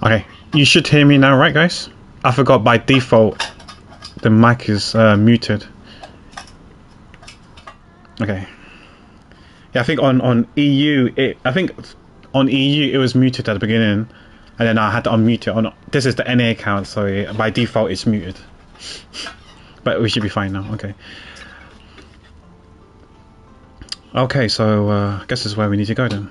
Okay, you should hear me now, right, guys? I forgot by default the mic is muted. Okay. Yeah, I think on EU, on EU it was muted at the beginning, and then I had to unmute it. On this is the NA account, so by default it's muted. But we should be fine now. Okay. Okay, so I guess this is where we need to go then.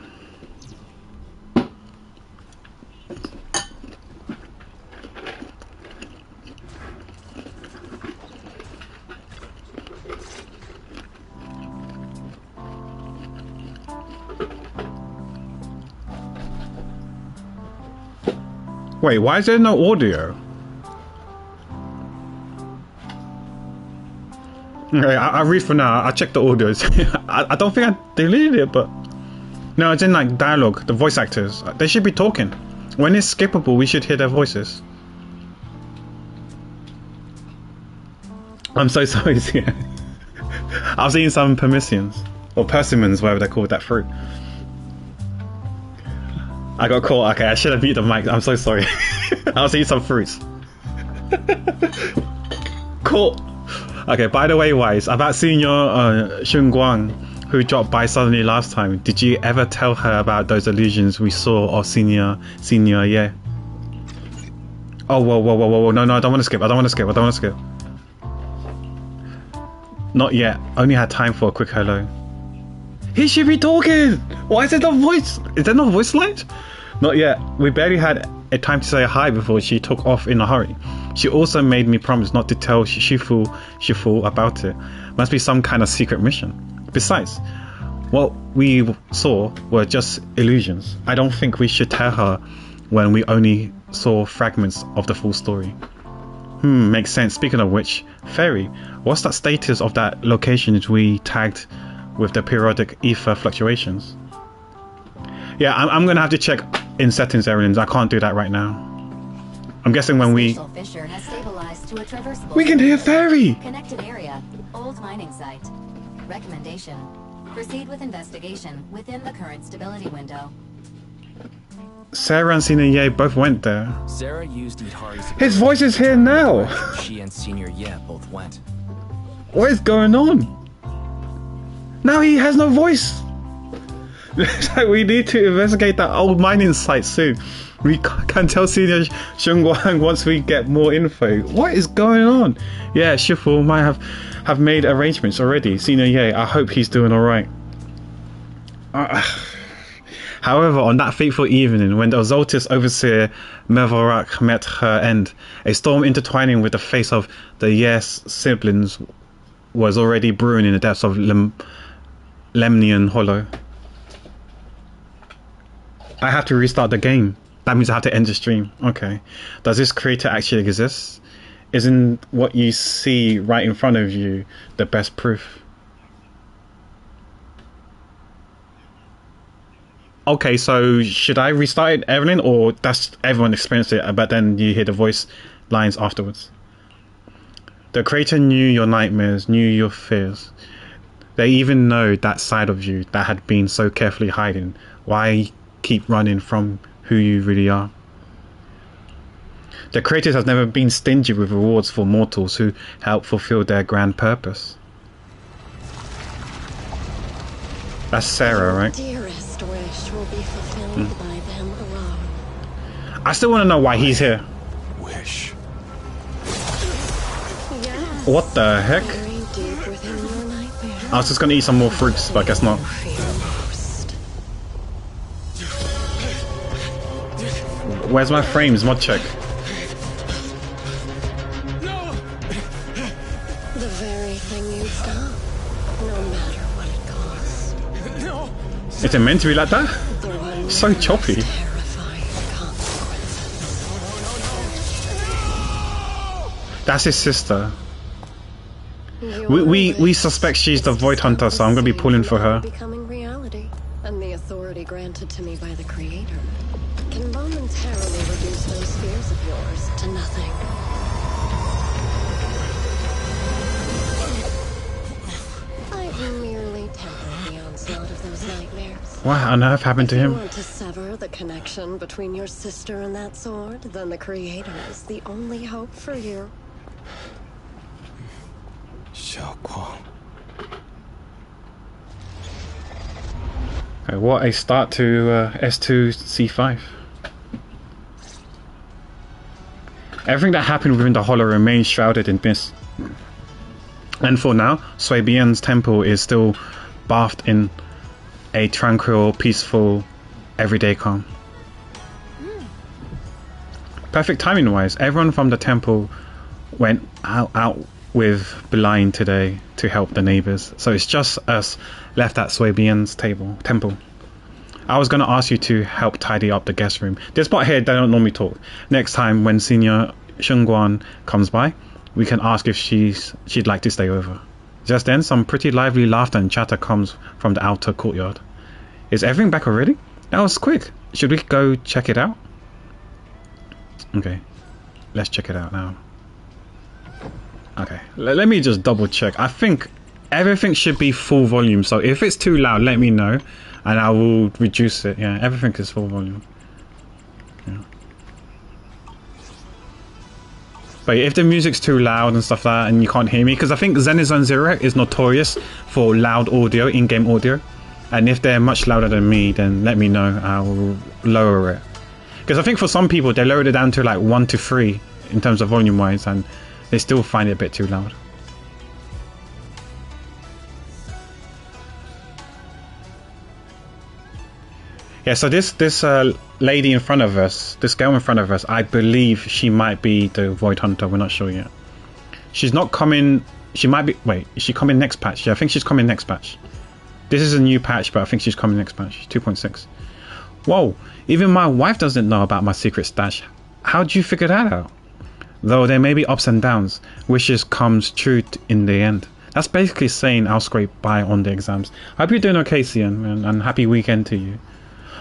Wait, why is there no audio? Okay, I'll read for now. I'll check the audios. I don't think I deleted it, but... No, it's in like dialogue. The voice actors. They should be talking. When it's skippable, we should hear their voices. I'm so sorry. Yeah. I was eating some persimmons. Or persimmons, whatever they call that fruit. I got caught. Okay, I should have muted the mic. I'm so sorry. I was eating some fruits. Caught. Okay, by the way, Wise, about Senior Xun Guang, who dropped by suddenly last time, did you ever tell her about those illusions we saw of Senior Ye? Oh, whoa. No, I don't want to skip. I don't want to skip. Not yet. Only had time for a quick hello. He should be talking! Why is there no voice? Is there no voice line? Not yet. We barely had a time to say hi before she took off in a hurry. She also made me promise not to tell Shifu about it. Must be some kind of secret mission. Besides, what we saw were just illusions. I don't think we should tell her when we only saw fragments of the full story. Makes sense. Speaking of which, Fairy, what's that status of that location we tagged with the periodic ether fluctuations? Yeah, I'm gonna have to check in settings areas. I can't do that right now. I'm guessing when we can hear Fairy. Connected area, old mining site. Recommendation: proceed with investigation within the current stability window. Sarah and Senior Ye both went there. Sarah used Idhari's. His voice is here now. She and Senior Ye both went. What is going on? Now he has no voice. We need to investigate that old mining site soon. We can tell Senior Xunguang once we get more info. What is going on? Yeah, Shifu might have made arrangements already. Senior Ye, I hope he's doing alright. However, on that fateful evening, when the Azultis overseer Mevorak met her end, a storm intertwining with the face of the Yes siblings was already brewing in the depths of Lemnian Hollow. I have to restart the game. That means I have to end the stream. Okay. Does this creator actually exist? Isn't what you see right in front of you the best proof? Okay, so should I restart everything, or that's everyone experienced it, but then you hear the voice lines afterwards? The creator knew your nightmares, knew your fears. They even know that side of you that had been so carefully hiding. Why keep running from who you really are? The creator has never been stingy with rewards for mortals who help fulfill their grand purpose. That's Sarah, right? Dearest wish will be fulfilled by them alone. I still want to know why he's here. Wish. Yes. What the heck? Very deep within your nightmare. I was just gonna eat some more fruits, but I guess not. Fear most. Where's my frames? Mod check. The very thing you stop, no matter what it costs. Is it meant to be like that? The one So choppy. terrifying consequences. That's his sister. Your We wish suspect she's the is Void Hunter, so I'm gonna be pulling for her. becoming reality, and the authority granted to me by the Creator can momentarily reduce those fears of yours to nothing. I've merely tempered the onslaught of those nightmares. What on earth happened to If you him? want to sever the connection between your sister and that sword, then the Creator is the only hope for you. Xiaoguang. Okay, what a start to S2C5. Everything that happened within the hollow remains shrouded in mist. And for now, Sui Bian's temple is still bathed in a tranquil, peaceful, everyday calm. Perfect timing wise, everyone from the temple went out with Belain today to help the neighbors. So it's just us left at Sui Bian's temple. I was going to ask you to help tidy up the guest room. This spot here, they don't normally talk. Next time when Senior Shengguan comes by, we can ask if she'd like to stay over. Just then, some pretty lively laughter and chatter comes from the outer courtyard. Is everything back already? That was quick. Should we go check it out? Okay, let's check it out now. Okay, let me just double check. I think everything should be full volume. So if it's too loud, let me know, and I will reduce it. Yeah, everything is full volume. Yeah. But if the music's too loud and stuff like that, and you can't hear me, because I think Zenless 0 is notorious for loud audio, in-game audio, and if they're much louder than me, then let me know. I will lower it. Because I think for some people they lowered it down to like 1 to 3 in terms of volume wise, and they still find it a bit too loud. Yeah, so this lady in front of us, this girl in front of us, I believe she might be the Void Hunter. We're not sure yet. She's not coming. She might be. Wait, is she coming next patch? Yeah, I think she's coming next patch. This is a new patch, but I think she's coming next patch. 2.6. Whoa, even my wife doesn't know about my secret stash. How'd you figure that out? Though there may be ups and downs, wishes comes true in the end. That's basically saying I'll scrape by on the exams. Hope you're doing okay, Cian, and happy weekend to you.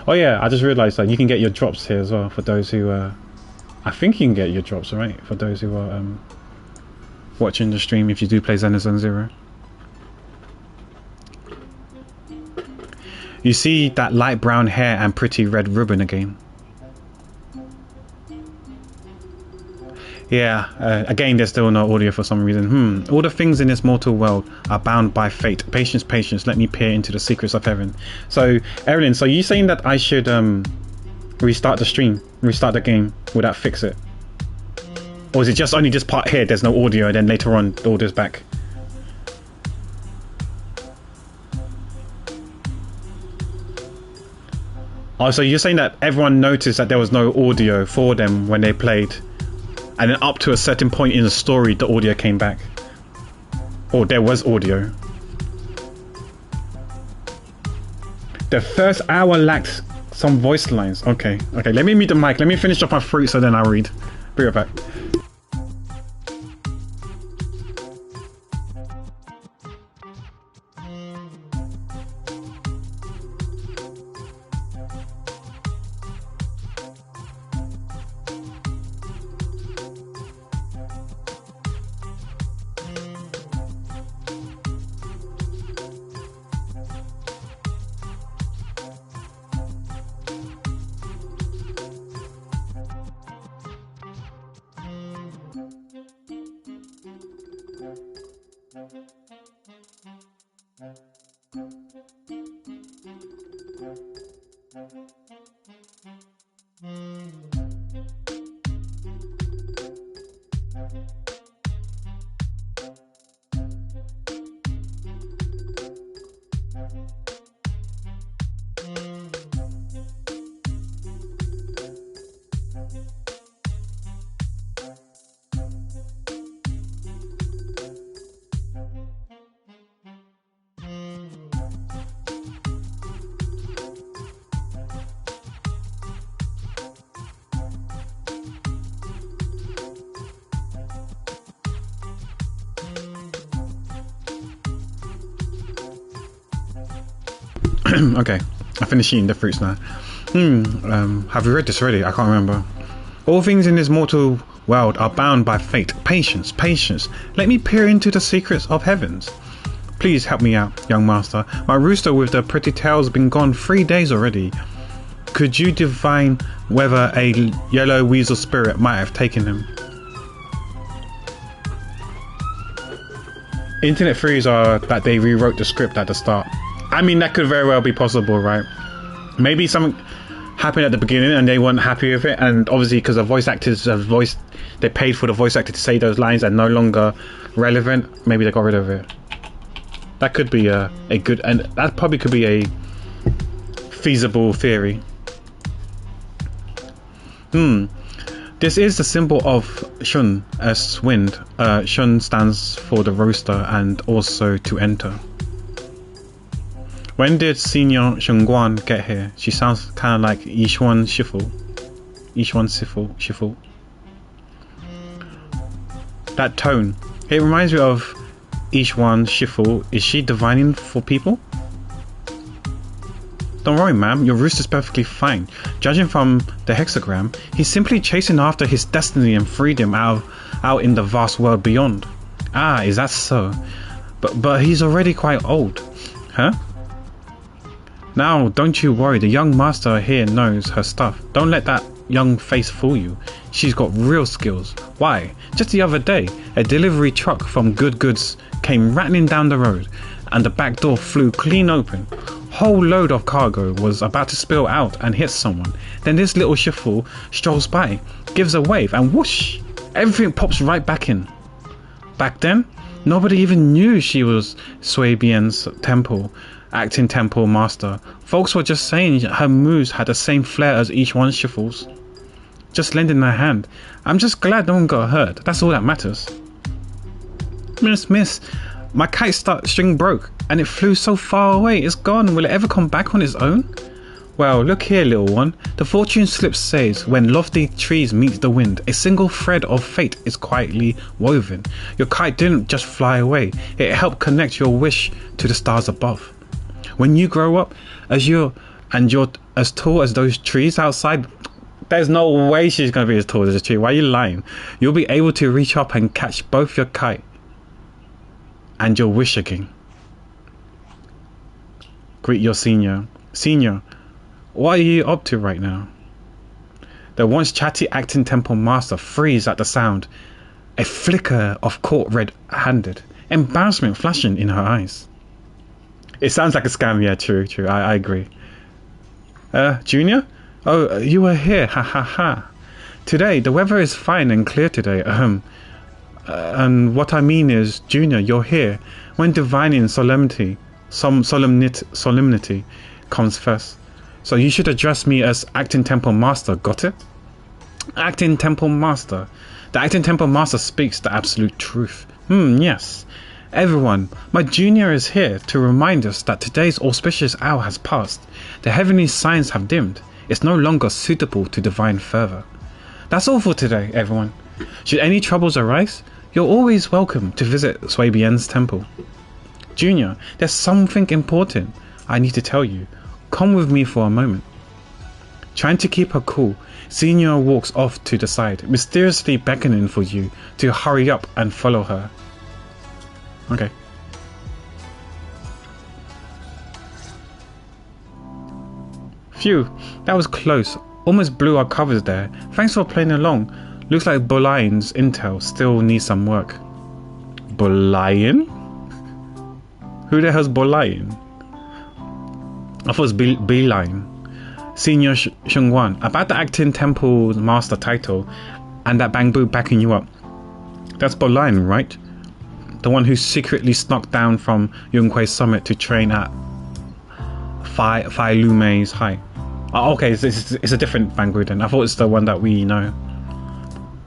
Oh yeah, I just realised that you can get your drops here as well for those who I think you can get your drops, right? For those who are watching the stream if you do play Zenless 0. You see that light brown hair and pretty red ribbon again. Yeah, again there's still no audio for some reason. All the things in this mortal world are bound by fate. Patience, patience, let me peer into the secrets of heaven. So, Evelyn, so you saying that I should restart the stream, restart the game? Would that fix it? Or is it just only this part here, there's no audio, and then later on the audio's back? Oh, so you're saying that everyone noticed that there was no audio for them when they played, and then up to a certain point in the story the audio came back, or there was audio. The first hour lacked some voice lines. Okay, let me mute the mic, let me finish up my fruit so then I'll read. Be right back. Okay, I finished eating the fruits now. Have we read this already? I can't remember. All things in this mortal world are bound by fate. Patience, patience. Let me peer into the secrets of heavens. Please help me out, young master. My rooster with the pretty tail's been gone 3 days already. Could you divine whether a yellow weasel spirit might have taken him? Internet theories are that they rewrote the script at the start. I mean, that could very well be possible, right? Maybe something happened at the beginning and they weren't happy with it, and obviously because the voice actors have they paid for the voice actor to say those lines are no longer relevant, maybe they got rid of it. That could be a good, and that probably could be a feasible theory. This is the symbol of Shun as wind. Shun stands for the roaster and also to enter. When did Senior Shunguan get here? She sounds kind of like Yishuan Shifu. Shifu. That tone. It reminds me of Yishuan Shifu. Is she divining for people? Don't worry, ma'am. Your rooster's perfectly fine. Judging from the hexagram, he's simply chasing after his destiny and freedom out in the vast world beyond. Ah, is that so? But he's already quite old. Huh? Now, don't you worry, the young master here knows her stuff. Don't let that young face fool you. She's got real skills. Why? Just the other day, a delivery truck from Good Goods came rattling down the road, and the back door flew clean open. Whole load of cargo was about to spill out and hit someone. Then this little shifu strolls by, gives a wave, and whoosh! Everything pops right back in. Back then, nobody even knew she was Sui Bian's acting temple master. Folks were just saying her moves had the same flair as each one's shifu's. Just lending a hand. I'm just glad no one got hurt. That's all that matters. Miss, my kite string broke and it flew so far away. It's gone. Will it ever come back on its own? Well, look here, little one. The fortune slip says, when lofty trees meet the wind, a single thread of fate is quietly woven. Your kite didn't just fly away. It helped connect your wish to the stars above. When you grow up, you're as tall as those trees outside. There's no way she's going to be as tall as a tree. Why are you lying? You'll be able to reach up and catch both your kite and your wish again. Greet your senior. Senior, what are you up to right now? The once chatty acting temple master freezed at the sound. A flicker of caught red-handed. Embarrassment flashing in her eyes. It sounds like a scam, yeah, true. I agree. Junior? Oh, you were here, ha ha ha. Today, the weather is fine and clear today, and what I mean is, Junior, you're here. When divining solemnity comes first. So you should address me as Acting Temple Master, got it? Acting Temple Master. The Acting Temple Master speaks the absolute truth. Yes. Everyone, my junior is here to remind us that today's auspicious hour has passed. The heavenly signs have dimmed. It's no longer suitable to divine further. That's all for today, everyone. Should any troubles arise, you're always welcome to visit Sui Bian's temple. Junior, there's something important I need to tell you. Come with me for a moment. Trying to keep her cool, Senior walks off to the side, mysteriously beckoning for you to hurry up and follow her. Okay. Phew, that was close. Almost blew our covers there. Thanks for playing along. Looks like Boline's intel still needs some work. Boline? Who the hell's Boline? I thought it was Beeline. Senior Shungwan, about the acting temple master title and that Bangbu backing you up. That's Boline, right? The one who secretly snuck down from Yunque's summit to train at Fai Lume's high. Oh, okay, it's a different Bangbu then. I thought it's the one that we know.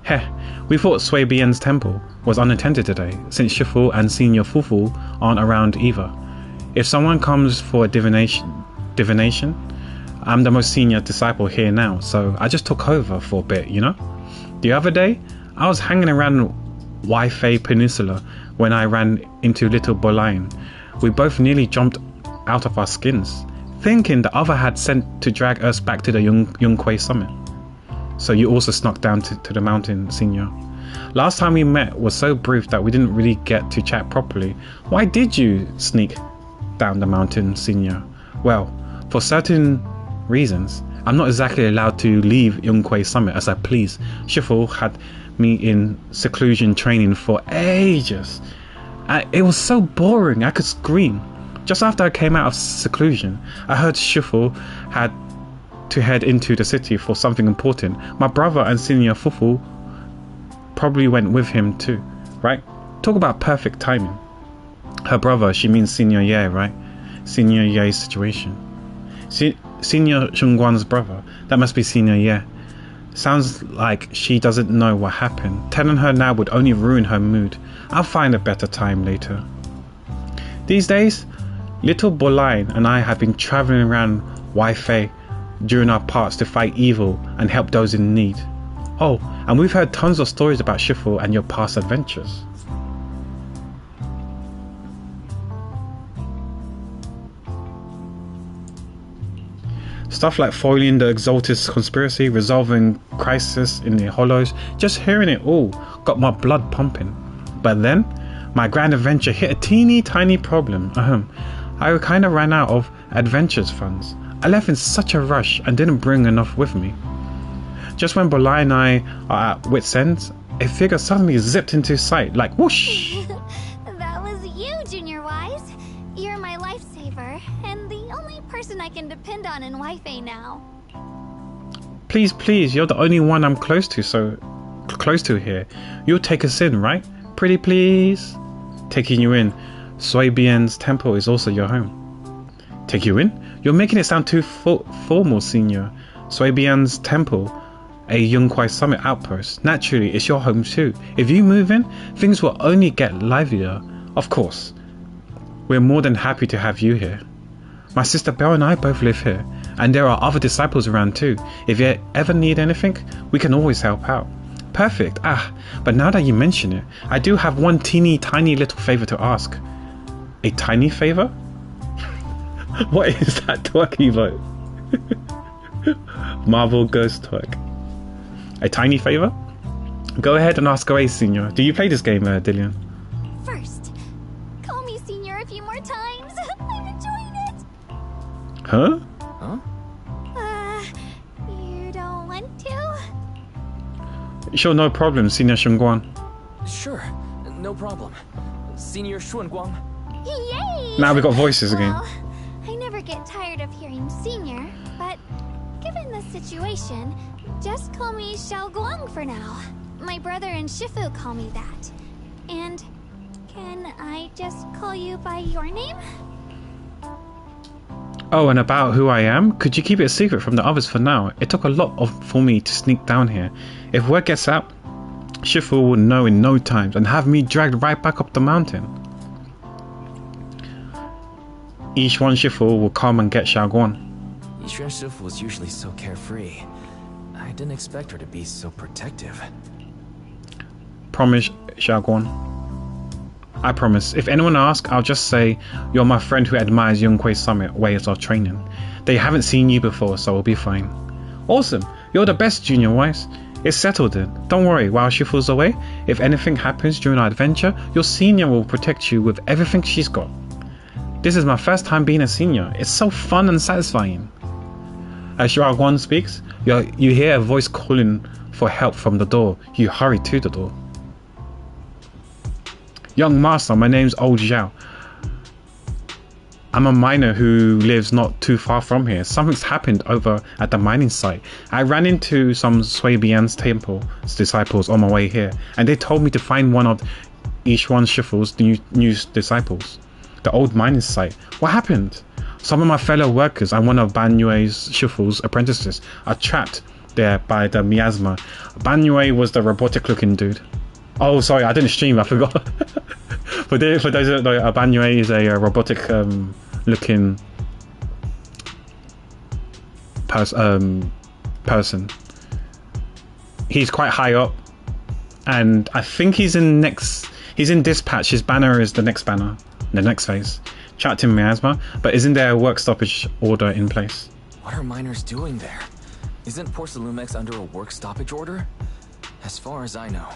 Heh, we thought Sui Bian's temple was unattended today, since Shifu and Senior Fufu aren't around either. If someone comes for a divination, I'm the most senior disciple here now, so I just took over for a bit, you know? The other day, I was hanging around Waifei Peninsula when I ran into little Boline. We both nearly jumped out of our skins, thinking the other had sent to drag us back to the Yunque summit. So you also snuck down to the mountain, Senior. Last time we met was so brief that we didn't really get to chat properly. Why did you sneak down the mountain, Senior? Well, for certain reasons. I'm not exactly allowed to leave Yunquay Summit as I please. Shifu had me in seclusion training for ages. It was so boring, I could scream. Just after I came out of seclusion, I heard Shifu had to head into the city for something important. My brother and Senior Fufu probably went with him too, right? Talk about perfect timing. Her brother, she means Senior Ye, right? Senior Ye's situation. Senior Shunguan's brother. That must be Senior Ye. Sounds like she doesn't know what happened. Telling her now would only ruin her mood. I'll find a better time later. These days, little Bolain and I have been traveling around Waifei during our parts to fight evil and help those in need. Oh, and we've heard tons of stories about Shifu and your past adventures. Stuff like foiling the Exaltist conspiracy, resolving crisis in the Hollows, just hearing it all got my blood pumping. But then, my grand adventure hit a teeny tiny problem. I kind of ran out of adventures funds. I left in such a rush and didn't bring enough with me. Just when Bolai and I are at wit's end, a figure suddenly zipped into sight, like whoosh! That was you, Junior Wise. You're my lifesaver, and the only person I can depend on in Wi-Fi now. Please, please, you're the only one I'm close to here. You'll take us in, right? Pretty please? Taking you in. Suibian's temple is also your home. Take you in? You're making it sound too formal, Senior. Suibian's temple, a Yunquay Summit outpost. Naturally, it's your home too. If you move in, things will only get livelier. Of course. We're more than happy to have you here. My sister Belle and I both live here, and there are other disciples around too. If you ever need anything, we can always help out. Perfect. But now that you mention it, I do have one teeny tiny little favor to ask. A tiny favor? What is that twerk emote? Marvel Ghost twerk. A tiny favor? Go ahead and ask away, Senior. Do you play this game, Dillian? First, call me Senior a few more times. I'm enjoying it. Huh? Huh? You don't want to? Sure, no problem, Senior Shunguan. Sure, no problem. Senior Xuanguang. Yay! Now we got voices again. Well, I never get tired of hearing Senior, but given the situation, just call me Xiao Guang for now. My brother and Shifu call me that. And can I just call you by your name? Oh, and about who I am? Could you keep it a secret from the others for now? It took a lot for me to sneak down here. If word gets out, Shifu will know in no time and have me dragged right back up the mountain. Each one Shifu will come and get Xiaoguan. Yixuan Shifu was usually so carefree. I didn't expect her to be so protective. Promise, Xiaoguan. I promise. If anyone asks, I'll just say you're my friend who admires Yunquay Summit ways of training. They haven't seen you before, so we'll be fine. Awesome. You're the best, Junior Wise. It's settled then. Don't worry, while Shifu's away, if anything happens during our adventure, your senior will protect you with everything she's got. This is my first time being a senior. It's so fun and satisfying. As Xiaoguan speaks, you hear a voice calling for help from the door. You hurry to the door. Young master, my name's Old Zhao. I'm a miner who lives not too far from here. Something's happened over at the mining site. I ran into some Suibian's temple's disciples on my way here, and they told me to find one of Yixuan Shifu's new disciples. The old mining site. What happened? Some of my fellow workers and one of Banyue's Shifu's apprentices are trapped there by the miasma. Banyue was the robotic looking dude. Oh, sorry, I didn't stream, I forgot. For those who don't know, Banyue is a robotic looking person. He's quite high up, and I think he's in dispatch. His banner is the next banner, the next phase. Trapped in miasma, but isn't there a work stoppage order in place? What are miners doing there? Isn't Porcelumex under a work stoppage order? As far as I know,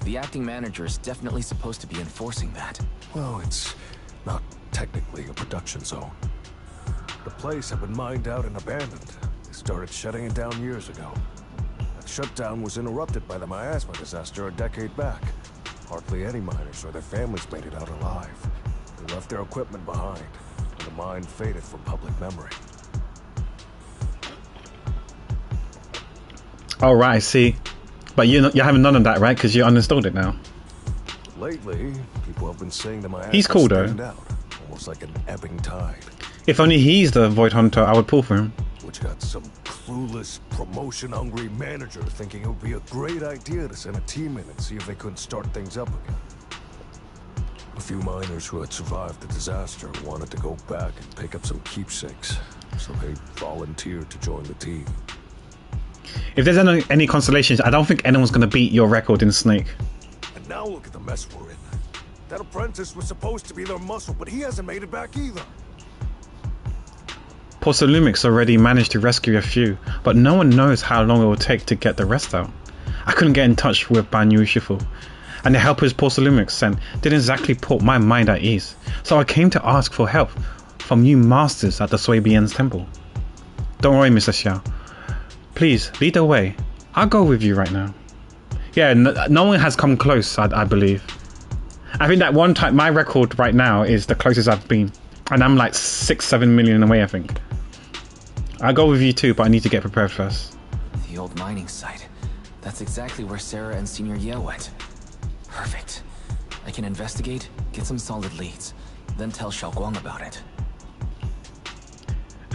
The acting manager is definitely supposed to be enforcing that. Well, it's not technically a production zone. The place had been mined out and abandoned. They started shutting it down years ago. That shutdown was interrupted by the miasma disaster a decade back. Hardly any miners or their families made it out alive. They left their equipment behind, and the mine faded from public memory. Oh, right, I see. But you haven't none of that, right? Because you uninstalled it now. Lately, people have been saying the miasma He's cool, though. stand out, almost like an ebbing tide. If only he's the Void Hunter, I would pull for him. Which got some clueless, promotion-hungry manager thinking it would be a great idea to send a team in and see if they couldn't start things up again. A few miners who had survived the disaster wanted to go back and pick up some keepsakes, so they volunteered to join the team. If there's any consolations, I don't think anyone's going to beat your record in Snake. And now look at the mess we're in. That apprentice was supposed to be their muscle, but he hasn't made it back either. Porcelumix already managed to rescue a few, but no one knows how long it will take to get the rest out. I couldn't get in touch with Banyu Shifu, and the helpers Porcelumix sent didn't exactly put my mind at ease, so I came to ask for help from you masters at the Swabian's temple. Don't worry, Mr. Xiao. Please, lead the way. I'll go with you right now. Yeah, no one has come close, I believe. I think that one time, my record right now is the closest I've been. And I'm like 6-7 million away, I think. I'll go with you too, but I need to get prepared first. The old mining site. That's exactly where Sarah and Senior Ye went. Perfect. I can investigate, get some solid leads, then tell Xiaoguang about it.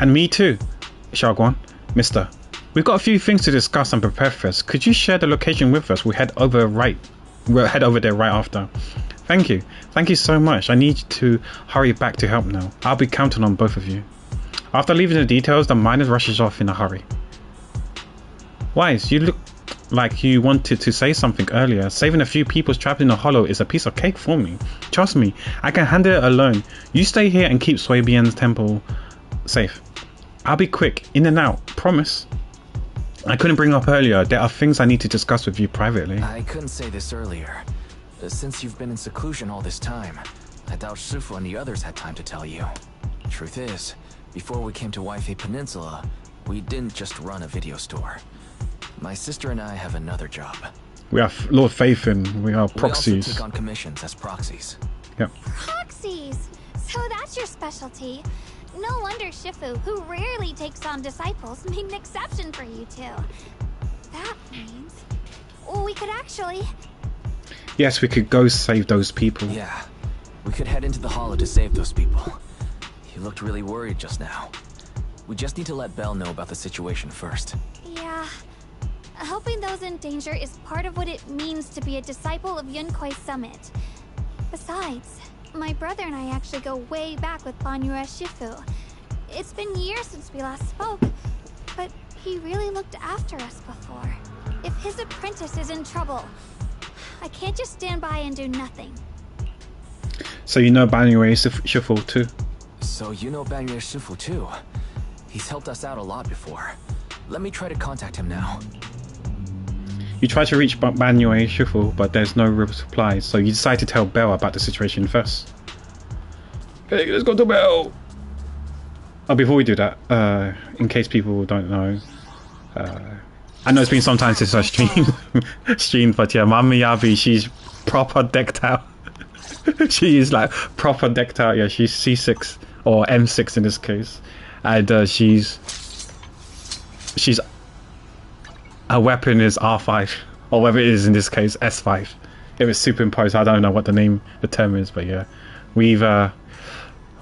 And me too, Xiaoguang. Mister, we've got a few things to discuss and prepare first. Could you share the location with us? We'll head over there right after. Thank you. Thank you so much. I need to hurry back to help now. I'll be counting on both of you. After leaving the details, the miner rushes off in a hurry. Wise, you look like you wanted to say something earlier. Saving a few people trapped in a hollow is a piece of cake for me. Trust me, I can handle it alone. You stay here and keep Swabian's temple safe. I'll be quick, in and out, promise. I couldn't bring up earlier. There are things I need to discuss with you privately. I couldn't say this earlier. Since you've been in seclusion all this time, I doubt Shifu and the others had time to tell you. Truth is, before we came to Waifei Peninsula, we didn't just run a video store. My sister and I have another job. We have Lord Faithin. We are proxies. We also take on commissions as proxies. Yep. Proxies! So that's your specialty. No wonder Shifu, who rarely takes on disciples, made an exception for you two. That means we could actually... Yes, we could go save those people. Yeah, we could head into the hollow to save those people. You looked really worried just now. We just need to let Belle know about the situation first. Yeah. Helping those in danger is part of what it means to be a disciple of Yunkui's summit. Besides, my brother and I actually go way back with Banyue Shifu. It's been years since we last spoke, but he really looked after us before. If his apprentice is in trouble, I can't just stand by and do nothing. So you know Banyue Shifu too? So you know Banyue Shifu too? He's helped us out a lot before. Let me try to contact him now. You try to reach Banyue Shifu, but there's no reply, so you decide to tell Belle about the situation first. Hey, let's go to Belle! Oh, before we do that, in case people don't know, I know it's been some time since I streamed, but yeah, Mama Yabi, she's proper decked out. She is like proper decked out. Yeah, she's C6 or M6 in this case, and she's her weapon is R5, or whatever it is in this case, S5. It was superimposed. I don't know what the term is, but yeah, we've oh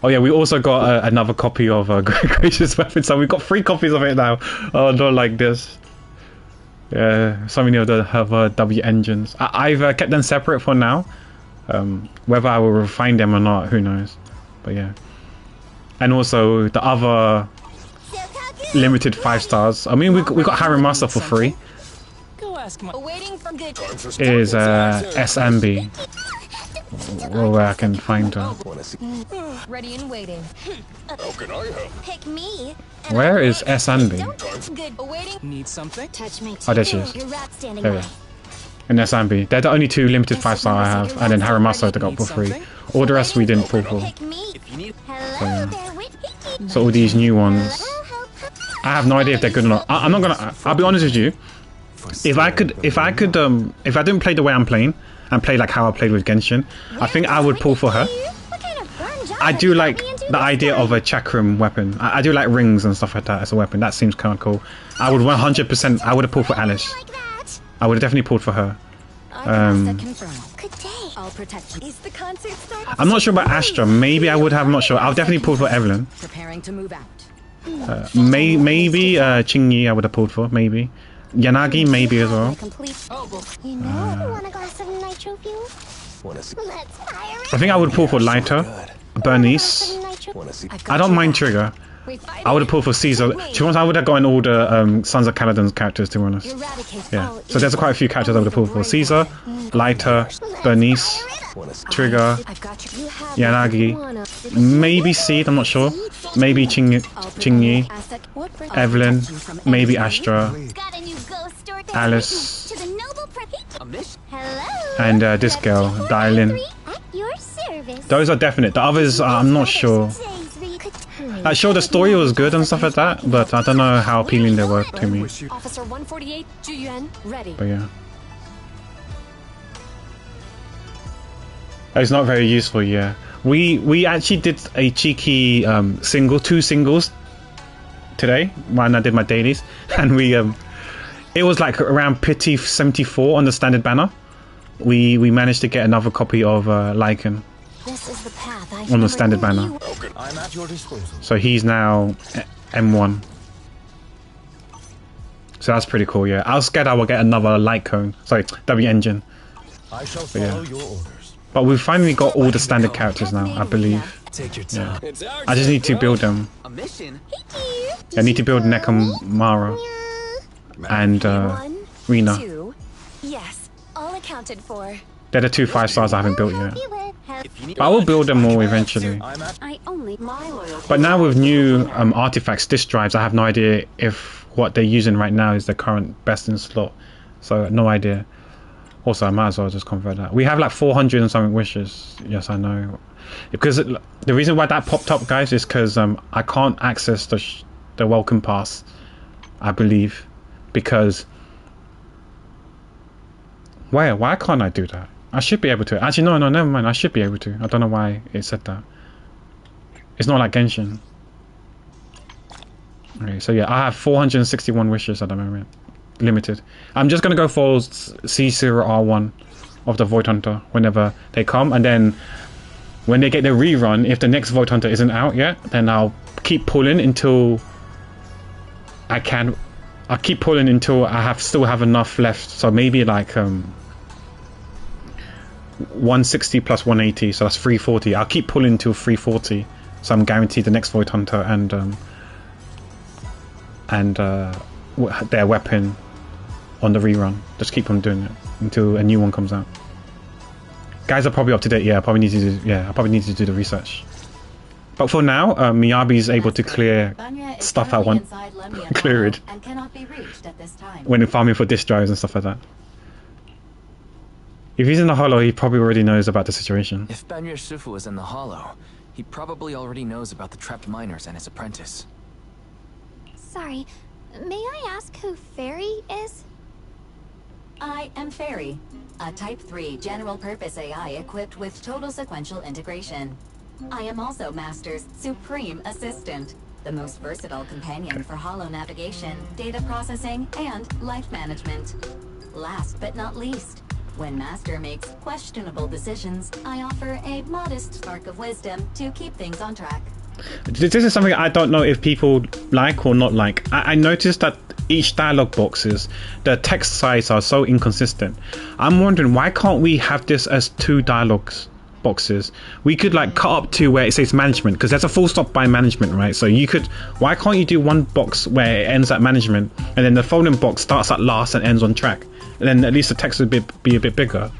yeah, we also got another copy of Gracious Weapon, so we've got 3 copies of it now. Oh, not like this. Yeah, so many of the have W engines. I've kept them separate for now. Whether I will refine them or not, who knows. But yeah. And also the other limited 5 stars. I mean, we got Harry Master for free. Is SMB. Where I can find her. Ready and waiting. How can I help? Pick me. Where is SMB? Good. Awaiting. Need something? Touch me. Oh, there she is. Your rat standing There we by. go. and Nesambi. They're the only two limited 5-star I have, and then Haramasa they got for free. All the rest we didn't pull for. So all these new ones, I have no idea if they're good or not. I'm not gonna. I'll be honest with you. If I didn't play the way I'm playing and play like how I played with Genshin, I think I would pull for her. I do like the idea of a chakram weapon. I do like rings and stuff like that as a weapon. That seems kind of cool. I would 100%. I would have pulled for Alice. I would have definitely pulled for her. I'm not sure about Astra. Maybe I would have. I'm not sure. I'll definitely pull for Evelyn. Maybe Qingyi I would have pulled for. Maybe Yanagi. Maybe as well. I think I would pull for Lighter, Bernice. I don't mind Trigger. I would have pulled for Caesar. To be honest, I would have gotten all the Sons of Kaladin's characters, to be honest. Yeah. So there's quite a few characters I would have pulled for. Caesar, Lighter, Bernice, Trigger, Yanagi, maybe Seed, I'm not sure. Maybe Qingyi, Evelyn, maybe Astra, Alice, and this girl, Dylan. Those are definite. The others, I'm not sure. Like, sure, the story was good and stuff like that, but I don't know how appealing they were to me. But yeah. It's not very useful, yeah. We actually did a cheeky two singles today when I did my dailies, and it was like around pity 74 on the standard banner. We managed to get another copy of Lycan on the standard banner. I'm at your disposal. So he's now M1. So that's pretty cool, yeah. I was scared I would get another light cone. Sorry, W engine. I shall follow your orders. But we've finally got all the standard characters now, I believe. Take your time. Yeah. I just need to build them. I need to build Nekomara and Rina. Yes, all accounted for. They're the two 5-stars I haven't built yet. But I will build them all eventually. But now with new artifacts, disk drives, I have no idea if what they're using right now is the current best in slot. So no idea. Also, I might as well just convert that. We have like 400 and something wishes. Yes, I know. Because the reason why that popped up, guys, is because I can't access the welcome pass, I believe. Because... Why can't I do that? I should be able to. Actually, no, never mind. I should be able to. I don't know why it said that. It's not like Genshin. Okay, so yeah, I have 461 wishes at the moment. Limited. I'm just going to go for C0R1 of the Void Hunter whenever they come. And then when they get the rerun, if the next Void Hunter isn't out yet, then I'll keep pulling until I can. I'll keep pulling until I still have enough left. So maybe like 160 plus 180, so that's 340. I'll keep pulling till 340, so I'm guaranteed the next Void Hunter and their weapon on the rerun. Just keep on doing it until a new one comes out. Guys are probably up to date. Yeah, I probably need to do the research. But for now, Miyabi is able to clear stuff I want cleared when farming for disk drives and stuff like that. If he's in the hollow, he probably already knows about the situation. If Banya Shifu is in the hollow, he probably already knows about the trapped miners and his apprentice. Sorry, may I ask who Fairy is? I am Fairy, a Type 3 general-purpose AI equipped with total sequential integration. I am also Master's supreme assistant, the most versatile companion for holo navigation, data processing, and life management. Last but not least, when Master makes questionable decisions, I offer a modest spark of wisdom to keep things on track. This is something I don't know if people like or not like. I noticed that each dialogue boxes, the text size are so inconsistent. I'm wondering, why can't we have this as 2 dialogues boxes? We could like cut up to where it says management, because there's a full stop by management, right? So you could, why can't you do one box where it ends at management and then the following box starts at last and ends on track? And then at least the text would be a bit bigger.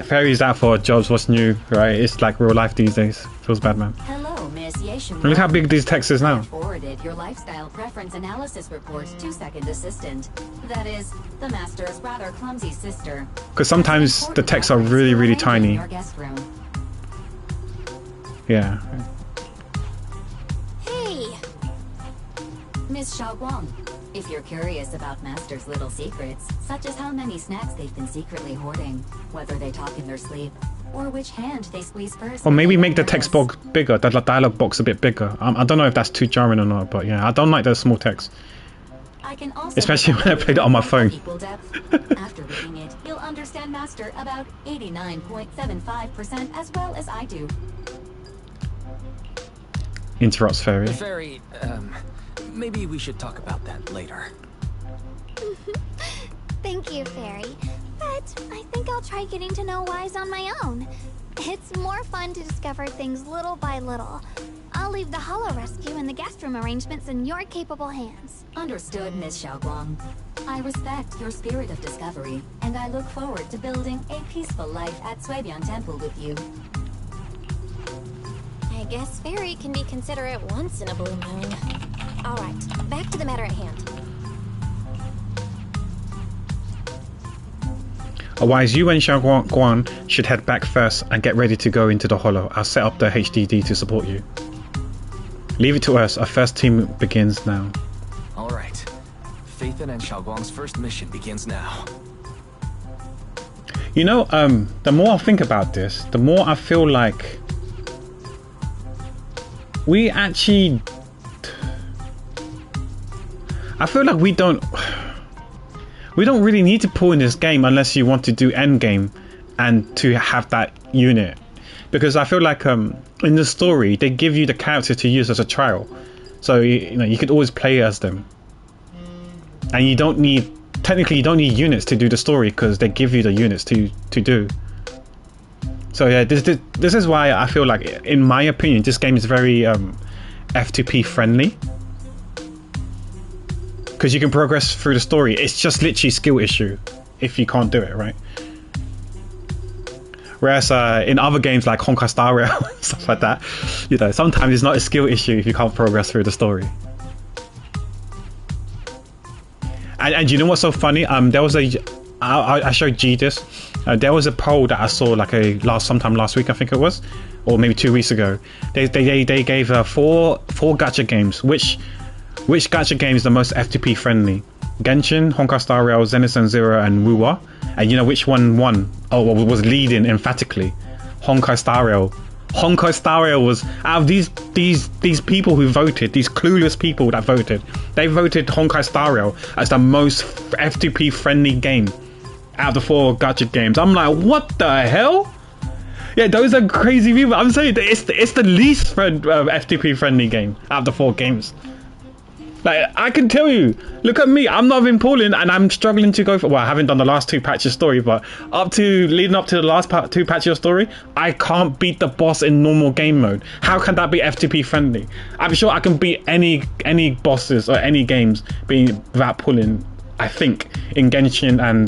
Fairy's out for jobs, what's new, right? It's like real life these days. Feels bad, man. Hello, initiation. Look how big these texts is now. Forwarded your lifestyle preference analysis report to Second Assistant. That is, the Master's rather clumsy sister. Because sometimes the texts are really, really tiny. Your guest room. Yeah. Hey! Miss Xiaoguang, if you're curious about Master's little secrets, such as how many snacks they've been secretly hoarding, whether they talk in their sleep, or which hand they squeeze first. Or maybe make the text box bigger, the dialogue box a bit bigger. I don't know if that's too jarring or not, but yeah, I don't like those small text. I can also Especially when I played it on my phone. Equal depth. After reading it, you'll understand Master about 89.75% as well as I do. Interrupts Fairy. Fairy, maybe we should talk about that later. Thank you, Fairy. But I think I'll try getting to know Wise on my own. It's more fun to discover things little by little. I'll leave the Hollow Rescue and the guest room arrangements in your capable hands. Understood, Miss Xiaoguang. I respect your spirit of discovery, and I look forward to building a peaceful life at Suibian Temple with you. I guess Fairy can be considerate once in a blue moon. Alright, back to the matter at hand. Otherwise, you and Xiaoguang should head back first and get ready to go into the Hollow. I'll set up the HDD to support you. Leave it to us. Our first team begins now. Alright. Phaethon and Xiaoguang's first mission begins now. You know, the more I think about this, the more I feel like we actually... I feel like we don't really need to pull in this game unless you want to do endgame and to have that unit. Because I feel like in the story, they give you the characters to use as a trial. So, you know, you could always play as them. And you don't need... Technically, you don't need units to do the story because they give you the units to do. So yeah, this is why I feel like, in my opinion, this game is very F2P friendly. Because you can progress through the story. It's just literally skill issue if you can't do it, right? Whereas in other games like Honkai Star Rail and stuff like that, you know, sometimes it's not a skill issue if you can't progress through the story. And you know what's so funny? There was I showed G this. There was a poll that I saw like sometime last week, I think it was, or maybe 2 weeks ago. They gave four gacha games. Which gacha game is the most FTP friendly? Genshin, Honkai Star Rail, Zenless Zero, and Wuwa. And you know which one won? Oh, well, was leading emphatically. Honkai Star Rail. Honkai Star Rail was, out of these people who voted, these clueless people that voted, they voted Honkai Star Rail as the most FTP friendly game out of the 4 gacha games. I'm like, what the hell? Yeah, those are crazy people. I'm saying it's the least FTP friendly game out of the 4 games. Like, I can tell you, look at me, I'm not even pulling and I'm struggling to go for, well, I haven't done the last 2 patches story, but leading up to the last 2 patches of story, I can't beat the boss in normal game mode. How can that be FTP friendly? I'm sure I can beat any bosses or any games without pulling, I think, in Genshin and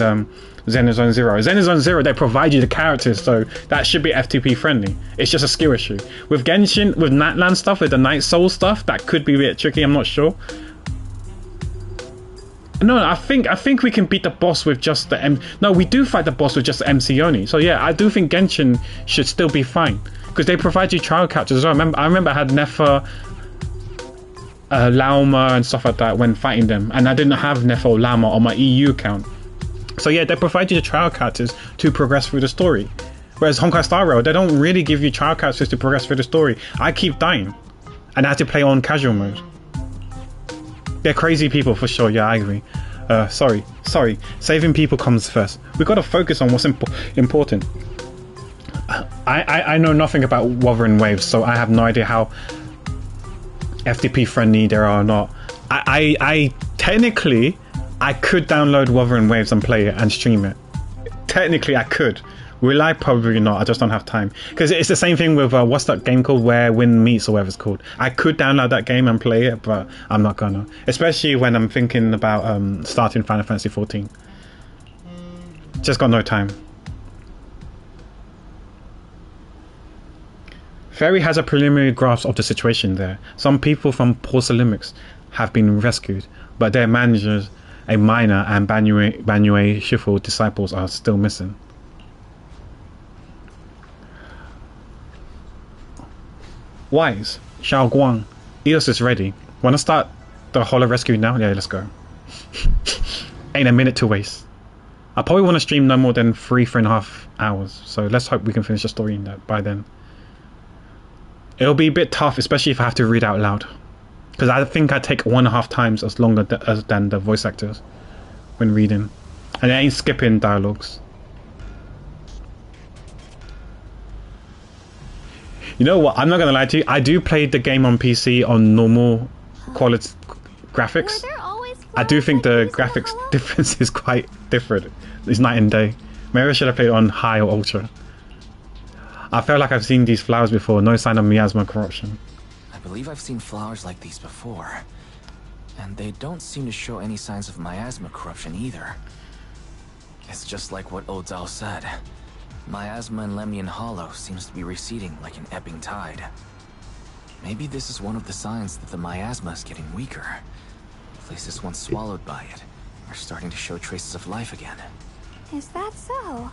Zenless Zero. Zenless Zero, they provide you the characters, so that should be FTP friendly. It's just a skill issue. With Genshin, with Natlan stuff, with the Night Soul stuff, that could be a bit tricky, I'm not sure. No, I think we can beat the boss with just the No, we do fight the boss with just the MC only. So yeah, I do think Genshin should still be fine because they provide you trial captures as well. I remember I had Nefer, Lauma, and stuff like that when fighting them, and I didn't have Nefer or Lauma on my EU account. So yeah, they provide you the trial characters to progress through the story. Whereas Honkai Star Rail, they don't really give you trial characters to progress through the story. I keep dying, and I have to play on casual mode. They're crazy people for sure. Yeah, I agree. Sorry. Saving people comes first. We got to focus on what's important. I know nothing about Wuthering Waves, so I have no idea how FTP friendly they are or not. I technically I could download Wuthering Waves and play it and stream it. Technically, I could. Will I? Probably not. I just don't have time. Because it's the same thing with what's that game called, Where Wind Meets, or whatever it's called. I could download that game and play it, but I'm not gonna. Especially when I'm thinking about starting Final Fantasy 14. Just got no time. Ferry has a preliminary grasp of the situation there. Some people from Porcelimics have been rescued, but their managers, a miner, and Banue Shifu disciples are still missing. Wise, Xiao Guang, EOS is ready. Wanna start the holo rescue now? Yeah, let's go. Ain't a minute to waste. I probably want to stream no more than 3.5 hours, so let's hope we can finish the story in that by then. It'll be a bit tough, especially if I have to read out loud, because I think I take 1.5 times as long than the voice actors when reading, and I ain't skipping dialogues. You know what? I'm not gonna lie to you. I do play the game on PC on normal quality graphics. I do think the graphics difference is quite different. It's night and day. Maybe I should have played it on high or ultra. I feel like I've seen these flowers before. No sign of miasma corruption. I believe I've seen flowers like these before. And they don't seem to show any signs of miasma corruption either. It's just like what Ozao said. Miasma in Lemnian Hollow seems to be receding like an ebbing tide. Maybe this is one of the signs that the miasma is getting weaker. Places once swallowed by it are starting to show traces of life again. Is that so?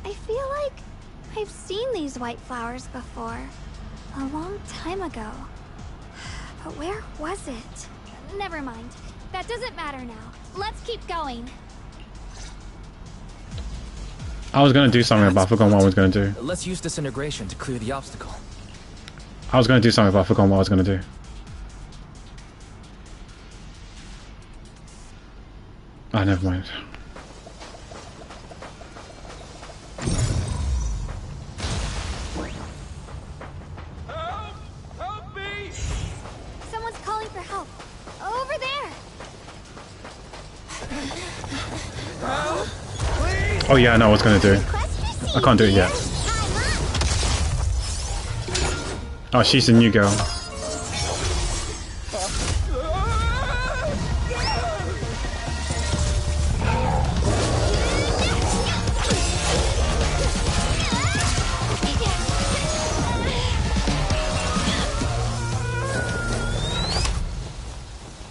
I feel like I've seen these white flowers before. A long time ago. But where was it? Never mind. That doesn't matter now. Let's keep going. I was gonna do something, but I forgot what I was gonna do. Let's use disintegration to clear the obstacle. I was gonna do something, but I forgot what I was gonna do. Ah, never mind. Help me! Someone's calling for help. Over there! Oh yeah, I know what I was gonna do. I can't do it yet. Oh, she's the new girl.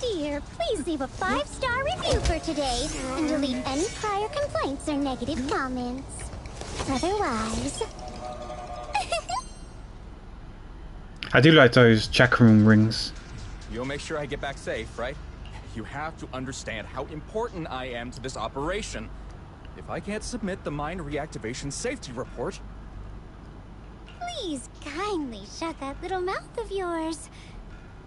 Dear, please leave a 5-star review for today and delete any prior complaints or negative comments. Otherwise... I do like those check room rings. You'll make sure I get back safe, right? You have to understand how important I am to this operation. If I can't submit the mine reactivation safety report... Please kindly shut that little mouth of yours.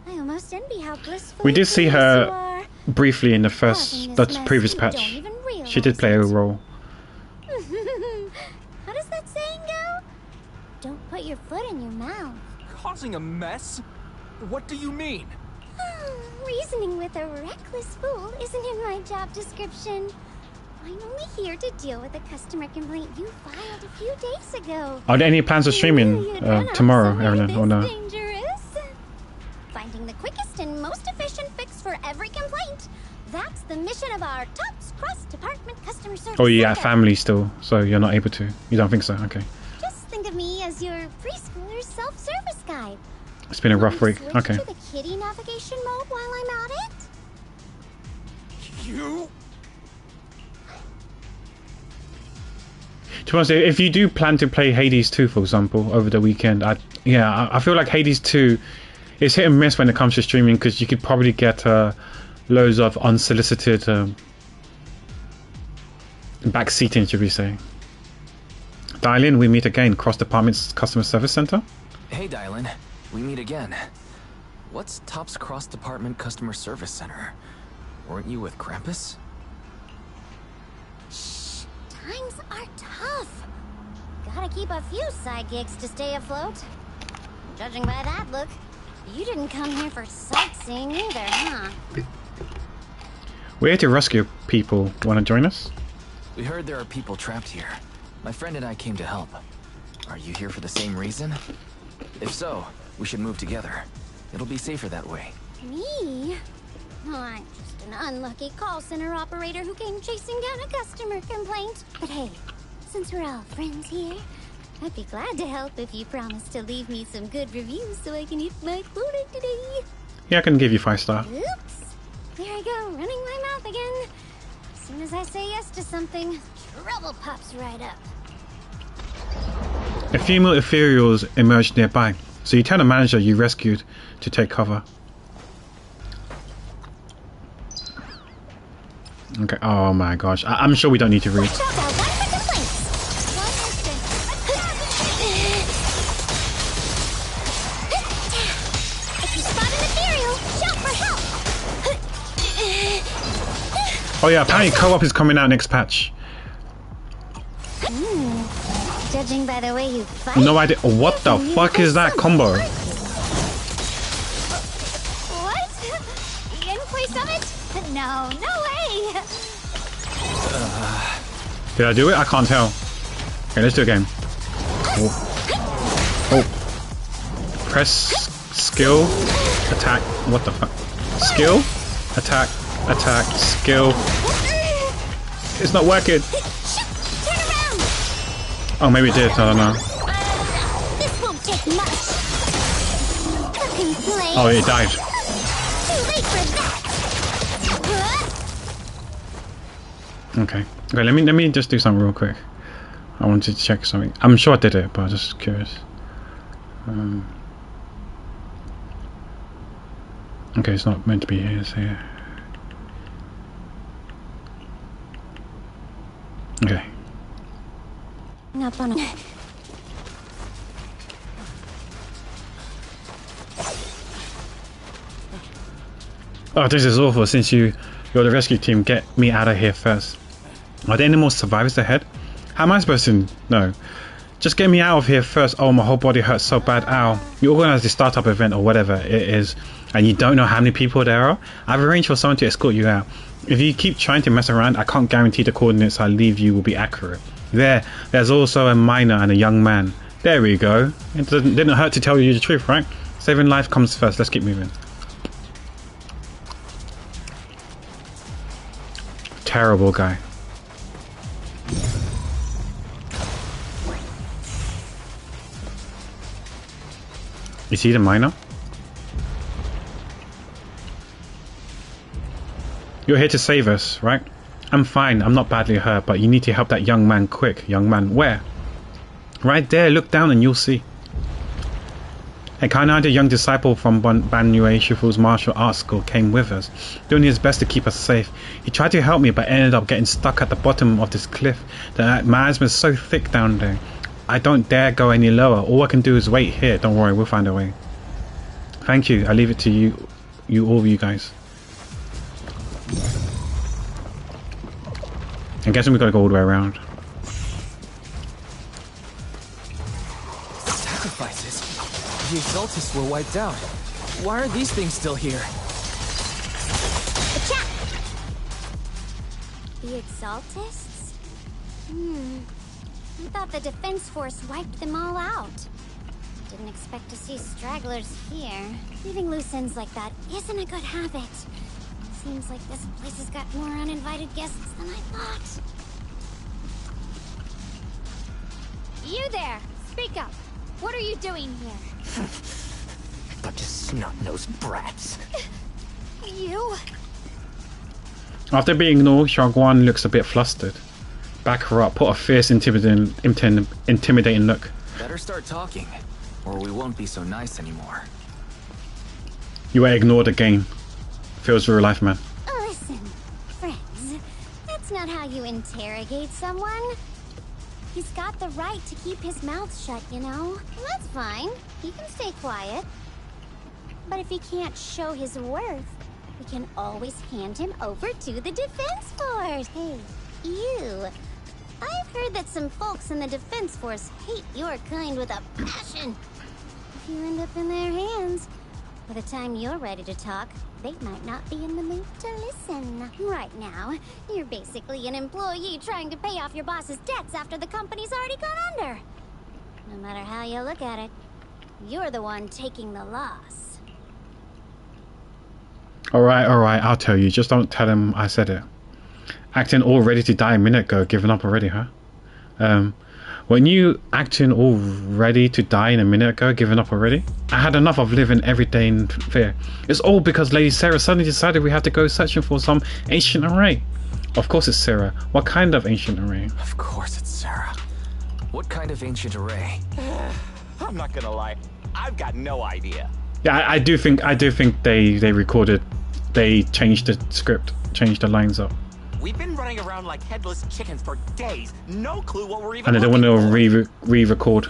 I almost envy how blissful We did see you her are. briefly in the Causing first, this the mess, previous you patch. don't even She did play a realize it. role. How does that saying go? Don't put your foot in your mouth. Causing a mess? What do you mean? Reasoning with a reckless fool isn't in my job description. I'm only here to deal with a customer complaint you filed a few days ago. Are there any plans of streaming You'd run off tomorrow, somewhere Evelyn, or no? this dangerous. Finding the quickest and most efficient fix for every complaint. That's the mission of our TOPS cross-department customer service. Oh, you at center. family still, so you're not able to. You don't think so? Okay. Just think of me as your preschooler's self-service guide. It's been a rough week. Switch Okay. to the kitty navigation mode while I'm at it. You? To be honest, if you do plan to play Hades 2, for example, over the weekend, I feel like Hades 2 is hit and miss when it comes to streaming, because you could probably get loads of unsolicited backseating, should we say. Dial in, we meet again. Cross Department's Customer Service Center. Hey, Dylan. We meet again. What's Top's Cross Department Customer Service Center? Weren't you with Krampus? Shh, times are tough. Gotta keep a few side gigs to stay afloat. Judging by that look, you didn't come here for sightseeing either, huh? We're here to rescue people. Want to join us? We heard there are people trapped here. My friend and I came to help. Are you here for the same reason? If so, we should move together. It'll be safer that way. Me? Oh, I'm just an unlucky call center operator who came chasing down a customer complaint. But hey, since we're all friends here, I'd be glad to help if you promise to leave me some good reviews so I can eat my quota today. Yeah, I can give you 5-star. Oops. There I go, running my mouth again. As soon as I say yes to something, trouble pops right up. A female ethereals emerged nearby, so you tell the manager you rescued to take cover. Okay, oh my gosh. I'm sure we don't need to read. Watch out, one for complaints. One instant. If you spot an ethereal, shout for help. Oh yeah, apparently co-op is coming out next patch. Judging by the way you fight. No idea. What the fuck is that combo? What? Gameplay summit? No, no way! Did I do it? I can't tell. Okay, let's do it again. Oh. Press skill, attack. What the fuck? Skill, attack, attack, skill. It's not working. Turn around. Oh, maybe it did. I don't know. This won't take much. Complaint. Oh, it died. Too late for that. Okay. Okay, let me just do something real quick. I wanted to check something. I'm sure I did it, but I'm just curious. Okay, it's not meant to be here, it's here. Okay. Up on a... Oh, this is awful. Since you're the rescue team, get me out of here first. Are there any more survivors ahead? How am I supposed to know? Just get me out of here first. Oh, my whole body hurts so bad. Ow. You organize the startup event or whatever it is, and you don't know how many people there are? I've arranged for someone to escort you out. If you keep trying to mess around, I can't guarantee the coordinates I leave you will be accurate. There's also a minor and a young man. There we go. It didn't hurt to tell you the truth, right? Saving life comes first. Let's keep moving. Terrible guy. Is he the minor? You're here to save us, right? I'm fine, I'm not badly hurt, but you need to help that young man quick. Young man, where? Right there, look down and you'll see. A kind-hearted young disciple from Banue Shifu's martial arts school came with us, doing his best to keep us safe. He tried to help me, but ended up getting stuck at the bottom of this cliff. The miasma is so thick down there. I don't dare go any lower. All I can do is wait here. Don't worry, we'll find a way. Thank you. I leave it to you all of you guys. I'm guessing we gotta go all the way around. Sacrifices? The Exaltists were wiped out. Why are these things still here? The Exaltists? I thought the Defense Force wiped them all out. Didn't expect to see stragglers here. Leaving loose ends like that isn't a good habit. Seems like this place has got more uninvited guests than I thought. You there! Speak up! What are you doing here? Bunch of snot-nosed brats. You? After being ignored, Xiaoguan looks a bit flustered. Back her up, put a fierce, intimidating look. Better start talking, or we won't be so nice anymore. You were ignored again. Feels real life, man. Listen, friends, that's not how you interrogate someone. He's got the right to keep his mouth shut, you know? That's fine. He can stay quiet. But if he can't show his worth, we can always hand him over to the Defense Force. Hey, you. I've heard that some folks in the Defense Force hate your kind with a passion. If you end up in their hands, by the time you're ready to talk, they might not be in the mood to listen. Right now, you're basically an employee trying to pay off your boss's debts after the company's already gone under. No matter how you look at it, you're the one taking the loss. Alright, I'll tell you. Just don't tell him I said it. Acting all ready to die a minute ago, giving up already, huh? Weren't you acting all ready to die in a minute ago, giving up already? I had enough of living every day in fear. It's all because Lady Sarah suddenly decided we have to go searching for some ancient array. Of course it's Sarah. What kind of ancient array? Of course it's Sarah. What kind of ancient array? I'm not gonna lie, I've got no idea. Yeah, I do think they recorded, they changed the script, changed the lines up. We've been running around like headless chickens for days. No clue what we're even And they don't want to re-record.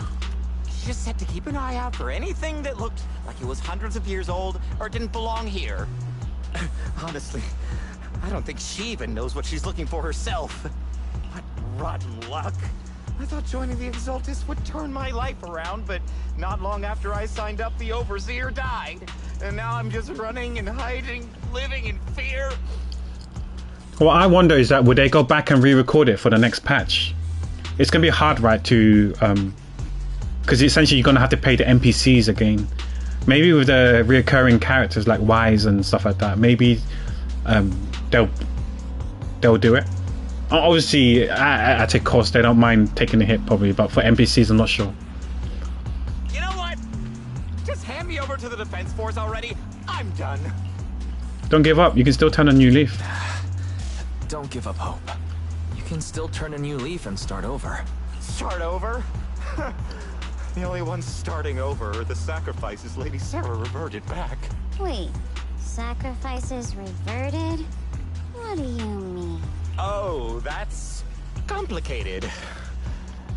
She just said to keep an eye out for anything that looked like it was hundreds of years old or didn't belong here. Honestly, I don't think she even knows what she's looking for herself. What rotten luck. I thought joining the Exaltis would turn my life around, but not long after I signed up, the Overseer died. And now I'm just running and hiding, living in fear. What I wonder is that would they go back and re-record it for the next patch? It's going to be hard, right, to... because essentially you're going to have to pay the NPCs again. Maybe with the reoccurring characters like Wise and stuff like that, maybe they'll do it. Obviously, at a cost, they don't mind taking a hit probably, but for NPCs, I'm not sure. You know what? Just hand me over to the Defense Force already. I'm done. Don't give up. You can still turn a new leaf. Don't give up hope. You can still turn a new leaf and start over. Start over? The only ones starting over are the sacrifices Lady Sarah reverted back. Wait, sacrifices reverted? What do you mean? Oh, that's complicated.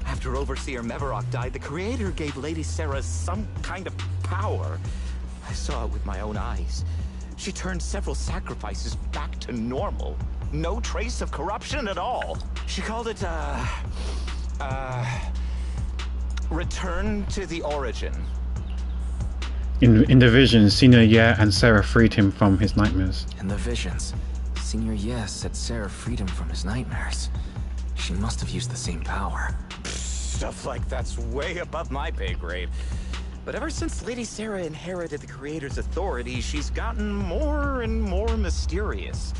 After Overseer Mevarok died, the Creator gave Lady Sarah some kind of power. I saw it with my own eyes. She turned several sacrifices back to normal. No trace of corruption at all. She called it, Return to the Origin. In the visions, Senior Ye and Sarah freed him from his nightmares. In the visions, Senior Yes said Sarah freed him from his nightmares. She must have used the same power. Stuff like that's way above my pay grade. But ever since Lady Sarah inherited the Creator's authority, she's gotten more and more mysterious.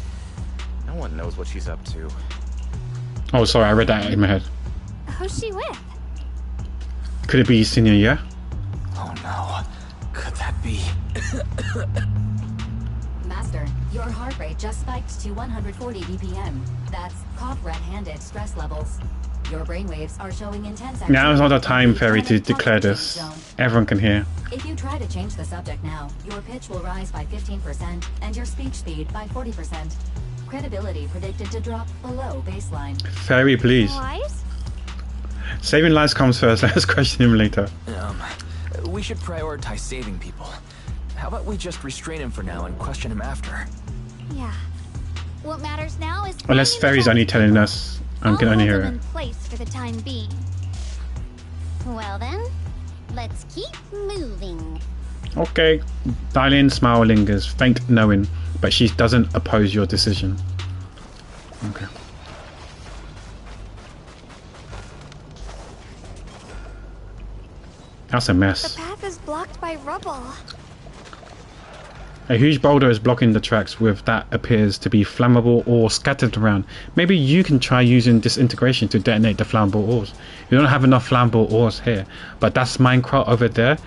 No one knows what she's up to. Oh, sorry, I read that in my head. Who's she with? Could it be Senior Ye? Oh no, could that be? Master, your heart rate just spiked to 140 BPM. That's caught red-handed stress levels. Your brainwaves are showing intense activity. Now is not the time, Fairy, to declare this. Everyone can hear. If you try to change the subject now, your pitch will rise by 15% and your speech speed by 40%. Credibility predicted to drop below baseline. Fairy, please. Wise? Saving lives comes first. Let's question him later. We should prioritize saving people. How about we just restrain him for now and question him after? Yeah. What matters now is Unless Fairy's only telling us, I can only hear it. in place for the time being. Well then, let's keep moving. Okay. Darlene smile lingers, faint knowing, but she doesn't oppose your decision. Okay. That's a mess. The path is blocked by rubble. A huge boulder is blocking the tracks with that appears to be flammable ore scattered around. Maybe you can try using disintegration to detonate the flammable ores. You don't have enough flammable ores here, but that's minecraft over there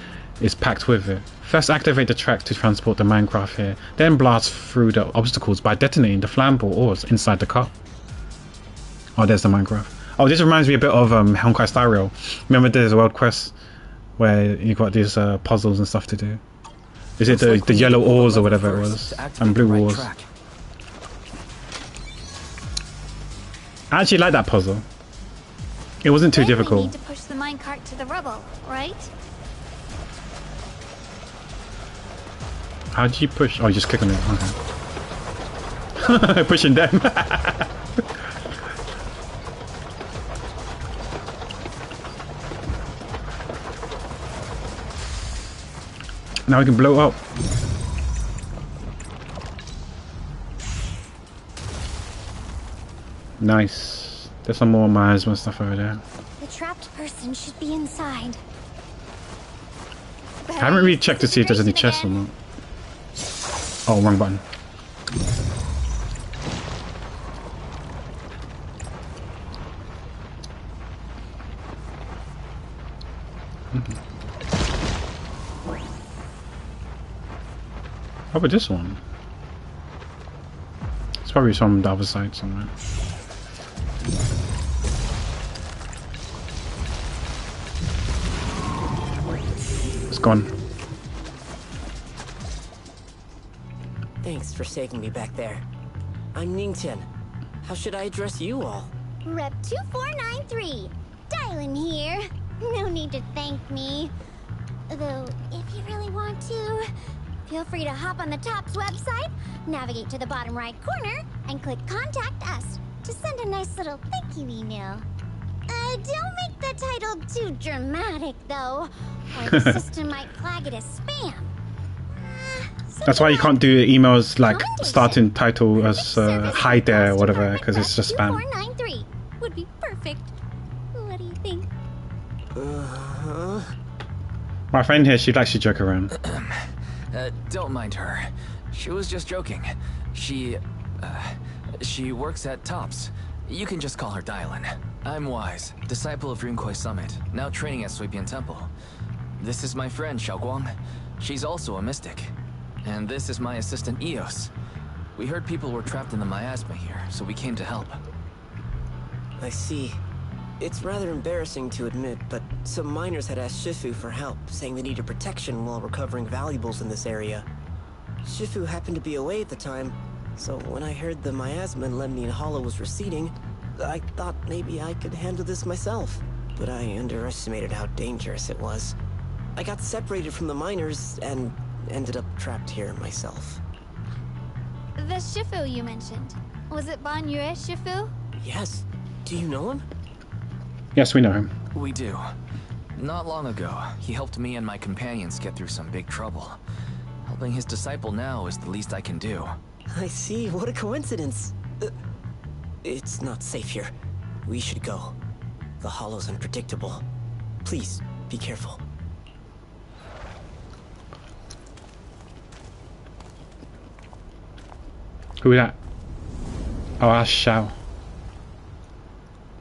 is packed with it. First activate the track to transport the minecraft here, then blast through the obstacles by detonating the flammable ores inside the car. Oh, there's the minecraft. Oh, this reminds me a bit of Honkai Star Rail. Remember there's a world quest where you got these puzzles and stuff to do. Is it the yellow ores or whatever it was? And blue ores. I actually like that puzzle. It wasn't too difficult. We need to push the minecart to the rubble, right? How do you push? Oh, you just click on it. Okay. Pushing them. Now we can blow up. Nice. There's some more miasma stuff over there. The trapped person should be inside. I haven't really checked to see if there's any chests or not. Oh, wrong button. How about this one? It's probably from the other side somewhere. It's gone. Thanks for saving me back there. I'm Ningtian. How should I address you all? Rep 2493. Dylan here. No need to thank me. Though, if you really want to, feel free to hop on the TOPS website, navigate to the bottom right corner, and click Contact Us to send a nice little thank you email. Don't make the title too dramatic, though, or the system might flag it as spam. That's why you can't do emails like starting title as hi there or whatever, because it's just spam. 2493 would be perfect. What do you think? My friend here, she'd actually joke around. Don't mind her. She was just joking. She works at TOPS. You can just call her Dylan. I'm Wise, disciple of Rinkwei Summit, now training at Suipian Temple. This is my friend, Xiaoguang. She's also a mystic. And this is my assistant, Eos. We heard people were trapped in the miasma here, so we came to help. I see. It's rather embarrassing to admit, but some miners had asked Shifu for help, saying they needed protection while recovering valuables in this area. Shifu happened to be away at the time, so when I heard the miasma in Lemnian Hollow was receding, I thought maybe I could handle this myself. But I underestimated how dangerous it was. I got separated from the miners and ended up trapped here myself. The Shifu you mentioned. Was it Ban Yue Shifu? Yes. Do you know him? Yes, we know him. We do. Not long ago, he helped me and my companions get through some big trouble. Helping his disciple now is the least I can do. I see. What a coincidence. It's not safe here. We should go. The hollow's unpredictable. Please, be careful. Who is that? Oh, that's Xiao.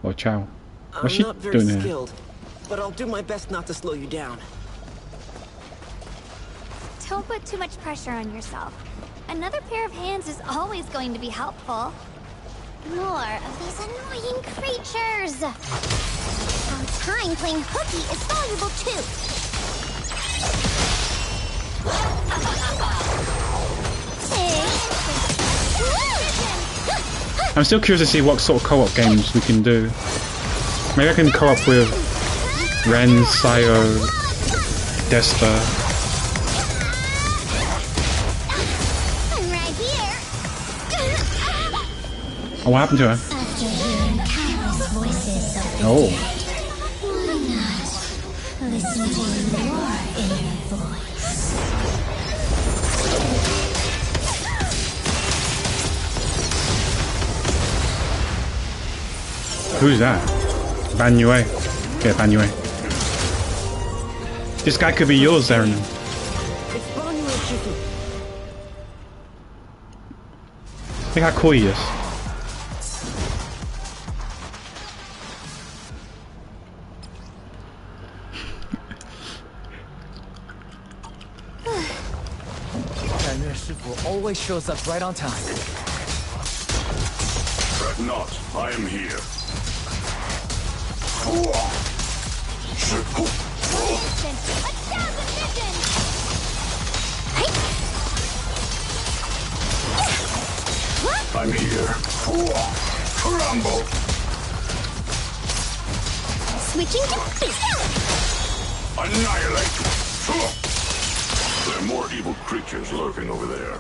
Or Chow. What's she I'm not very doing here? skilled, but I'll do my best not to slow you down. Don't put too much pressure on yourself. Another pair of hands is always going to be helpful. More of these annoying creatures. Our time playing hooky is valuable too. I'm still curious to see what sort of co-op games we can do. Maybe I can co-op with Ren, Sayo, Desta. I'm right here. Oh, what happened to her? After hearing countless voices of the Oh. dead, why not listen to your inner voice? Who's that? Ban Yue. Yeah, Ban Yue. This guy could be yours, Aaron. It's Ban Yue Shifu. Look how cool he is. Shifu always shows up right on time. Fret not, I am here. I'm here. Crumble! Switching to beast. Annihilate! There are more evil creatures lurking over there.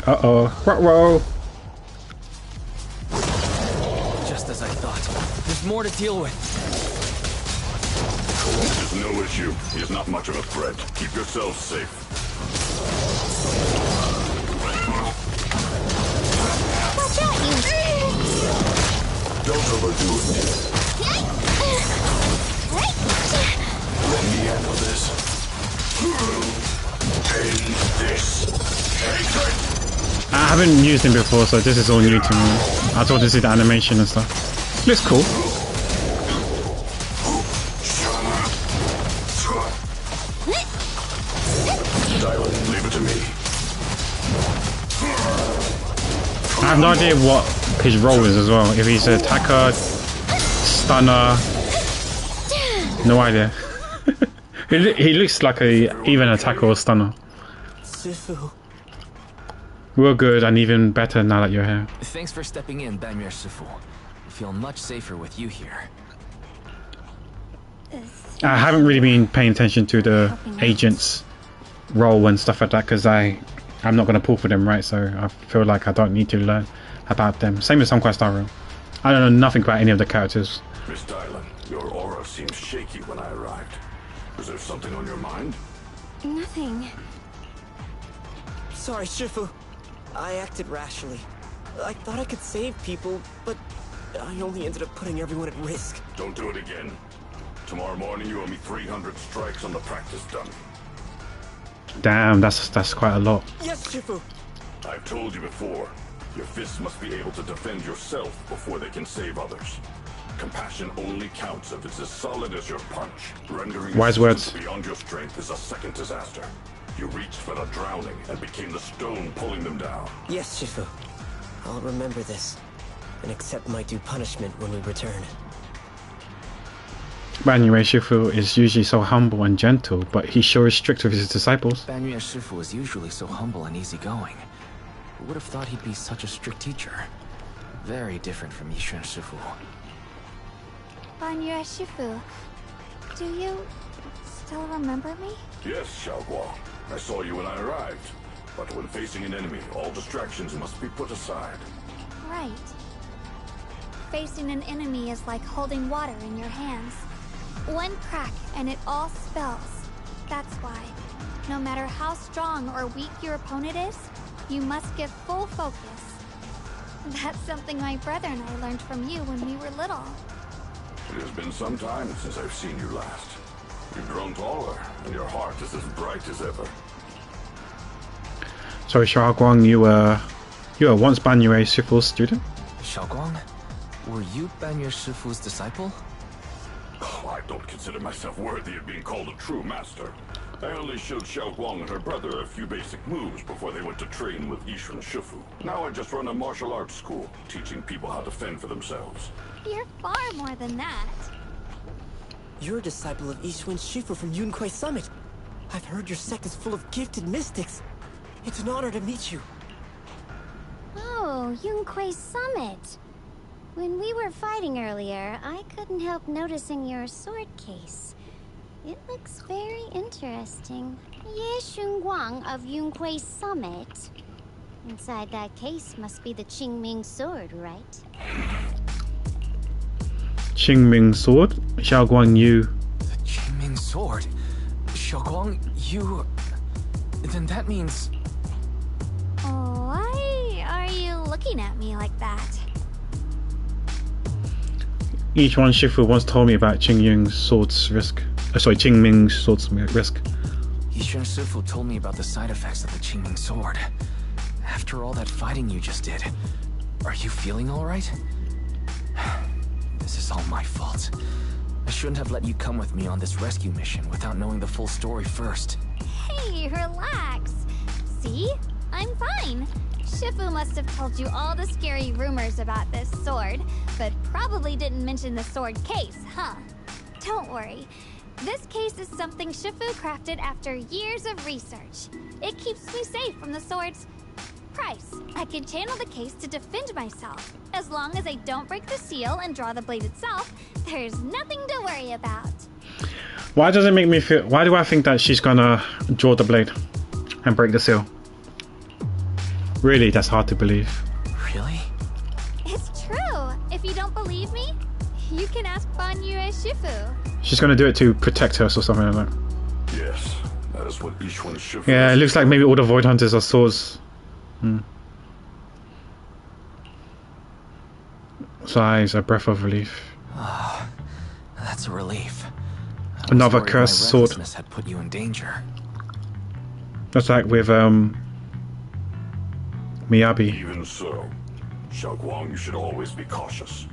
Uh-oh. Ruh-roh. Just as I thought. There's more to deal with. It's no issue. He's not much of a threat. Keep yourselves safe. Watch out, you. Don't overdo it. Let me handle this. End this. Hatred! Aha! haven't used him before, so this is all new to me. I thought to see the animation and stuff. Looks cool. Leave it to me. I have no idea what his role is as well. If he's an attacker, stunner, no idea. he looks like even attacker or stunner. Shifu. Real good and even better now that you're here. Thanks for stepping in, Banmir Shifu. I feel much safer with you here. I haven't really been paying attention to the agent's role and stuff like that because I'm not going to pull for them, right? So I feel like I don't need to learn about them. Same as Conquest Star. I don't know nothing about any of the characters. Miss Dylan, your aura seemed shaky when I arrived. Was there something on your mind? Nothing. Sorry, Shifu. I acted rashly. I thought I could save people, but I only ended up putting everyone at risk. Don't do it again. Tomorrow morning you owe me 300 strikes on the practice dummy. Damn, that's quite a lot. Yes, Shifu. I've told you before, your fists must be able to defend yourself before they can save others. Compassion only counts if it's as solid as your punch. Rendering Wise words. beyond your strength is a second disaster. You reached for the drowning and became the stone pulling them down. Yes, Shifu. I'll remember this and accept my due punishment when we return. Banmir Shifu is usually so humble and gentle, but he sure is strict with his disciples. Banmir Shifu is usually so humble and easygoing. Who would have thought he'd be such a strict teacher? Very different from Yixuan Shifu. Banmir Shifu, do you still remember me? Yes, Xiaoguang. I saw you when I arrived. But when facing an enemy, all distractions must be put aside. Right. Facing an enemy is like holding water in your hands. One crack and it all spills. That's why, no matter how strong or weak your opponent is, you must give full focus. That's something my brother and I learned from you when we were little. It has been some time since I've seen you last. You've grown taller, and your heart is as bright as ever. So Xiaoguang, you were once Banmir Shifu's student? Xiaoguang? Were you Banmir Shifu's disciple? Oh, I don't consider myself worthy of being called a true master. I only showed Xiaoguang and her brother a few basic moves before they went to train with Yixuan Shifu. Now I just run a martial arts school, teaching people how to fend for themselves. You're far more than that. You're a disciple of Yixuan Shifu from Yunquei Summit. I've heard your sect is full of gifted mystics. It's an honor to meet you. Oh, Yunquei Summit. When we were fighting earlier, I couldn't help noticing your sword case. It looks very interesting. Ye Shunguang of Yunquei Summit. Inside that case must be the Qingming sword, right? Qingming sword? Xiaoguang, you... The Qingming sword? Xiaoguang, you... Then that means... Why are you looking at me like that? Yixuan Shifu once told me about Qingming's sword's risk. Qingming's sword's risk. Yixuan Shifu told me about the side effects of the Qingming sword. After all that fighting you just did, are you feeling alright? This is all my fault. I shouldn't have let you come with me on this rescue mission without knowing the full story first. Hey, relax. See? I'm fine. Shifu must have told you all the scary rumors about this sword, but probably didn't mention the sword case, huh? Don't worry. This case is something Shifu crafted after years of research. It keeps me safe from the sword's price. I can channel the case to defend myself. As long as I don't break the seal and draw the blade itself, there's nothing to worry about. Why does it make me feel... Why do I think that she's gonna draw the blade and break the seal? Really, that's hard to believe. Really? It's true. If you don't believe me, you can ask Banmir Shifu. She's gonna do it to protect us or something like that. Yes, that is what Yixuan Shifu... Yeah, it looks like maybe all the Void Hunters are swords. Sighs, a breath of relief. That's a relief. Another cursed sword. Had put you in danger. That's like with Miyabi. Even so, Xiaoguang, you should always be cautious.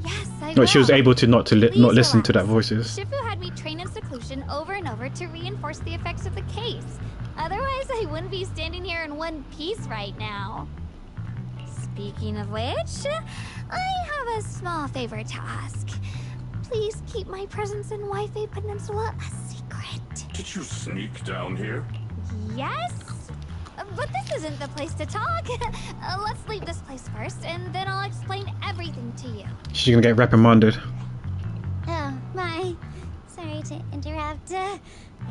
Yes, I No, she was will. able to not Please listen to that relax. voices. Shifu had me train in seclusion over and over to reinforce the effects of the case. Otherwise, I wouldn't be standing here in one piece right now. Speaking of which, I have a small favor to ask. Please keep my presence in Wi-Fi Peninsula a secret. Did you sneak down here? Yes? But this isn't the place to talk. Let's leave this place first, and then I'll explain everything to you. She's gonna get reprimanded. Oh, my. Sorry to interrupt. I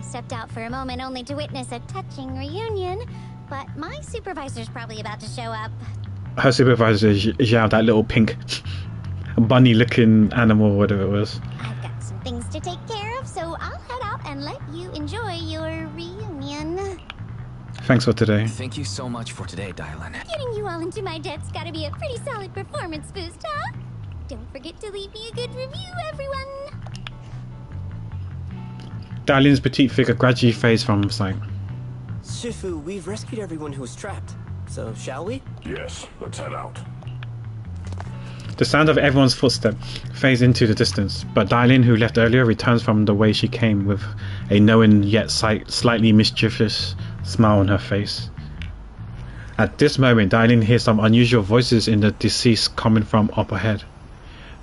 stepped out for a moment only to witness a touching reunion, but my supervisor's probably about to show up. Her supervisor is Zhao, that little pink bunny-looking animal, whatever it was. I've got some things to take care of, so I'll head out and let you enjoy your reunion. Thanks for today. Thank you so much for today, Dylan. Getting you all into my debt's gotta be a pretty solid performance boost, huh? Don't forget to leave me a good review, everyone! Darlene's petite figure gradually fades from sight. Shifu, we've rescued everyone who was trapped. So, shall we? Yes, let's head out. The sound of everyone's footstep fades into the distance, but Darlene, who left earlier, returns from the way she came with a knowing yet slightly mischievous smile on her face. At this moment, Darlene hears some unusual voices in the deceased coming from up ahead.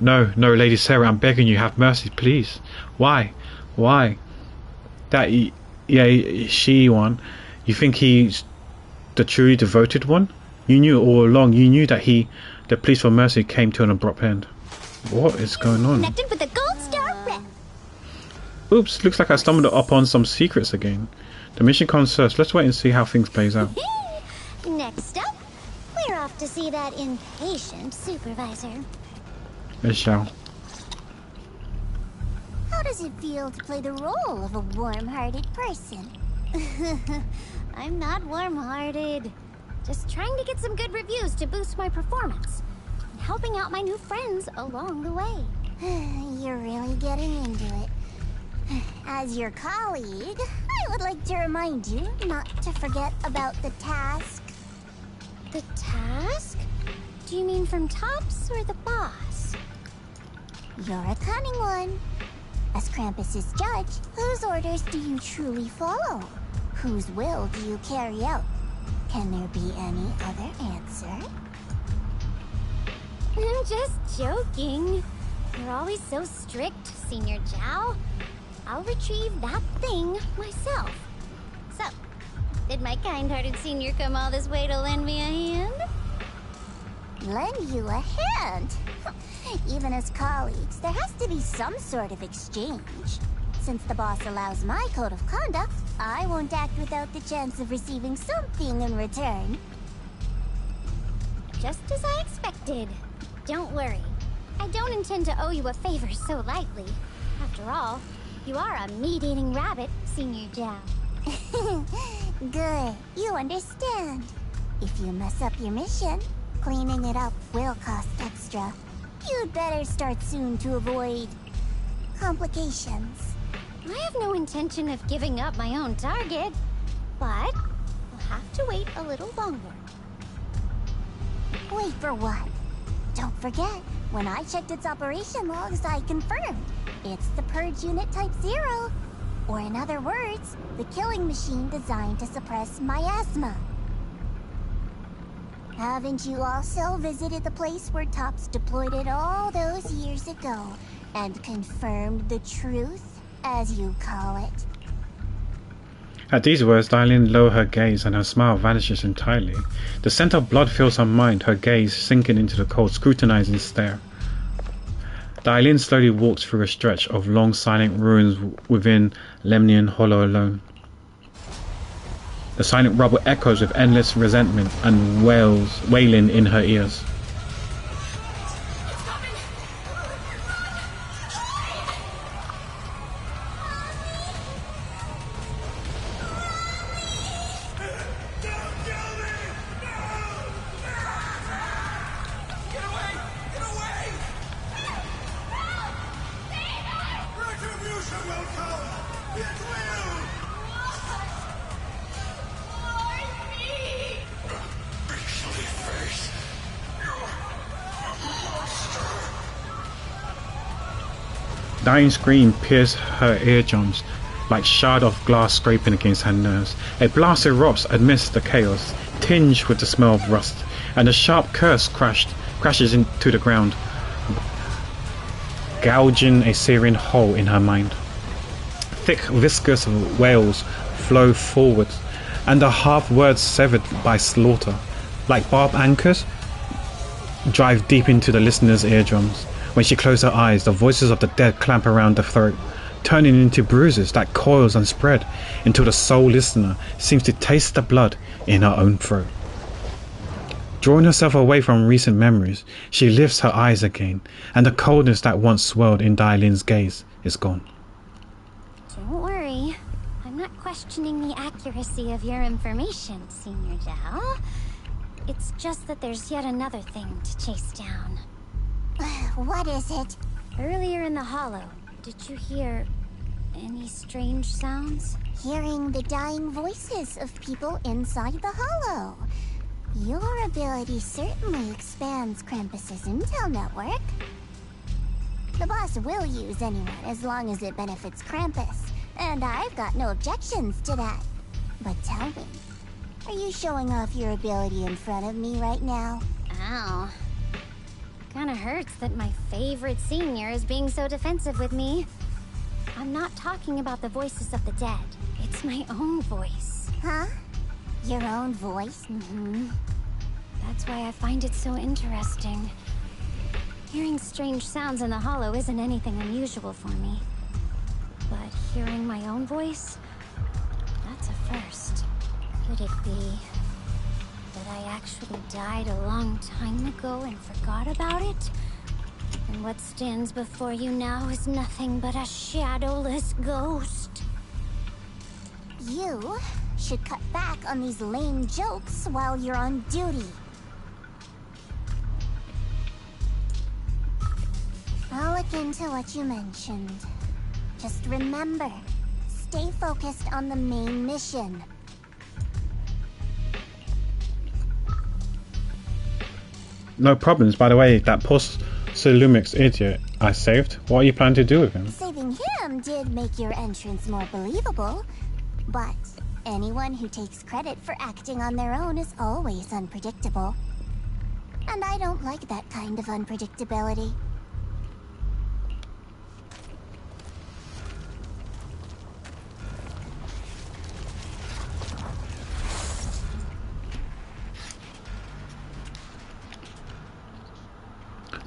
No, no, Lady Sarah, I'm begging you, have mercy, please. Why? Why? That, yeah, she one. You think he's the truly devoted one? You knew all along, you knew that the pleas for mercy came to an abrupt end. What is going on? Connected with the Gold Star Rep. Oops, looks like I stumbled upon some secrets again. The mission comes first. Let's wait and see how things plays out. Next up, we're off to see that impatient supervisor. Let's shall. How does it feel to play the role of a warm-hearted person? I'm not warm-hearted. Just trying to get some good reviews to boost my performance. And helping out my new friends along the way. You're really getting into it. As your colleague, I would like to remind you not to forget about the task. The task? Do you mean from Tops or the boss? You're a cunning one. As Krampus's judge, whose orders do you truly follow? Whose will do you carry out? Can there be any other answer? I'm just joking. You're always so strict, Senior Zhao. I'll retrieve that thing myself. So, did my kind-hearted senior come all this way to lend me a hand? Lend you a hand? Even as colleagues, there has to be some sort of exchange. Since the boss allows my code of conduct, I won't act without the chance of receiving something in return. Just as I expected. Don't worry. I don't intend to owe you a favor so lightly. After all, you are a meat-eating rabbit, Senior Zhao. Good. You understand. If you mess up your mission, cleaning it up will cost extra. You'd better start soon to avoid complications. I have no intention of giving up my own target, but we'll have to wait a little longer. Wait for what? Don't forget, when I checked its operation logs, I confirmed. It's the Purge Unit Type 0. Or in other words, the killing machine designed to suppress miasma. Haven't you also visited the place where Tops deployed it all those years ago and confirmed the truth, as you call it? At these words, Darlene lowers her gaze and her smile vanishes entirely. The scent of blood fills her mind, her gaze sinking into the cold, scrutinizing stare. Darlene slowly walks through a stretch of long silent ruins within Lemnian Hollow alone. The silent rubble echoes with endless resentment and wailing in her ears. dying scream pierced her eardrums like shard of glass scraping against her nerves. A blast erupts amidst the chaos, tinged with the smell of rust, and a sharp curse crashes into the ground, gouging a searing hole in her mind. Thick, viscous wails flow forward, and the half-words severed by slaughter, like barbed anchors, drive deep into the listener's eardrums. When she closes her eyes, the voices of the dead clamp around the throat, turning into bruises that coils and spread until the sole listener seems to taste the blood in her own throat. Drawing herself away from recent memories, she lifts her eyes again, and the coldness that once swirled in Dailin's gaze is gone. Don't worry. I'm not questioning the accuracy of your information, Senior Zhao. It's just that there's yet another thing to chase down. What is it? Earlier in the hollow, did you hear any strange sounds? Hearing the dying voices of people inside the hollow. Your ability certainly expands Krampus's intel network. The boss will use anyone as long as it benefits Krampus, and I've got no objections to that. But tell me, are you showing off your ability in front of me right now? Ow. Kinda hurts that my favorite senior is being so defensive with me. I'm not talking about the voices of the dead. It's my own voice. Huh? Your own voice? Mm-hmm. That's why I find it so interesting. Hearing strange sounds in the hollow isn't anything unusual for me. But hearing my own voice? That's a first. Could it be that I actually died a long time ago and forgot about it? And what stands before you now is nothing but a shadowless ghost. You should cut back on these lame jokes while you're on duty. I'll look into what you mentioned. Just remember, stay focused on the main mission. No problems. By the way, that post-Lumix idiot I saved, what are you planning to do with him? Saving him did make your entrance more believable, but anyone who takes credit for acting on their own is always unpredictable. And I don't like that kind of unpredictability.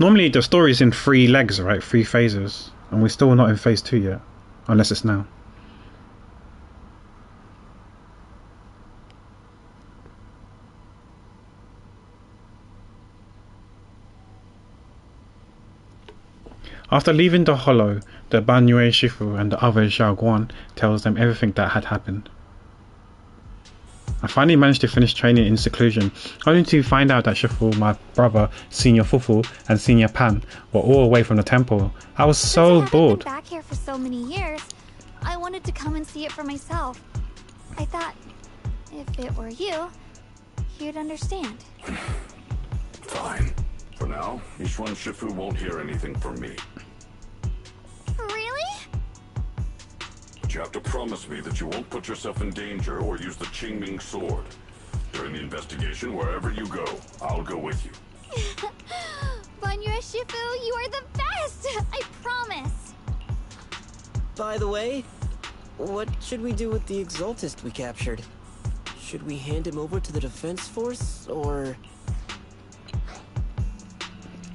Normally the story's in 3 legs, right? 3 phases. And we're still not in phase 2 yet. Unless it's now. After leaving the hollow, the Banyue Shifu and the other Xiaoguan tells them everything that had happened. I finally managed to finish training in seclusion, only to find out that Shifu, my brother, Senior Fufu, and Senior Pan were all away from the temple. I was so bored. Since I haven't been back here for so many years, I wanted to come and see it for myself. I thought, if it were you, you'd understand. Fine. For now, Yishuan Shifu won't hear anything from me. Really? But you have to promise me that you won't put yourself in danger or use the Qingming sword. During the investigation, wherever you go, I'll go with you. Banyue Shifu, you are the best! I promise! By the way, what should we do with the Exaltist we captured? Should we hand him over to the defense force, or...?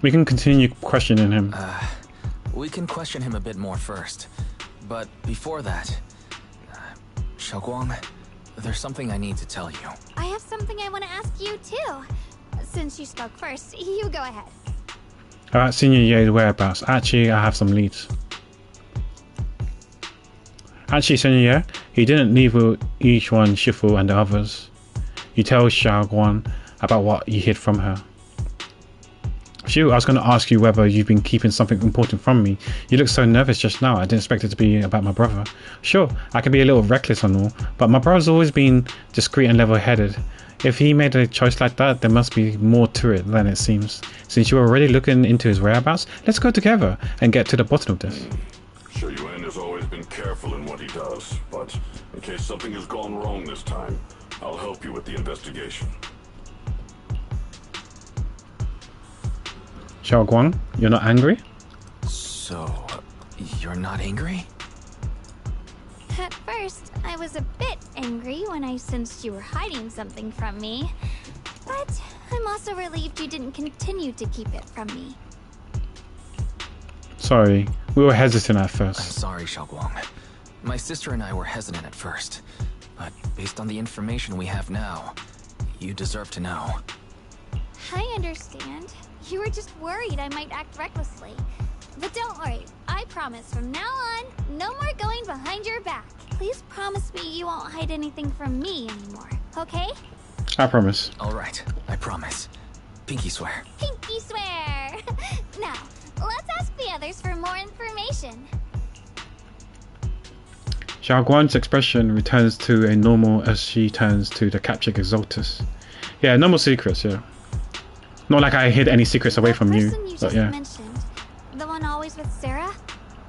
We can continue questioning him. We can question him a bit more first. But before that... Xiaoguang, there's something I need to tell you. I have something I want to ask you, too. Since you spoke first, you go ahead. Alright, Senior Ye's whereabouts. Actually, I have some leads. Actually, Senior Ye, he didn't leave with each one, Shifu and the others. You tell Xiaoguang about what you hid from her. Phew, I was going to ask you whether you've been keeping something important from me. You look so nervous just now. I didn't expect it to be about my brother. Sure, I can be a little reckless and all, but my brother's always been discreet and level-headed. If he made a choice like that, there must be more to it than it seems. Since you're already looking into his whereabouts, let's go together and get to the bottom of this. Xu Yuan has always been careful in what he does, but in case something has gone wrong this time, I'll help you with the investigation. Xiao Guang, you're not angry? So, you're not angry? At first, I was a bit angry when I sensed you were hiding something from me. But I'm also relieved you didn't continue to keep it from me. Sorry, we were hesitant at I'm first. sorry, Xiao Guang. My sister and I were hesitant at first. But based on the information we have now, you deserve to know. I understand. You were just worried I might act recklessly. But don't worry, I promise from now on, no more going behind your back. Please promise me you won't hide anything from me anymore, okay? I promise. Alright, I promise. Pinky swear. Pinky swear! Now, let's ask the others for more information. Xiao Guan's expression returns to a normal as she turns to the captured Exaltus. Yeah, normal secrets, yeah. Not like I hid any secrets away from you, You but just yeah. mentioned, the one always with Sarah?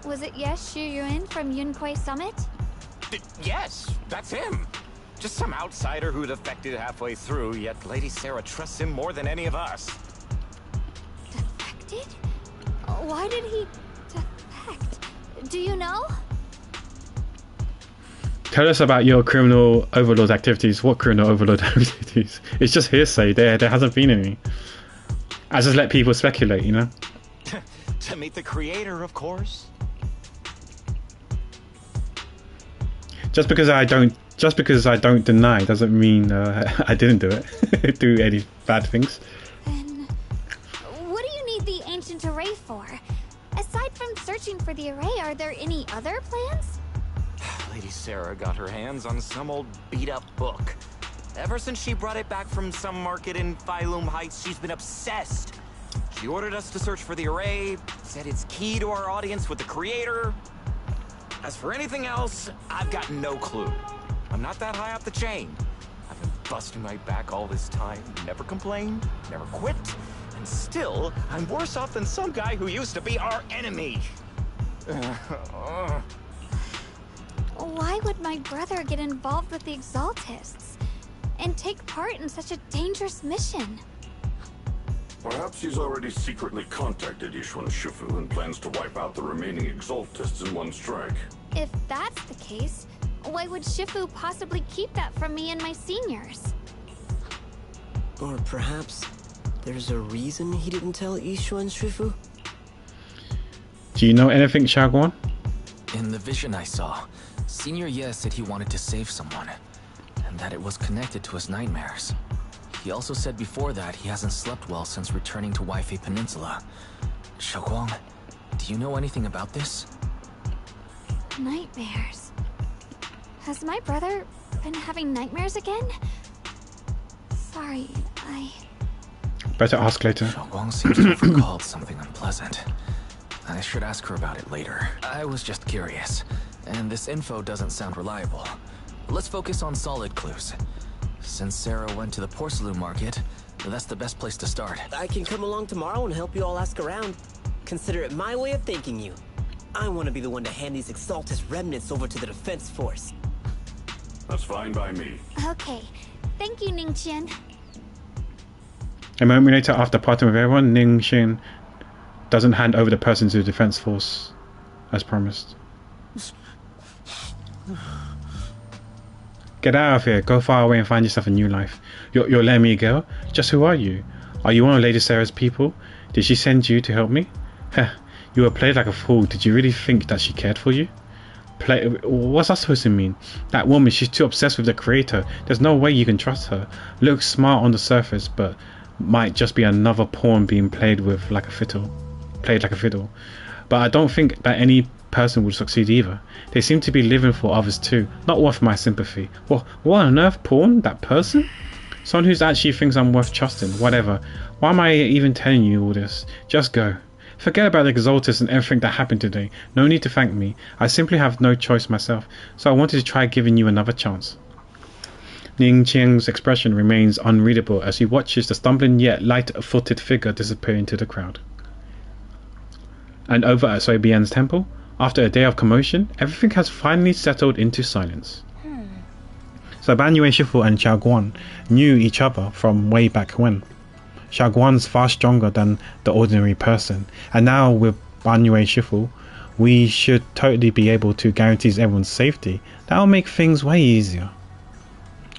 Was it Xu Yuan from Yunquai Summit? Yes, that's him. Just some outsider who defected halfway through, yet Lady Sarah trusts him more than any of us. Defected? Why did he defect? Do you know? Tell us about your criminal overlord activities. What criminal overlord activities? It's just hearsay. There hasn't been any. I just let people speculate, you know? To meet the creator, of course. Just because I don't deny doesn't mean I didn't do it. Do any bad things. Then, what do you need the ancient array for? Aside from searching for the array, are there any other plans? Lady Sarah got her hands on some old beat-up book. Ever since she brought it back from some market in Phylum Heights, she's been obsessed. She ordered us to search for the array, said it's key to our audience with the creator. As for anything else, I've got no clue. I'm not that high up the chain. I've been busting my back all this time, never complained, never quit, and still, I'm worse off than some guy who used to be our enemy. Why would my brother get involved with the Exaltists and take part in such a dangerous mission? Perhaps he's already secretly contacted Yishuan Shifu and plans to wipe out the remaining Exaltists in one strike. If that's the case, why would Shifu possibly keep that from me and my seniors? Or perhaps there's a reason he didn't tell Yishuan Shifu? Do you know anything, Xiao Guan? In the vision I saw, Senior Ye said he wanted to save someone, and that it was connected to his nightmares. He also said before that he hasn't slept well since returning to Waifei Peninsula. Xiao Guang, do you know anything about this? Nightmares. Has my brother been having nightmares again? Sorry, Better ask later. Xiao Guang seems to have recalled something unpleasant. I should ask her about it later. I was just curious, and this info doesn't sound reliable. Let's focus on solid clues. Since Sarah went to the porcelain market, that's the best place to start. I can come along tomorrow and help you all ask around. Consider it my way of thanking you. I want to be the one to hand these Exaltus remnants over to the defense force. That's fine by me. Okay. Thank you, Ningqian. A moment later, after parting with everyone, Ning Xin doesn't hand over the person to the defense force, as promised. Get out of here. Go far away and find yourself a new life. You're letting me go? Just who are you? Are you one of Lady Sarah's people? Did she send you to help me? Heh, you were played like a fool. Did you really think that she cared for you? What's that supposed to mean? That woman, she's too obsessed with the creator. There's no way you can trust her. Looks smart on the surface, but might just be another pawn being played like a fiddle. But I don't think that any person would succeed either. They seem to be living for others too, not worth my sympathy. What on earth, pawn? That person? Someone who actually thinks I'm worth trusting. Whatever. Why am I even telling you all this? Just go. Forget about the Exaltus and everything that happened today. No need to thank me. I simply have no choice myself, so I wanted to try giving you another chance. Ning Qian's expression remains unreadable as he watches the stumbling yet light-footed figure disappear into the crowd. And over at Sui Bian's temple, After a day of commotion, everything has finally settled into silence. So Ban Yue Shifu and Xiao Guan knew each other from way back when. Xiao Guan's far stronger than the ordinary person, and now with Ban Yue Shifu, we should totally be able to guarantee everyone's safety. That'll make things way easier.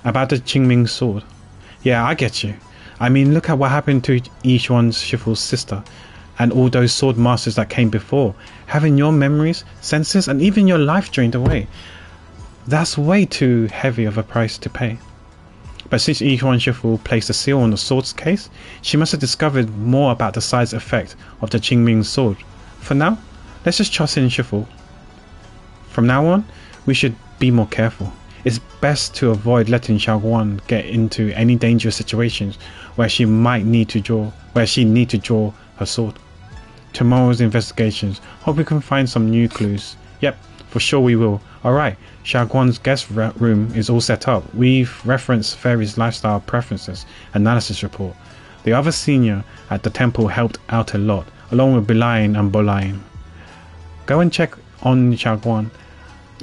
About the Qingming sword. Yeah, I get you. I mean, look at what happened to Yishuan Shifu's sister, and all those sword masters that came before. Having your memories, senses, and even your life drained away. That's way too heavy of a price to pay. But since Yishuan Shifu placed a seal on the sword's case, she must have discovered more about the side effect of the Qingming sword. For now, let's just trust in Shifu. From now on, we should be more careful. It's best to avoid letting Xiao Guan get into any dangerous situations where she need to draw her sword. Tomorrow's investigations, hope we can find some new clues. Yep, for sure we will. Alright, Xiao Guan's guest room is all set up. We've referenced Fairy's lifestyle preferences analysis report. The other senior at the temple helped out a lot, along with Belain and Bolain. Go and check on Xiao Guan.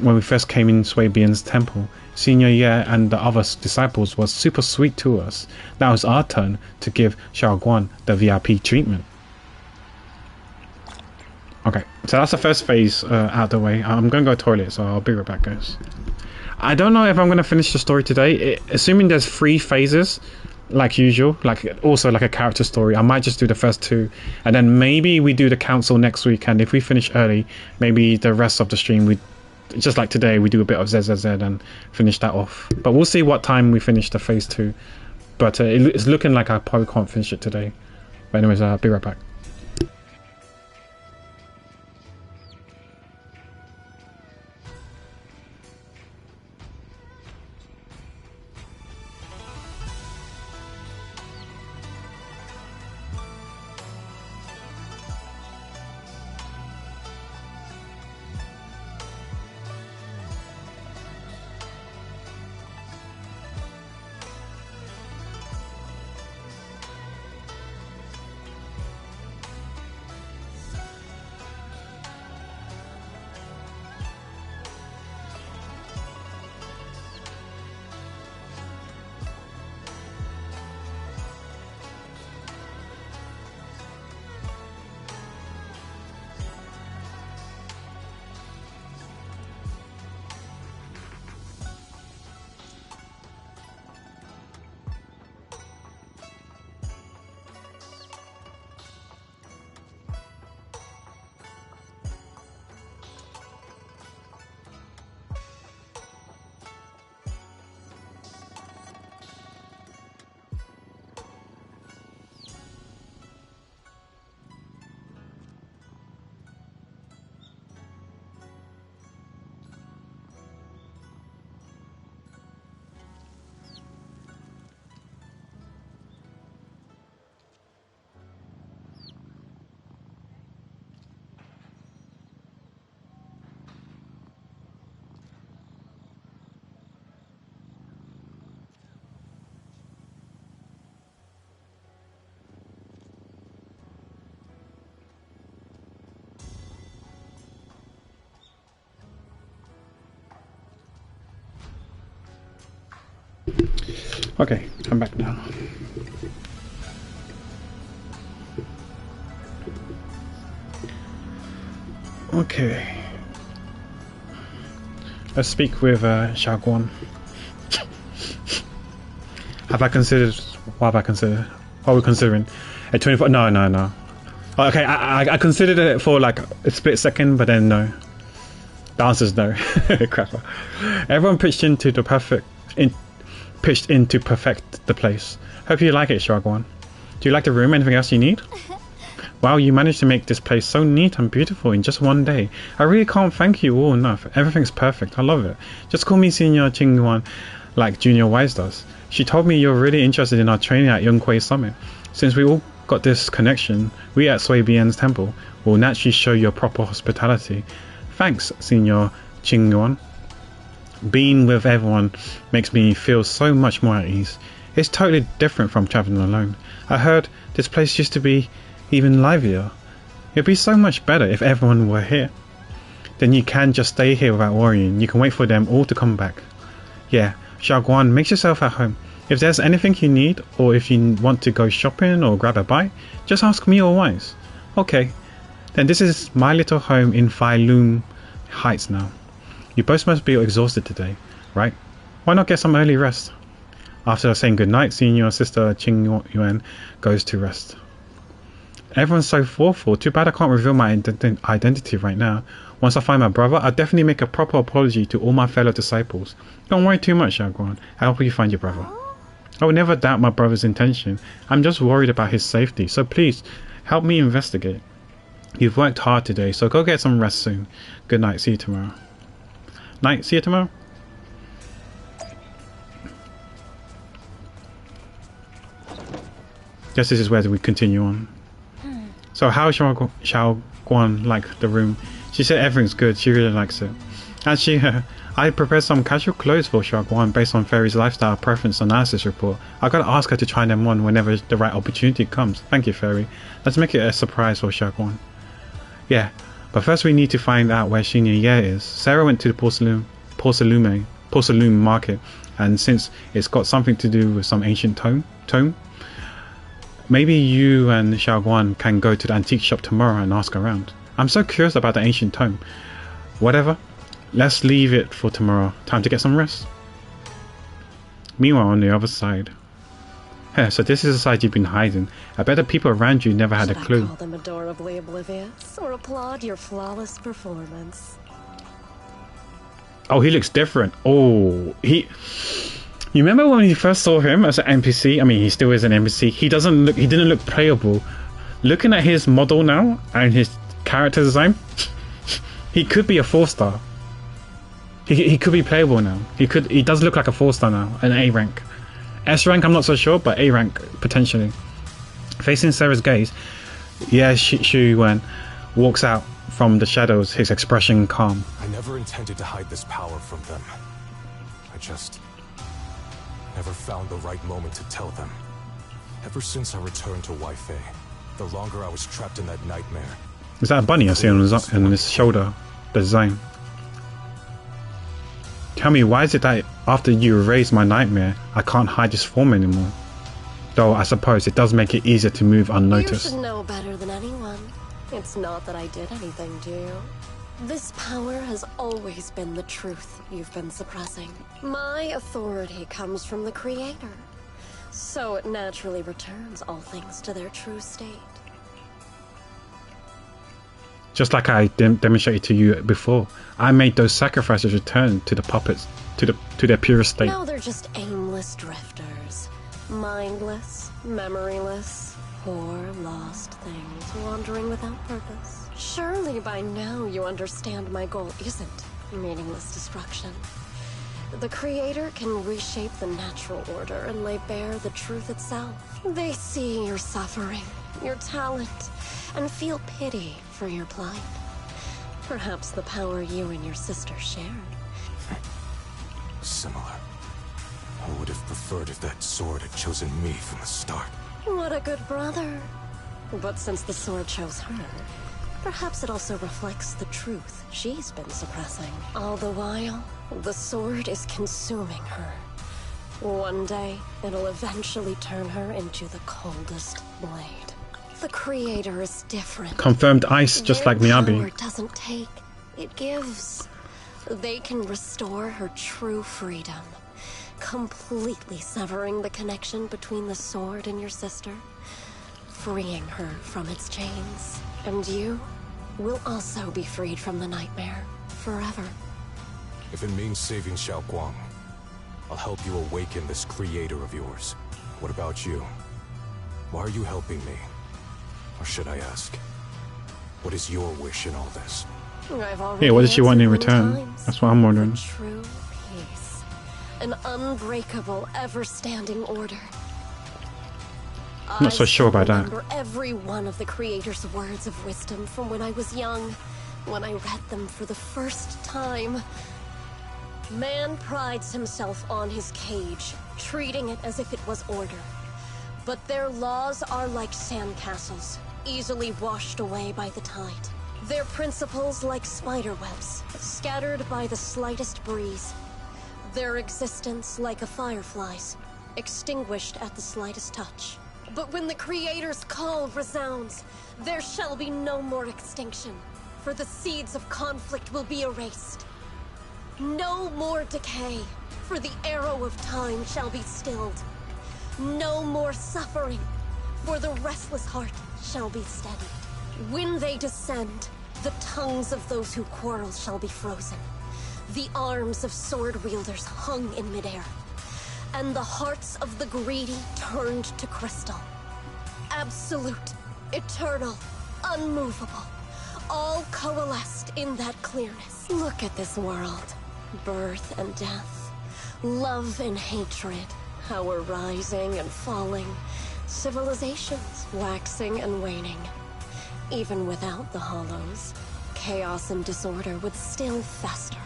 When we first came in Sui Bian's temple, Senior Ye and the other disciples was super sweet to us. Now it's our turn to give Xiao Guan the VIP treatment. Okay, so that's the first phase out the way. I'm going to go toilet, so I'll be right back, guys. I don't know if I'm going to finish the story today. Assuming there's 3 phases, like usual, also like a character story, I might just do the first 2, and then maybe we do the council next week, and if we finish early, maybe the rest of the stream, just like today, we do a bit of ZZZ and finish that off. But we'll see what time we finish the phase 2. But it's looking like I probably can't finish it today. But anyways, I'll be right back. Okay, I'm back now. Okay. Let's speak with Xiao Guan. What have I considered? What are we considering? A 24? No. Okay, I considered it for like a split second, but then no. The answer's no. Crap. Everyone pitched in to perfect the place. Hope you like it, Xiao Guan. Do you like the room? Anything else you need? Wow, you managed to make this place so neat and beautiful in just one day. I really can't thank you all enough. Everything's perfect. I love it. Just call me Senior Qingguan like Junior Wise does. She told me you're really interested in our training at Yonghui Summit. Since we all got this connection, we at Sui Bian's temple will naturally show you proper hospitality. Thanks, Senior Qingguan. Being with everyone makes me feel so much more at ease. It's totally different from traveling alone. I heard this place used to be even livelier. It'd be so much better if everyone were here. then you can just stay here without worrying. You can wait for them all to come back. Yeah, Xiaoguan, make yourself at home. If there's anything you need, or if you want to go shopping or grab a bite, just ask me or Wise. Okay, then this is my little home in Failum Heights now. You both must be exhausted today, right? Why not get some early rest? After saying goodnight, senior sister Qing Yuan goes to rest. Everyone's so thoughtful. Too bad I can't reveal my identity right now. Once I find my brother, I'll definitely make a proper apology to all my fellow disciples. Don't worry too much, Xiaoguan. I'll help you find your brother. I would never doubt my brother's intention. I'm just worried about his safety, so please, help me investigate. You've worked hard today, so go get some rest soon. Good night, see you tomorrow. Night, see you tomorrow. Guess this is where we continue on. So how Xiaoguan like the room? She said everything's good, she really likes it. And I prepared some casual clothes for Xiaoguan based on Fairy's lifestyle preference analysis report. I gotta ask her to try them on whenever the right opportunity comes. Thank you, Fairy. Let's make it a surprise for Xiaoguan. Yeah, but first we need to find out where Xingye Ye is. Sarah went to the porcelain market, and since it's got something to do with some ancient tome, maybe you and Xiaoguan can go to the antique shop tomorrow and ask around. I'm so curious about the ancient tome. Whatever, let's leave it for tomorrow. Time to get some rest. Meanwhile, on the other side. So this is the side you've been hiding. I bet the people around you never had a clue. Should I call them adorably oblivious or applaud your flawless performance? Oh, he looks different. Oh, you remember when you first saw him as an NPC? I mean, he still is an NPC. He didn't look playable. Looking at his model now and his character design, he could be a 4-star. He could be playable now. He does look like a 4-star now, an A rank. S rank, I'm not so sure, but A rank potentially. Facing Sarah's gaze, yeah, Xu Yuan walks out from the shadows, his expression calm. I never intended to hide this power from them. I just never found the right moment to tell them. Ever since I returned to Wi-Fi, the longer I was trapped in that nightmare. Is that a bunny I see on his shoulder design? Tell me, why is it that after you erased my nightmare, I can't hide this form anymore? Though I suppose it does make it easier to move unnoticed. You should know better than anyone. It's not that I did anything to you. This power has always been the truth you've been suppressing. My authority comes from the Creator, so it naturally returns all things to their true state. Just like I demonstrated to you before, I made those sacrifices return to the puppets, to their purest state. Now they're just aimless drifters, mindless, memoryless, poor, lost things wandering without purpose. Surely by now you understand my goal isn't meaningless destruction. The Creator can reshape the natural order and lay bare the truth itself. They see your suffering, your talent, and feel pity for your plight. Perhaps the power you and your sister shared. Similar. I would have preferred if that sword had chosen me from the start. What a good brother. But since the sword chose her, perhaps it also reflects the truth she's been suppressing. All the while, the sword is consuming her. One day, it'll eventually turn her into the coldest blade. The Creator is different. Confirmed ice, just like Miyabi. Power doesn't take, it gives. They can restore her true freedom, completely severing the connection between the sword and your sister, freeing her from its chains. And you will also be freed from the nightmare forever. If it means saving Xiaoguang, I'll help you awaken this Creator of yours. What about you? Why are you helping me? Or should I ask, what is your wish in all this? Yeah, what does she want in return? That's what I'm wondering. True peace. An unbreakable, ever-standing order. I'm not so sure about that. I remember every one of the Creator's words of wisdom from when I was young, when I read them for the first time. Man prides himself on his cage, treating it as if it was order. But their laws are like sandcastles, easily washed away by the tide. Their principles like spiderwebs, scattered by the slightest breeze. Their existence like a firefly's, extinguished at the slightest touch. But when the Creator's call resounds, there shall be no more extinction, for the seeds of conflict will be erased. No more decay, for the arrow of time shall be stilled. No more suffering, for the restless heart shall be steady. When they descend, the tongues of those who quarrel shall be frozen. The arms of sword wielders hung in midair, and the hearts of the greedy turned to crystal. Absolute, eternal, unmovable, all coalesced in that clearness. Look at this world. Birth and death, love and hatred, our rising and falling, civilizations waxing and waning. Even without the hollows, chaos and disorder would still fester,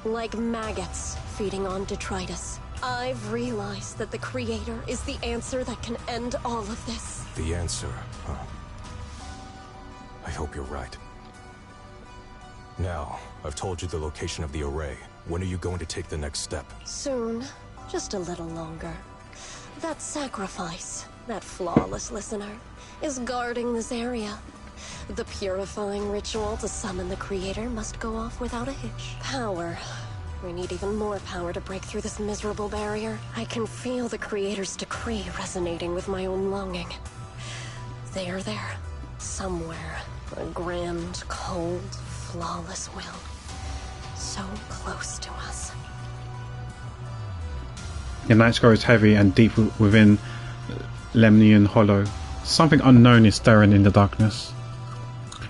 like maggots feeding on detritus. I've realized that the Creator is the answer that can end all of this. The answer, huh? I hope you're right. Now, I've told you the location of the array. When are you going to take the next step? Soon. Just a little longer. That sacrifice, that flawless listener, is guarding this area. The purifying ritual to summon the Creator must go off without a hitch. Power. We need even more power to break through this miserable barrier. I can feel the Creator's decree resonating with my own longing. They are there. Somewhere. A grand, cold, flawless will. So close to us. The night grows heavy and deep within Lemnian Hollow. Something unknown is stirring in the darkness.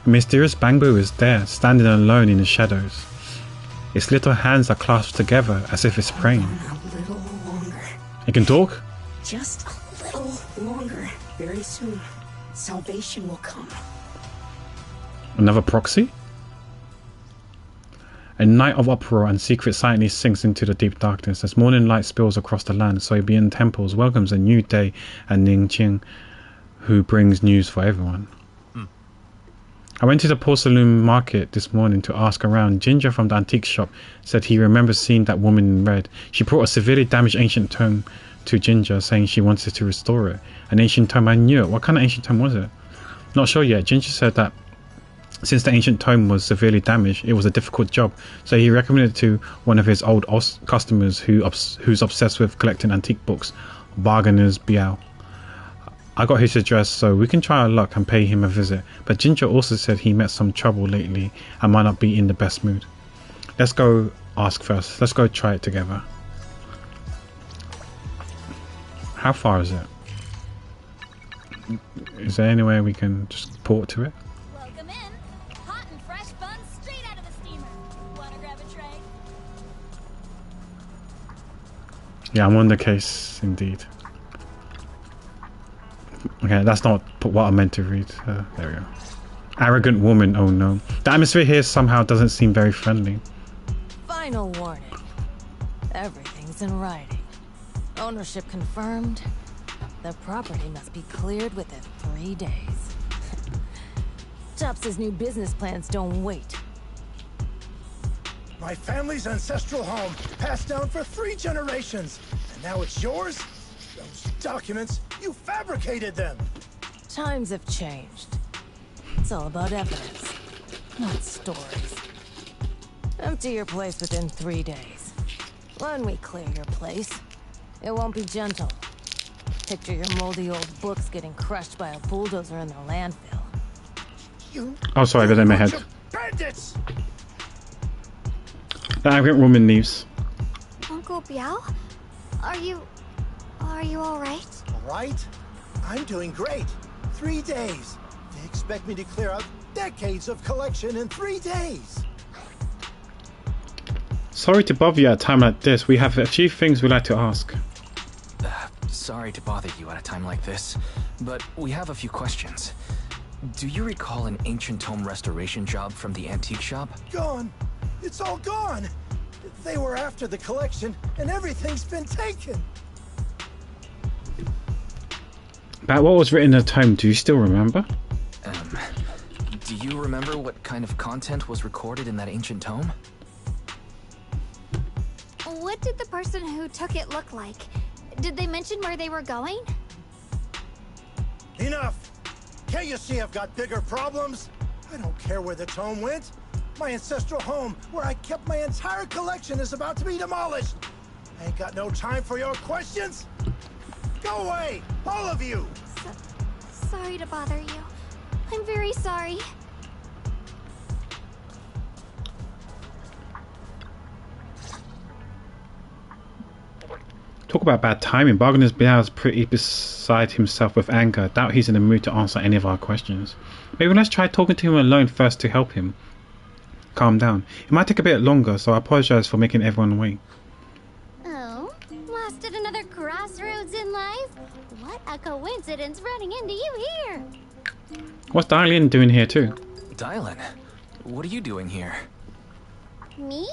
A mysterious bamboo is there, standing alone in the shadows. Its little hands are clasped together as if it's praying. A little longer. It can talk? Just a little longer. Very soon, salvation will come. Another proxy? A night of uproar and secret silently sinks into the deep darkness as morning light spills across the land. Soybian Temples welcomes a new day and Ningqing, who brings news for everyone. I went to the porcelain market this morning to ask around. Ginger from the antique shop said he remembers seeing that woman in red. She brought a severely damaged ancient tome to Ginger, saying she wanted to restore it. An ancient tome, I knew it. What kind of ancient tome was it? Not sure yet. Ginger said that since the ancient tome was severely damaged, it was a difficult job, so he recommended it to one of his old customers who's obsessed with collecting antique books, Bargainer's Biao. I got his address so we can try our luck and pay him a visit, but Ginger also said he met some trouble lately and might not be in the best mood. Let's go ask first. Let's go try it together. How far is it? Is there any way we can just port to it? Welcome in. Hot and fresh buns straight out of the steamer. Wanna grab a tray? Yeah, I'm on the case indeed. Okay, that's not what I meant to read. There we go. Arrogant woman, oh no. The atmosphere here somehow doesn't seem very friendly. Final warning. Everything's in writing. Ownership confirmed. The property must be cleared within 3 days. Tubbs' new business plans don't wait. My family's ancestral home, passed down for 3 generations. And now it's yours? Those documents, you fabricated them! Times have changed. It's all about evidence, not stories. Empty your place within 3 days. When we clear your place, it won't be gentle. Picture your moldy old books getting crushed by a bulldozer in the landfill. Oh, sorry, but in my head. Bandits! The arrogant woman leaves. Uncle Biao? Are you alright? Alright? I'm doing great. 3 days. They expect me to clear out decades of collection in 3 days. Sorry to bother you at a time like this. We have a few things we'd like to ask. Sorry to bother you at a time like this, but we have a few questions. Do you recall an ancient tome restoration job from the antique shop? Gone. It's all gone. They were after the collection, and everything's been taken. About what was written in the tome, do you still remember? Do you remember what kind of content was recorded in that ancient tome? What did the person who took it look like? Did they mention where they were going? Enough! Can't you see I've got bigger problems? I don't care where the tome went. My ancestral home, where I kept my entire collection, is about to be demolished. I ain't got no time for your questions. Go away, all of you! Sorry to bother you. I'm very sorry. Talk about bad timing. Bargain's Bial's pretty beside himself with anger. Doubt he's in the mood to answer any of our questions. Maybe let's try talking to him alone first to help him calm down. It might take a bit longer, so I apologize for making everyone wait. Oh, lost at another crossroads in life? What a coincidence running into you here. What's Dylan doing here too? Dylan, what are you doing here? Me?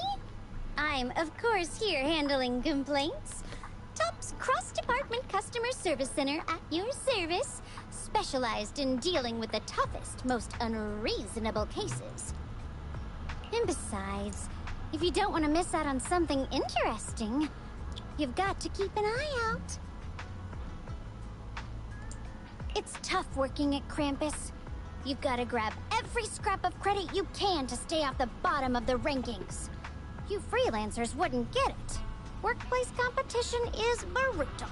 I'm, of course, here handling complaints. Top's cross-department customer service center at your service, specialized in dealing with the toughest, most unreasonable cases. And besides, if you don't want to miss out on something interesting, you've got to keep an eye out. It's tough working at Krampus. You've got to grab every scrap of credit you can to stay off the bottom of the rankings. You freelancers wouldn't get it. Workplace competition is brutal.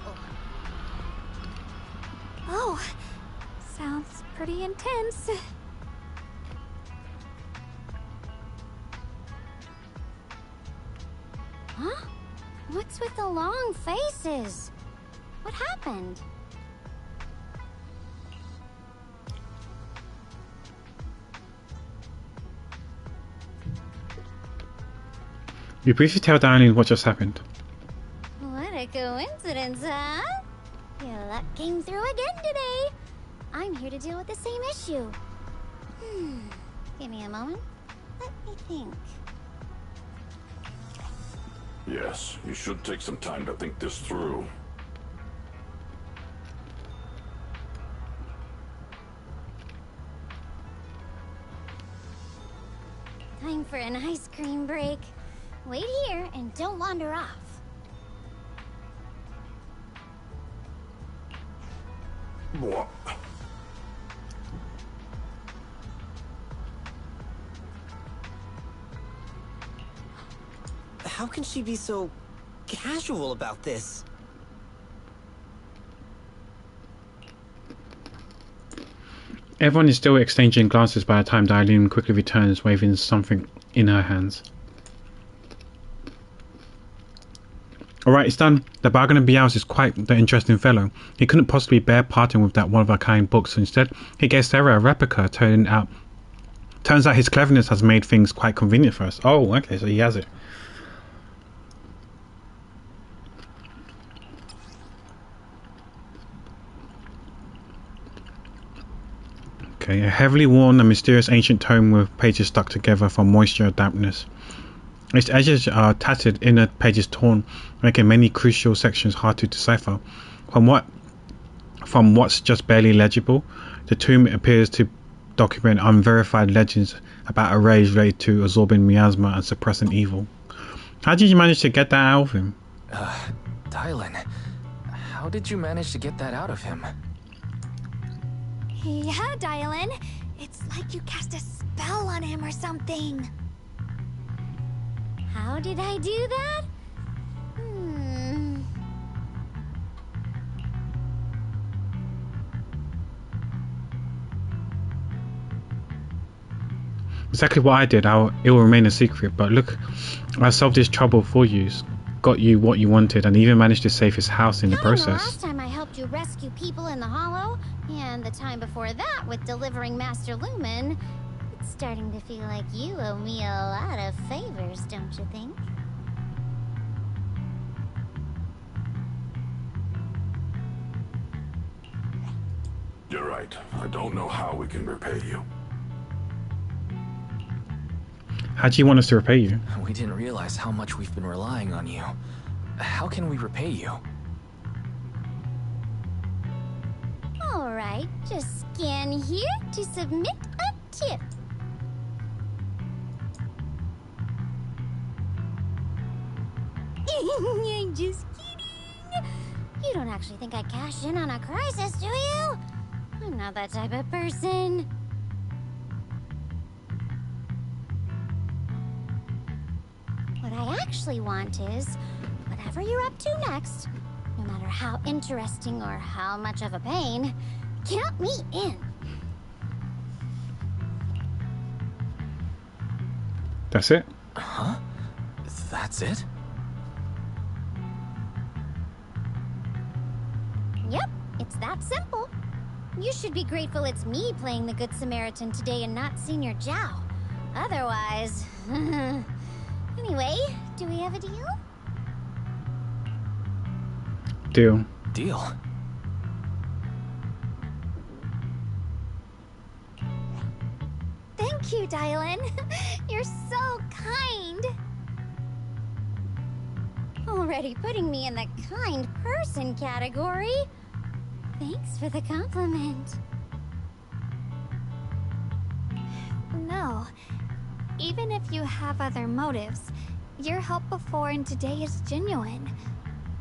Oh, sounds pretty intense. Huh? What's with the long faces? What happened? You briefly tell Dylan what just happened. What a coincidence, huh? Your luck came through again today. I'm here to deal with the same issue. Give me a moment. Let me think. Yes, you should take some time to think this through. Time for an ice cream break. Wait here and don't wander off. What? How can she be so casual about this? Everyone is still exchanging glances by the time Dylan quickly returns, waving something in her hands. Alright, it's done. The Bargain of Bial's is quite the interesting fellow. He couldn't possibly bear parting with that one-of-a-kind book, so instead he gave Sarah a replica. Turns out his cleverness has made things quite convenient for us. Oh, okay, so he has it. Okay, a heavily worn and mysterious ancient tome with pages stuck together from moisture or dampness. Its edges are tattered, inner pages torn, making many crucial sections hard to decipher. From what's just barely legible, the tome appears to document unverified legends about a rage related to absorbing miasma and suppressing evil. How did you manage to get that out of him? Dylan, how did you manage to get that out of him? Yeah, Dylan. It's like you cast a spell on him or something. How did I do that? Exactly what I did. It will remain a secret, but look, I solved this trouble for you, got you what you wanted, and even managed to save his house in the process. The last time I helped you rescue people in the Hollow, and the time before that with delivering Master Lumen, it's starting to feel like you owe me a lot of favors, don't you think? You're right. I don't know how we can repay you. How do you want us to repay you? We didn't realize how much we've been relying on you. How can we repay you? Alright, just scan here to submit a tip. I'm just kidding. You don't actually think I'd cash in on a crisis, do you? I'm not that type of person. What I actually want is, whatever you're up to next, no matter how interesting or how much of a pain, count me in. That's it? Huh? That's it? Yep, it's that simple. You should be grateful it's me playing the Good Samaritan today and not Senior Zhao. Otherwise... Anyway, do we have a deal? Deal. Deal? Thank you, Dylan. You're so kind. Already putting me in the kind person category. Thanks for the compliment. No. Even if you have other motives, your help before and today is genuine.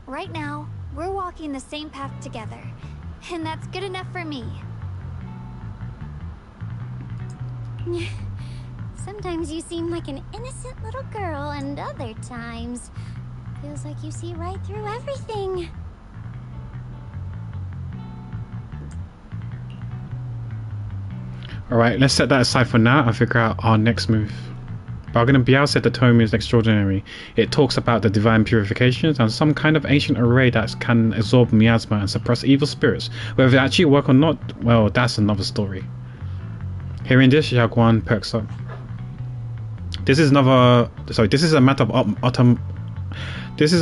Right now, we're walking the same path together, and that's good enough for me. Sometimes you seem like an innocent little girl, and other times, feels like you see right through everything. Alright, let's set that aside for now and figure out our next move. Bargain Biao said the tome is extraordinary. It talks about the divine purifications and some kind of ancient array that can absorb miasma and suppress evil spirits. Whether it actually work or not, well, that's another story. Hearing this, Xiaoguan perks up. This is a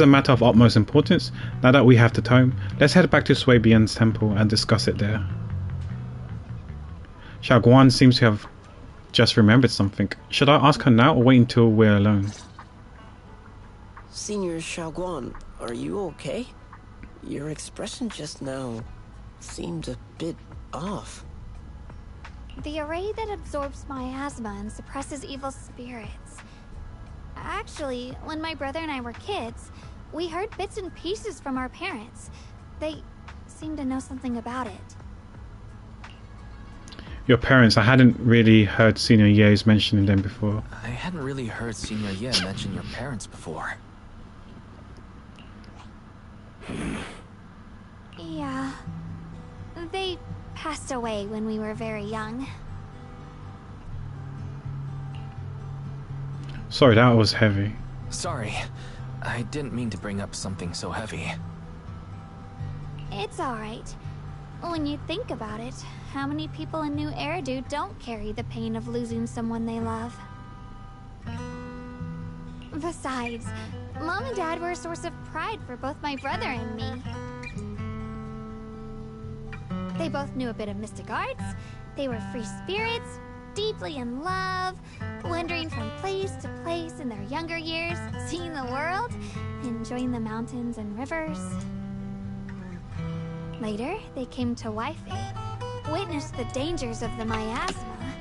matter of utmost importance. Now that we have the tome, let's head back to Sui Bian's temple and discuss it there. Xiaoguan seems to have just remembered something. Should I ask her now or wait until we're alone? Senior Xiaoguan, are you okay? Your expression just now seemed a bit off. The array that absorbs miasma and suppresses evil spirits. Actually, when my brother and I were kids, we heard bits and pieces from our parents. They seemed to know something about it. Your parents, I hadn't really heard Senior Ye's mentioning them before. I hadn't really heard Senior Ye mention your parents before. Yeah. They passed away when we were very young. Sorry, that was heavy. Sorry. I didn't mean to bring up something so heavy. It's alright. When you think about it, how many people in New Eridu don't carry the pain of losing someone they love? Besides, Mom and Dad were a source of pride for both my brother and me. They both knew a bit of mystic arts, they were free spirits, deeply in love, wandering from place to place in their younger years, seeing the world, enjoying the mountains and rivers. Later, they came to Wi-Fi, witnessed the dangers of the miasma,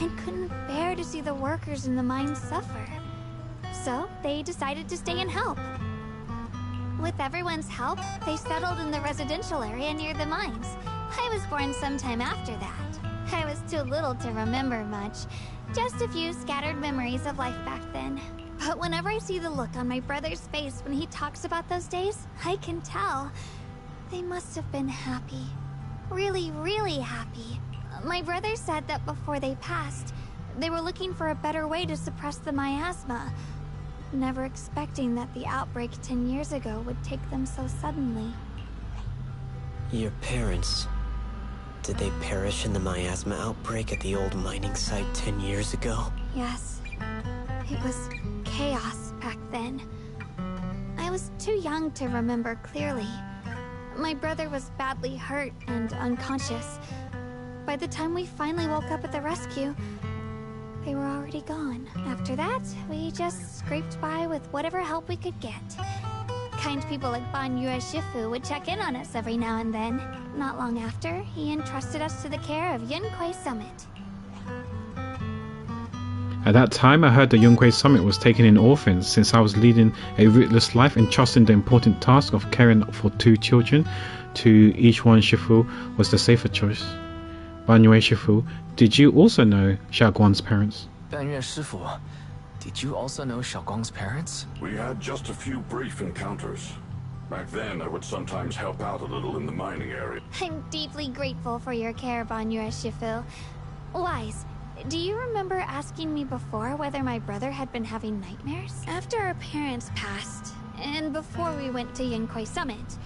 and couldn't bear to see the workers in the mines suffer. So, they decided to stay and help. With everyone's help, they settled in the residential area near the mines. I was born sometime after that. I was too little to remember much, just a few scattered memories of life back then. But whenever I see the look on my brother's face when he talks about those days, I can tell. They must have been happy. Really, really happy. My brother said that before they passed, they were looking for a better way to suppress the miasma, never expecting that the outbreak 10 years ago would take them so suddenly. Your parents... did they perish in the miasma outbreak at the old mining site 10 years ago? Yes. It was chaos back then. I was too young to remember clearly. My brother was badly hurt and unconscious. By the time we finally woke up at the rescue, they were already gone. After that, we just scraped by with whatever help we could get. Kind people like Ban Yue Shifu would check in on us every now and then. Not long after, he entrusted us to the care of Yunquai Summit. At that time, I heard the Yunque Summit was taking in orphans. Since I was leading a rootless life, entrusting the important task of caring for 2 children to each one, Shifu was the safer choice. Banyue Shifu, did you also know Xiaoguang's parents? Banyue Shifu, did you also know Xiaoguang's parents? We had just a few brief encounters. Back then, I would sometimes help out a little in the mining area. I'm deeply grateful for your care, Banyue Shifu. Wise, do you remember asking me before whether my brother had been having nightmares? After our parents passed, and before we went to Yunque Summit,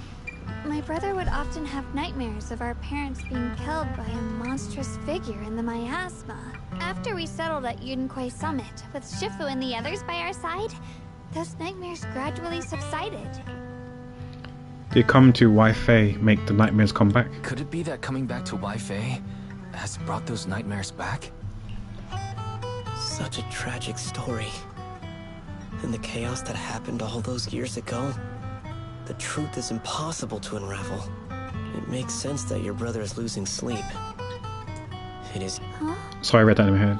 my brother would often have nightmares of our parents being killed by a monstrous figure in the miasma. After we settled at Yunque Summit, with Shifu and the others by our side, those nightmares gradually subsided. Did come to Wai Fei make the nightmares come back? Could it be that coming back to Wai Fei has brought those nightmares back? Such a tragic story. And the chaos that happened all those years ago, the truth is impossible to unravel. It makes sense that your brother is losing sleep. It is... Huh? Sorry, I read that in my head.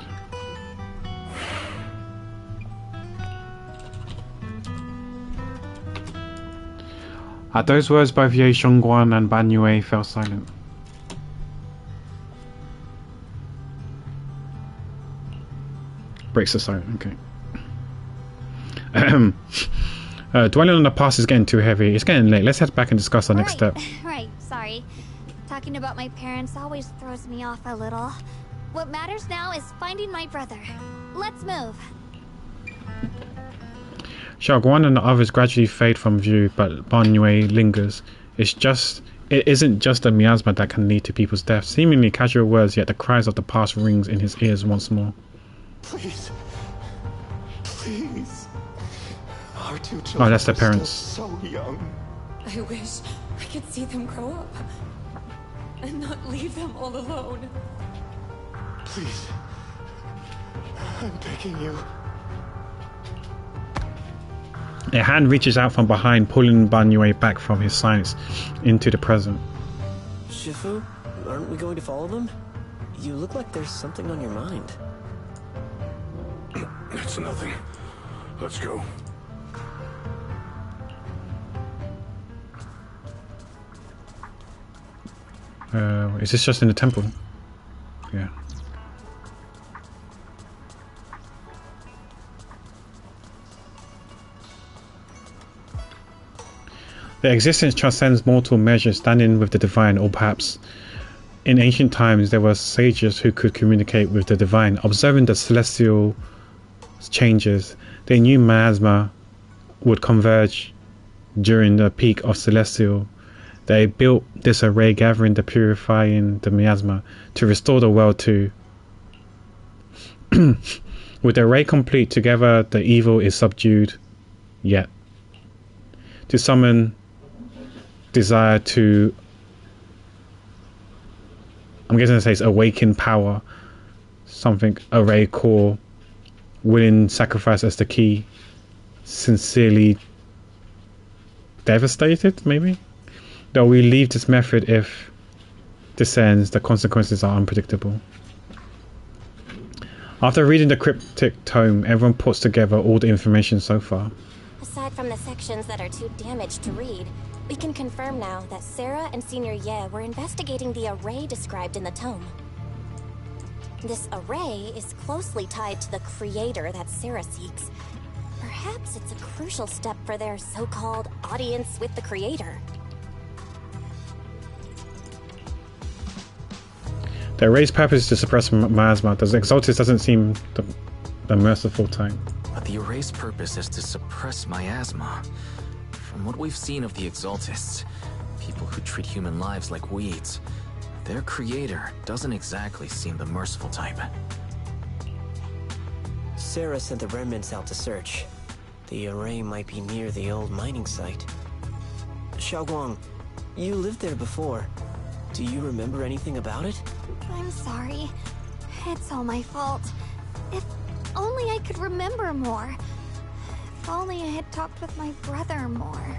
At those words, both Ye Xiongguan and Banyue fell silent. Breaks the silence, okay. Dwelling on the past is getting too heavy. It's getting late. Let's head back and discuss our next step. Right, sorry. Talking about my parents always throws me off a little. What matters now is finding my brother. Let's move. Xiaoguan and the others gradually fade from view, but Banyue lingers. It isn't just the miasma that can lead to people's death. Seemingly casual words, yet the cries of the past rings in his ears once more. Please. Please. Our 2 children Oh, that's their are still parents. so young. I wish I could see them grow up and not leave them all alone. Please. I'm begging you. A hand reaches out from behind, pulling Banyue back from his silence into the present. Shifu, aren't we going to follow them? You look like there's something on your mind. It's nothing. Let's go. Is this just in the temple? Yeah. Their existence transcends mortal measure, standing with the divine, or perhaps in ancient times there were sages who could communicate with the divine. Observing the celestial changes, they knew miasma would converge during the peak of celestial. They built this array, gathering the purifying the miasma to restore the world to. With the array complete, together the evil is subdued, yet to summon desire to, I'm guessing it says awaken power, something array core, willing sacrifice as the key, sincerely devastated maybe? Though we leave this method if descends, the consequences are unpredictable. After reading the cryptic tome, everyone puts together all the information so far. Aside from the sections that are too damaged to read, we can confirm now that Sarah and Senior Ye were investigating the array described in the tome. This array is closely tied to the creator that Sarah seeks. Perhaps it's a crucial step for their so-called audience with the creator. The array's purpose is to suppress miasma. The Exaltus doesn't seem the merciful type. But the array's purpose is to suppress miasma. From what we've seen of the Exaltists, people who treat human lives like weeds, their creator doesn't exactly seem the merciful type. Sarah sent the remnants out to search. The array might be near the old mining site. Xiaoguang, you lived there before. Do you remember anything about it? I'm sorry. It's all my fault. If only I could remember more. If only I had talked with my brother more.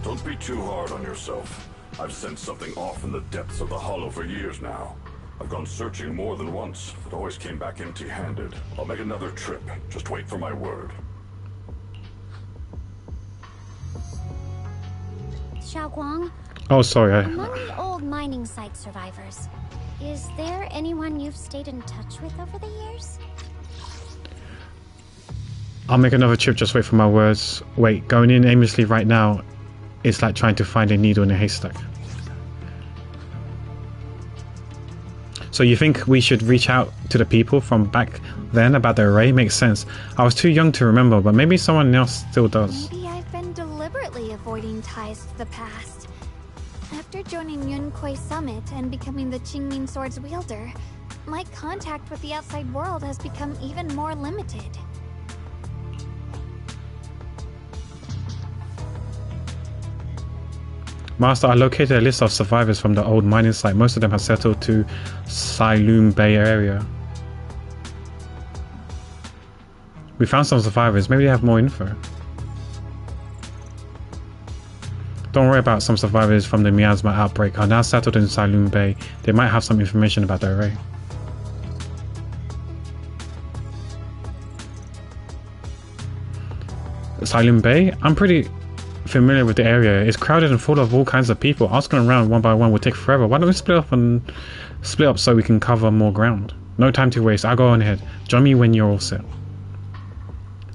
Don't be too hard on yourself. I've sensed something off in the depths of the hollow for years now. I've gone searching more than once, but always came back empty-handed. I'll make another trip. Just wait for my word. Xiaoguang, Oh, sorry. among the old mining site survivors, is there anyone you've stayed in touch with over the years? I'll make another trip. Just wait for my words. Wait, going in aimlessly right now is like trying to find a needle in a haystack. So you think we should reach out to the people from back then about the array? Makes sense. I was too young to remember, but maybe someone else still does. Maybe I've been deliberately avoiding ties to the past. After joining Yunkuei Summit and becoming the Qingming Sword's wielder, my contact with the outside world has become even more limited. Master, I located a list of survivors from the old mining site. Most of them have settled to Sailoon Bay area. We found some survivors. Maybe they have more info. Don't worry about some survivors from the miasma outbreak. Are now settled in Sailoon Bay. They might have some information about the array. Sailoon Bay? I'm pretty familiar with the area. It's crowded and full of all kinds of people. Asking around one by one would take forever. Why don't we split up so we can cover more ground? No time to waste. I'll go on ahead. Join me when you're all set.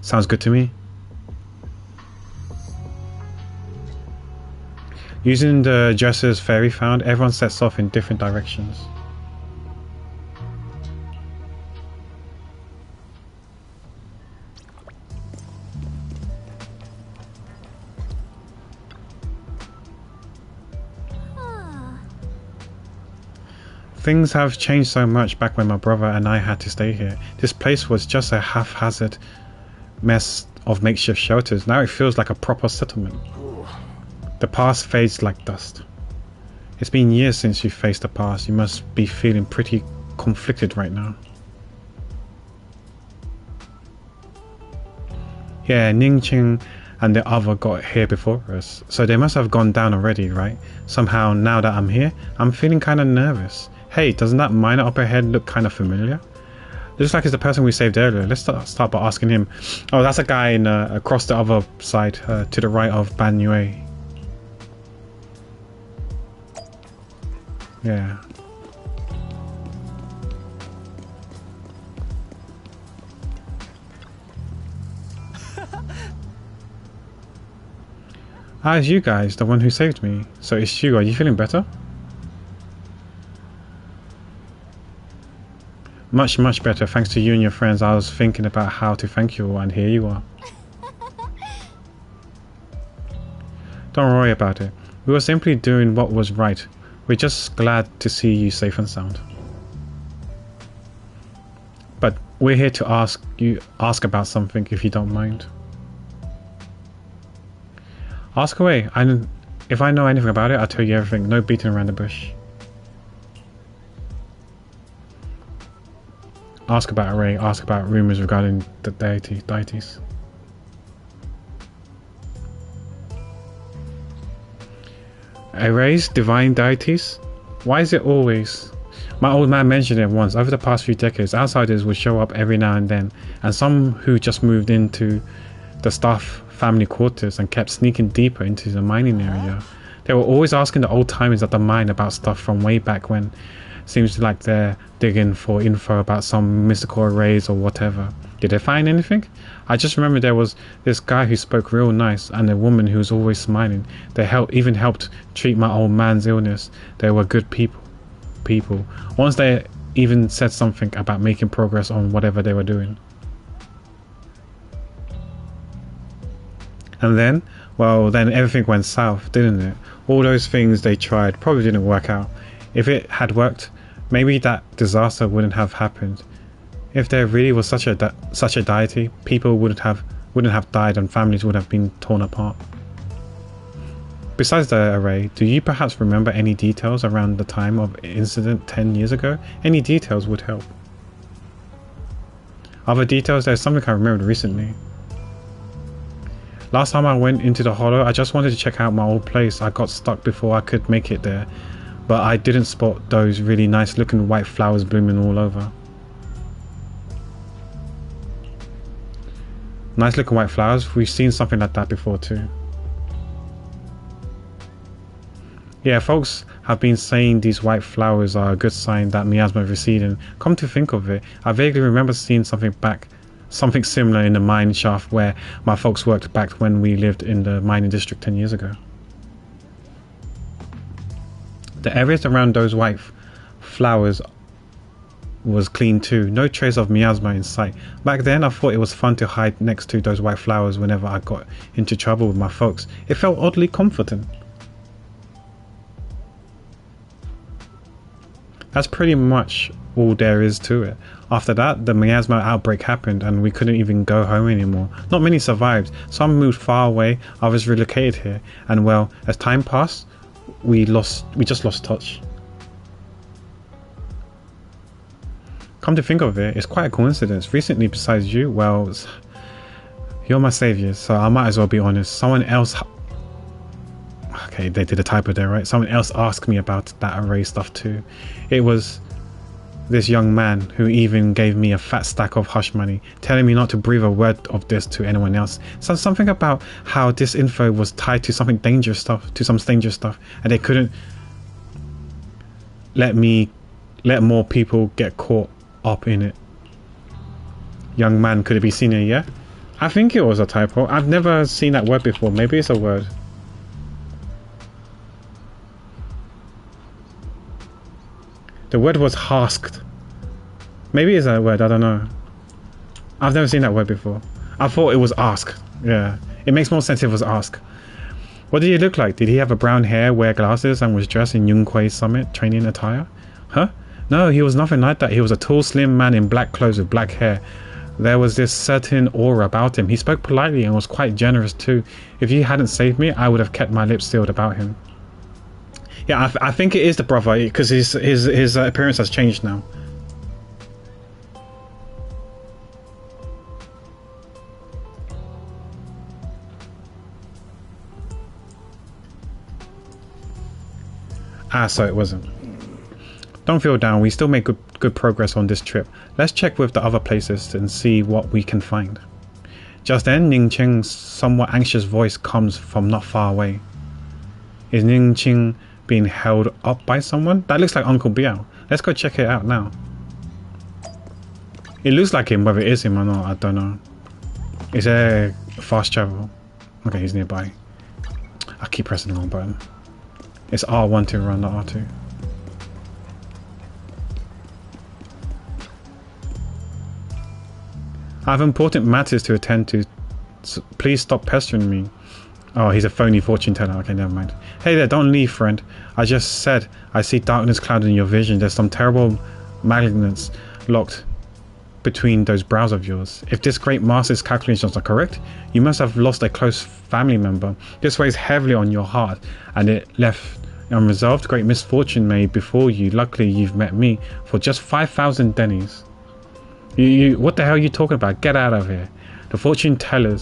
Sounds good to me. Using the Jesser's ferry found, everyone sets off in different directions. Things have changed so much back when my brother and I had to stay here. This place was just a haphazard mess of makeshift shelters. Now it feels like a proper settlement. The past fades like dust. It's been years since you faced the past. You must be feeling pretty conflicted right now. Yeah, Ningqing and the other got here before us, so they must have gone down already, right? Somehow, now that I'm here, I'm feeling kind of nervous. Hey, doesn't that miner up ahead look kind of familiar? Looks like it's the person we saved earlier. Let's start by asking him. Oh, that's a guy in, across the other side, to the right of Ban Yue. Yeah. It's you guys, the one who saved me. So it's you. Are you feeling better? Much, much better. Thanks to you and your friends. I was thinking about how to thank you all, and here you are. Don't worry about it. We were simply doing what was right. We're just glad to see you safe and sound. But we're here to ask about something, if you don't mind. Ask away. If I know anything about it, I'll tell you everything. No beating around the bush. Ask about Array. Ask about rumors regarding the deities. Array's divine deities? Why is it always? My old man mentioned it once. Over the past few decades, outsiders would show up every now and then, and some who just moved into the staff family quarters and kept sneaking deeper into the mining area. They were always asking the old timers at the mine about stuff from way back when. Seems like they're digging for info about some mystical arrays or whatever. Did they find anything? I just remember there was this guy who spoke real nice and a woman who was always smiling. They even helped treat my old man's illness. They were good people. Once they even said something about making progress on whatever they were doing. And then, well, then everything went south, didn't it? All those things they tried probably didn't work out. If it had worked, maybe that disaster wouldn't have happened. If there really was such a deity, people wouldn't have died and families would have been torn apart. Besides the array, do you perhaps remember any details around the time of incident 10 years ago? Any details would help. Other details? There's something I remembered recently. Last time I went into the hollow, I just wanted to check out my old place. I got stuck before I could make it there. but I didn't spot those really nice looking white flowers blooming all over. Nice looking white flowers. We've seen something like that before too. Yeah, folks have been saying these white flowers are a good sign that miasma is receding. Come to think of it, I vaguely remember seeing something similar in the mine shaft where my folks worked back when we lived in the mining district 10 years ago. The areas around those white flowers was clean too. No trace of miasma in sight. Back then I thought it was fun to hide next to those white flowers whenever I got into trouble with my folks. It felt oddly comforting. That's pretty much all there is to it. After that, the miasma outbreak happened and we couldn't even go home anymore. Not many survived. Some moved far away, others relocated here, and well, as time passed, we just lost touch. Come to think of it, it's quite a coincidence. Recently, besides you, well, you're my savior, so I might as well be honest. Someone else... Okay, they did a typo there, right? Someone else asked me about that array stuff too. It was this young man who even gave me a fat stack of hush money, telling me not to breathe a word of this to anyone else. So something about how this info was tied to some dangerous stuff, and they couldn't let more people get caught up in it. Young man, could it be senior? Yeah, I think it was a typo. I've never seen that word before. Maybe it's a word. The word was hasked. Maybe it's a word, I don't know. I've never seen that word before. I thought it was ask. Yeah, it makes more sense if it was ask. What did he look like? Did he have a brown hair, wear glasses, and was dressed in Yung Kuei's summit training attire? Huh? No, he was nothing like that. He was a tall, slim man in black clothes with black hair. There was this certain aura about him. He spoke politely and was quite generous too. If you hadn't saved me, I would have kept my lips sealed about him. Yeah, I think it is the brother, because his appearance has changed now. Ah, so it wasn't. Don't feel down, we still make good progress on this trip. Let's check with the other places and see what we can find. Just then, Ning Qing's somewhat anxious voice comes from not far away. Is Ning Qing being held up by someone? That looks like Uncle Biao. Let's go check it out now. It looks like him, whether it is him or not, I don't know. Is there fast travel? Okay, he's nearby. I keep pressing the wrong button. It's R1 to run, not R2. I have important matters to attend to. So please stop pestering me. Oh, he's a phony fortune teller. Okay, never mind. Hey there, don't leave, friend. I just said I see darkness clouding your vision. There's some terrible malignance locked between those brows of yours. If this great master's calculations are correct, you must have lost a close family member. This weighs heavily on your heart, and it left unresolved. Great misfortune may befall you. Luckily, you've met me for just 5,000 dennies. What the hell are you talking about? Get out of here. The fortune teller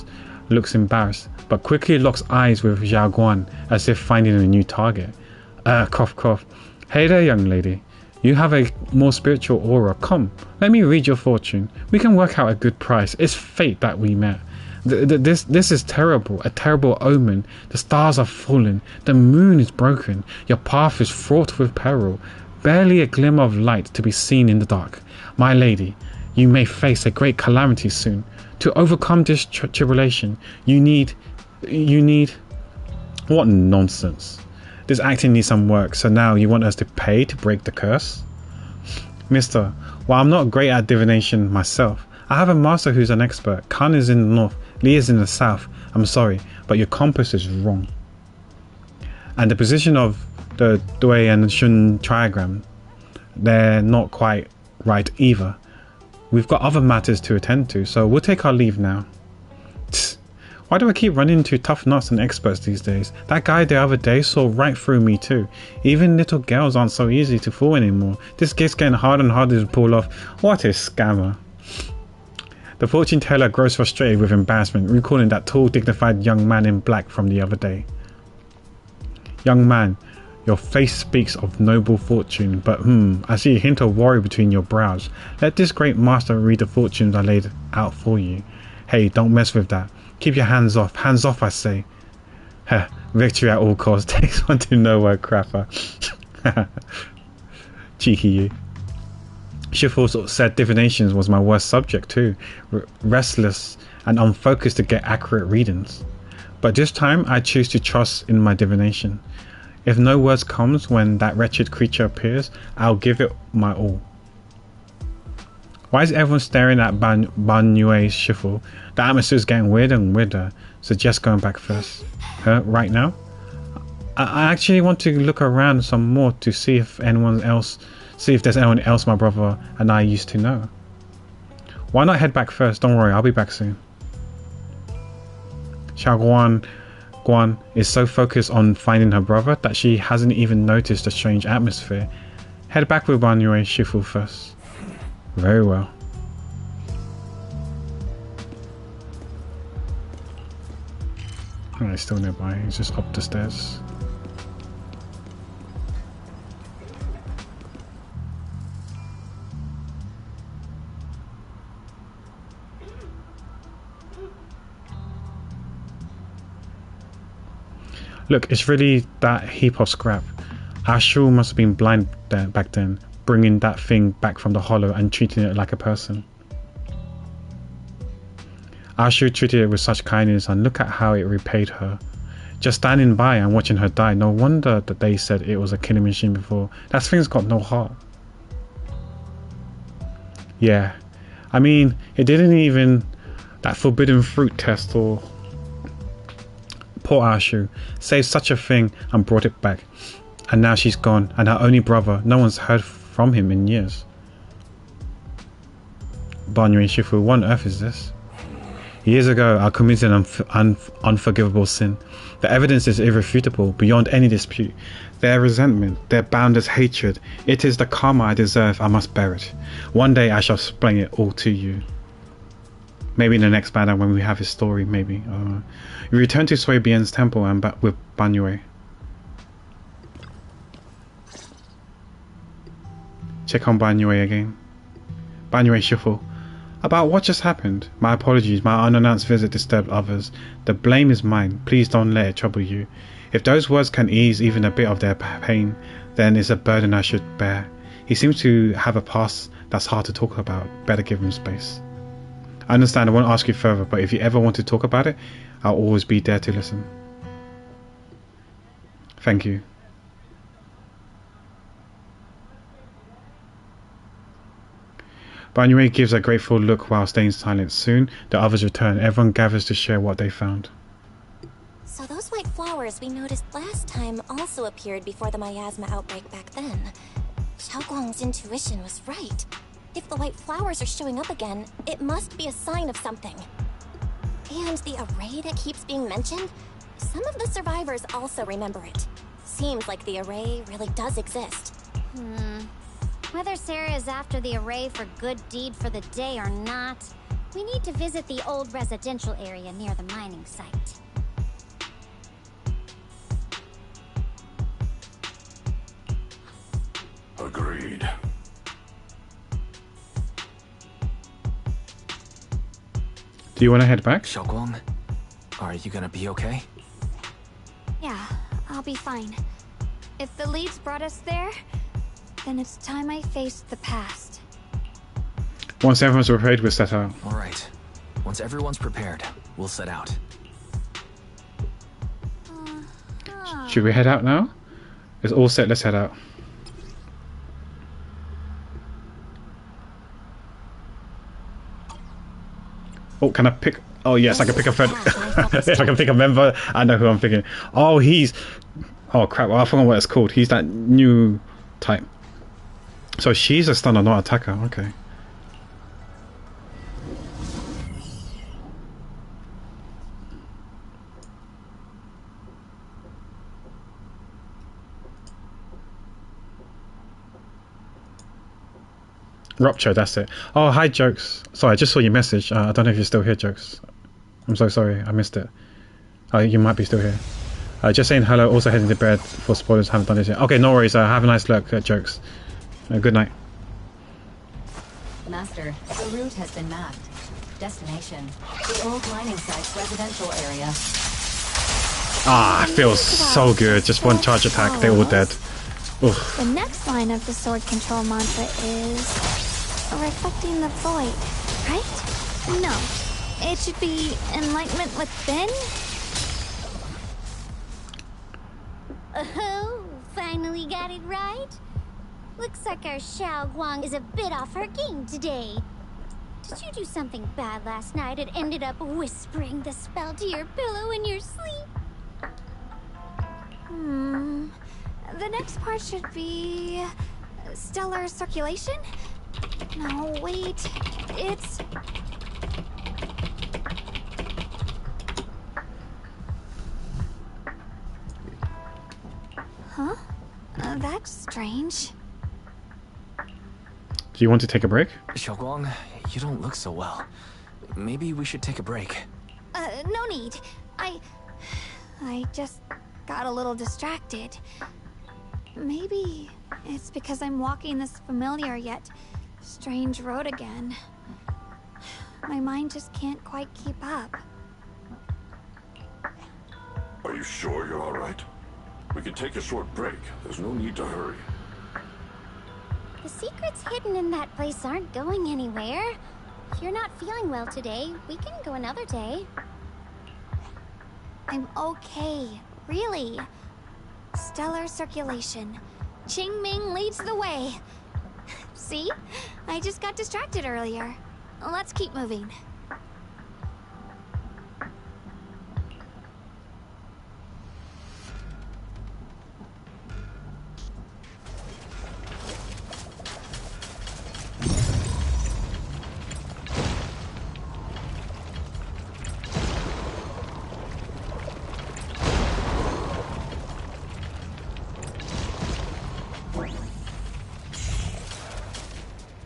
looks embarrassed, but quickly locks eyes with Zhao Guan as if finding a new target. Cough, cough. Hey there, young lady. You have a more spiritual aura. Come, let me read your fortune. We can work out a good price. It's fate that we met. This is terrible, a terrible omen. The stars are fallen. The moon is broken. Your path is fraught with peril. Barely a glimmer of light to be seen in the dark. My lady, you may face a great calamity soon. To overcome this tribulation, you need... What nonsense. This acting needs some work, so now you want us to pay to break the curse? Mister, while I'm not great at divination myself, I have a master who's an expert. Khan is in the north, Li is in the south. I'm sorry, but your compass is wrong. And the position of the Dui and Shun triagram, they're not quite right either. We've got other matters to attend to, so we'll take our leave now. Tsk. Why do I keep running into tough nuts and experts these days? That guy the other day saw right through me too. Even little girls aren't so easy to fool anymore. This gig's getting harder and harder to pull off. What a scammer. The fortune teller grows frustrated with embarrassment, recalling that tall, dignified young man in black from the other day. Young man, Your face speaks of noble fortune, but I see a hint of worry between your brows. Let this great master read the fortunes I laid out for you. Hey, don't mess with that. Keep your hands off. Hands off, I say. Heh, victory at all costs. Takes one to know where, crapper. Cheeky you. Shifu said divinations was my worst subject too. Restless and unfocused to get accurate readings. But this time I choose to trust in my divination. If no words comes when that wretched creature appears, I'll give it my all. Why is everyone staring at Banyue's Shifu? The atmosphere's getting weirder and weirder. Suggest going back first. Right now? I actually want to look around some more to see if there's anyone else my brother and I used to know. Why not head back first? Don't worry, I'll be back soon. Guan is so focused on finding her brother that she hasn't even noticed the strange atmosphere. Head back with Banyue Shifu first. Very well. Alright, still nearby. He's just up the stairs. Look, it's really that heap of scrap. Ashul must have been blind back then, bringing that thing back from the hollow and treating it like a person. Ashul treated it with such kindness, and look at how it repaid her. Just standing by and watching her die. No wonder that they said it was a killing machine before. That thing's got no heart. Yeah, I mean, it didn't even that forbidden fruit test or... Poor Ashu saved such a thing and brought it back, and now she's gone, and her only brother, no one's heard from him in years. Banyu and Shifu, what on earth is this? Years ago I committed an unforgivable sin. The evidence is irrefutable, beyond any dispute. Their resentment, their boundless hatred, it is the karma I deserve. I must bear it. One day I shall explain it all to you. Maybe in the next battle when we have his story, maybe. We return to Sui Bian's temple and back with Banyue. Check on Banyue again. Banyue Shifu. About what just happened? My apologies, my unannounced visit disturbed others. The blame is mine. Please don't let it trouble you. If those words can ease even a bit of their pain, then it's a burden I should bear. He seems to have a past that's hard to talk about. Better give him space. I understand, I won't ask you further, but if you ever want to talk about it, I'll always be there to listen. Thank you. Banyue gives a grateful look while staying silent. Soon, the others return. Everyone gathers to share what they found. So those white flowers we noticed last time also appeared before the miasma outbreak back then. Xiaoguang's intuition was right. If the white flowers are showing up again, it must be a sign of something. And the array that keeps being mentioned? Some of the survivors also remember it. Seems like the array really does exist. Whether Sarah is after the array for good deed for the day or not, we need to visit the old residential area near the mining site. Agreed. Do you want to head back? Xiaoguang, are you gonna be okay? Yeah, I'll be fine. If the leads brought us there, then it's time I faced the past. Once everyone's prepared, we'll set out. Alright. Once everyone's prepared, we'll set out. Should we head out now? It's all set, let's head out. Oh, can I pick? Oh yes, I can pick a friend. If I can pick a member, I know who I'm picking. Oh, he's... Oh crap, I forgot what it's called. He's that new type. So she's a stunner, not attacker. Okay. Rupture, that's it. Oh, hi, Jokes. Sorry, I just saw your message. I don't know if you're still here, Jokes. I'm so sorry, I missed it. Oh, you might be still here. Just saying hello, also heading to bed for spoilers, haven't done this yet. Okay, no worries, have a nice look, jokes. Good night. Master, the route has been mapped. Destination, the old mining site's residential area. Ah, it feels so good. Just one charge attack, they're all dead. Oof. The next line of the sword control mantra is reflecting the void, right? No, it should be enlightenment within. Oh, finally got it right. Looks like our Xiao Guang is a bit off her game today. Did you do something bad last night and ended up whispering the spell to your pillow in your sleep? The next part should be stellar circulation? No, wait. It's... Huh? That's strange. Do you want to take a break? Xiaoguang, you don't look so well. Maybe we should take a break. No need. I just got a little distracted. Maybe it's because I'm walking this familiar yet strange road again. My mind just can't quite keep up. Are you sure you're all right? We can take a short break. There's no need to hurry. The secrets hidden in that place aren't going anywhere. If you're not feeling well today, we can go another day. I'm okay, really. Stellar circulation. Qingming leads the way. See? I just got distracted earlier. Let's keep moving.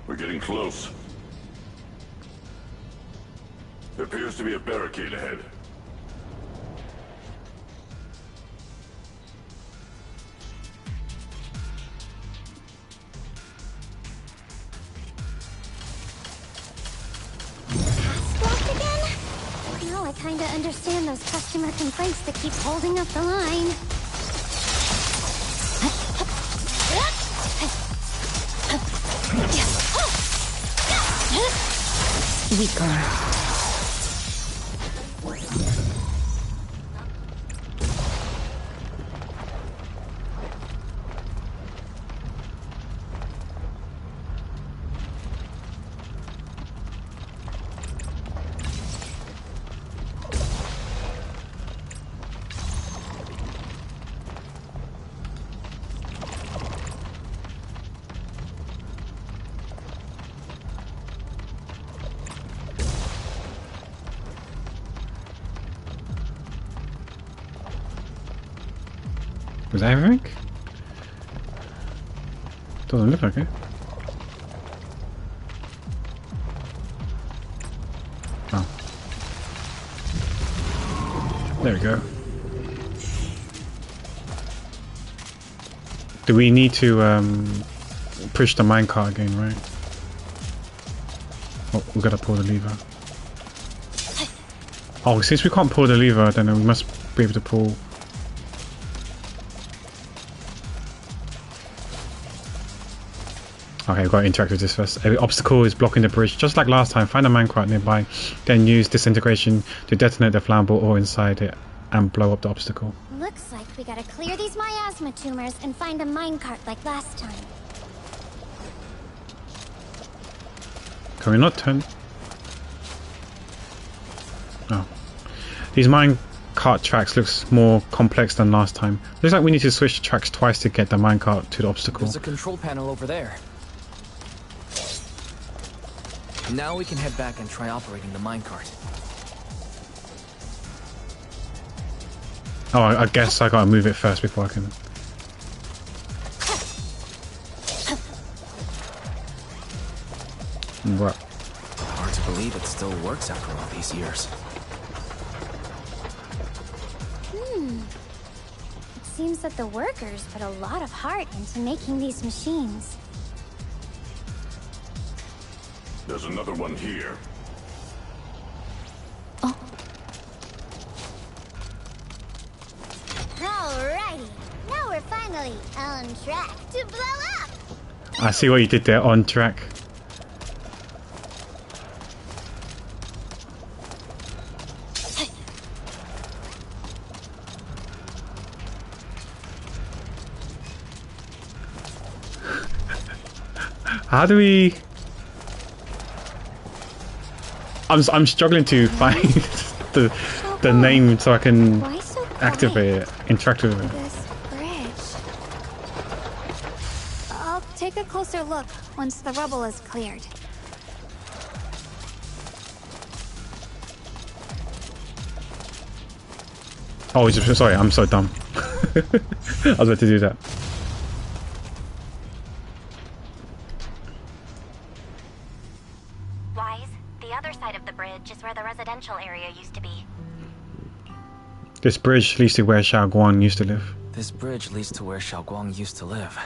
We're getting close. There appears to be a barricade ahead. Blocked again? Now I kinda understand those customer complaints that keep holding up the line. Weaker. Was that everything? Doesn't look like it. Oh. There we go. Do we need to push the minecart again, right? Oh, we gotta pull the lever. Oh, since we can't pull the lever, then we must be able to pull. Okay, we've got to interact with this first. Every obstacle is blocking the bridge, just like last time. Find a minecart nearby, then use disintegration to detonate the flammable ore inside it and blow up the obstacle. Looks like we gotta clear these miasma tumors and find a minecart like last time. Can we not turn? Oh. These minecart tracks looks more complex than last time. Looks like we need to switch tracks twice to get the minecart to the obstacle. There's a control panel over there. Now we can head back and try operating the minecart. Oh, I guess I gotta move it first before I can. Right. Hard to believe it still works after all these years. Seems that the workers put a lot of heart into making these machines. There's another one here. Alrighty, now we're finally on track to blow up. I see what you did there, on track. How do we... I'm struggling to find the name so I can activate it, interact with it. This bridge. I'll take a closer look once the rubble is cleared. Oh, sorry, I'm so dumb. I was about to do that. Wise, the other side of the bridge is where the residential area used to be. This bridge leads to where Xiao Guang used to live. This bridge leads to where Xiao Guang used to live.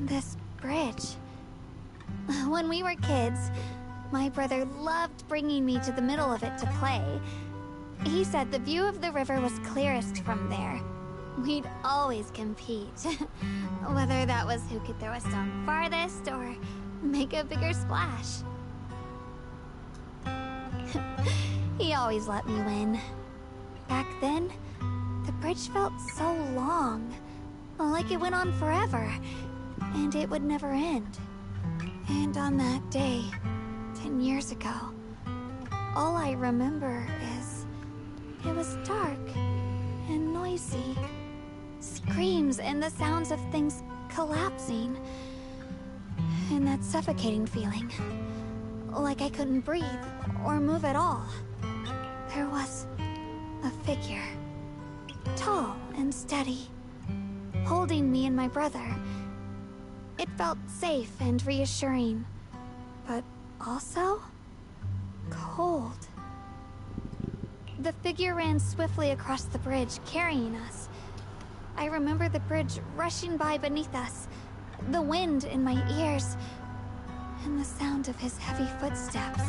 This bridge. When we were kids, my brother loved bringing me to the middle of it to play. He said the view of the river was clearest from there. We'd always compete. Whether that was who could throw a stone farthest or make a bigger splash. He always let me win. Back then, the bridge felt so long. Like it went on forever. And it would never end. And on that day, 10 years ago, all I remember is it was dark and noisy. Screams and the sounds of things collapsing. And that suffocating feeling. Like I couldn't breathe or move at all. There was a figure. Tall and steady. Holding me and my brother. It felt safe and reassuring. But also cold. The figure ran swiftly across the bridge, carrying us. I remember the bridge rushing by beneath us, the wind in my ears, and the sound of his heavy footsteps.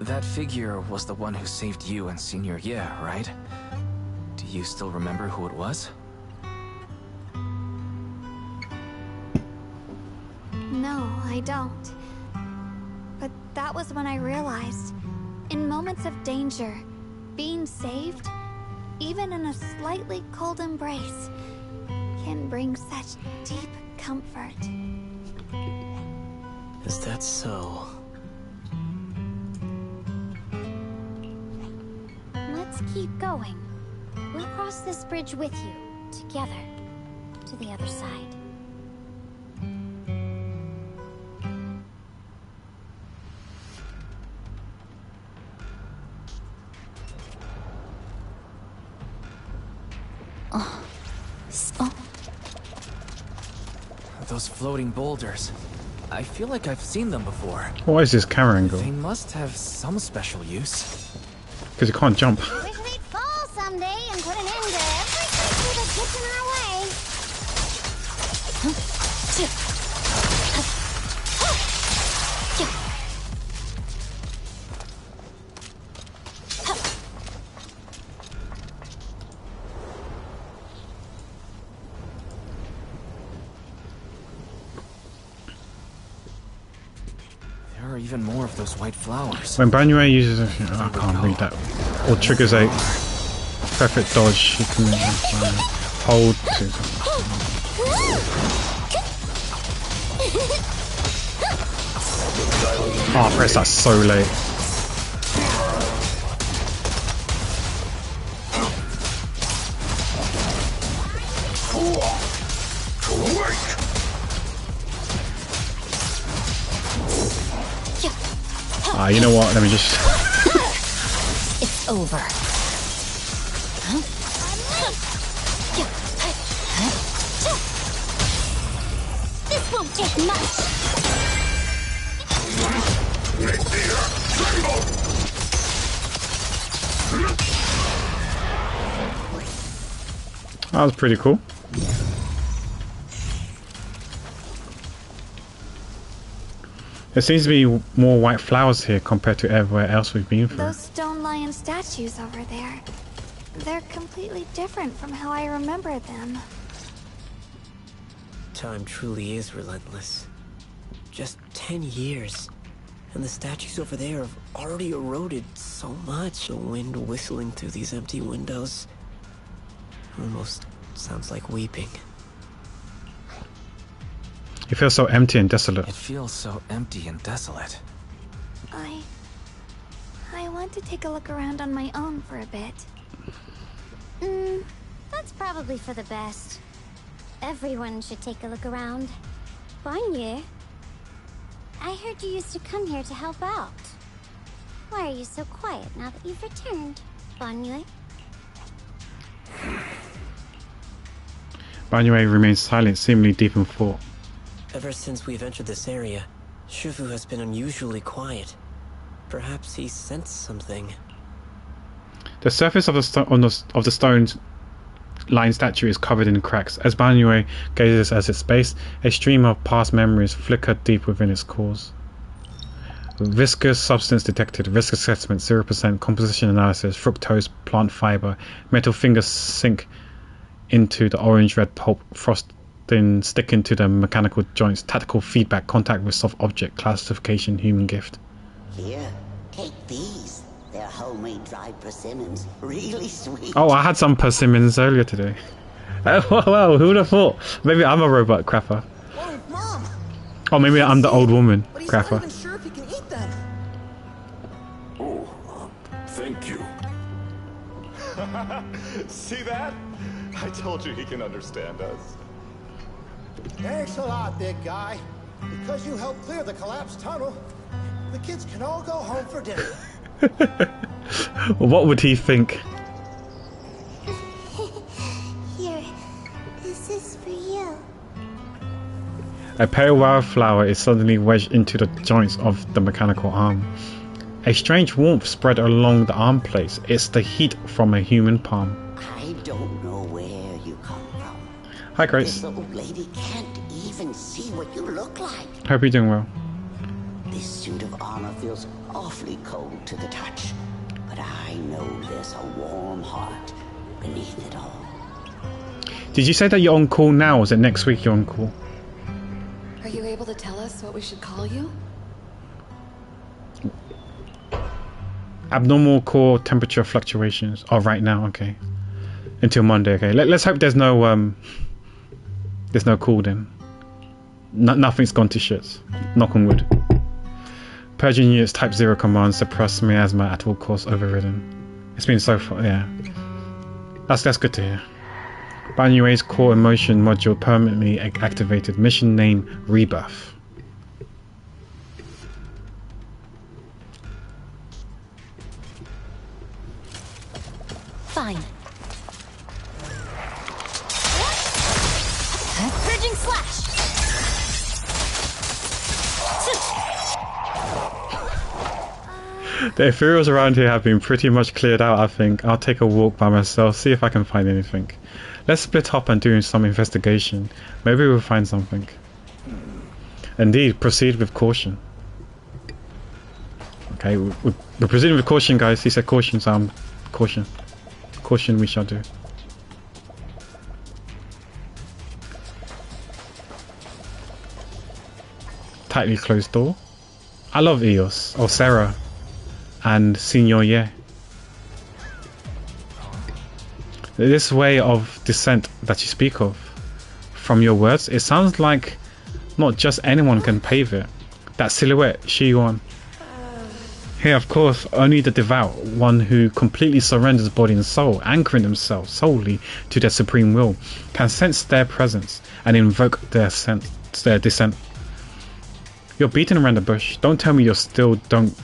That figure was the one who saved you and Senior Ye, right? Do you still remember who it was? No, I don't. But that was when I realized, in moments of danger, being saved, even in a slightly cold embrace, can bring such deep comfort. Is that so? Let's keep going. We'll cross this bridge with you, together, to the other side. Those floating boulders. I feel like I've seen them before. Why is this camera angle? They must have some special use. Because you can't jump. Wish we'd fall someday and put an end to every creature that gets in our way. There are even more of those white flowers. When Banue uses a... I can't read that. Or triggers a perfect dodge, you can hold to... Oh, I pressed that so late. You know what? Let me just... It's over. This won't take much. That was pretty cool. There seems to be more white flowers here compared to everywhere else we've been through. Those stone lion statues over there. They're completely different from how I remember them. Time truly is relentless. Just 10 years, and the statues over there have already eroded so much. The wind whistling through these empty windows almost sounds like weeping. It feels so empty and desolate. It feels so empty and desolate. I want to take a look around on my own for a bit. That's probably for the best. Everyone should take a look around. Bonnier, I heard you used to come here to help out. Why are you so quiet now that you've returned, Bonnier? Bonnier remains silent, seemingly deep in thought. Ever since we've entered this area, Shifu has been unusually quiet. Perhaps he sensed something. The surface of the stone-lined statue is covered in cracks. As Bonnier gazes at its base, a stream of past memories flicker deep within its cores. Viscous substance detected. Risk assessment 0%. Composition analysis. Fructose plant fiber. Metal fingers sink into the orange-red pulp. Frosting sticking to the mechanical joints. Tactical feedback. Contact with soft object. Classification human gift. Here, take these. They're homemade dried persimmons. Really sweet. Oh, I had some persimmons earlier today. Oh, wow, who would have thought? Maybe I'm a robot crapper. Oh, Mom! Or maybe I'm the old woman But he's crapper. not even sure if he can eat them. Oh, thank you. See that? I told you he can understand us. Thanks a lot, big guy. Because you helped clear the collapsed tunnel, the kids can all go home for dinner. What would he think? Here, this is for you. A pale wildflower is suddenly wedged into the joints of the mechanical arm. A strange warmth spread along the arm plates. It's the heat from a human palm. I don't know where you come from. Hi, Grace. This old lady can't even see what you look like. Hope you're doing well. This suit of armor feels awfully cold to the touch, but I know there's a warm heart beneath it all. Did you say that you're on call now, or is it next week you're on call? Are you able to tell us what we should call you? Abnormal core temperature fluctuations. Oh, right now, okay. Until Monday, okay. Let's hope there's no call then. Nothing's gone to shit. Knock on wood. Purging units type 0 command suppress miasma at all costs overridden. It's been so far, yeah. That's good to hear. Banyue's core emotion module permanently activated. Mission name Rebirth. Fine. Purging slash. The ethereals around here have been pretty much cleared out, I think. I'll take a walk by myself, see if I can find anything. Let's split up and do some investigation. Maybe we'll find something. Indeed, proceed with caution. Okay, we're proceeding with caution, guys. He said caution, so caution. Caution we shall do. Tightly closed door. I love Eos, or Sarah, and Senior Ye. This way of descent that you speak of, from your words, it sounds like not just anyone can pave it. That silhouette, Shiyuan. Here, of course, only the devout, one who completely surrenders body and soul, anchoring themselves solely to their supreme will, can sense their presence and invoke their descent. You're beating around the bush. Don't tell me you still don't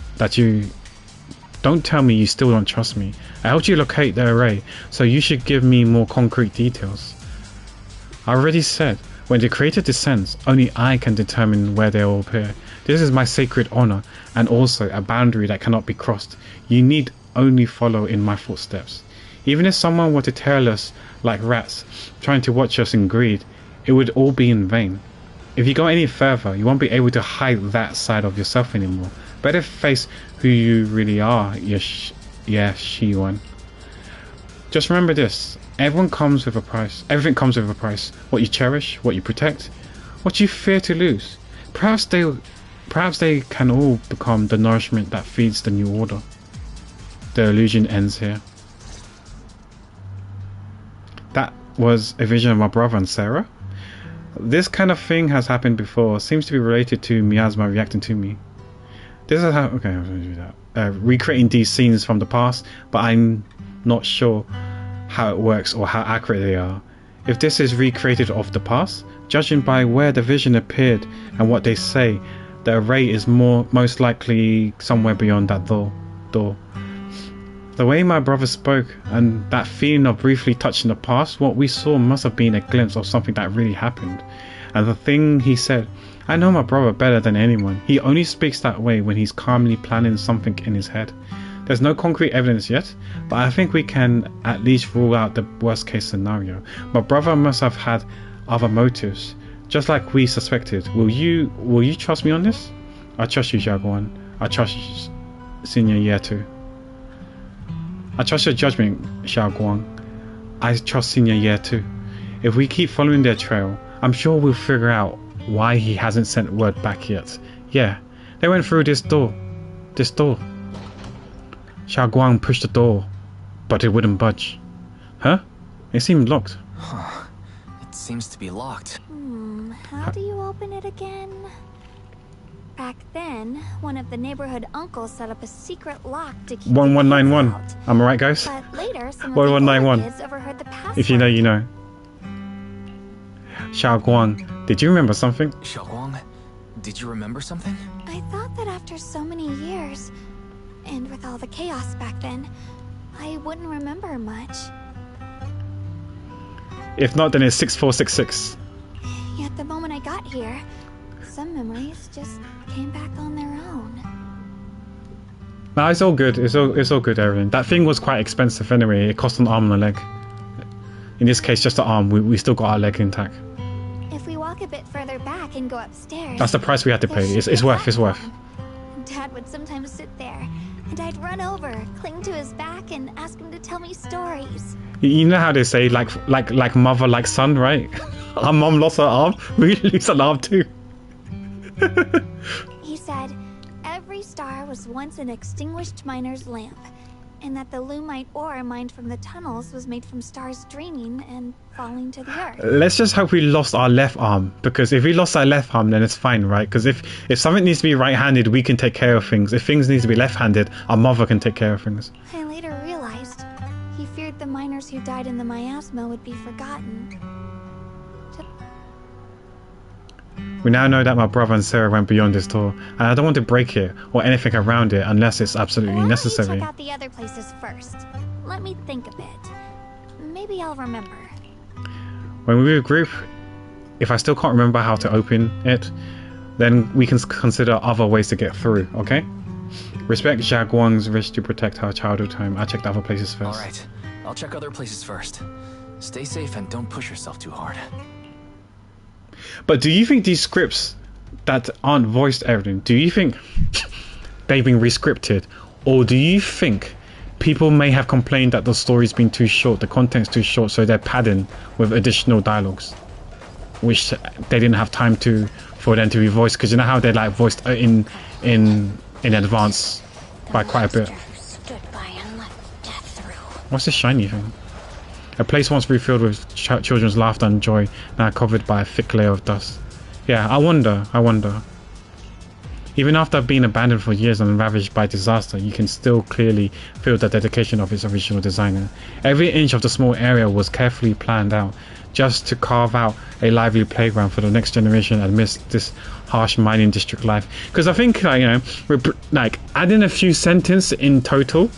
trust me. I helped you locate the array, so you should give me more concrete details. I already said, when the creator descends, only I can determine where they will appear. This is my sacred honor, and also a boundary that cannot be crossed. You need only follow in my footsteps. Even if someone were to tail us like rats, trying to watch us in greed, it would all be in vain. If you go any further, you won't be able to hide that side of yourself anymore. Better face who you really are, Shi-Wan. Just remember this. Everything comes with a price. What you cherish, what you protect, what you fear to lose. Perhaps they can all become the nourishment that feeds the new order. The illusion ends here. That was a vision of my brother and Sarah. This kind of thing has happened before. Seems to be related to Miasma reacting to me. This is how... Okay, I'm going to do that. Recreating these scenes from the past, but I'm not sure how it works or how accurate they are. If this is recreated of the past, judging by where the vision appeared and what they say, the array is most likely somewhere beyond that door. The way my brother spoke and that feeling of briefly touching the past, what we saw must have been a glimpse of something that really happened. And the thing he said, I know my brother better than anyone. He only speaks that way when he's calmly planning something in his head. There's no concrete evidence yet, but I think we can at least rule out the worst case scenario. My brother must have had other motives, just like we suspected. Will you trust me on this? I trust you, Jaguan. I trust Senior Ye too. I trust your judgment, Xiao Guang. I trust Senior Ye too. If we keep following their trail, I'm sure we'll figure out why he hasn't sent word back yet. Yeah, they went through this door. Xiao Guang pushed the door, but it wouldn't budge. Huh? It seemed locked. Huh. It seems to be locked. How do you open it again? Back then, one of the neighborhood uncles set up a secret lock to keep 1191. Am I right, guys? But later, some of the older 1191. kids overheard the password. If you know, you know. Xiao Guang, did you remember something? Xiao Guang, did you remember something? I thought that after so many years, and with all the chaos back then, I wouldn't remember much. If not, then it's 6466. Yet the moment I got here, some memories just came back on their own. No, it's all good. It's all good, Erin. That thing was quite expensive anyway. It cost an arm and a leg. In this case, just the arm. We still got our leg intact. If we walk a bit further back and go upstairs, That's the price we had to pay. It's worth. Dad would sometimes sit there, and I'd run over, cling to his back, and ask him to tell me stories. You know how they say, like mother, like son, right? Our mom lost her arm. We lose an arm too. He said, every star was once an extinguished miner's lamp, and that the lumite ore mined from the tunnels was made from stars dreaming and falling to the earth. Let's just hope we lost our left arm, because if we lost our left arm, then it's fine, right? Because if something needs to be right-handed, we can take care of things. If things need to be left-handed, our mother can take care of things. I later realized he feared the miners who died in the miasma would be forgotten. We now know that my brother and Sarah went beyond this door, and I don't want to break it or anything around it unless it's absolutely necessary. Why don't you check out the other places first? Let me think a bit. Maybe I'll remember. When we regroup, if I still can't remember how to open it, then we can consider other ways to get through, okay? Respect Xia Guang's wish to protect her childhood home. I checked other places first. Alright, I'll check other places first. Stay safe and don't push yourself too hard. But do you think these scripts that aren't voiced, Erin, do you think they've been rescripted? Or do you think people may have complained that the story's been too short, the content's too short, so they're padding with additional dialogues, which they didn't have time for them to be voiced? Because you know how they're like voiced in advance by quite a bit. What's this shiny thing? A place once refilled with children's laughter and joy, now covered by a thick layer of dust. Yeah, I wonder. Even after being abandoned for years and ravaged by disaster, you can still clearly feel the dedication of its original designer. Every inch of the small area was carefully planned out, just to carve out a lively playground for the next generation amidst this harsh mining district life. Because I think, adding a few sentences in total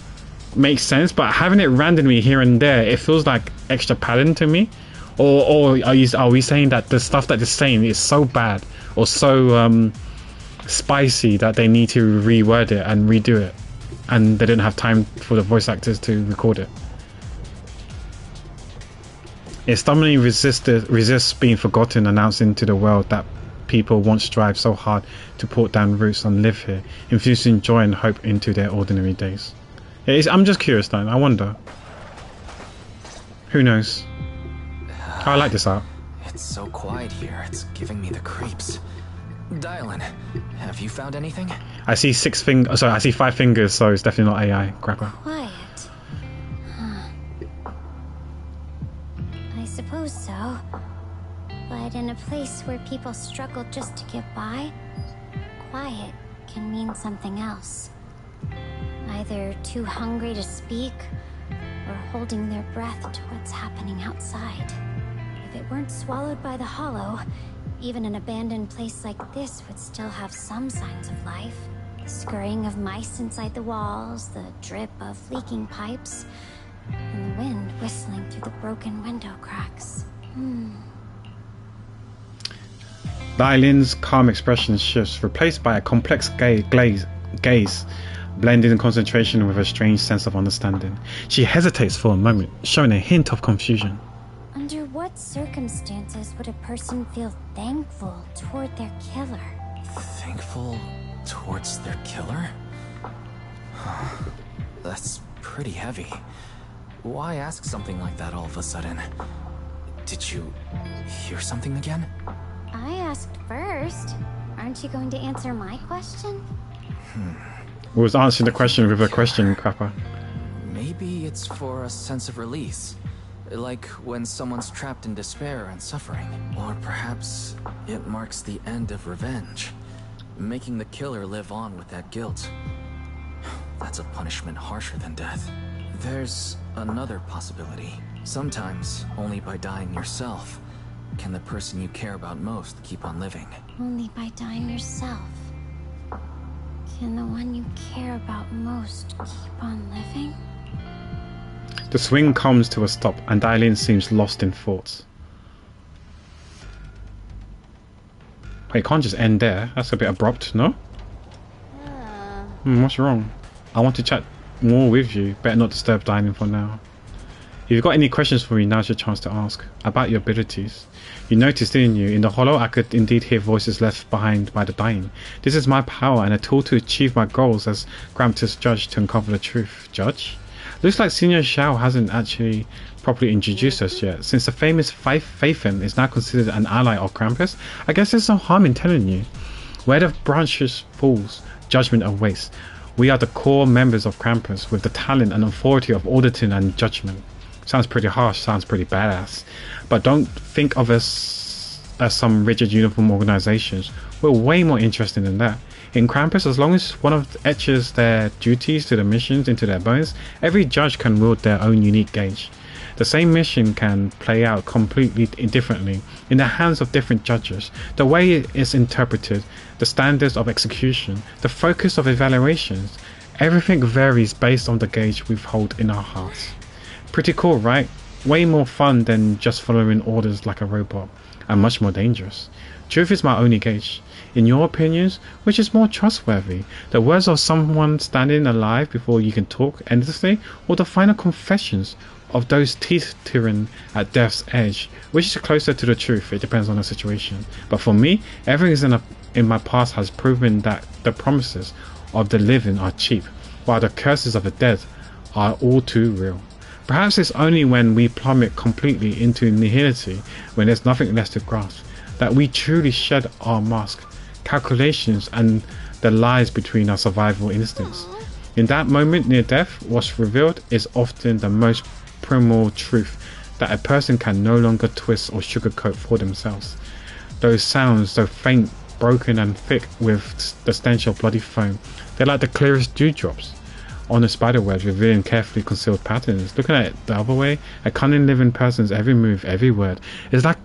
makes sense, but having it randomly here and there, it feels like extra padding to me. Or are we saying that the stuff that they're saying is so bad or so spicy that they need to reword it and redo it, and they didn't have time for the voice actors to record it. It stubbornly resists being forgotten, announcing to the world that people once strived so hard to put down roots and live here, infusing joy and hope into their ordinary days. I'm just curious, Dan. I wonder. Who knows? I like this art. It's so quiet here, it's giving me the creeps. Dylan, have you found anything? I see 6 fingers. Sorry, I see 5 fingers, so it's definitely not AI. Grappa. Quiet. Huh. I suppose so. But in a place where people struggle just to get by, quiet can mean something else. Either too hungry to speak, or holding their breath to what's happening outside. If it weren't swallowed by the hollow, even an abandoned place like this would still have some signs of life. The scurrying of mice inside the walls, the drip of leaking pipes, and the wind whistling through the broken window cracks. Dylan's calm expression shifts, replaced by a complex gaze, blending concentration with a strange sense of understanding. She hesitates for a moment, showing a hint of confusion. Under what circumstances would a person feel thankful toward their killer? Thankful towards their killer? That's pretty heavy. Why ask something like that all of a sudden? Did you hear something again? I asked first. Aren't you going to answer my question? We was answering the question with a question, Crapper. Maybe it's for a sense of release. Like when someone's trapped in despair and suffering. Or perhaps it marks the end of revenge, making the killer live on with that guilt. That's a punishment harsher than death. There's another possibility. Sometimes, only by dying yourself, can the person you care about most keep on living. Only by dying yourself can the one you care about most keep on living? The swing comes to a stop, and Dylan seems lost in thoughts. Wait, it can't just end there. That's a bit abrupt, no? What's wrong? I want to chat more with you. Better not disturb Dylan for now. If you've got any questions for me, now's your chance to ask. About your abilities. You noticed, didn't you? In the hollow, I could indeed hear voices left behind by the dying. This is my power and a tool to achieve my goals as Grampus Judge to uncover the truth. Judge? Looks like Senior Shao hasn't actually properly introduced us yet. Since the famous Phaethon is now considered an ally of Krampus, I guess there's no harm in telling you. Where the branches falls, judgment awaits. We are the core members of Krampus with the talent and authority of auditing and judgment. Sounds pretty harsh, sounds pretty badass. But don't think of us as some rigid uniform organizations. We're way more interesting than that. In Krampus, as long as one of etches their duties to the missions into their bones, every judge can wield their own unique gauge. The same mission can play out completely differently in the hands of different judges. The way it is interpreted, the standards of execution, the focus of evaluations, everything varies based on the gauge we hold in our hearts. Pretty cool, right? Way more fun than just following orders like a robot, and much more dangerous. Truth is my only gauge. In your opinions, which is more trustworthy? The words of someone standing alive before you can talk endlessly, or the final confessions of those teetering at death's edge? Which is closer to the truth? It depends on the situation. But for me, everything in my past has proven that the promises of the living are cheap, while the curses of the dead are all too real. Perhaps it's only when we plummet completely into nihility, when there's nothing left to grasp, that we truly shed our mask, calculations, and the lies between our survival instincts. In that moment near death, what's revealed is often the most primal truth that a person can no longer twist or sugarcoat for themselves. Those sounds, though faint, broken, and thick with the stench of bloody foam, they're like the clearest dewdrops on the spiderwebs, revealing carefully concealed patterns. Looking at it the other way, a cunning living person's every move, every word is like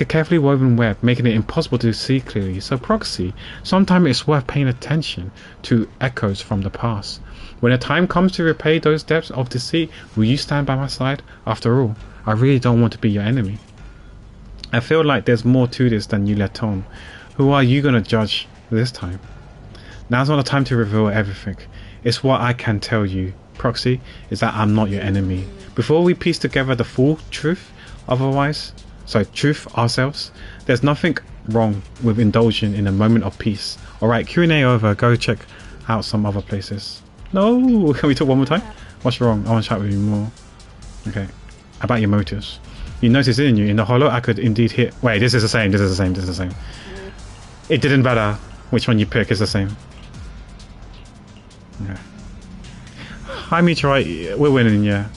a carefully woven web, making it impossible to see clearly. So proxy, sometimes it's worth paying attention to echoes from the past. When the time comes to repay those depths of deceit, will you stand by my side? After all, I really don't want to be your enemy. I feel like there's more to this than you let on. Who are you going to judge this time. Now's not the time to reveal everything. It's what I can tell you, Proxy, is that I'm not your enemy. Before we piece together the full truth ourselves, there's nothing wrong with indulging in a moment of peace. Alright, Q&A over, go check out some other places. No! Can we talk one more time? What's wrong? I want to chat with you more. Okay. About your motives. You notice, didn't you? In the hollow, I could indeed hit... Wait, this is the same. It didn't matter which one you pick, it's the same. Okay. Hi, Meteorite. We're winning, yeah.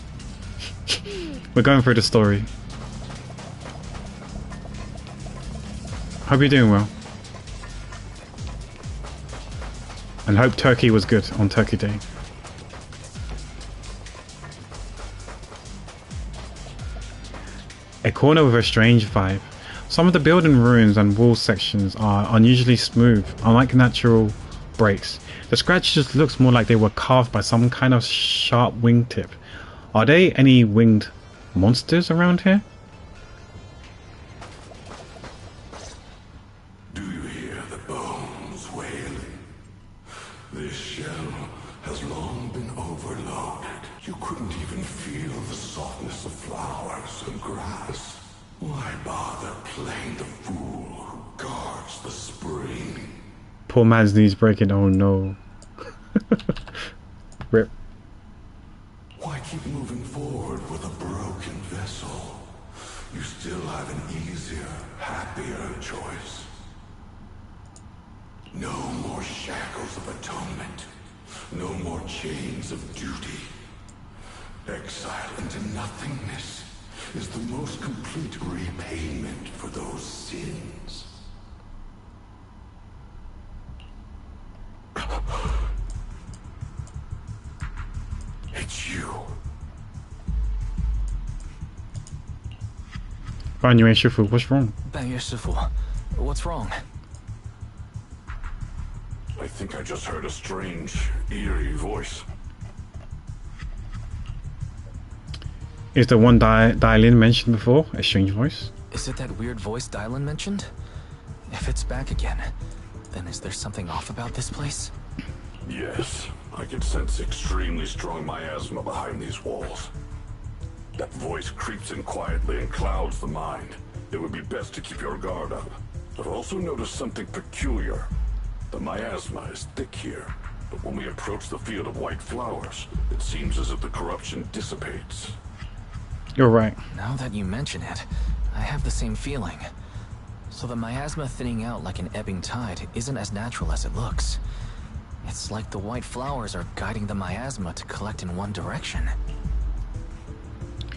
We're going through the story. Hope you're doing well. And hope turkey was good on Turkey Day. A corner with a strange vibe. Some of the building ruins and wall sections are unusually smooth, unlike natural breaks. The scratch just looks more like they were carved by some kind of sharp wingtip. Are there any winged monsters around here? Do you hear the bones wailing? This shell has long been overloaded. You couldn't even feel the softness of flowers and grass. Why bother playing the fool who guards the spring? Poor man's knees breaking, oh no. Rip. Why keep moving forward with a broken vessel? You still have an easier, happier choice. No more shackles of atonement. No more chains of duty. Exile into nothingness is the most complete repayment for those sins. It's you. Banyu and Shifu, what's wrong? Banyu Shifu, what's wrong? I think I just heard a strange, eerie voice. Is the one Dylan mentioned before a strange voice? Is it that weird voice Dylan mentioned? If it's back again, then is there something off about this place? Yes, I can sense extremely strong miasma behind these walls. That voice creeps in quietly and clouds the mind. It would be best to keep your guard up. I've also noticed something peculiar. The miasma is thick here, but when we approach the field of white flowers, it seems as if the corruption dissipates. You're right. Now that you mention it, I have the same feeling. So the miasma thinning out like an ebbing tide isn't as natural as it looks. It's like the white flowers are guiding the miasma to collect in one direction.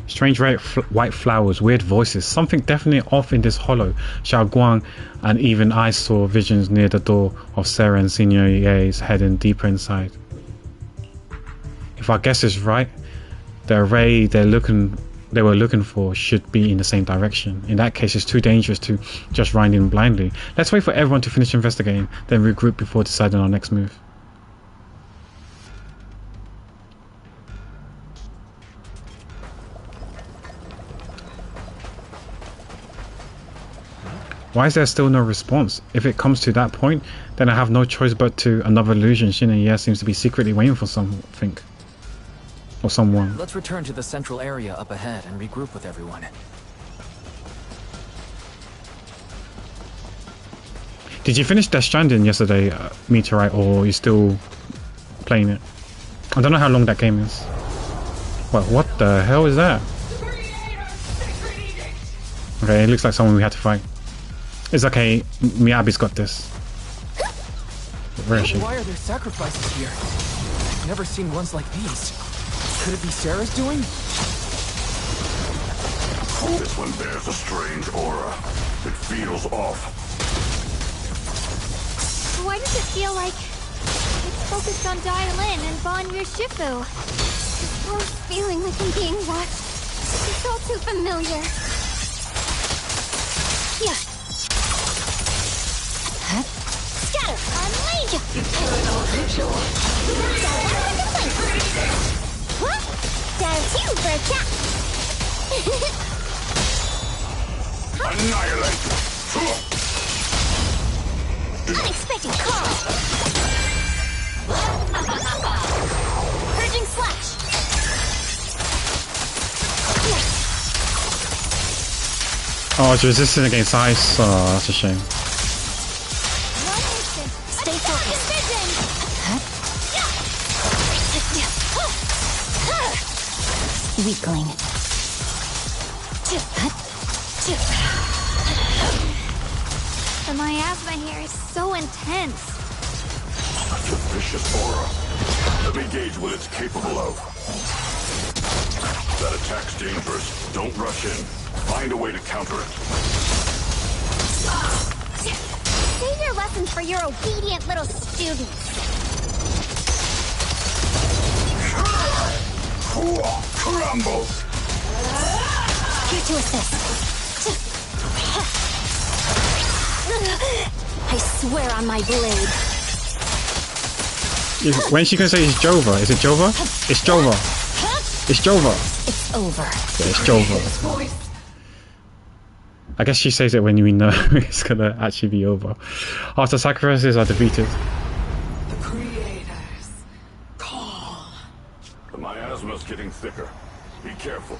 Strange white flowers, weird voices. Something definitely off in this hollow. Xiao Guang and even I saw visions near the door of Sarah and Senior Ye's heading deeper inside. If our guess is right, the array they were looking for should be in the same direction. In that case, it's too dangerous to just run in blindly. Let's wait for everyone to finish investigating, then regroup before deciding our next move. Why is there still no response? If it comes to that point, then I have no choice but to another illusion. Shin and Ye seems to be secretly waiting for something. Or someone. Let's return to the central area up ahead and regroup with everyone. Did you finish Death Stranding yesterday, Meteorite, or are you still playing it? I don't know how long that game is. What the hell is that? Okay, it looks like someone we had to fight. It's okay, Miyabi's got this. Where is she? Why are there sacrifices here? I've never seen ones like these. Could it be Sarah's doing? This one bears a strange aura. It feels off. Why does it feel like it's focused on Dylan and Banyu Shifu? This worst feeling like I'm being watched. It's all too familiar. Yeah. Scatter! Unleash! Eternal vigil. What? There's you for a chat. Annihilate! Unexpected call! Purging slash! Oh, it's resistant against ice. Oh, that's a shame. Stay focused. Weakling. The miasma here is so intense. Such a vicious aura. Let me gauge what it's capable of. That attack's dangerous. Don't rush in. Find a way to counter it. Save your lessons for your obedient little students. Crumble! Here to assist. I swear on my blade. When's she gonna say it's Jova? Is it Jova? It's Jova. It's Jova. It's over. Yeah, it's Jova. I guess she says it when we know it's gonna actually be over. After sacrifices are defeated. The creators call. The miasma's getting thicker. Be careful.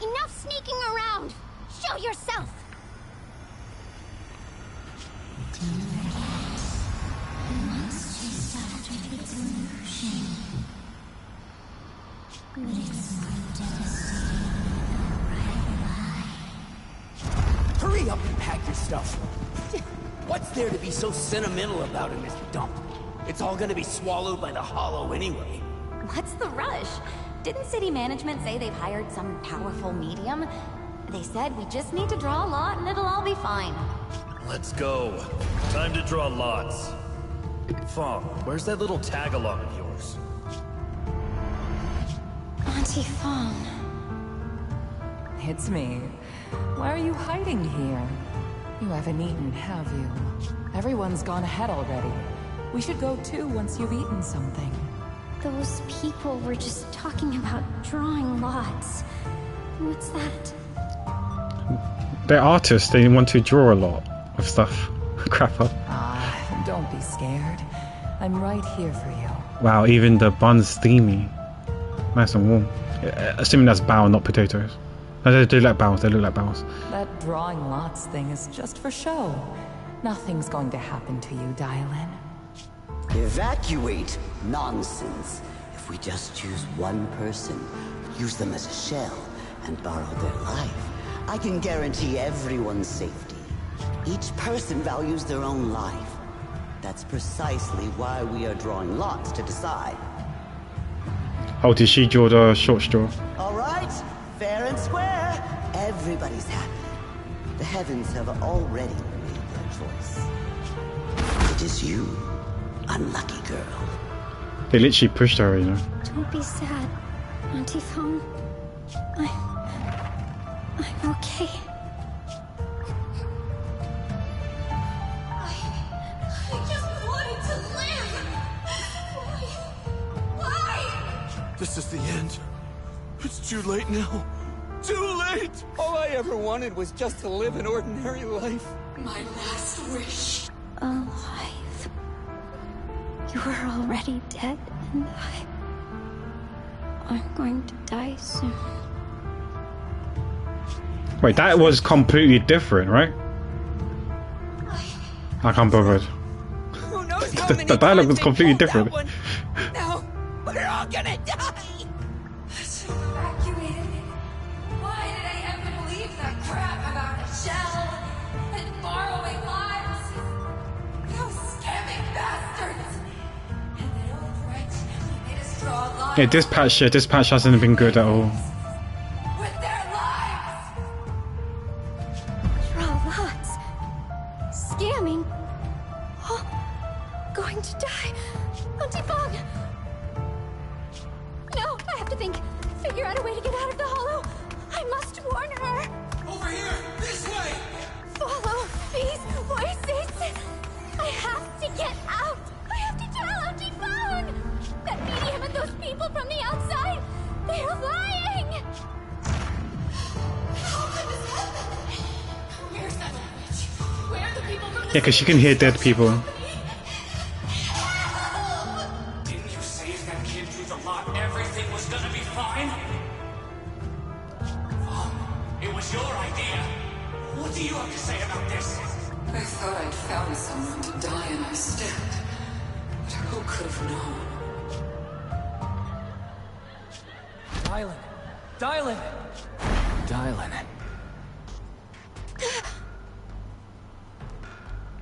Enough sneaking around. Show yourself. Hurry up and pack your stuff. What's there to be so sentimental about in this dump? It's all gonna be swallowed by the hollow anyway. What's the rush? Didn't city management say they've hired some powerful medium? They said we just need to draw a lot and it'll all be fine. Let's go. Time to draw lots. Fong, where's that little tag-along of yours? Auntie Fong. It's me. Why are you hiding here? You haven't eaten, have you? Everyone's gone ahead already. We should go too once you've eaten something. Those people were just talking about drawing lots. What's that? They're artists. They want to draw a lot of stuff. Crap up. Ah, don't be scared. I'm right here for you. Wow, even the bun's steamy. Nice and warm. Assuming that's bao, not potatoes. No, they do like baos. They look like baos. That drawing lots thing is just for show. Nothing's going to happen to you, Dial-In. Evacuate? Nonsense. If we just choose one person, use them as a shell, and borrow their life, I can guarantee everyone's safety. Each person values their own life. That's precisely why we are drawing lots to decide. Oh, did she draw the short straw? All right, fair and square. Everybody's happy. The heavens have already made their choice. It is you, unlucky girl. They literally pushed her, you know. Don't be sad, Auntie Fong. I'm okay. I just wanted to live! Why? This is the end. It's too late now. Too late! All I ever wanted was just to live an ordinary life. My last wish. Alive. You were already dead, and I'm going to die soon. Wait, that was completely different, right? I can't bother. Who knows how many The dialogue was times they completely pulled different. that one. Now, we're all gonna die! Evacuated. Why did I ever believe that crap about a shell and borrowing lives? Those scamming bastards! And that old wretch made us draw lots Yeah, this patch hasn't been good at all. with their lives! Draw lots. Scamming. Oh, going to die. Auntie Fong! No, I have to think. Figure out a way to get out of the hollow. I must warn her. Over here! This way! Follow these voices. I have to get out. I have to tell Auntie Fong. That medium and those people from the outside, they're lying. Help me! Yeah, because she can hear dead people. Didn't you say if that kid threw the lot, everything was gonna be fine? Oh, it was your idea. What do you have to say about this? I thought I'd found someone to die in our stead. But who could have known? Dylan! Dylan! Dylan.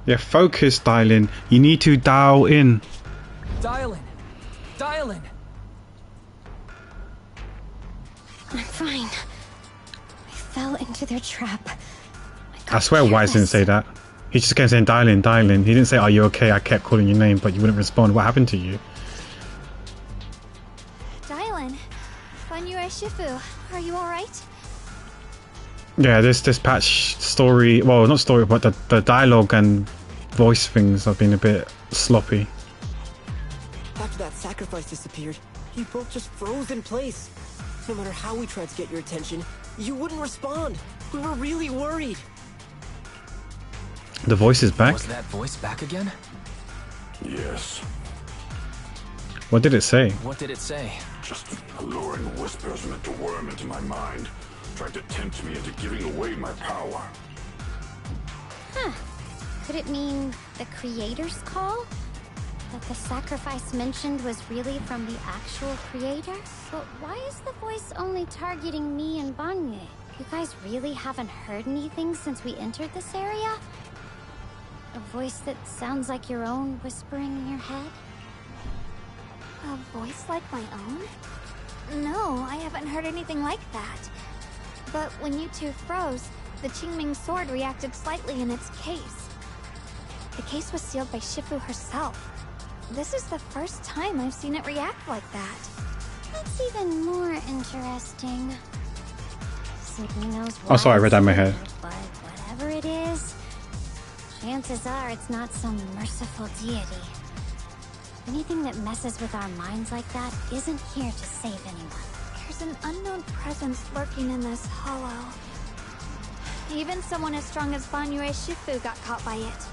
Yeah, focus, Dylan. You need to dial in. Dylan! Dylan! I'm fine. I fell into their trap. I swear Wise didn't say that. He just kept saying, Dylan, Dylan. He didn't say, are you okay? I kept calling your name, but you wouldn't respond. What happened to you? Dylan, Banyue Shifu, are you alright? Yeah, this patch story, well, not story, but the dialogue and voice things have been a bit sloppy. After that sacrifice disappeared, you both just froze in place. No matter how we tried to get your attention, you wouldn't respond. We were really worried. The voice is back? Was that voice back again? Yes. What did it say? What did it say? Just alluring whispers meant to worm into my mind. Tried to tempt me into giving away my power. Huh. Could it mean the creator's call? That the sacrifice mentioned was really from the actual creator? But why is the voice only targeting me and Banyue? You guys really haven't heard anything since we entered this area? A voice that sounds like your own whispering in your head? A voice like my own? No, I haven't heard anything like that. But when you two froze, the Qingming sword reacted slightly in its case. The case was sealed by Shifu herself. This is the first time I've seen it react like that. That's even more interesting. Sydney knows why. Oh, sorry, I read that in my head. But whatever it is, chances are it's not some merciful deity. Anything that messes with our minds like that isn't here to save anyone. There's an unknown presence lurking in this hollow. Even someone as strong as Banyue Shifu got caught by it.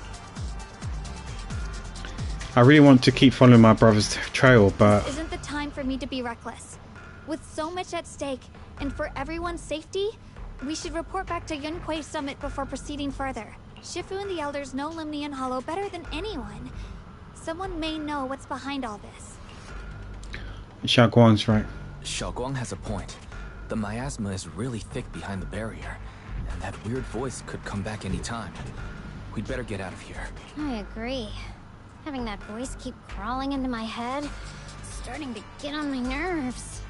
I really want to keep following my brother's trail, but... Isn't the time for me to be reckless. With so much at stake, and for everyone's safety, we should report back to Yunquei Summit before proceeding further. Shifu and the Elders know Limnian Hollow better than anyone. Someone may know what's behind all this. Xiaoguang's right. Xiaoguang has a point. The miasma is really thick behind the barrier, and that weird voice could come back any time. We'd better get out of here. I agree. Having that voice keep crawling into my head, it's starting to get on my nerves.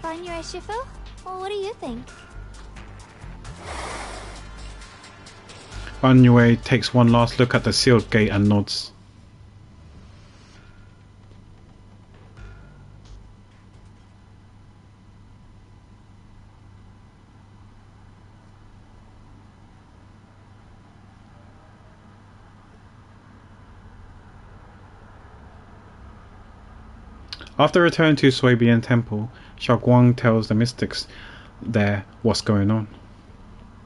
Banyue Shifu? Well, what do you think? Banyue takes one last look at the sealed gate and nods. After returning to Suibian Temple, Xiaoguang tells the mystics there what's going on.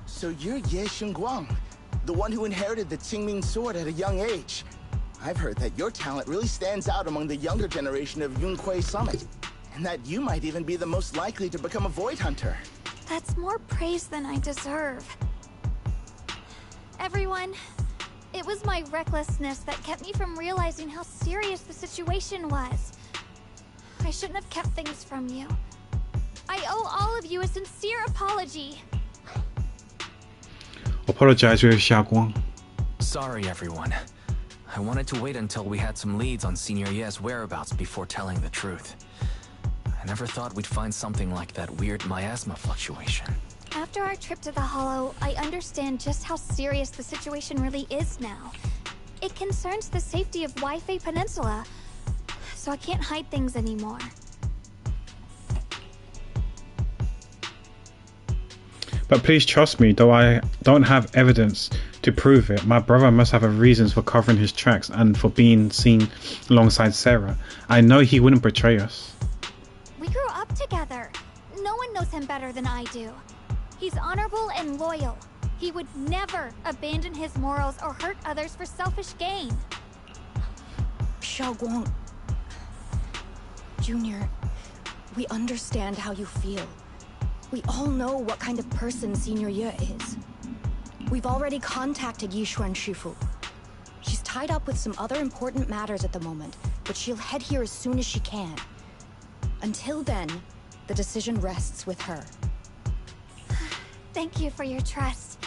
So you're Ye Xingguang, the one who inherited the Qingming sword at a young age. I've heard that your talent really stands out among the younger generation of Yunquei Summit, and that you might even be the most likely to become a Void Hunter. That's more praise than I deserve. Everyone, it was my recklessness that kept me from realizing how serious the situation was. I shouldn't have kept things from you. I owe all of you a sincere apology. Apologize with Xiaoguang. Sorry, everyone. I wanted to wait until we had some leads on Senior Ye's whereabouts before telling the truth. I never thought we'd find something like that weird miasma fluctuation. After our trip to the Hollow, I understand just how serious the situation really is now. It concerns the safety of Waifei Peninsula, so I can't hide things anymore. But please trust me, though I don't have evidence to prove it. My brother must have reasons for covering his tracks and for being seen alongside Sarah. I know he wouldn't betray us. We grew up together. No one knows him better than I do. He's honorable and loyal. He would never abandon his morals or hurt others for selfish gain. Xiaoguang... Junior, we understand how you feel. We all know what kind of person Senior Ye is. We've already contacted Yishuan Shifu. She's tied up with some other important matters at the moment, but she'll head here as soon as she can. Until then, the decision rests with her. Thank you for your trust.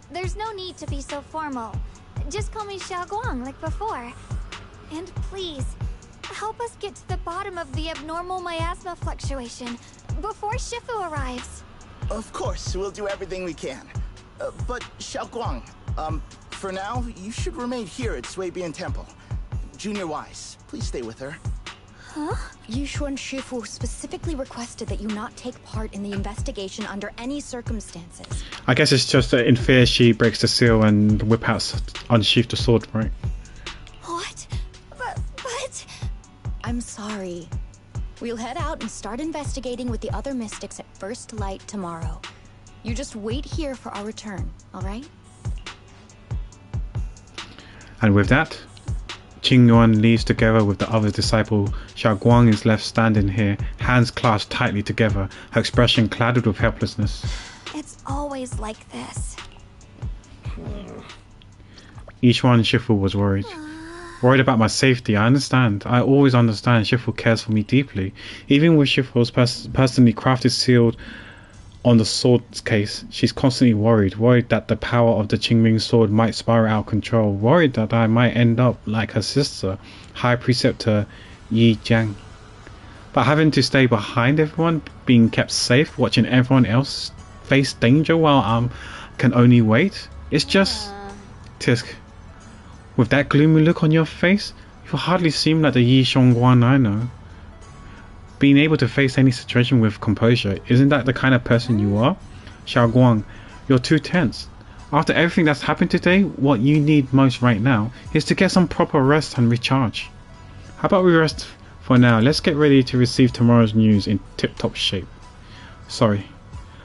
There's no need to be so formal. Just call me Xiaoguang like before. And please, help us get to the bottom of the abnormal miasma fluctuation before Shifu arrives. Of course, we'll do everything we can. But Xiaoguang, for now, you should remain here at Suibian Temple. Junior Wise, please stay with her. Huh? Yishuan Shifu specifically requested that you not take part in the investigation under any circumstances. I guess it's just that in fear she breaks the seal and unsheath the sword, right? What? But... I'm sorry. We'll head out and start investigating with the other mystics at first light tomorrow. You just wait here for our return, alright? And with that, Qingyuan leaves together with the other disciple. Xiaoguang is left standing here, hands clasped tightly together, her expression clouded with helplessness. It's always like this. Yishuan Shifu was worried. Worried about my safety. I understand. I always understand Shifu cares for me deeply. Even with Shifu's personally crafted sealed on the sword's case, she's constantly worried that the power of the Qingming sword might spiral out of control, worried that I might end up like her sister, High Preceptor Yi Jiang. But having to stay behind everyone, being kept safe, watching everyone else face danger while I can only wait, it's just... Tisk, with that gloomy look on your face, you hardly seem like the Yi Xiongguan I know. Being able to face any situation with composure, isn't that the kind of person you are? Xiaoguang, you're too tense. After everything that's happened today, what you need most right now is to get some proper rest and recharge. How about we rest for now? Let's get ready to receive tomorrow's news in tip-top shape. Sorry,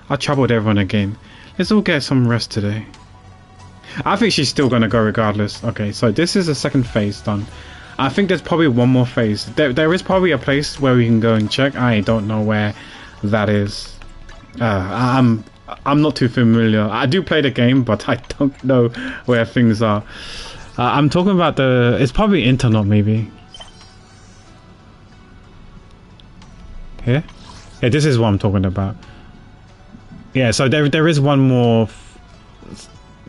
I troubled everyone again. Let's all get some rest today. I think she's still gonna go regardless. Okay, so this is the second phase done. I think there's probably one more phase. There is probably a place where we can go and check. I don't know where that is. I'm not too familiar. I do play the game, but I don't know where things are. I'm talking about it's probably Internet, maybe. Here? Yeah, this is what I'm talking about. Yeah, so there is one more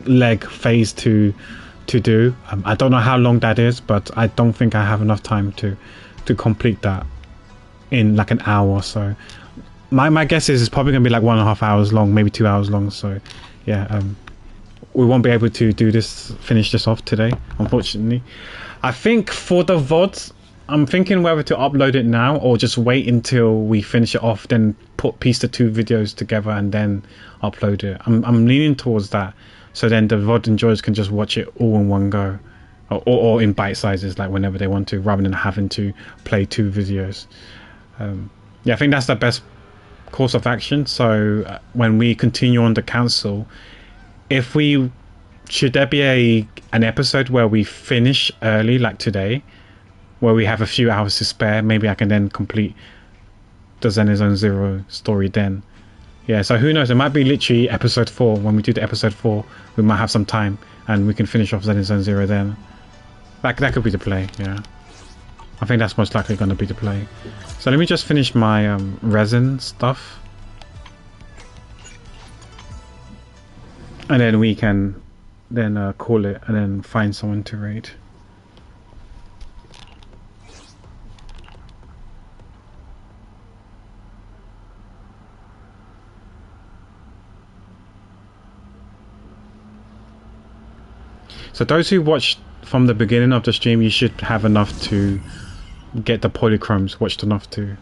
leg phase to do. I don't know how long that is, but I don't think I have enough time to complete that in like an hour or so. My guess is it's probably gonna be like 1.5 hours long, maybe 2 hours long. So yeah, we won't be able to finish this off today, unfortunately. I think for the VODs, I'm thinking whether to upload it now or just wait until we finish it off, then piece the two videos together and then upload it. I'm leaning towards that. So then the VOD enjoyers can just watch it all in one go, or in bite sizes, like whenever they want to, rather than having to play two videos. Yeah, I think that's the best course of action. So when we continue on the council, should there be an episode where we finish early, like today, where we have a few hours to spare, maybe I can then complete the Zenless Zone Zero story then. Yeah, so who knows, it might be literally episode 4. When we do the episode 4, we might have some time and we can finish off Zenless Zone Zero then. That could be the play, yeah. I think that's most likely going to be the play. So let me just finish my resin stuff. And then we can then call it and then find someone to raid. So those who watched from the beginning of the stream, you should have enough to get the polychromes, watched enough to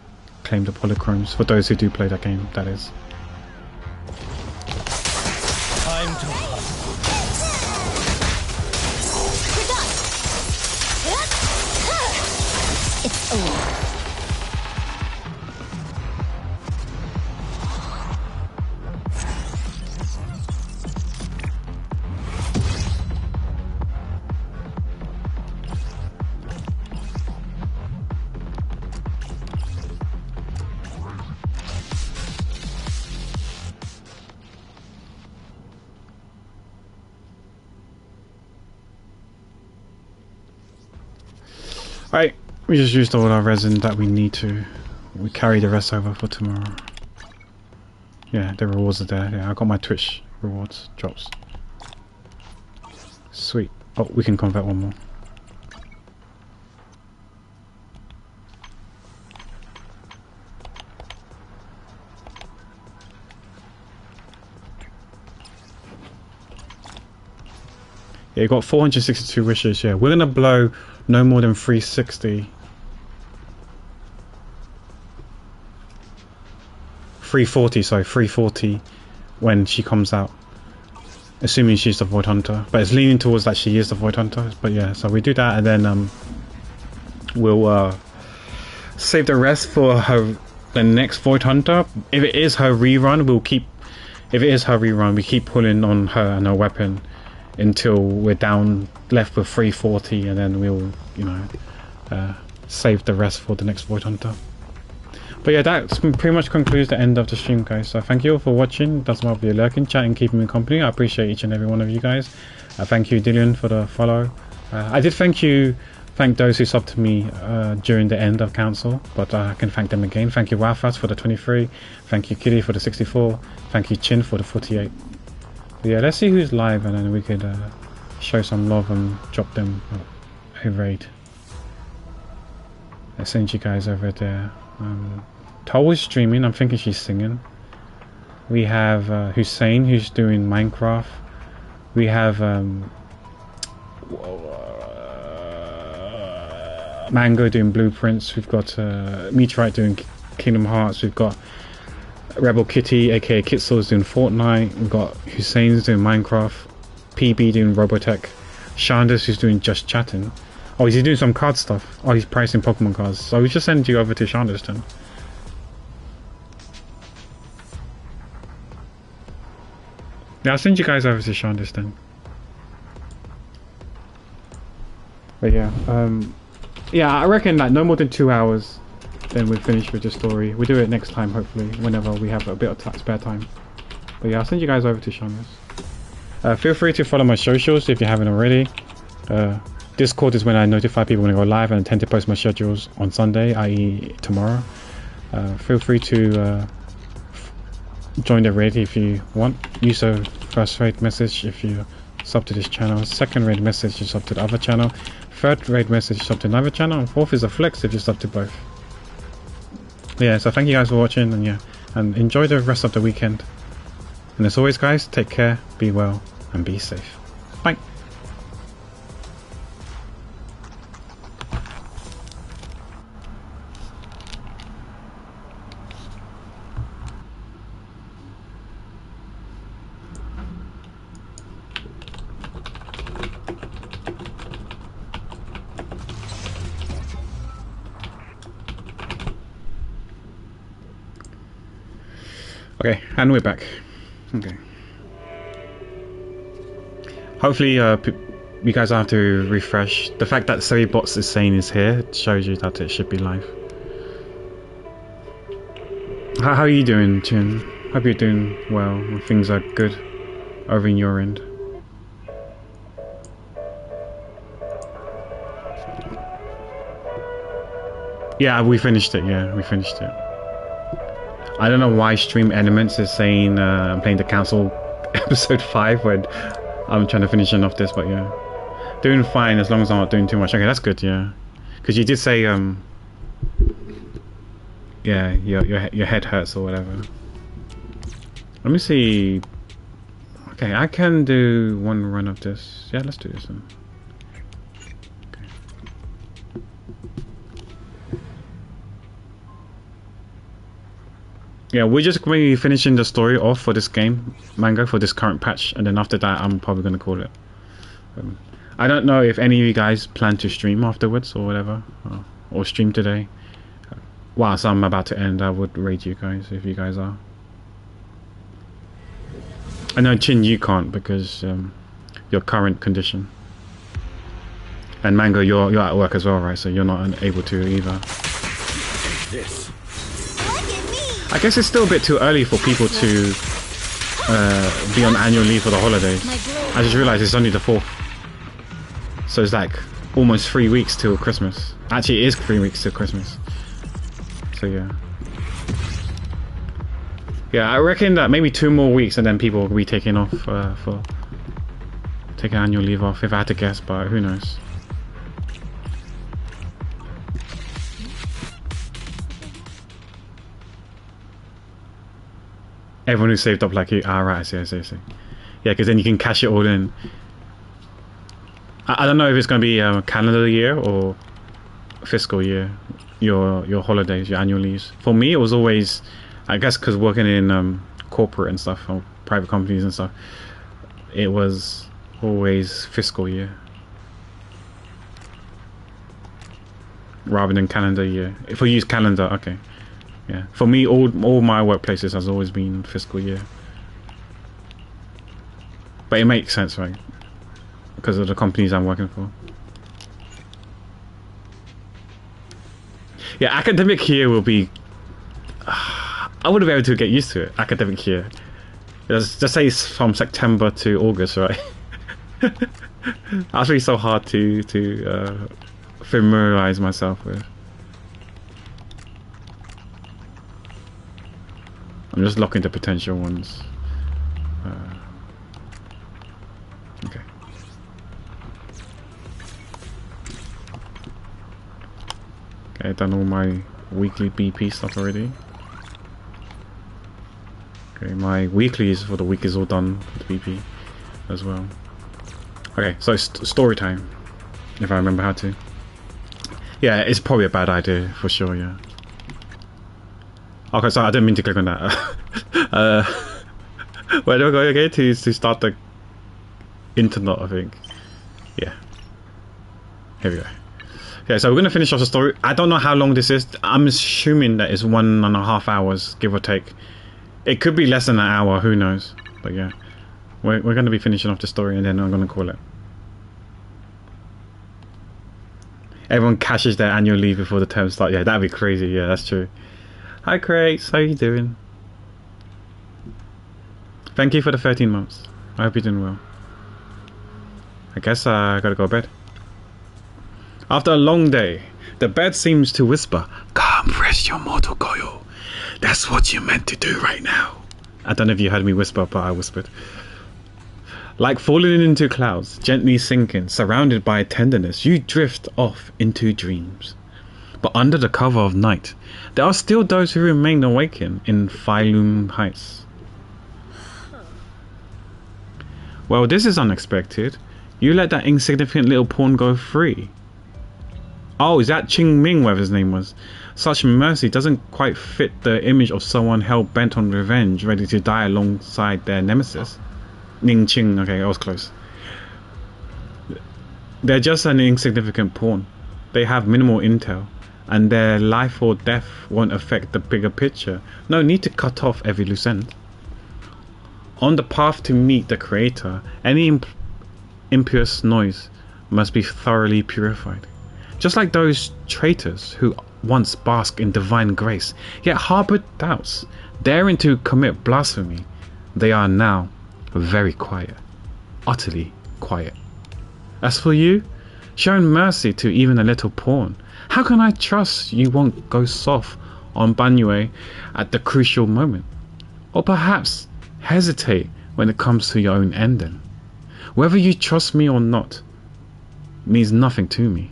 claim the polychromes, for those who do play that game, that is. Time to It's over. Right, we just used all our resin that we need to. We carry the rest over for tomorrow. Yeah, the rewards are there. Yeah, I got my Twitch rewards drops. Sweet. Oh, we can convert one more. Yeah, you got 462 wishes. Yeah, we're gonna blow no more than 360. 340, sorry, 340 when she comes out. Assuming she's the Void Hunter. But it's leaning towards that she is the Void Hunter. But yeah, so we do that and then we'll save the rest for the next Void Hunter. If it is her rerun, we keep pulling on her and her weapon until we're down left with 340 and then we'll, you know, save the rest for the next Void Hunter. But yeah, that pretty much concludes the end of the stream, guys. So thank you all for watching. That's my video lurking, chatting, keeping me company. I appreciate each and every one of you guys. Thank you, Dillian, for the follow. I did thank those who subbed to me during the end of council, but I can thank them again. Thank you, Wowfast, for the 23. Thank you, Kitty, for the 64. Thank you, Chin, for the 48. But yeah, let's see who's live, and then we could show some love and drop them a raid. I send you guys over there. Toll is streaming. I'm thinking she's singing. We have Hussein, who's doing Minecraft. We have Mango doing Blueprints. We've got Meteorite doing Kingdom Hearts. We've got Rebel Kitty, aka Kitso's doing Fortnite. We've got Hussein's doing Minecraft. PB doing Robotech. Shanders, who's doing Just Chatting. Oh, is he doing some card stuff? Oh, he's pricing Pokemon cards. So we just send you over to Shanders then. Yeah, I'll send you guys over to Shanders then. But yeah, yeah, I reckon like no more than 2 hours, then we're finished with the story. We'll do it next time, hopefully, whenever we have a bit of spare time. But yeah, I'll send you guys over to Shanders. Feel free to follow my socials if you haven't already. Discord is when I notify people when I go live, and I tend to post my schedules on Sunday, i.e. tomorrow. Feel free to join the raid if you want. Use a first raid message if you sub to this channel. Second raid message you sub to the other channel. Third raid message you sub to another channel. And fourth is a flex if you sub to both. Yeah, so thank you guys for watching, and yeah, and enjoy the rest of the weekend. And as always, guys, take care, be well, and be safe. Bye. Okay, and we're back. Okay. Hopefully, you guys don't have to refresh. The fact that Bots is saying is here shows you that it should be live. How are you doing, Chin? Hope you're doing well. Things are good over in your end. Yeah, we finished it. Yeah, we finished it. I don't know why Stream Elements is saying I'm playing the Council episode 5 when I'm trying to finish off this, but yeah. Doing fine as long as I'm not doing too much. Okay, that's good, yeah. Because you did say, yeah, your head hurts or whatever. Let me see. Okay, I can do one run of this. Yeah, let's do this then. Yeah, we're just going to be finishing the story off for this game, Mango, for this current patch, and then after that I'm probably going to call it. I don't know if any of you guys plan to stream afterwards or whatever, or stream today. Whilst I'm about to end, I would raid you guys if you guys are. I know, Chin, you can't because your current condition. And Mango, you're at work as well, right? So you're not able to either. This. I guess it's still a bit too early for people to be on annual leave for the holidays. I just realized it's only the 4th. So it's like almost 3 weeks till Christmas. Actually, it is 3 weeks till Christmas. So yeah. Yeah, I reckon that maybe 2 more weeks and then people will be taking off taking annual leave off, if I had to guess, but who knows. Everyone who saved up like you. Ah, right, I see. Yeah, because then you can cash it all in. I don't know if it's going to be a calendar year or fiscal year, your holidays, your annual leaves. For me, it was always, I guess because working in corporate and stuff, or private companies and stuff, it was always fiscal year rather than calendar year. If we use calendar, okay. Yeah, for me, all my workplaces has always been fiscal year. But it makes sense, right? Because of the companies I'm working for. Yeah, academic year will be... I wouldn't be able to get used to it, academic year. Just say it's from September to August, right? That's really so hard to familiarize myself with. I'm just locking the potential ones. Okay. Okay, I've done all my weekly BP stuff already. Okay, my weeklies for the week is all done with BP as well. Okay, so story time, if I remember how to. Yeah, it's probably a bad idea for sure, yeah. Okay, sorry, I didn't mean to click on that. Where do I go again? To start the internet, I think. Yeah. Here we go. Okay, so we're going to finish off the story. I don't know how long this is. I'm assuming that it's 1.5 hours, give or take. It could be less than an hour, who knows. But yeah, we're going to be finishing off the story and then I'm going to call it. Everyone cashes their annual leave before the term starts. Yeah, that'd be crazy. Yeah, that's true. Hi Craig, how you doing? Thank you for the 13 months. I hope you're doing well. I guess I gotta go to bed. After a long day, the bed seems to whisper, "Come rest your mortal coil. That's what you're meant to do right now." I don't know if you heard me whisper, but I whispered. Like falling into clouds, gently sinking, surrounded by tenderness, you drift off into dreams. But under the cover of night, there are still those who remain awakened in Phylum Heights. Well, this is unexpected. You let that insignificant little pawn go free. Oh, is that Qing Ming, whatever his name was? Such mercy doesn't quite fit the image of someone hell-bent on revenge, ready to die alongside their nemesis. Ning Qing, okay, I was close. They're just an insignificant pawn. They have minimal intel, and their life or death won't affect the bigger picture. No need to cut off every loose end. On the path to meet the Creator, any impious noise must be thoroughly purified. Just like those traitors who once basked in divine grace, yet harbored doubts, daring to commit blasphemy, they are now very quiet, utterly quiet. As for you, showing mercy to even a little pawn, how can I trust you won't go soft on Banyue at the crucial moment? Or perhaps hesitate when it comes to your own ending? Whether you trust me or not means nothing to me.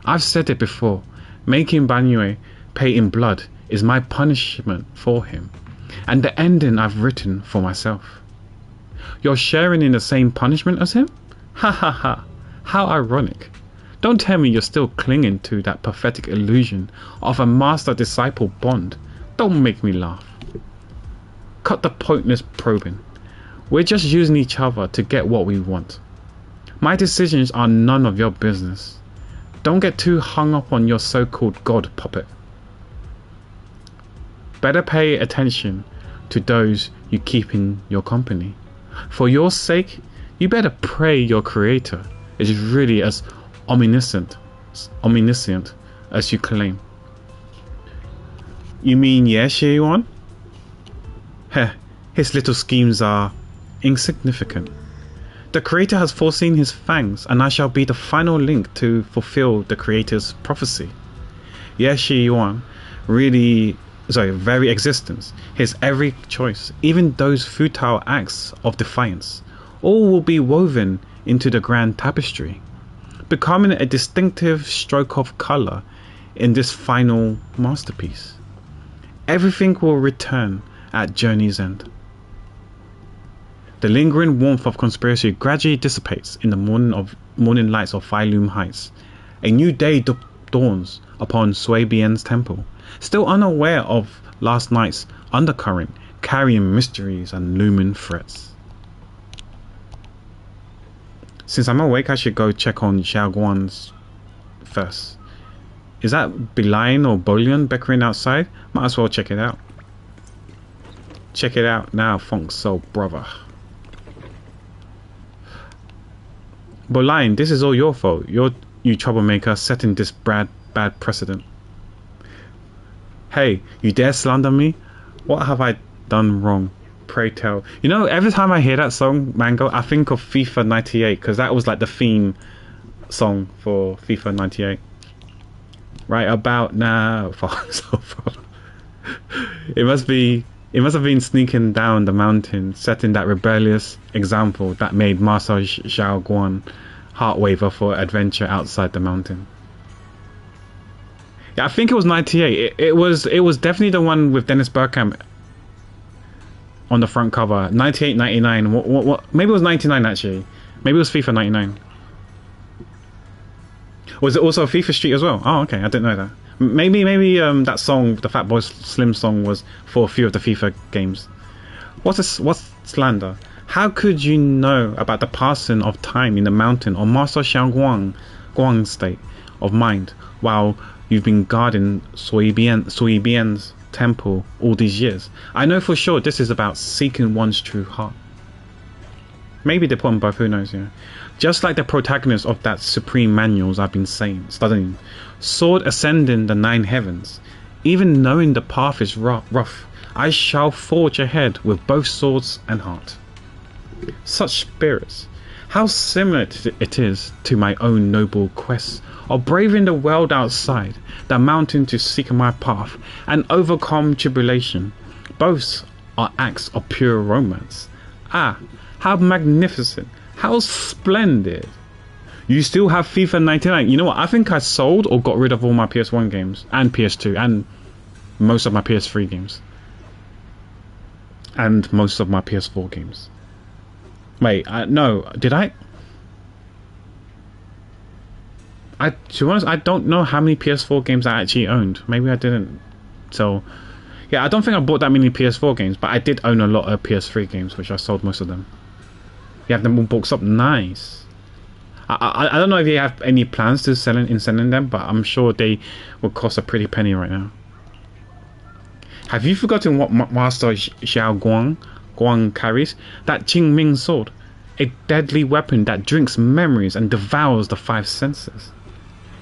I've said it before, making Banyue pay in blood is my punishment for him, and the ending I've written for myself. You're sharing in the same punishment as him? Ha ha ha, how ironic. Don't tell me you're still clinging to that pathetic illusion of a master-disciple bond. Don't make me laugh. Cut the pointless probing. We're just using each other to get what we want. My decisions are none of your business. Don't get too hung up on your so-called god puppet. Better pay attention to those you keep in your company. For your sake, you better pray your Creator is really as omniscient as you claim. You mean yes, Yuan? Heh, his little schemes are insignificant. The creator has foreseen his fangs, and I shall be the final link to fulfill the creator's prophecy. Shi Yuan, very existence, his every choice, even those futile acts of defiance, all will be woven into the grand tapestry, becoming a distinctive stroke of color in this final masterpiece. Everything will return at journey's end. The lingering warmth of conspiracy gradually dissipates in the morning lights of Failum Heights. A new day dawns upon Sui Bian's temple, still unaware of last night's undercurrent, carrying mysteries and looming threats. Since I'm awake, I should go check on Xiaoguang's first. Is that Belian or Bolian beckering outside? Might as well check it out. Check it out now, Funk Soul brother. Bolian, this is all your fault. You troublemaker, setting this bad precedent. Hey, you dare slander me? What have I done wrong? Pray tell. You know, every time I hear that song, Mango, I think of FIFA 98, because that was like the theme song for FIFA 98. Right about now, it must have been sneaking down the mountain, setting that rebellious example that made Master Xiaoguang heart waver for adventure outside the mountain. Yeah, I think it was 98. It was definitely the one with Dennis Bergkamp on the front cover. 98, 99. What? Maybe it was 99 actually. Maybe it was FIFA 99. Was it also FIFA Street as well? Oh, okay, I didn't know that. Maybe that song, the Fatboy Slim song, was for a few of the FIFA games. What's slander? How could you know about the passing of time in the mountain or Master Xiaoguang's state of mind while you've been guarding Sui Bian's temple all these years? I know for sure this is about seeking one's true heart. Maybe they put them both, who knows, yeah. Just like the protagonist of that supreme manuals I've been studying. Sword ascending the 9 heavens. Even knowing the path is rough, I shall forge ahead with both swords and heart. Such spirits. How similar it is to my own noble quest of braving the world outside, the mountain to seek my path and overcome tribulation. Both are acts of pure romance. Ah, how magnificent, how splendid. You still have FIFA 99. You know what? I think I sold or got rid of all my PS1 games and PS2 and most of my PS3 games. And most of my PS4 games. Wait, no, did I? To be honest, I don't know how many PS4 games I actually owned. Maybe I didn't. So, yeah, I don't think I bought that many PS4 games, but I did own a lot of PS3 games, which I sold most of them. You have them all boxed up, nice. I don't know if you have any plans to selling them, but I'm sure they will cost a pretty penny right now. Have you forgotten what Master Xiaoguang carries? That Qingming sword, a deadly weapon that drinks memories and devours the 5 senses.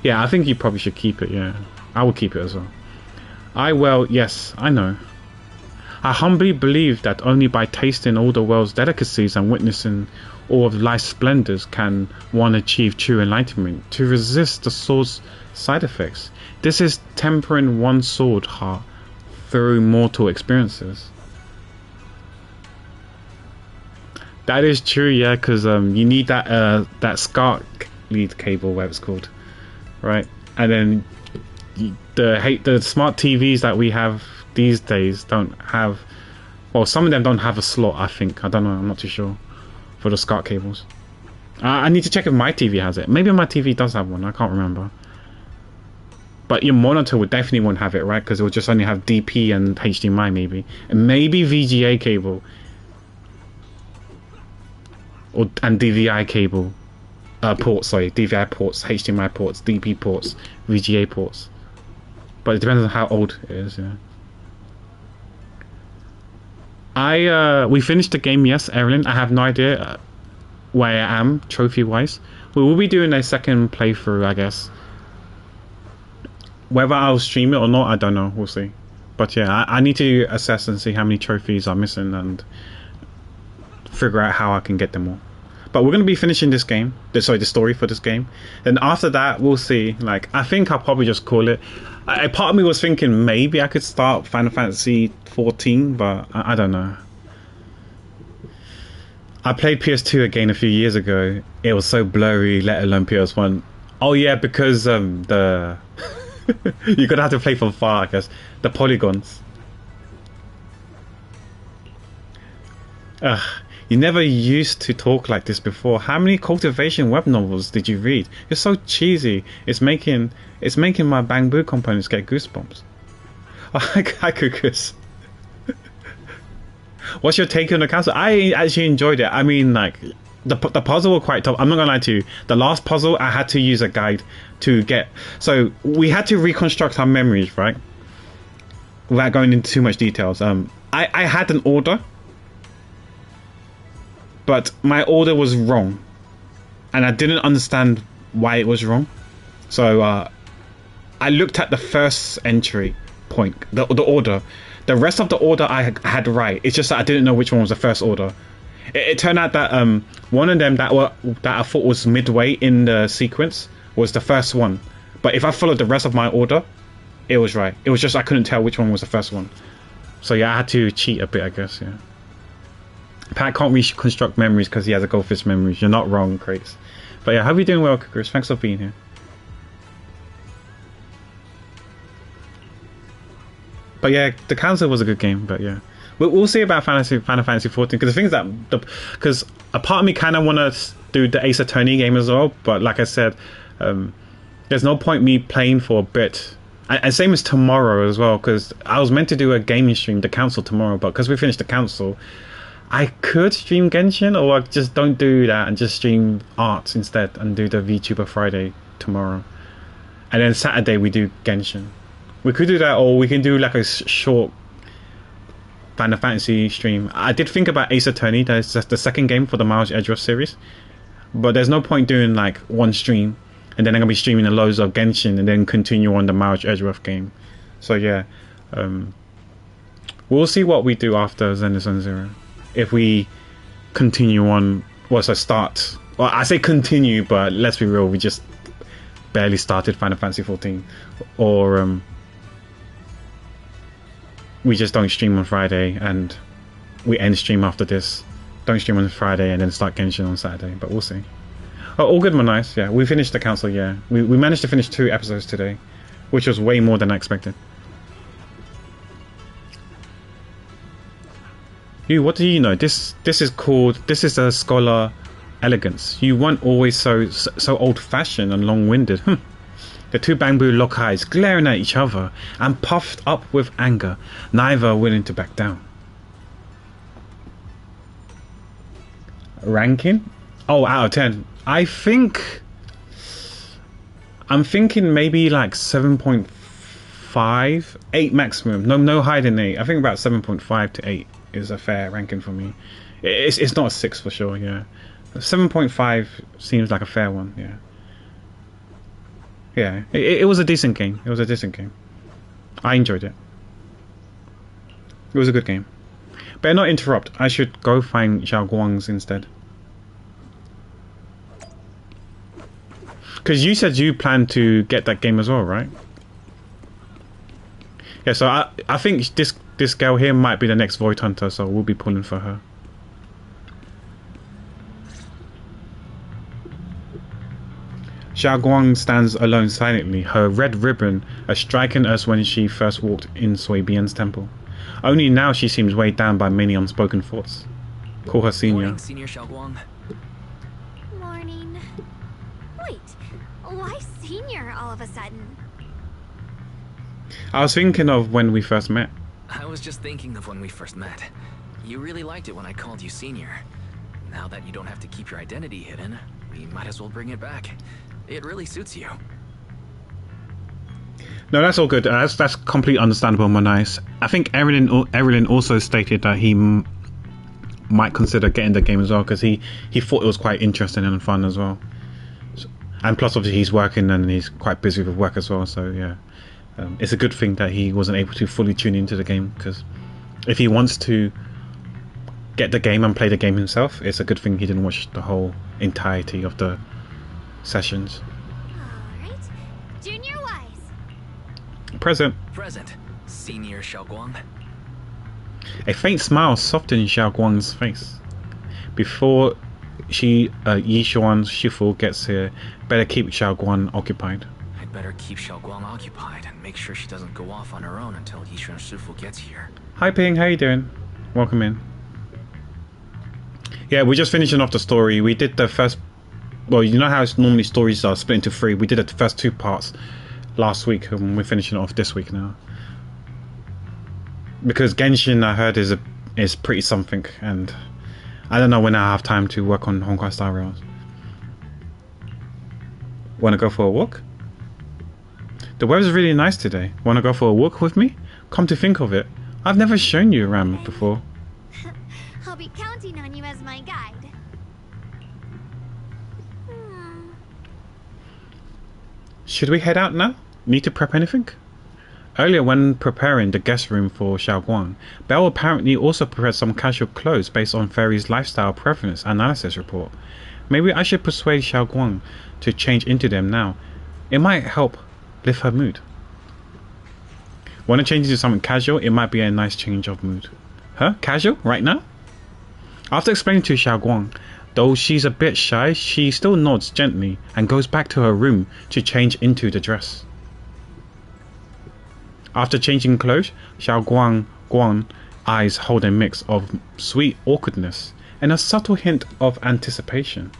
Yeah, I think you probably should keep it. Yeah, I will keep it as well. Yes, I know. I humbly believe that only by tasting all the world's delicacies and witnessing all of life's splendors can one achieve true enlightenment. To resist the sword's side effects, this is tempering one's sword heart through mortal experiences. That is true, yeah, because you need that SCART lead cable, whatever it's called, right? And then the smart TVs that we have these days don't have, well, some of them don't have a slot, I think. I don't know, I'm not too sure, for the SCART cables. I need to check if my TV has it. Maybe my TV does have one, I can't remember. But your monitor would definitely won't have it, right? Because it will just only have DP and HDMI maybe. And maybe VGA cable. And DVI cable. Ports, sorry. DVI ports, HDMI ports, DP ports, VGA ports. But it depends on how old it is, yeah. We finished the game, yes, Evelyn. I have no idea where I am, trophy-wise. We will be doing a second playthrough, I guess. Whether I'll stream it or not, I don't know. We'll see. But yeah, I need to assess and see how many trophies are missing and figure out how I can get them all. But we're going to be finishing this game. Sorry, the story for this game. Then after that, we'll see. Like, I think I'll probably just call it. A part of me was thinking maybe I could start Final Fantasy 14, but I don't know. I played PS2 again a few years ago. It was so blurry, let alone PS1. Oh yeah, because the you're gonna have to play from far, I guess. The polygons. You never used to talk like this before. How many cultivation web novels did you read? You're so cheesy. It's making my Bamboo components get goosebumps. Hi, Cuckoos. What's your take on the council? I actually enjoyed it. I mean, like, the puzzle was quite tough. I'm not gonna lie to you. The last puzzle, I had to use a guide to get. So we had to reconstruct our memories, right? Without going into too much details. I had an order, but my order was wrong, and I didn't understand why it was wrong. So I looked at the first entry point, the order. The rest of the order I had right. It's just that I didn't know which one was the first order. It turned out that one of them that I thought was midway in the sequence was the first one. But if I followed the rest of my order, it was right. It was just I couldn't tell which one was the first one. So yeah, I had to cheat a bit, I guess. Yeah. Pat can't reconstruct memories because he has a goldfish memories. You're not wrong, Crates. But yeah, hope you're doing well, Chris. Thanks for being here. But yeah, the council was a good game. But yeah, we'll see about Final Fantasy 14, because the thing is that because a part of me kind of want to do the Ace Attorney game as well. But like I said, there's no point me playing for a bit. And same as tomorrow as well, because I was meant to do a gaming stream, the council tomorrow, but because we finished the council, I could stream Genshin, or I just don't do that and just stream arts instead and do the VTuber Friday tomorrow. And then Saturday we do Genshin. We could do that, or we can do like a short Final Fantasy stream. I did think about Ace Attorney, that's the second game for the Miles Edgeworth series. But there's no point doing like one stream and then I'm going to be streaming the loads of Genshin and then continue on the Miles Edgeworth game. So yeah, we'll see what we do after Zenless Zero. If we continue on, well, so start. Well, I say continue, but let's be real, we just barely started Final Fantasy 14. Or we just don't stream on Friday and we end stream after this. Don't stream on Friday and then start Genshin on Saturday, but we'll see. Oh, all good, nice. Yeah, we finished the council. Yeah, we managed to finish 2 episodes today, which was way more than I expected. You, what do you know? This is a scholar elegance. You weren't always so old-fashioned and long-winded. The 2 bamboo lock eyes glaring at each other and puffed up with anger, neither willing to back down. Ranking? Oh, out of 10. I'm thinking maybe like 7.5, 8 maximum. No higher than 8. I think about 7.5 to 8 is a fair ranking for me. It's not a 6 for sure. Yeah, 7.5 seems like a fair one. Yeah. Yeah, it was a decent game. It was a decent game. I enjoyed it. It was a good game. Better not interrupt. I should go find Xiao Guang's instead. Because you said you plan to get that game as well, right? Yeah, so I think this girl here might be the next Void Hunter, so we'll be pulling for her. Xiao Guang stands alone silently, her red ribbon as striking as when she first walked in Sui Bian's temple. Only now she seems weighed down by many unspoken thoughts. Call her senior. Morning, Senior Xiao Guang. Morning. Wait, why senior all of a sudden? I was thinking of when we first met. I was just thinking of when we first met. You really liked it when I called you senior. Now that you don't have to keep your identity hidden, we might as well bring it back. It really suits you. No, that's all good. That's completely understandable and nice. I think Erilyn also stated that he might consider getting the game as well, because he thought it was quite interesting and fun as well. And plus, obviously, he's working and he's quite busy with work as well. So yeah, it's a good thing that he wasn't able to fully tune into the game, because if he wants to get the game and play the game himself. It's a good thing he didn't watch the whole entirety of the sessions. Alright. Junior Wise. Present. Present, Senior Xiaoguang. A faint smile softened Xiao Guang's face. Before Yishuan's Shifu gets here, better keep Xiao Guang occupied. I'd better keep Xiaoguang occupied and make sure she doesn't go off on her own until Yishuan Shifu gets here. Hi Ping, how you doing? Welcome in. Yeah, we're just finishing off the story. We did the first... Well, you know how it's normally stories are split into 3. We did the first 2 parts last week, and we're finishing it off this week now. Because Genshin, I heard, is pretty something, and I don't know when I have time to work on Honkai Star Rails. Wanna go for a walk? The weather's really nice today. Wanna go for a walk with me? Come to think of it, I've never shown you around before. I'll be counting on you as my guide. Should we head out now? Need to prep anything? Earlier, when preparing the guest room for Xiaoguang, Belle apparently also prepared some casual clothes based on Fairy's lifestyle preference analysis report. Maybe I should persuade Xiaoguang to change into them now. It might help lift her mood. Want to change into something casual? It might be a nice change of mood. Huh? Casual? Right now? After explaining to Xiaoguang, though she's a bit shy, she still nods gently and goes back to her room to change into the dress. After changing clothes, Xiaoguang's eyes hold a mix of sweet awkwardness and a subtle hint of anticipation.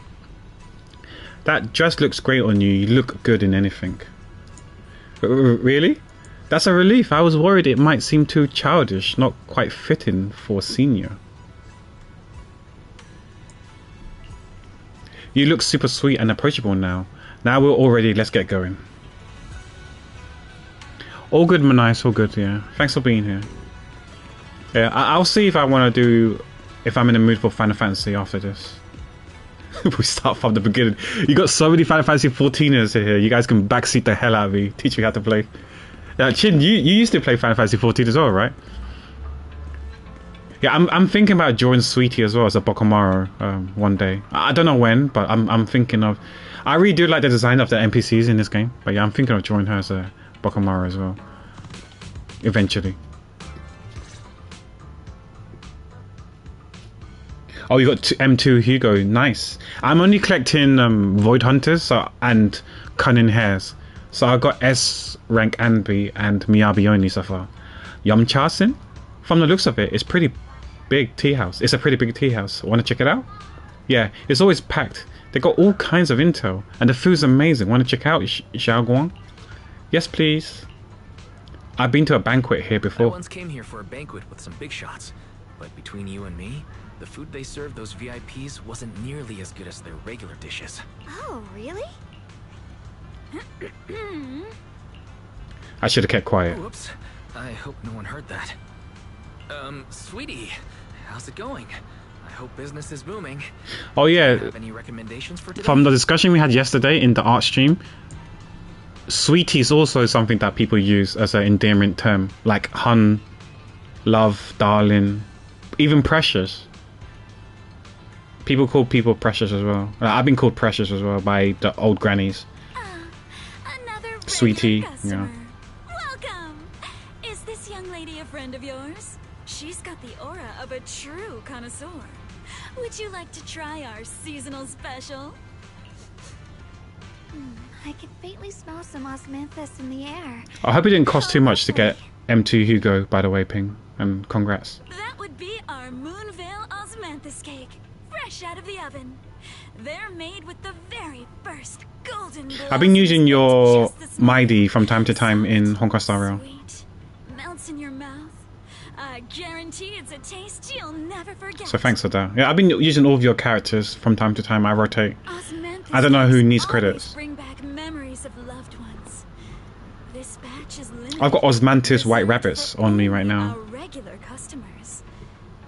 That dress looks great on you. You look good in anything. Really? That's a relief. I was worried it might seem too childish, not quite fitting for senior. You look super sweet and approachable now. Now we're all ready. Let's get going. All good, Manice, all good, yeah. Thanks for being here. Yeah, I'll see if I want to do... If I'm in the mood for Final Fantasy after this. We start from the beginning. You got so many Final Fantasy 14ers here. You guys can backseat the hell out of me. Teach me how to play. Chin, you used to play Final Fantasy 14 as well, right? Yeah, I'm thinking about joining Sweetie as well as a Bokomaru one day. I don't know when, but I'm thinking of... I really do like the design of the NPCs in this game. But yeah, I'm thinking of joining her as a Bokomaru as well. Eventually. Oh, you got M2 Hugo. Nice. I'm only collecting Void Hunters and Cunning Hares. So I got S rank Anbi and Miyabi only so far. Yamchasin? From the looks of it, it's pretty big tea house. It's a pretty big tea house. Want to check it out? Yeah, it's always packed. They got all kinds of intel, and the food's amazing. Want to check out Xiaoguang? Yes, please. I've been to a banquet here before. I once came here for a banquet with some big shots, but between you and me, the food they served those VIPs wasn't nearly as good as their regular dishes. Oh, really? I should have kept quiet. Whoops. I hope no one heard that. Sweetie, how's it going? I hope business is booming. Oh yeah. Have any recommendations for today? From the discussion we had yesterday in the art stream, Sweetie is also something that people use as an endearment term, like hun, love, darling, even precious. People call people precious as well. I've been called precious as well by the old grannies. Sweetie, yeah. Welcome! Is this young lady a friend of yours? She's got the aura of a true connoisseur. Would you like to try our seasonal special? I can faintly smell some osmanthus in the air. I hope it didn't cost too much to get M2 Hugo, by the way, Ping. And congrats. That would be our Moonvale osmanthus cake, fresh out of the oven. They're made with the very first golden I've been using your Mighty from time to time in Honkai Star Rail. Melts in your mouth. I guarantee it's a taste you'll never forget. So thanks for that. Yeah, I've been using all of your characters from time to time. I rotate. I don't know who needs credits. Bring back memories of loved ones. This batch is limited. I've got Osmanthus White Rabbits on me right now. Regular customers.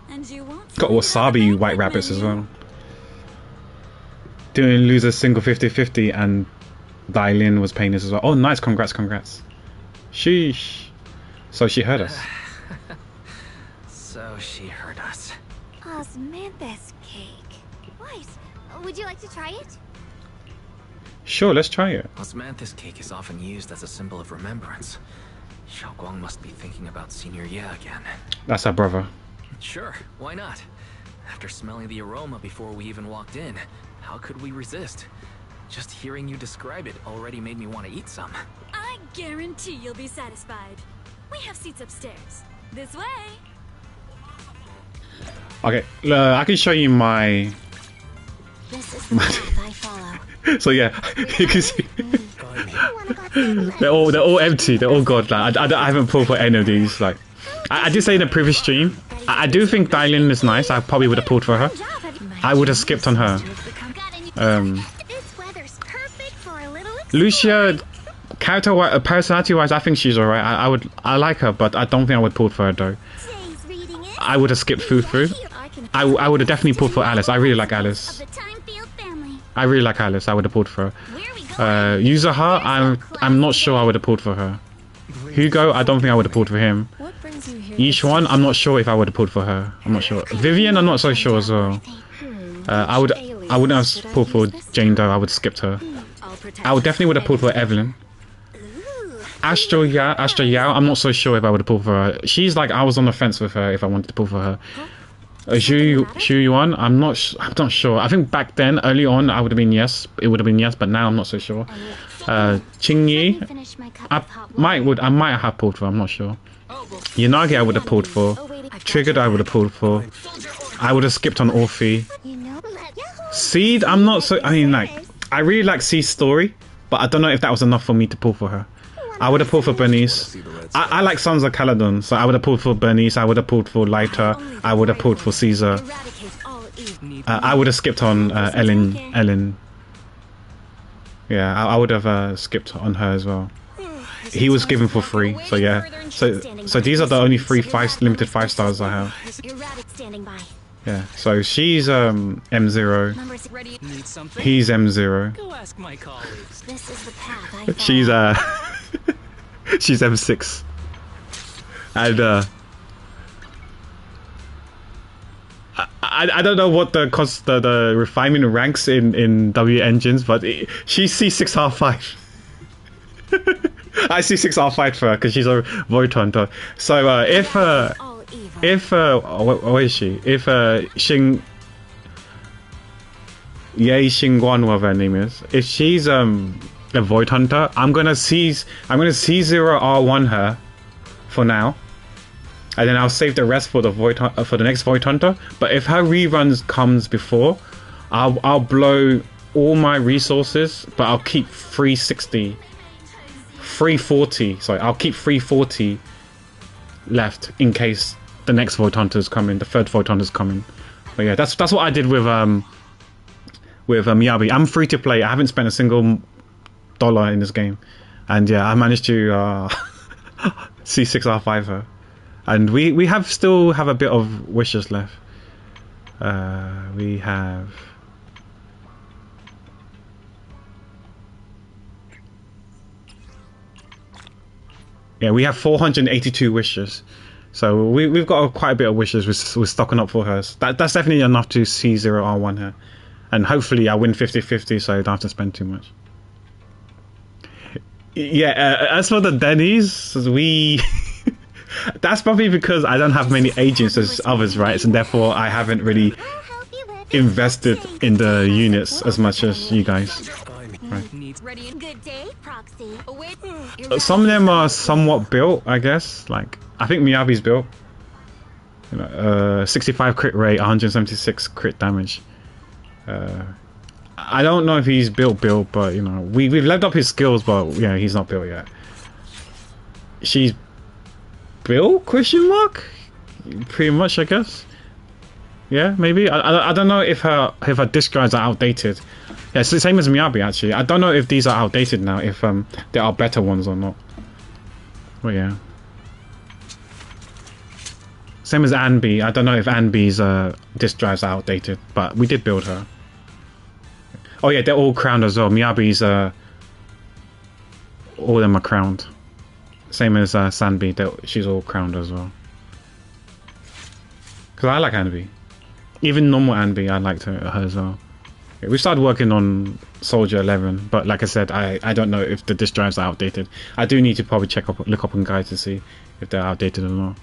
And you won't Got Wasabi White Rabbits as well. Didn't lose a single 50-50 and Dailin was paying this as well. Oh nice, congrats. Sheesh. So she heard us. So she heard us. Osmanthus cake. What? Would you like to try it? Sure, let's try it. Osmanthus cake is often used as a symbol of remembrance. Xiaoguang must be thinking about Senior Ye again. That's our brother. Sure, why not? After smelling the aroma before we even walked in, how could we resist? Just hearing you describe it already made me want to eat some. I guarantee you'll be satisfied. We have seats upstairs. This way. Okay, I can show you my. This is the path I follow. So yeah, you can see they're all empty. They're all gone. Like I haven't pulled for any of these. Like I did say in the previous stream, I do think Dylan is nice. I probably would have pulled for her. I would have skipped on her. Lucia, personality-wise, I think she's alright. I like her, but I don't think I would pull for her though. I would have skipped Fufu. I would have definitely pulled for Alice. I really like Alice. I would have pulled for her. Yuzaha, I'm not sure I would have pulled for her. Hugo, I don't think I would have pulled for him. Yishuan, I'm not sure if I would have pulled for her. I'm not sure. Vivian, I'm not so sure as well. I wouldn't have pulled for Jane though. I would have skipped her. I definitely would have pulled for Evelyn. Astro Yao, I'm not so sure if I would have pulled for her. She's like, I was on the fence with her if I wanted to pull for her. Xu Yuan, I'm not sure. I think back then, early on, I would have been yes. It would have been yes, but now I'm not so sure. Qing Yi, I might have pulled for. I'm not sure. Yanagi, I would have pulled for. Triggered, I would have pulled for. I would have skipped on Orphe. Seed, I'm not so. I mean, like, I really like Seed's story, but I don't know if that was enough for me to pull for her. I would have pulled for Bernice. I like Sons of Caledon, so I would have pulled for Bernice. I would have pulled for Leiter. I would have pulled for Caesar. I would have skipped on Ellen. Yeah, I would have skipped on her as well. He was given for free, so yeah. So these are the only three limited 5 stars I have. Yeah, so she's M0. He's M0. She's M6. And I don't know what the refinement ranks in W engines, but she's C6 R5. I see 6R5 for her because she's a Void Hunter. So where is she? If Ye Xingguan, whatever her name is, if she's a Void Hunter, I'm gonna C0R1 her for now, and then I'll save the rest for the for the next Void Hunter. But if her reruns comes before, I'll blow all my resources, but I'll keep 340. Sorry, I'll keep 340 left in case the next Void Hunter's coming, the third Void Hunter's coming. But yeah, that's what I did with Miyabi. I'm free to play. I haven't spent a single dollar in this game, and yeah, I managed to C6R5 her, and we still have a bit of wishes left. We have. Yeah, we have 482 wishes, so we've got quite a bit of wishes. We're stocking up for her. That's definitely enough to C0R1 her, and hopefully I win 50-50, so I don't have to spend too much. Yeah, as for the Denny's, that's probably because I don't have many agents as others, right? And therefore I haven't really invested in the units as much as you guys. Right. Some of them are somewhat built, I guess. Like, I think Miyabi's built. 65 crit rate, 176 crit damage. I don't know if he's built, but you know, we've leveled up his skills, but yeah, he's not built yet. She's built? Question mark? Pretty much, I guess. Yeah, maybe. I don't know if her disc drives are outdated. Yeah, it's the same as Miyabi actually. I don't know if these are outdated now, if there are better ones or not. But yeah. Same as Anbi. I don't know if Anbi's disc drives are outdated, but we did build her. Oh yeah, they're all crowned as well. Miyabi's all of them are crowned. Same as Sanbi, she's all crowned as well. Cause I like Anbi. Even normal Anby, I liked her as well. Yeah, we started working on Soldier 11, but like I said, I don't know if the disk drives are outdated. I do need to probably look up on guides to see if they're outdated or not.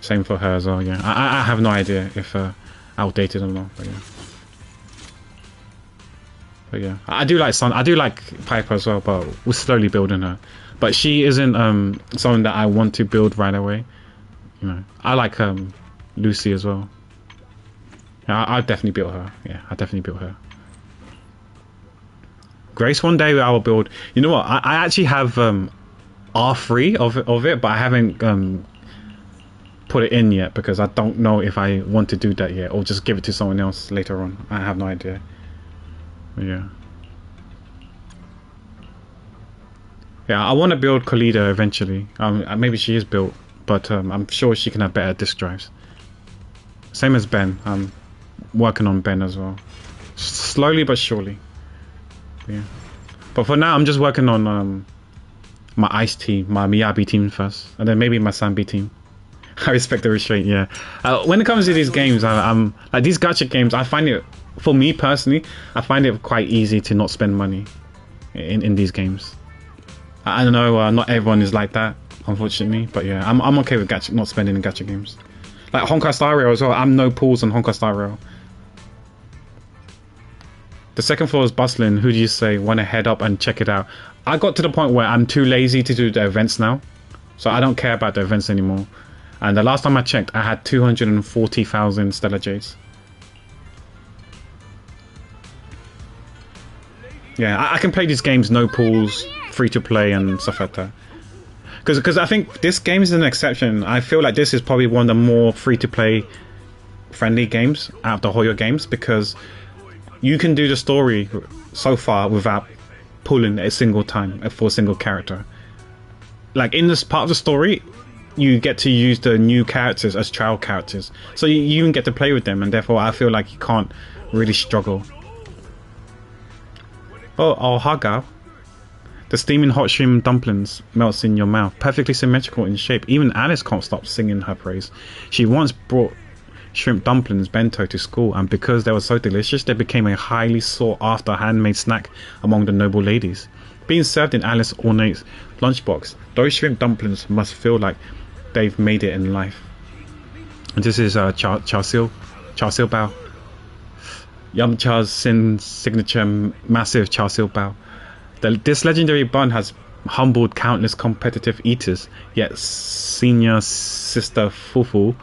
Same for her as well. Yeah, I have no idea if outdated or not. But yeah, I do like Piper as well, but we're slowly building her. But she isn't someone that I want to build right away. You know, I like Lucy as well. Yeah, I definitely built her. Yeah, I definitely built her. Grace, one day I will build. You know what? I actually have R3 of it, but I haven't put it in yet because I don't know if I want to do that yet or just give it to someone else later on. I have no idea. Yeah. Yeah, I want to build Khalida eventually. Maybe she is built, but I'm sure she can have better disk drives. Same as Ben. I'm working on Ben as well. Slowly but surely. Yeah. But for now, I'm just working on my Ice team, my Miyabi team first, and then maybe my Sambi team. I respect the restraint, yeah. When it comes to these games, I'm like these gacha games, I find it, for me personally, I find it quite easy to not spend money in these games. I don't know, not everyone is like that, unfortunately, but yeah, I'm okay with not spending in gacha games. Like Honkai Star Rail as well, I'm no pools on Honkai Star Rail. The second floor is bustling. Who do you say? Want to head up and check it out? I got to the point where I'm too lazy to do the events now, so I don't care about the events anymore. And the last time I checked, I had 240,000 Stellar Jades. Yeah, I can play these games, no pools, free to play and stuff like that. Because I think this game is an exception. I feel like this is probably one of the more free to play friendly games out of the Hoyo games, because you can do the story so far without pulling a single time for a single character. Like in this part of the story, you get to use the new characters as trial characters, so you even get to play with them, and therefore I feel like you can't really struggle. Oh, Haga. The steaming hot shrimp dumplings melts in your mouth, perfectly symmetrical in shape. Even Alice can't stop singing her praise. She once brought shrimp dumplings bento to school, and because they were so delicious, they became a highly sought after handmade snack among the noble ladies. Being served in Alice's ornate lunchbox, those shrimp dumplings must feel like they've made it in life. And this is char siu bao. Yamcha's signature massive char siu bao. This legendary bun has humbled countless competitive eaters, yet senior sister Fufu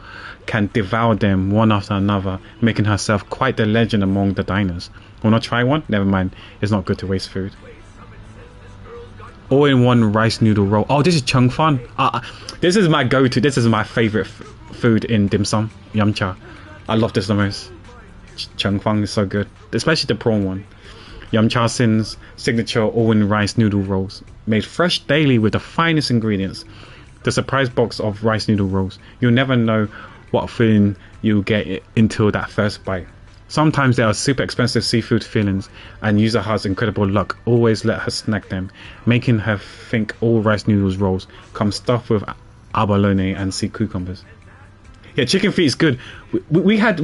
can devour them one after another, making herself quite the legend among the diners. Wanna try one? Never mind, it's not good to waste food. All-in-one rice noodle roll. Oh, this is chung fan. This is my go-to. This is my favorite food in dim sum. Yamcha. I love this the most. Chung fan is so good, especially the prawn one. Yamcha Sin's signature all-in rice noodle rolls, made fresh daily with the finest ingredients. The surprise box of rice noodle rolls. You'll never know what feeling you'll get until that first bite. Sometimes there are super expensive seafood fillings, and User has incredible luck. Always let her snack them, making her think all rice noodles rolls come stuffed with abalone and sea cucumbers. Yeah, chicken feet is good. We had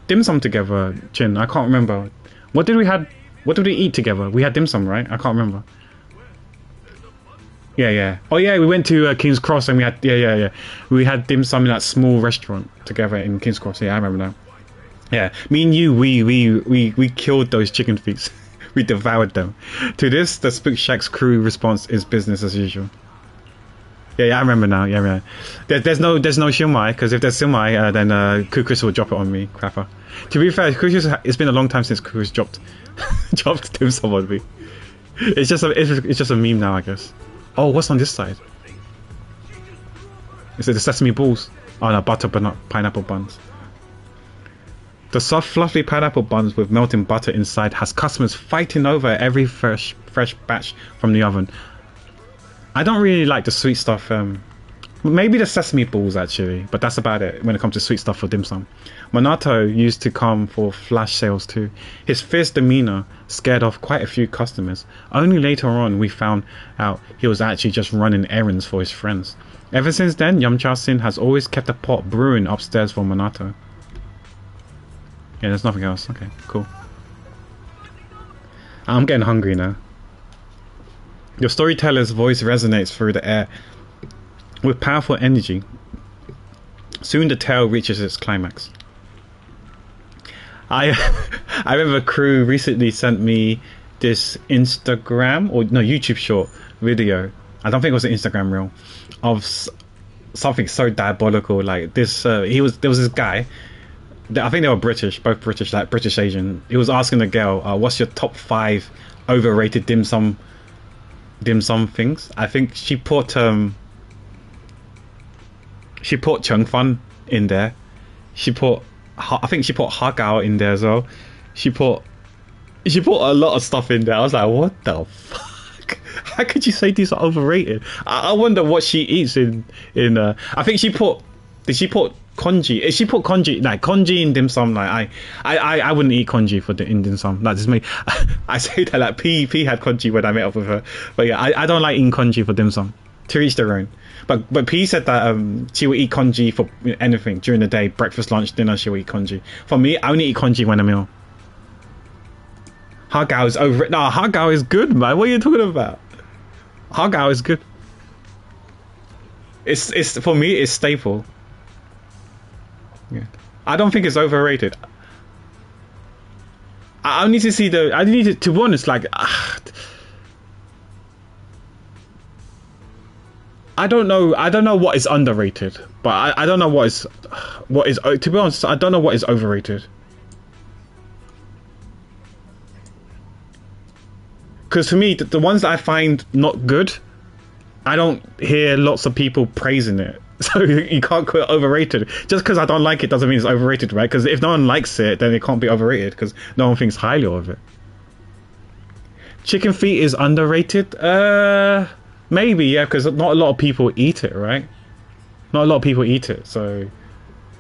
dim sum together, Chin. I can't remember. What did we eat together? We had dim sum, right? I can't remember. Yeah. Oh yeah, we went to King's Cross and we had we had dim sum in that small restaurant together in King's Cross. Yeah, I remember that. Yeah, me and you, we killed those chicken feet. We devoured them. To this, the Spook Shack's crew response is business as usual. Yeah, I remember now. Yeah. There's no shumai, because if there's shumai, then Kukus will drop it on me, crapper. To be fair, Kukus, it's been a long time since Kukus dropped dim sum on me. It's just a meme now, I guess. Oh, what's on this side? Is it the sesame balls? Oh no, butter pineapple buns. The soft, fluffy pineapple buns with melting butter inside has customers fighting over every fresh batch from the oven. I don't really like the sweet stuff. Maybe the sesame balls actually, but that's about it when it comes to sweet stuff for dim sum. Minato used to come for flash sales too. His fierce demeanor scared off quite a few customers. Only later on we found out he was actually just running errands for his friends. Ever since then, Yamcha Sin has always kept a pot brewing upstairs for Minato. Yeah, there's nothing else. Okay, cool. I'm getting hungry now. Your storyteller's voice resonates through the air with powerful energy. Soon the tale reaches its climax. I remember Crew recently sent me this Instagram or no YouTube short video. I don't think it was an Instagram reel of something so diabolical. Like this, there was this guy. I think they were British, both British, like British Asian. He was asking the girl, "What's your top 5 overrated dim sum things?" I think she put Chung Fun in there. I think she put Hagao in there as well. She put a lot of stuff in there. I was like, what the fuck? How could you say these are overrated? I wonder what she eats in I think did she put congee? If she put congee, like congee in dim sum, like I wouldn't eat congee in dim sum. Like, this me. I say that like P had congee when I met up with her, but yeah, I don't like eating congee for dim sum. To each their own. But P said that she will eat congee for anything during the day, breakfast, lunch, dinner. She will eat congee. For me, I only eat congee when I meal. Hagao is over. No, Hagao is good, man. What are you talking about? Hagao is good. It's for me, it's staple. Yeah, I don't think it's overrated. I need to see I need to be honest. Like, I don't know what is underrated, but I don't know what is to be honest, I don't know what is overrated. Because for me, the ones that I find not good, I don't hear lots of people praising it. So you can't call it overrated. Just because I don't like it doesn't mean it's overrated, right? Because if no one likes it, then it can't be overrated because no one thinks highly of it. Chicken feet is underrated? Maybe, yeah, because not a lot of people eat it, right? Not a lot of people eat it, so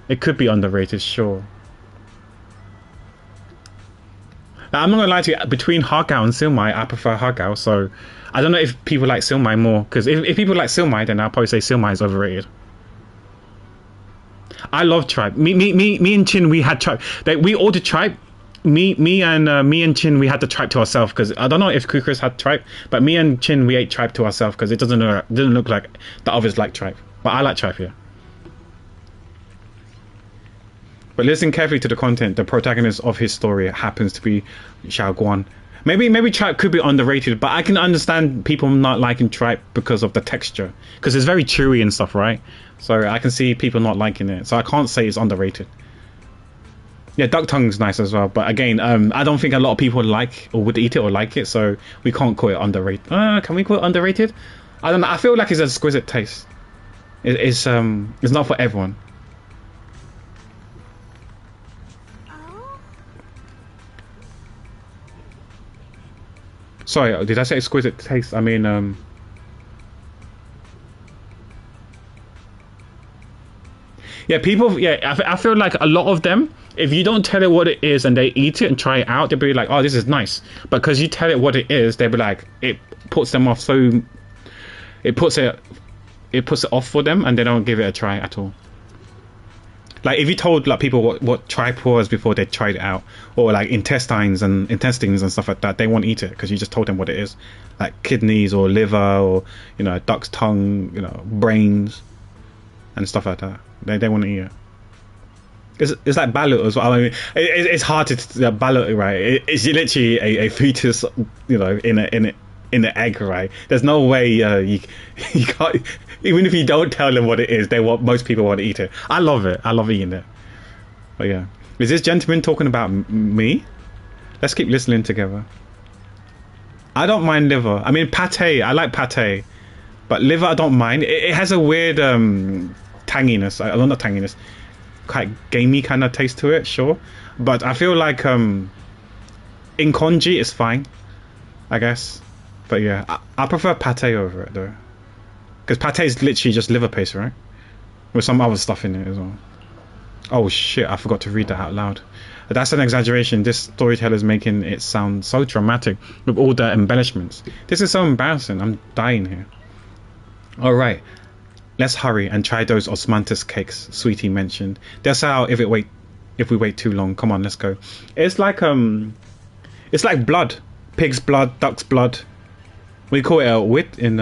it could be underrated, sure. Now, I'm not gonna lie to you, between Hagao and Silmai, I prefer Hagao, so I don't know if people like Silmai more, because if people like Silmai, then I'll probably say Silmai is overrated. I love tripe. Me and Chin, we had tripe. We ordered tripe. Me and Chin, we had the tripe to ourselves because I don't know if Kukris had tripe, but me and Chin, we ate tripe to ourselves because it didn't look like the others like tripe. But I like tripe here. But listen carefully to the content. The protagonist of his story happens to be Xiao Guan. Maybe tripe could be underrated, but I can understand people not liking tripe because of the texture, because it's very chewy and stuff, right? So I can see people not liking it. So I can't say it's underrated. Yeah, duck tongue's nice as well, but again, I don't think a lot of people like or would eat it or like it, so we can't call it underrated. Can we call it underrated? I don't know. I feel like it's an exquisite taste. It's not for everyone. Sorry, did I say exquisite taste? I mean, yeah, people. Yeah, I feel like a lot of them, if you don't tell it what it is and they eat it and try it out, they'll be like, "Oh, this is nice." But because you tell it what it is, they'll be like, it puts them off. So it puts it off for them, and they don't give it a try at all. Like if you told like people what tripe was before they tried it out, or like intestines and stuff like that, they won't eat it because you just told them what it is, like kidneys or liver or duck's tongue, brains and stuff like that. They won't eat it. It's like balut as well. I mean, it's hard to balut, right? It's literally a fetus, in an egg, right? There's no way you can't. Even if you don't tell them what it is, most people want to eat it. I love it. I love eating it. But yeah, is this gentleman talking about me? Let's keep listening together. I don't mind liver. I mean, pate. I like pate, but liver I don't mind. It has a weird tanginess. Not tanginess. Quite gamey kind of taste to it, sure. But I feel like in congee it's fine, I guess. But yeah, I prefer pate over it though. Because pate is literally just liver paste, right? With some other stuff in it as well. Oh shit, I forgot to read that out loud. That's an exaggeration. This storyteller is making it sound so dramatic with all the embellishments. This is so embarrassing. I'm dying here. Alright, let's hurry and try those osmanthus cakes Sweetie mentioned. They'll sell out if if we wait too long. Come on, let's go. It's like blood. Pig's blood, duck's blood. We call it a wit in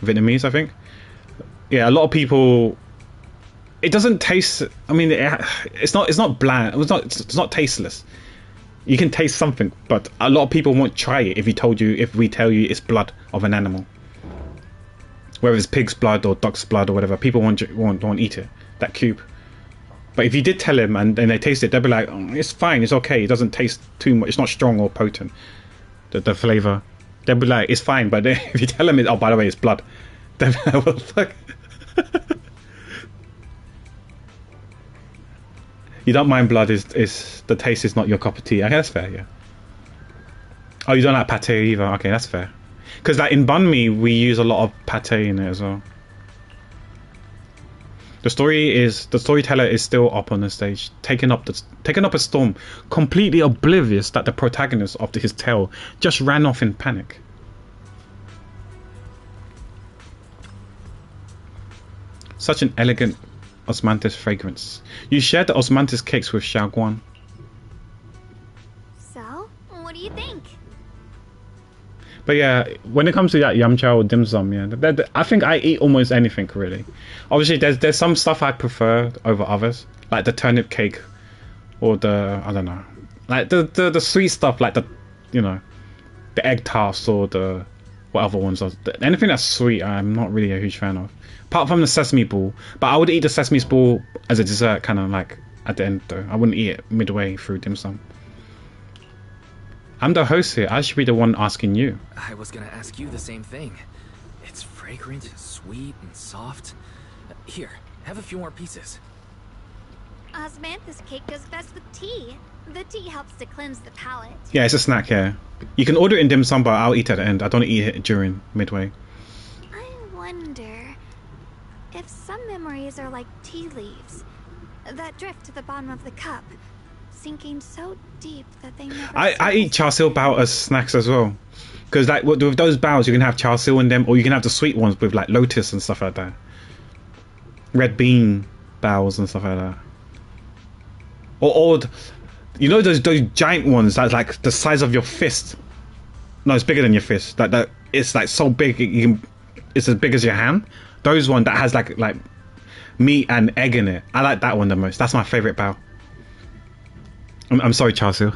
Vietnamese, I think. Yeah, a lot of people. It doesn't taste. I mean, it's not bland. It's not tasteless. You can taste something, but a lot of people won't try it if we tell you it's blood of an animal. Whether it's pig's blood or duck's blood or whatever, people won't eat it. That cube. But if you did tell them and they taste it, they'll be like, oh, it's fine, it's okay, it doesn't taste too much, it's not strong or potent. The flavour. They'll be like, it's fine, but if you tell them, oh, by the way, it's blood, they'll be like, what the fuck? You don't mind blood, is the taste is not your cup of tea. Okay, that's fair, yeah. Oh, you don't like pate either? Okay, that's fair. Because like in banh mi, we use a lot of pate in it as well. The storyteller is still up on the stage, taking up a storm, completely oblivious that the protagonist of his tale just ran off in panic. Such an elegant osmanthus fragrance. You shared the osmanthus cakes with Xiaoguan. So, what do you think? But yeah, when it comes to that yum chow or dim sum, yeah, I think I eat almost anything really. Obviously, there's some stuff I prefer over others, like the turnip cake, or the I don't know, like the sweet stuff, like the egg tarts or the what other ones are. Anything that's sweet, I'm not really a huge fan of. Apart from the sesame ball, but I would eat the sesame ball as a dessert, kind of like at the end though. I wouldn't eat it midway through dim sum. I'm the host here. I should be the one asking you. I was gonna ask you the same thing. It's fragrant, sweet, and soft. Here, have a few more pieces. Osmanthus cake goes best with tea. The tea helps to cleanse the palate. Yeah, it's a snack, yeah. You can order it in dim sum, but I'll eat at the end. I don't eat it during midway. I wonder if some memories are like tea leaves that drift to the bottom of the cup, sinking so deep that they never. I eat char siu bao as snacks as well, because like with those baos you can have char siu in them, or you can have the sweet ones with like lotus and stuff like that. Red bean baos and stuff like that. Or those giant ones that's like the size of your fist. No, it's bigger than your fist. That it's like so big it's as big as your hand. Those one that has like meat and egg in it. I like that one the most. That's my favorite bao. I'm sorry, char siu.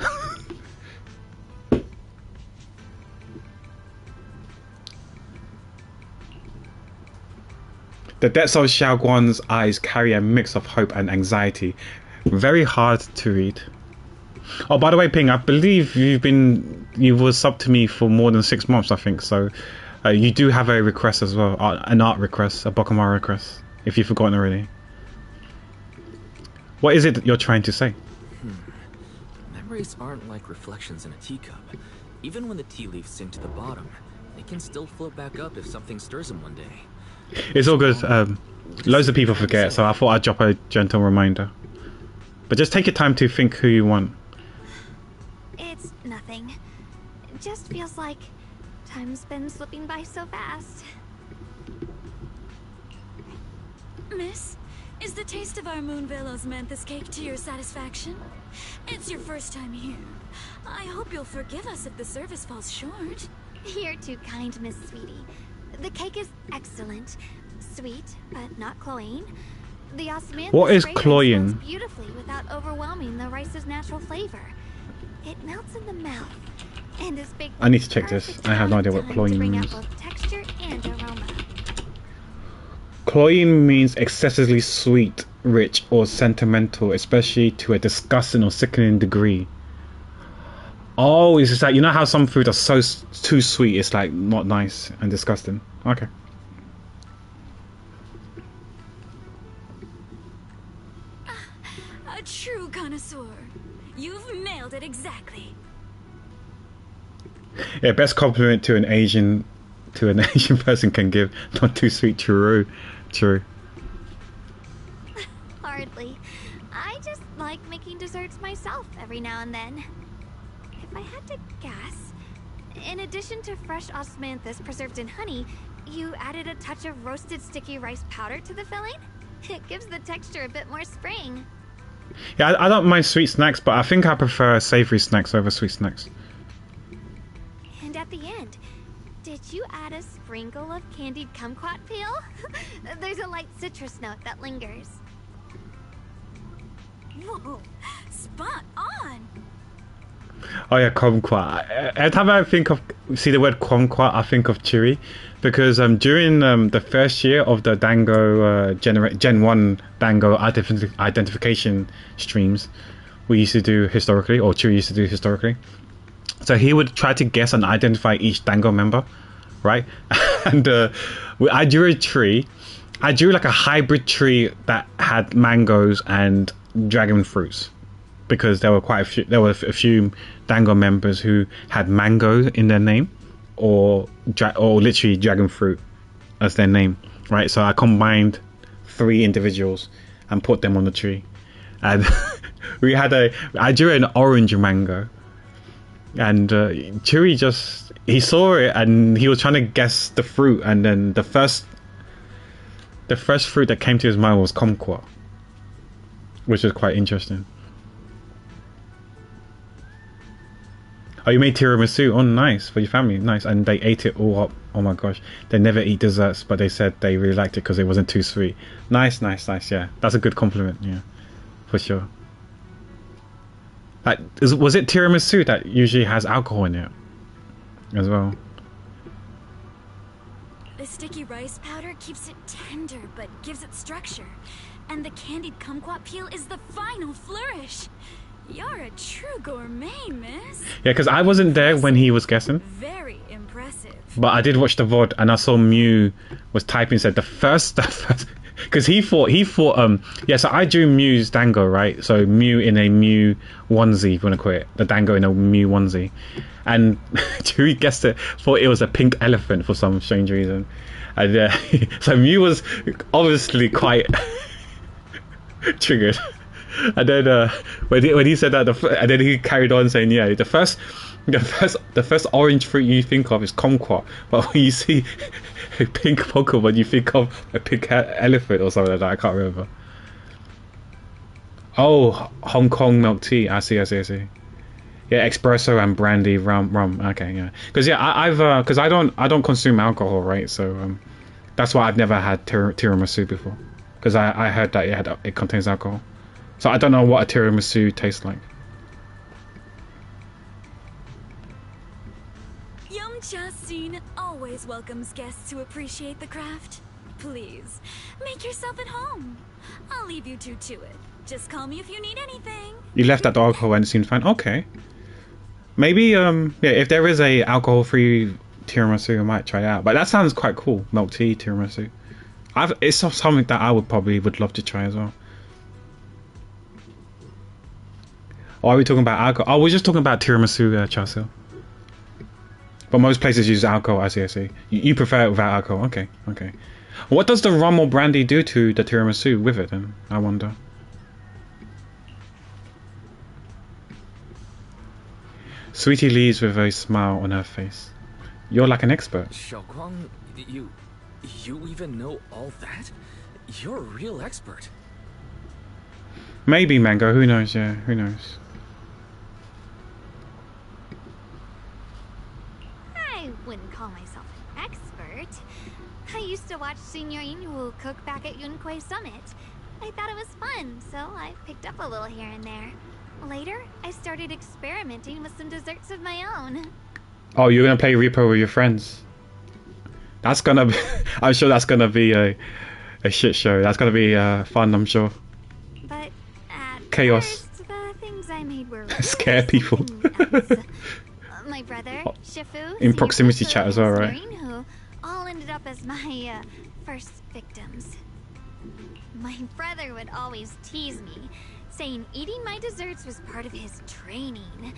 The depths of Xiaoguan's eyes carry a mix of hope and anxiety. Very hard to read. Oh, by the way, Ping, I believe you were subbed to me for more than 6 months, I think. So you do have a request as well, an art request, a Bokumara request, if you've forgotten already. What is it that you're trying to say? Memories aren't like reflections in a teacup. Even when the tea leaves sink to the bottom, they can still float back up if something stirs them one day. It's all good. Loads of people forget, so I thought I'd drop a gentle reminder. But just take your time to think who you want. It's nothing. It just feels like time's been slipping by so fast. Miss, is the taste of our Moonvale Osmanthus cake to your satisfaction? It's your first time here. I hope you'll forgive us if the service falls short. You're too kind, Miss Sweetie. The cake is excellent. Sweet, but not cloying. The osmanthus What is fragrance cloying? melts beautifully without overwhelming the rice's natural flavor. It melts in the mouth and is baked. I need to check this. I have no idea what to cloying bring out means. both texture and aroma. Cloying means excessively sweet, rich, or sentimental, especially to a disgusting or sickening degree. Oh, it's just like, you know how some food are so too sweet, it's like not nice and disgusting. Okay. A true connoisseur. You've nailed it exactly. Yeah, best compliment to an Asian person can give. Not too sweet, true. Hardly. I just like making desserts myself every now and then. If I had to guess, in addition to fresh osmanthus preserved in honey, you added a touch of roasted sticky rice powder to the filling? It gives the texture a bit more spring. Yeah, I don't mind sweet snacks, but I think I prefer savory snacks over sweet snacks. And at the end, did you add a sprinkle of candied kumquat peel? There's a light citrus note that lingers. Whoa, spot on. Oh yeah, kumquat. Every time I see the word kumquat, I think of Chewy, because during the first year of the Dango Gen 1 Dango identification streams, we used to do historically, or Chewy used to do historically. So he would try to guess and identify each Dango member, right? And I drew a tree. I drew like a hybrid tree that had mangoes and dragon fruits, because there were a few Dango members who had mango in their name, or literally dragon fruit as their name, right? So I combined 3 individuals and put them on the tree, and I drew an orange mango, and Chewy he saw it and he was trying to guess the fruit, and then the first fruit that came to his mind was kumquat, which is quite interesting. Oh, you made tiramisu. Oh, nice. For your family. Nice. And they ate it all up. Oh my gosh. They never eat desserts, but they said they really liked it because it wasn't too sweet. Nice. Yeah, that's a good compliment. Yeah, for sure. Was it tiramisu that usually has alcohol in it as well? The sticky rice powder keeps it tender but gives it structure. And the candied kumquat peel is the final flourish. You're a true gourmet, miss. Yeah, because I wasn't there when he was guessing. Very impressive. But I did watch the VOD and I saw Mew was typing, said the first because he thought so I drew Mew's Dango, right? So Mew in a Mew onesie, if you want to call it, the Dango in a Mew onesie, and Chewy guessed it, thought it was a pink elephant for some strange reason, and so Mew was obviously quite triggered. And then when he said that, and then he carried on saying, yeah, the first orange fruit you think of is kumquat, but when you see a pink Pokemon, you think of a pink elephant or something like that. I can't remember. Oh, Hong Kong milk tea. I see. Yeah, espresso and brandy, rum. Okay, yeah. Because because I don't consume alcohol, right? So that's why I've never had tiramisu before, because I heard that it contains alcohol. So I don't know what a tiramisu tastes like. Yum-cha scene always welcomes guests who appreciate the craft. Please, make yourself at home. I'll leave you two to it. Just call me if you need anything. You left out the alcohol and it seemed fine. Okay. Maybe if there is a alcohol-free tiramisu, I might try it out. But that sounds quite cool. Milk tea tiramisu. It's something that I would love to try as well. Or are we talking about alcohol? Oh, we're just talking about tiramisu, Chelsea. But most places use alcohol, I see. You prefer it without alcohol? Okay. What does the rum or brandy do to the tiramisu with it then? I wonder. Sweetie leaves with a smile on her face. You're like an expert. Xiaoguang, you even know all that? You're a real expert. Maybe, Mango. Who knows? Yeah, who knows? I wouldn't call myself an expert. I used to watch Senior Inwu cook back at Yunquay Summit. I thought it was fun, so I picked up a little here and there. Later, I started experimenting with some desserts of my own. Oh, you're gonna play Repo with your friends? That's gonna be... I'm sure that's gonna be a shit show. That's gonna be fun, I'm sure. But at chaos. First, the things I made were really scare people. My brother, Shifu, in proximity chat as well, right? Who all ended up as my first victims. My brother would always tease me, saying eating my desserts was part of his training,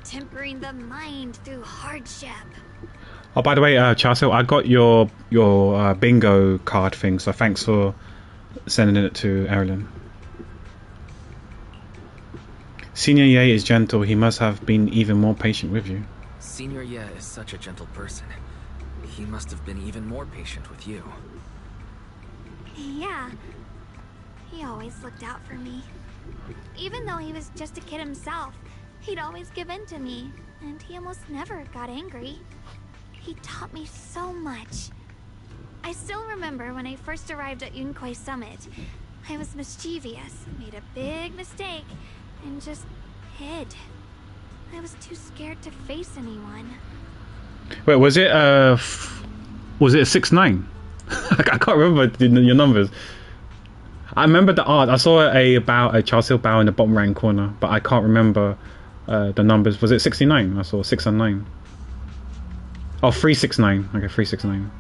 tempering the mind through hardship. Oh, by the way, Chelsea, I got your bingo card thing, so thanks for sending it to Erilyn. Senior Ye is gentle. He must have been even more patient with you. Senior Ye is such a gentle person. He must have been even more patient with you. Yeah. He always looked out for me. Even though he was just a kid himself, he'd always give in to me, and he almost never got angry. He taught me so much. I still remember when I first arrived at Yunquay Summit. I was mischievous, made a big mistake, and just hid. I was too scared to face anyone. Wait, was it a 6ix9ine? I can't remember your numbers. I remember the art. I saw a Charles Hill bow in the bottom right corner, but I can't remember the numbers. Was it 69? I saw 6 and 9. Oh, 369. Okay, 369.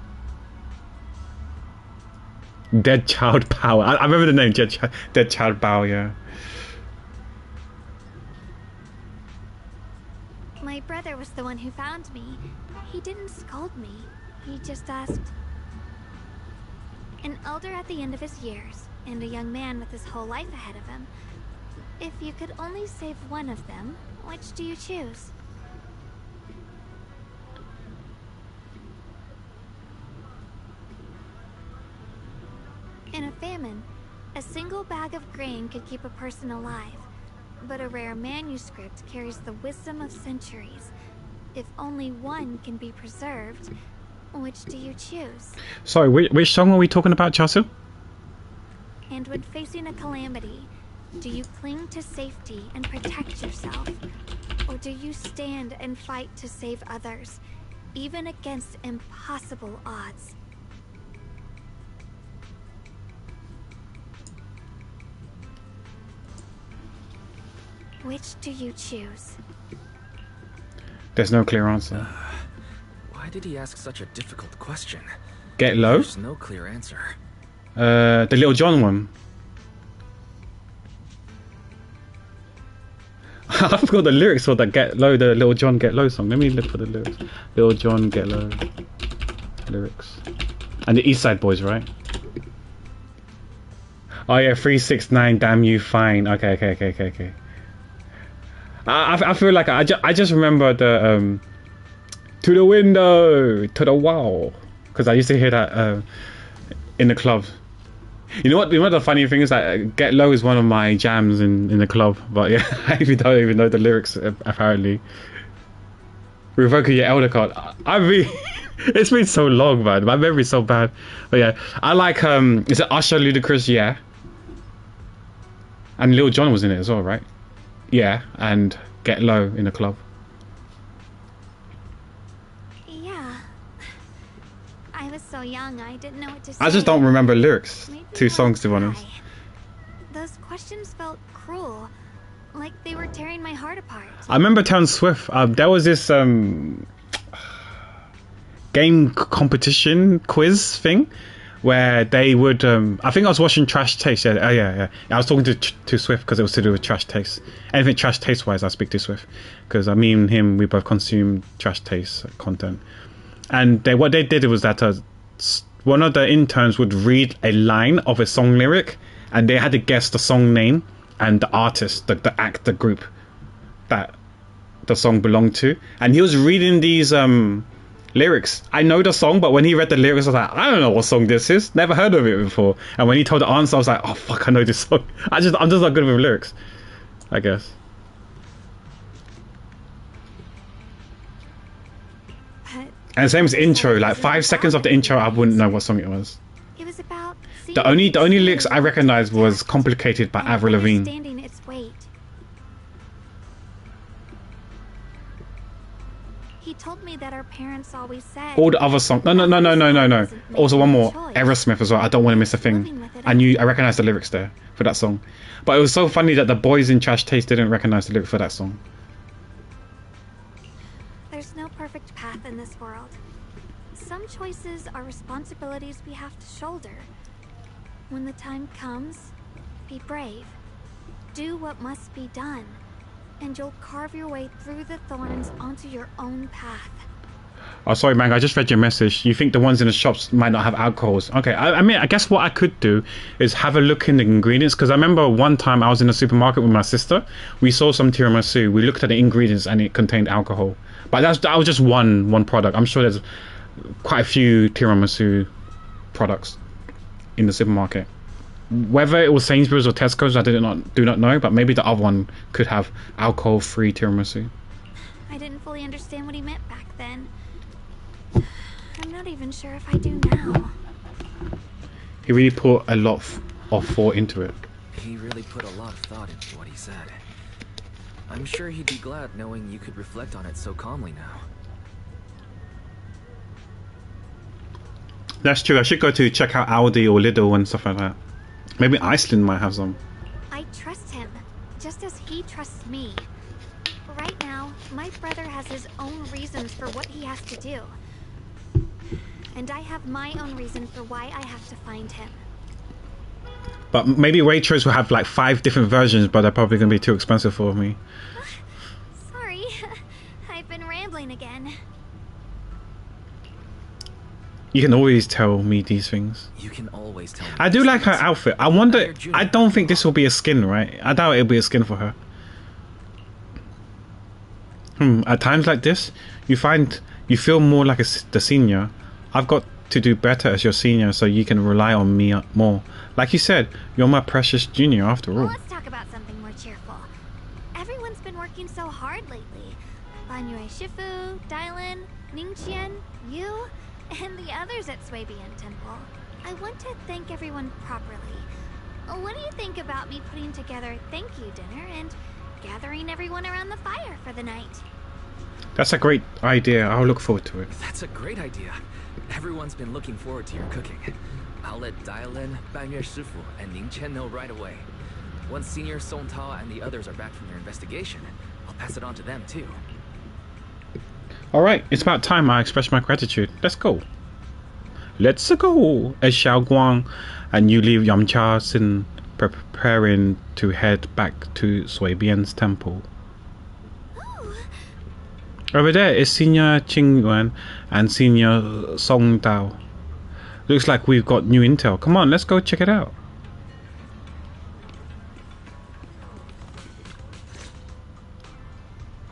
Dead Child Power. I remember the name. Dead Child Power. Yeah. My brother was the one who found me. He didn't scold me. He just asked. An elder at the end of his years, and a young man with his whole life ahead of him. If you could only save one of them, which do you choose? In a famine, a single bag of grain could keep a person alive, but a rare manuscript carries the wisdom of centuries. If only one can be preserved, which do you choose? Sorry, which song are we talking about, Chelsea? And when facing a calamity, do you cling to safety and protect yourself? Or do you stand and fight to save others, even against impossible odds? Which do you choose? There's no clear answer. Why did he ask such a difficult question? Get Low? There's no clear answer. The Little John one. I forgot the lyrics for that Get Low, the Little John Get Low song. Let me look for the lyrics. Little John Get Low lyrics. And the East Side Boys, right? Oh yeah, 369. Damn you, fine. Okay. I feel like I just remember the to the window, to the wall, because I used to hear that in the club. You know what the funny thing is, that Get Low is one of my jams in the club, but yeah, I don't even know the lyrics apparently. Revoke your elder card. I mean, it's been so long, man. My memory's so bad. But yeah, I like is it Usher, Ludacris? Yeah, and Lil Jon was in it as well, right? Yeah, and Get Low in the club. Yeah. I was so young, I didn't know what to say. I just don't remember lyrics to songs, to be honest. Those questions felt cruel, like they were tearing my heart apart. I remember Taylor Swift. There was this game competition quiz thing where they would. I think I was watching Trash Taste. Yeah. I was talking to Swift because it was to do with Trash Taste. Anything Trash Taste wise, I speak to Swift because me and him, we both consume Trash Taste content. And what they did was that one of the interns would read a line of a song lyric, and they had to guess the song name and the artist, the act, the group that the song belonged to. And he was reading these lyrics. I know the song, but when he read the lyrics, I was like, I don't know what song this is. Never heard of it before. And when he told the answer, I was like, oh fuck, I know this song. I'm just not good with lyrics, I guess. And same as intro, like 5 seconds of the intro, I wouldn't know what song it was. It was about the only lyrics I recognized was Complicated by Avril Lavigne. Understanding its weight. He told me that our parents always said All the other songs. No. Also one more, Aerosmith as well. I don't want to miss a thing. I recognized the lyrics there for that song. But it was so funny that the boys in Trash Taste didn't recognize the lyrics for that song. There's no perfect path in this world. Some choices are responsibilities we have to shoulder. When the time comes, be brave. Do what must be done, and you'll carve your way through the thorns onto your own path. Oh, sorry, man. I just read your message. You think the ones in the shops might not have alcohols? Okay, I mean, I guess what I could do is have a look in the ingredients, because I remember one time I was in a supermarket with my sister. We saw some tiramisu. We looked at the ingredients and it contained alcohol. But that was just one product. I'm sure there's quite a few tiramisu products in the supermarket. Whether it was Sainsbury's or Tesco's, I do not know, but maybe the other one could have alcohol-free tiramisu. I didn't fully understand what he meant back then. I'm not even sure if I do now. He really put a lot of thought into it. He really put a lot of thought into what he said. I'm sure he'd be glad knowing you could reflect on it so calmly now. That's true. I should go to check out Aldi or Lidl and stuff like that. Maybe Iceland might have some. I trust him, just as he trusts me. Right now, my brother has his own reasons for what he has to do. And I have my own reason for why I have to find him. But maybe Waitrose will have like 5 different versions, but they're probably going to be too expensive for me. Sorry, I've been rambling again. You can always tell me these things. You can always tell me. I do like her outfit. I wonder, I don't think this will be a skin, right? I doubt it'll be a skin for her. At times like this, you feel more like the senior. I've got to do better as your senior so you can rely on me more. Like you said, you're my precious junior after all. Well, let's talk about something more cheerful. Everyone's been working so hard lately. Banyue Shifu, Dylan, Ningqian, you, and the others at Swabian Temple. I want to thank everyone properly. What do you think about me putting together a thank you dinner and gathering everyone around the fire for the night? That's a great idea. I'll look forward to it. That's a great idea. Everyone's been looking forward to your cooking. I'll let Dylan, Banyue Shifu, and Ningqian know right away. Once Senior, Song Tao, and the others are back from their investigation, I'll pass it on to them too. Alright, it's about time I express my gratitude. Let's go. Let's go! As Xiao Guang and you leave Yamcha Sin preparing to head back to Swabian's temple. Over there is Senior Qing Yuan and Senior Song Dao. Looks like we've got new intel. Come on, let's go check it out.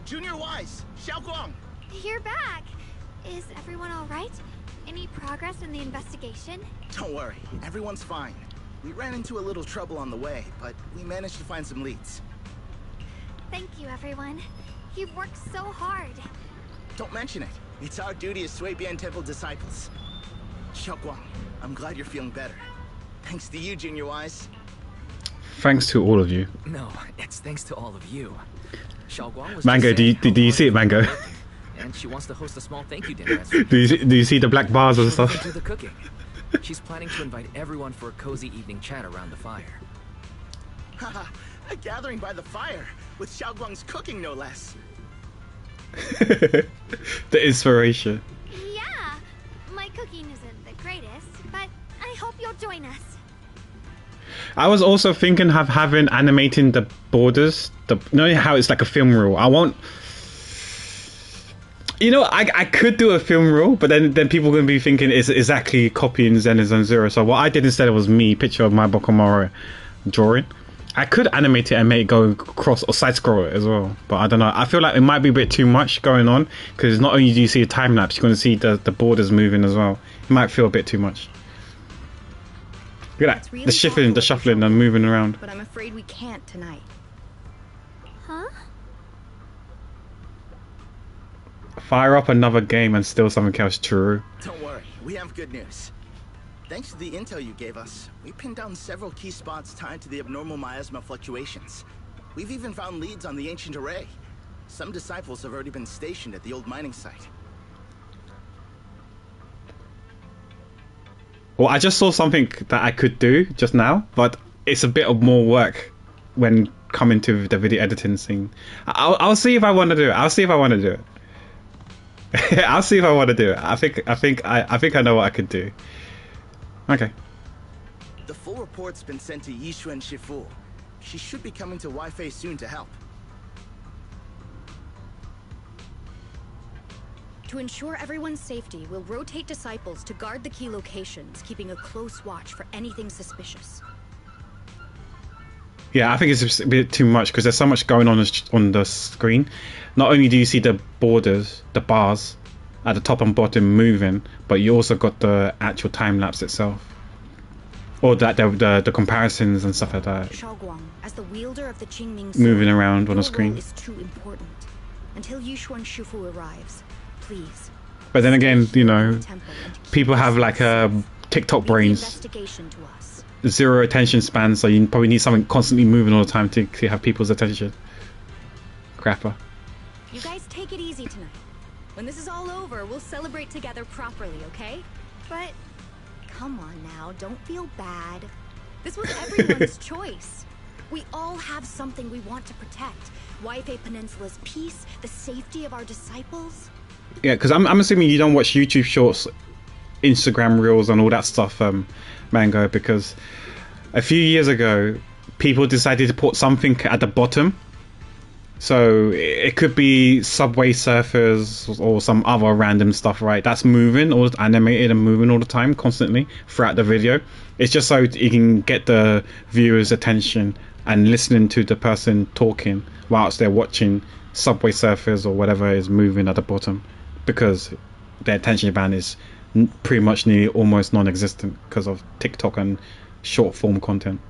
Junior Wise, Xiao Guang. You're back. Is everyone all right? Any progress in the investigation? Don't worry, everyone's fine. We ran into a little trouble on the way, but we managed to find some leads. Thank you, everyone. You've worked so hard. Don't mention it. It's our duty as Swabian Temple disciples. Xiao Guang, I'm glad you're feeling better. Thanks to you, Junior Wise. Thanks to all of you. No, it's thanks to all of you. Xiaoguang was Mango, do you see it, Mango? And she wants to host a small thank you dinner. do you see the black bars and stuff? Do the cooking. She's planning to invite everyone for a cozy evening chat around the fire. Haha, a gathering by the fire with Xiao Guang's cooking, no less. The inspiration. Yeah, my cooking isn't the greatest, but I hope you'll join us. I was also thinking of having animating the borders. You know how it's like a film reel. I want. You know, I could do a film reel, but then people are going to be thinking it's exactly copying Zenless and Zero. So what I did instead was me, picture of my Bokomaro drawing. I could animate it and make it go cross or side scroll it as well, but I don't know. I feel like it might be a bit too much going on because not only do you see a time lapse, you're going to see the borders moving as well. It might feel a bit too much. Look at that, really the shuffling and moving around. But I'm afraid we can't tonight. Huh? Fire up another game and steal something else, true. Don't worry, we have good news. Thanks to the intel you gave us, we pinned down several key spots tied to the abnormal miasma fluctuations. We've even found leads on the ancient array. Some disciples have already been stationed at the old mining site. Well, I just saw something that I could do just now, but it's a bit of more work when coming to the video editing scene. I'll see if I want to do it. I'll see if I want to do it. I'll see if I want to do it. I think I know what I could do. Okay. The full report's been sent to Yishuan Shifu. She should be coming to Wi-Fi soon to help. To ensure everyone's safety, we'll rotate disciples to guard the key locations, keeping a close watch for anything suspicious. Yeah, I think it's just a bit too much because there's so much going on the screen. Not only do you see the borders, the bars at the top and bottom moving, but you also got the actual time lapse itself. or that the comparisons and stuff like that. Shaoguang, as the wielder of the Qingming Moving around on your the screen. role is too important. Until Yushuan Shifu arrives, please. But then again, you know, people have like TikTok brains, Investigation to us. zero attention span, so you probably need something constantly moving all the time to have people's attention. Crapper. You guys take it easy tonight. When this is all over, we'll celebrate together properly, okay? But come on now, don't feel bad. This was everyone's choice. We all have something we want to protect. Waifei Peninsula's peace, the safety of our disciples. Yeah, because I'm assuming you don't watch YouTube Shorts, Instagram Reels, and all that stuff, Mango, because a few years ago, people decided to put something at the bottom. So it could be Subway Surfers or some other random stuff, right? That's moving or animated and moving all the time, constantly throughout the video. It's just so you can get the viewer's attention and listening to the person talking whilst they're watching Subway Surfers or whatever is moving at the bottom, because their attention span is pretty much nearly almost non-existent because of TikTok and short form content.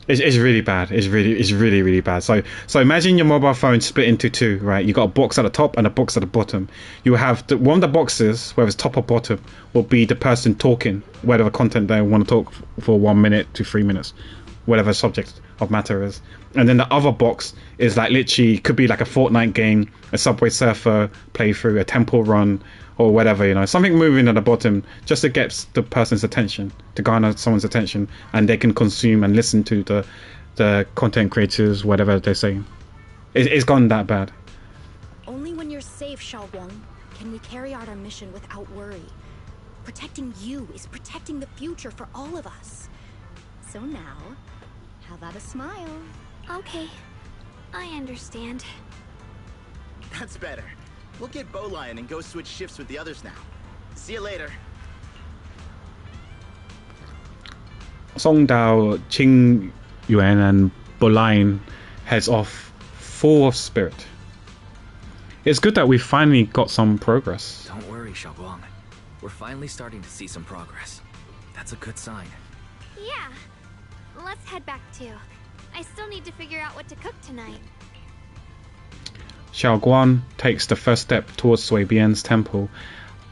It's really bad. It's really bad. So imagine your mobile phone split into two, right? You got a box at the top and a box at the bottom. You have one of the boxes, whether it's top or bottom, will be the person talking, whatever content they want to talk for 1 minute to 3 minutes, whatever subject of matter is. And then the other box is like literally could be like a Fortnite game, a Subway Surfer playthrough, a temple run, or whatever, you know, something moving at the bottom just to get the person's attention, to garner someone's attention, and they can consume and listen to the content creators, whatever they're saying. It's gone that bad. Only when you're safe, Shaoguang, can we carry out our mission without worry. Protecting you is protecting the future for all of us. So now, how about a smile? Okay, I understand. That's better. We'll get Bowline and go switch shifts with the others now. See you later. Song Dao, Qing Yuan, and Bowline heads off full of spirit. It's good that we finally got some progress. Don't worry, Shaoguang. We're finally starting to see some progress. That's a good sign. Yeah, let's head back too. I still need to figure out what to cook tonight. Xiaoguan takes the first step towards Sui Bian's temple,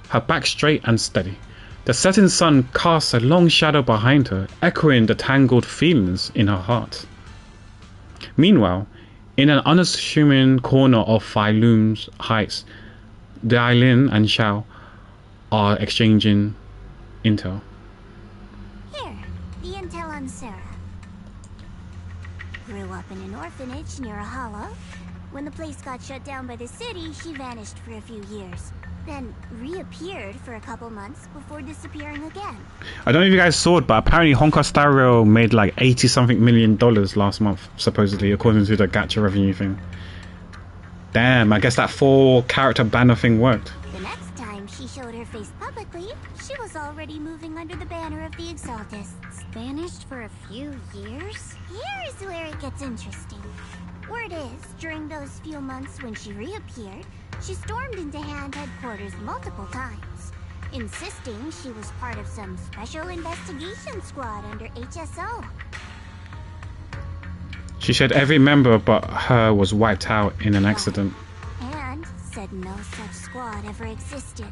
her back straight and steady. The setting sun casts a long shadow behind her, echoing the tangled feelings in her heart. Meanwhile, in an unassuming corner of Failu's Heights, Dailin and Xiao are exchanging intel. Here, the intel on Sarah. Grew up in an orphanage near a hollow. When the place got shut down by the city, she vanished for a few years. Then reappeared for a couple months before disappearing again. I don't know if you guys saw it, but apparently Honka Star Rail made like 80-something million last month, supposedly, according to the gacha revenue thing. Damn, I guess that 4-character banner thing worked. The next time she showed her face publicly, she was already moving under the banner of the Exaltists. Vanished for a few years? Here's where it gets interesting. Word is, during those few months when she reappeared, she stormed into Hand headquarters multiple times, insisting she was part of some special investigation squad under HSO. She said every member but her was wiped out in an accident. And said no such squad ever existed.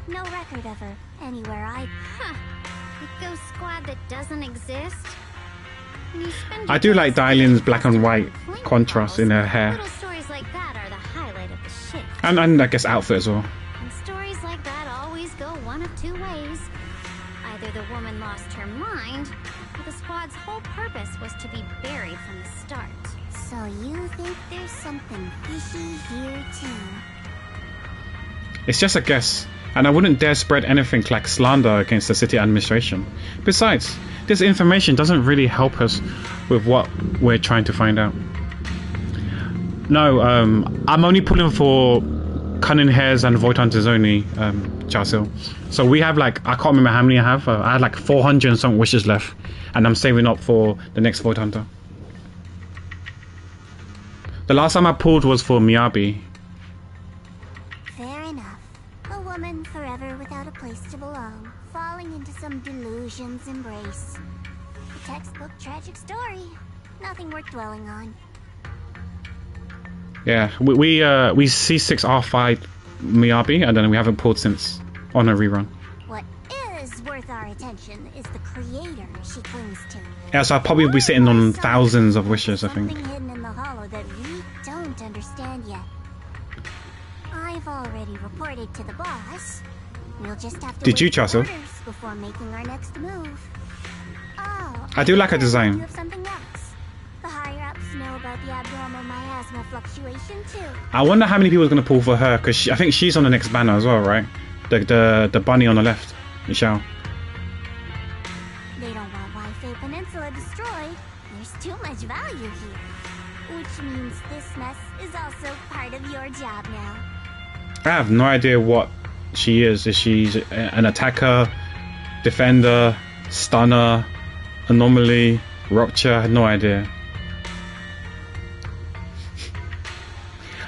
No record of her anywhere either. Huh. A ghost squad that doesn't exist? I do like Dailin's black and white contrast in her hair. Little stories like that are the highlight of the ship. And I guess outfit as well. And stories like that always go one of two ways. Either the woman lost her mind, or the squad's whole purpose was to be buried from the start. So you think there's something fishy here too? It's just a guess, and I wouldn't dare spread anything like slander against the city administration. Besides, this information doesn't really help us with what we're trying to find out. No, I'm only pulling for Cunning Hairs and Void Hunters only, Chasil. So we have like, I can't remember how many I have. I had like 400 and some wishes left, and I'm saving up for the next Void Hunter. The last time I pulled was for Miyabi. Fair enough. A woman forever without a place to belong, falling into some delusions embrace. A textbook tragic story. Nothing worth dwelling on. Yeah, we C6R5 Miyabi, and then we haven't pulled since on a rerun. What is worth our attention is the creator she clings to. Yeah, so I'll probably be sitting on thousands of wishes, I think. Something hidden in the hollow that we don't understand yet. I've already reported to the boss. We'll just have to Did you, wait for Chasso? orders before making our next move. Oh, I do like her You design. have something else. The higher ups know about the abnormal miasma fluctuation too. I wonder how many people are going to pull for her, because I think she's on the next banner as well, right? The bunny on the left, Michelle. They don't want Wi-Fi Peninsula destroyed. There's too much value here. Which means this mess is also part of your job now. I have no idea what she is. Is she an attacker, defender, stunner, anomaly, rupture? I have no idea.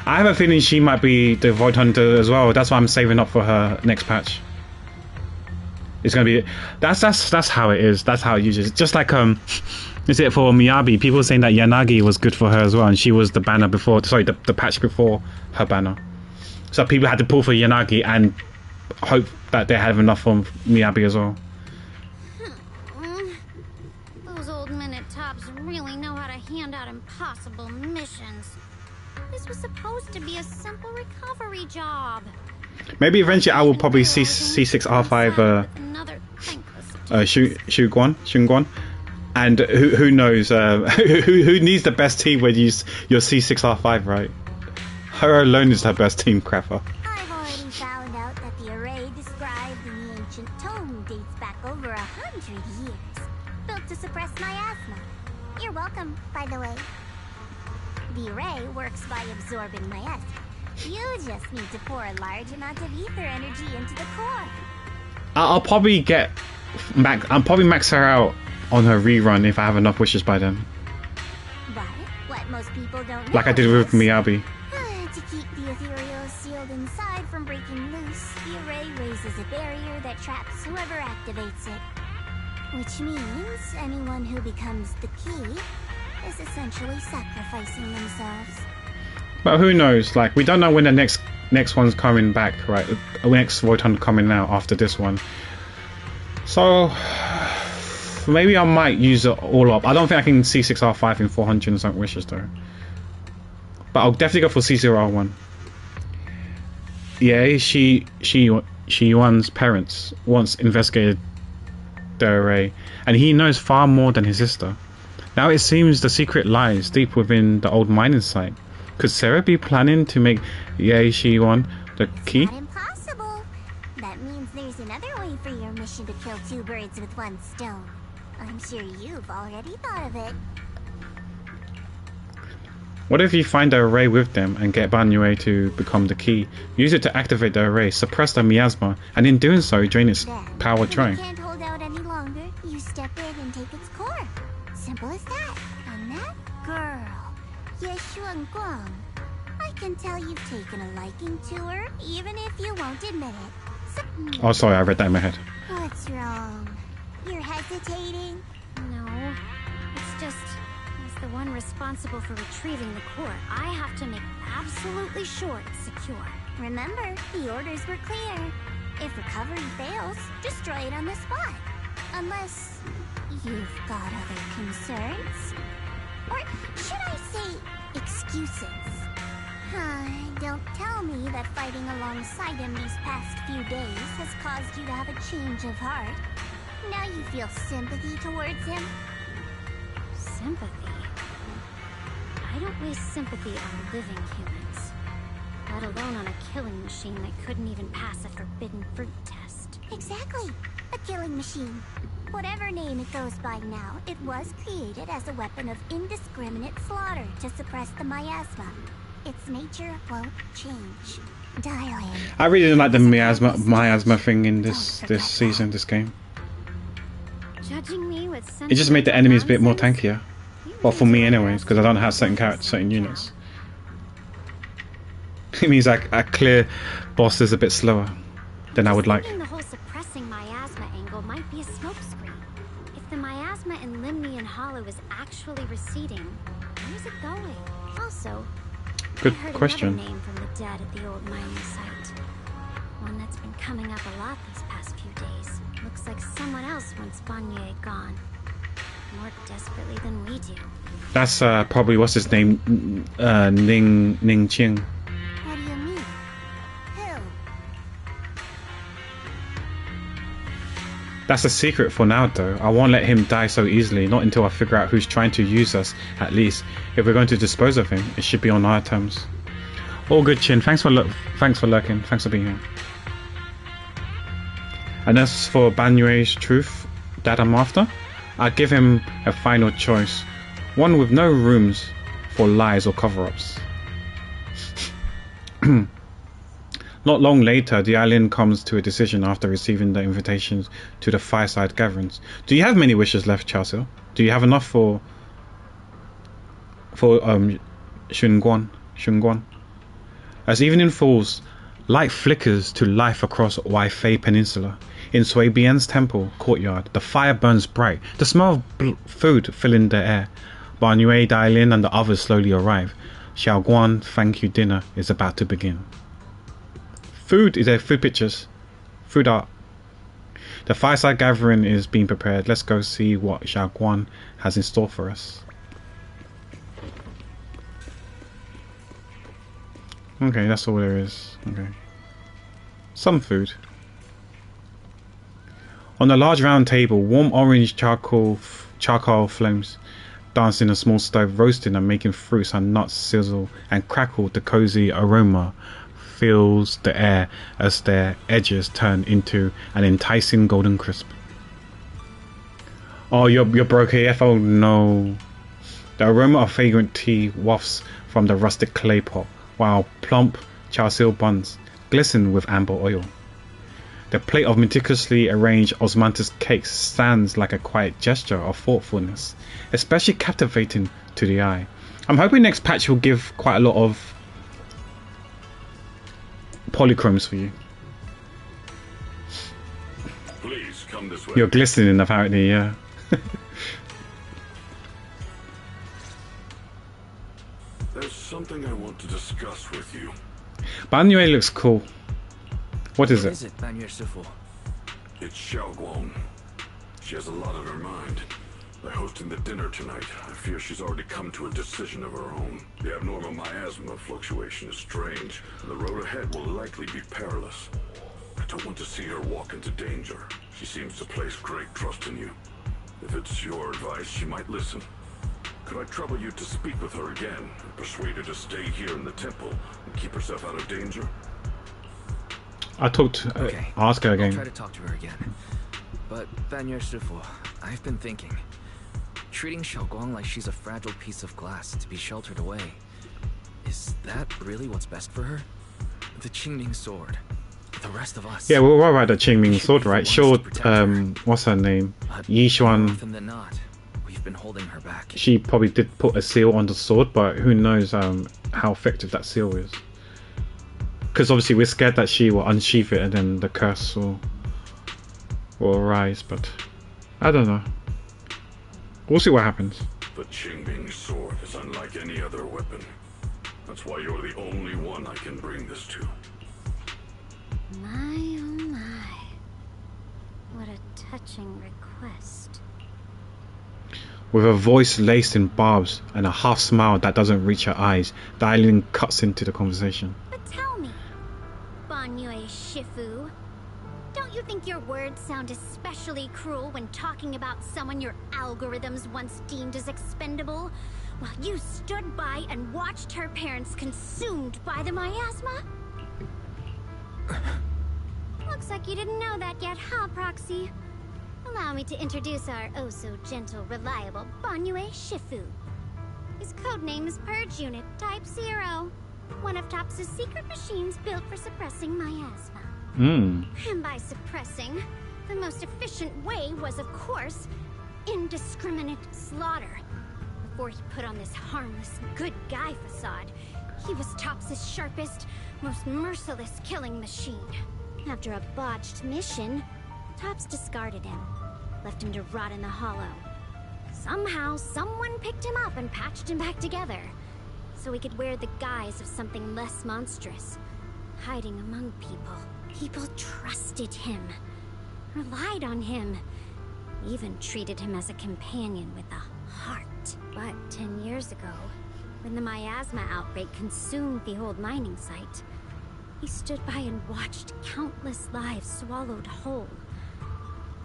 I have a feeling she might be the Void Hunter as well. That's why I'm saving up for her next patch. It's gonna be that's how it is. That's how it usually is. Just like is it for Miyabi? People were saying that Yanagi was good for her as well, and she was the banner before. Sorry, the patch before her banner. So people had to pull for Yanagi and hope that they have enough for Miyabi as well. Those old minute tops really know how to hand out impossible missions. This was supposed to be a simple recovery job. Maybe eventually I will probably see C6R5 Shunguan, and who knows who needs the best team when you use your C6R5, right? Her alone is her best team, Crapper. I've already found out that the array described in the ancient tome dates back over 100 years. Built to suppress miasma. You're welcome, by the way. The array works by absorbing miasma. You just need to pour a large amount of ether energy into the core. I'll probably I'll probably max her out on her rerun if I have enough wishes by then. But what most people don't know Like I did with Miyabi. to keep the ethereal sealed inside from breaking loose, the array raises a barrier that traps whoever activates it. Which means anyone who becomes the key is essentially sacrificing themselves. But who knows? Like, we don't know when the next one's coming back, right? The next Void Hunter coming out after this one. So maybe I might use it all up. I don't think I can C6R5 in 400 and something wishes though. But I'll definitely go for C0R1. Yeah, Yuan's parents once investigated the array, and he knows far more than his sister. Now it seems the secret lies deep within the old mining site. Could Sarah be planning to make Yuan the key? Not impossible. That means there's another way for your mission to kill two birds with one stone. I'm sure you've already thought of it. What if you find the array with them and get Banyue to become the key? Use it to activate the array, suppress the miasma, and in doing so, drain its power When you dry. can't hold out any longer, you step in and take its core. Simple as that. And that girl, Yeshuan Guang, I can tell you've taken a liking to her, even if you won't admit it. So, Oh, sorry, I read that in my head. what's wrong? You're hesitating? No, it's just, as the one responsible for retrieving the core, I have to make absolutely sure it's secure. Remember, the orders were clear. If recovery fails, destroy it on the spot. Unless you've got other concerns. Or should I say, excuses? Don't tell me that fighting alongside him these past few days has caused you to have a change of heart. Now you feel sympathy towards him? Sympathy? I don't waste sympathy on living humans. Let alone on a killing machine that couldn't even pass a forbidden fruit test. Exactly. A killing machine. Whatever name it goes by now, it was created as a weapon of indiscriminate slaughter to suppress the miasma. Its nature won't change. Dial in. I really didn't like the miasma thing in this season, this game. Judging me with It just made the enemies a bit more tankier. Well, for me anyways, because I don't have certain units. It means like a clear boss is a bit slower than I would like. The whole suppressing miasma angle might be a smokescreen. If the miasma in Limnian Hollow is actually receding, where is it going? Also, good I heard question. another name from the dead at the old mining site. One that's been coming up a lot these past few days. Looks like someone else wants Banye gone. More desperately than we do. That's probably what's his name, Ning Qing. What do you mean? Who? That's a secret for now, though. I won't let him die so easily. Not until I figure out who's trying to use us. At least, if we're going to dispose of him, it should be on our terms. All good, Chin. Thanks for lurking. Thanks for being here. And as for Banyue's truth that I'm after, I'd give him a final choice. One with no rooms for lies or cover-ups. Not long later, the island comes to a decision after receiving the invitations to the fireside gatherings. Do you have many wishes left, Chelsea? Do you have enough for Xunguan? As evening falls, light flickers to life across Waifei Peninsula. In Sui Bian's temple courtyard, the fire burns bright. The smell of food filling the air. Banyue, Dailin, and the others slowly arrive. Xiaoguan thank you dinner is about to begin. Food is there food pictures, food art. The fireside gathering is being prepared. Let's go see what Xiaoguan has in store for us. Okay, that's all there is. Okay, some food. On a large round table, warm orange charcoal flames dance in a small stove, roasting and making fruits and nuts sizzle and crackle. The cozy aroma fills the air as their edges turn into an enticing golden crisp. Oh, you're broke AF. Oh no. The aroma of fragrant tea wafts from the rustic clay pot, while plump char-siu buns glisten with amber oil. The plate of meticulously arranged osmanthus cakes stands like a quiet gesture of thoughtfulness, especially captivating to the eye. I'm hoping next patch will give quite a lot of polychromes for you. Please come this way. You're glistening apparently, yeah. There's something I want to discuss with you. Banyue looks cool. What is What it? is it, Banyue Shifu? It's Xiaoguan. She has a lot on her mind. By hosting the dinner tonight, I fear she's already come to a decision of her own. The abnormal miasma fluctuation is strange, and the road ahead will likely be perilous. I don't want to see her walk into danger. She seems to place great trust in you. If it's your advice, she might listen. Could I trouble you to speak with her again, and persuade her to stay here in the temple and keep herself out of danger? I'll talk to Okay. ask her I'll again. try to talk to her again. But Banyue Shifu, I've been thinking. Treating Xiaoguang like she's a fragile piece of glass to be sheltered away. Is that really what's best for her? The Qingming sword. The rest of us. Yeah, we're all right. The Qingming sword, right? Sure. What's her name? Yi Xuan. Often than not, we've been holding her back. She probably did put a seal on the sword, but who knows how effective that seal is. Because obviously we're scared that she will unsheath it and then the curse will arise, but I don't know. We'll see what happens. The Qingming sword is unlike any other weapon. That's why you're the only one I can bring this to. My oh my. What a touching request. With a voice laced in barbs and a half smile that doesn't reach her eyes, Dailin cuts into the conversation. But tell me, Banyue Shifu, don't you think your words sound especially cruel when talking about someone your algorithms once deemed as expendable, while you stood by and watched her parents consumed by the miasma? Looks like you didn't know that yet, huh, Proxy? Allow me to introduce our oh-so-gentle, reliable Banyue Shifu. His codename is Purge Unit Type 0, one of TOPS's secret machines built for suppressing miasma. And by suppressing, the most efficient way was, of course, indiscriminate slaughter. Before he put on this harmless, good guy facade, he was TOPS's sharpest, most merciless killing machine. After a botched mission, Tops discarded him, left him to rot in the hollow. Somehow, someone picked him up and patched him back together, so he could wear the guise of something less monstrous, hiding among people. People trusted him, relied on him, even treated him as a companion with a heart. But 10 years ago, when the miasma outbreak consumed the old mining site, he stood by and watched countless lives swallowed whole.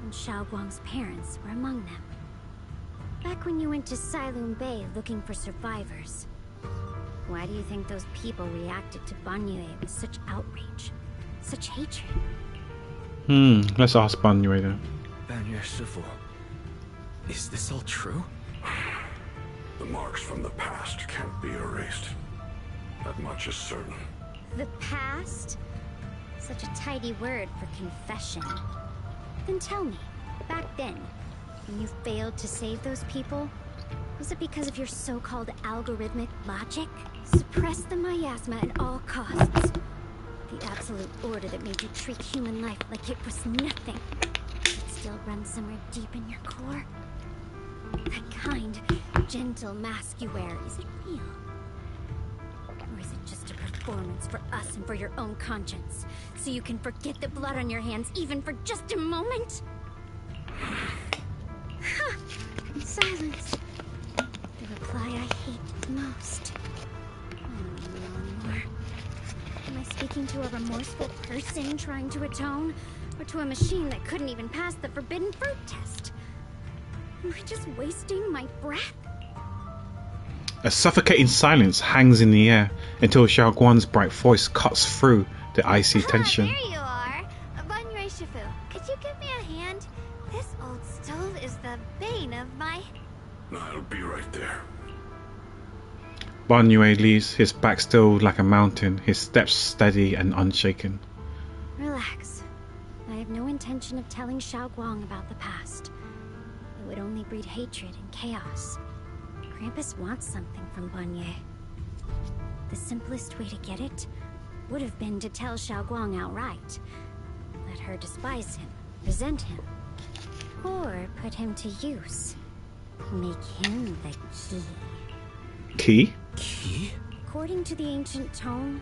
And Xiaoguang's parents were among them. Back when you went to Silum Bay looking for survivors, why do you think those people reacted to Banyue with such outrage, such hatred? Let's ask Banyue then. Banyue Shifu, is this all true? The marks from the past can't be erased. That much is certain. The past? Such a tidy word for confession. Then tell me, back then, when you failed to save those people, was it because of your so-called algorithmic logic? Suppress the miasma at all costs. The absolute order that made you treat human life like it was nothing. Does it still run somewhere deep in your core? That kind, gentle mask you wear, is it real? Or is it just a performance for us and for your own conscience? So you can forget the blood on your hands even for just a moment? Silence. The reply I hate most. No more. Am I speaking to a remorseful person trying to atone? Or to a machine that couldn't even pass the forbidden fruit test? Am I just wasting my breath? A suffocating silence hangs in the air until Xiaoguang's bright voice cuts through the icy tension. There you are! Banyue Shifu, could you give me a hand? This old stove is the bane of my... I'll be right there. Banyue leaves, his back still like a mountain, his steps steady and unshaken. Relax. I have no intention of telling Xiaoguang about the past. It would only breed hatred and chaos. Krampus wants something from Banyue. The simplest way to get it would have been to tell Xiaoguang outright. Let her despise him, resent him, or put him to use. Make him the key. Key? Key? According to the ancient tome,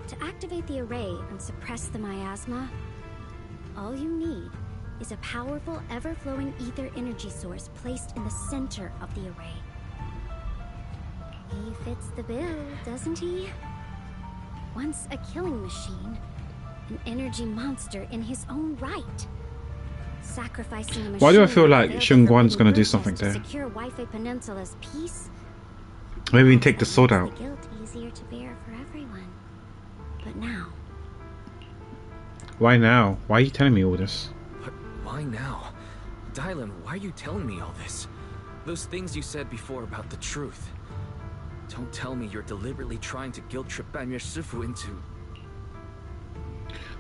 to activate the array and suppress the miasma, all you need is a powerful, ever-flowing ether energy source placed in the center of the array. He fits the bill, doesn't he? Once a killing machine, an energy monster in his own right. Sacrificing a machine. Why do I feel like Xingguan's gonna do something there? Secure Waife Peninsula's peace. Maybe we can take the sword out. The guilt easier to bear for everyone. But now. Why now? Why are you telling me all this? But why now? Dylan, why are you telling me all this? Those things you said before about the truth. Don't tell me you're deliberately trying to guilt trip Banyue Shifu into...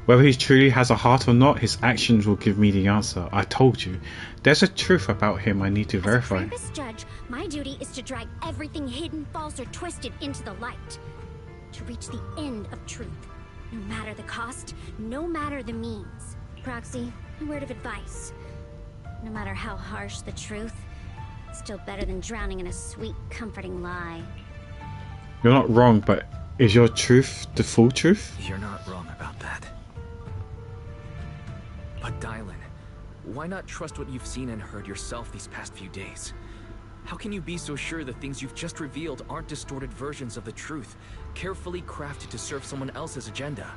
Whether he truly has a heart or not, his actions will give me the answer. I told you. There's a truth about him I need to verify. As a Krampus judge, my duty is to drag everything hidden, false, or twisted into the light. To reach the end of truth. No matter the cost, no matter the means. Proxy, a word of advice. No matter how harsh the truth, it's still better than drowning in a sweet, comforting lie. You're not wrong, but is your truth the full truth? You're not wrong about that. But Dylan, why not trust what you've seen and heard yourself these past few days? How can you be so sure the things you've just revealed aren't distorted versions of the truth, carefully crafted to serve someone else's agenda?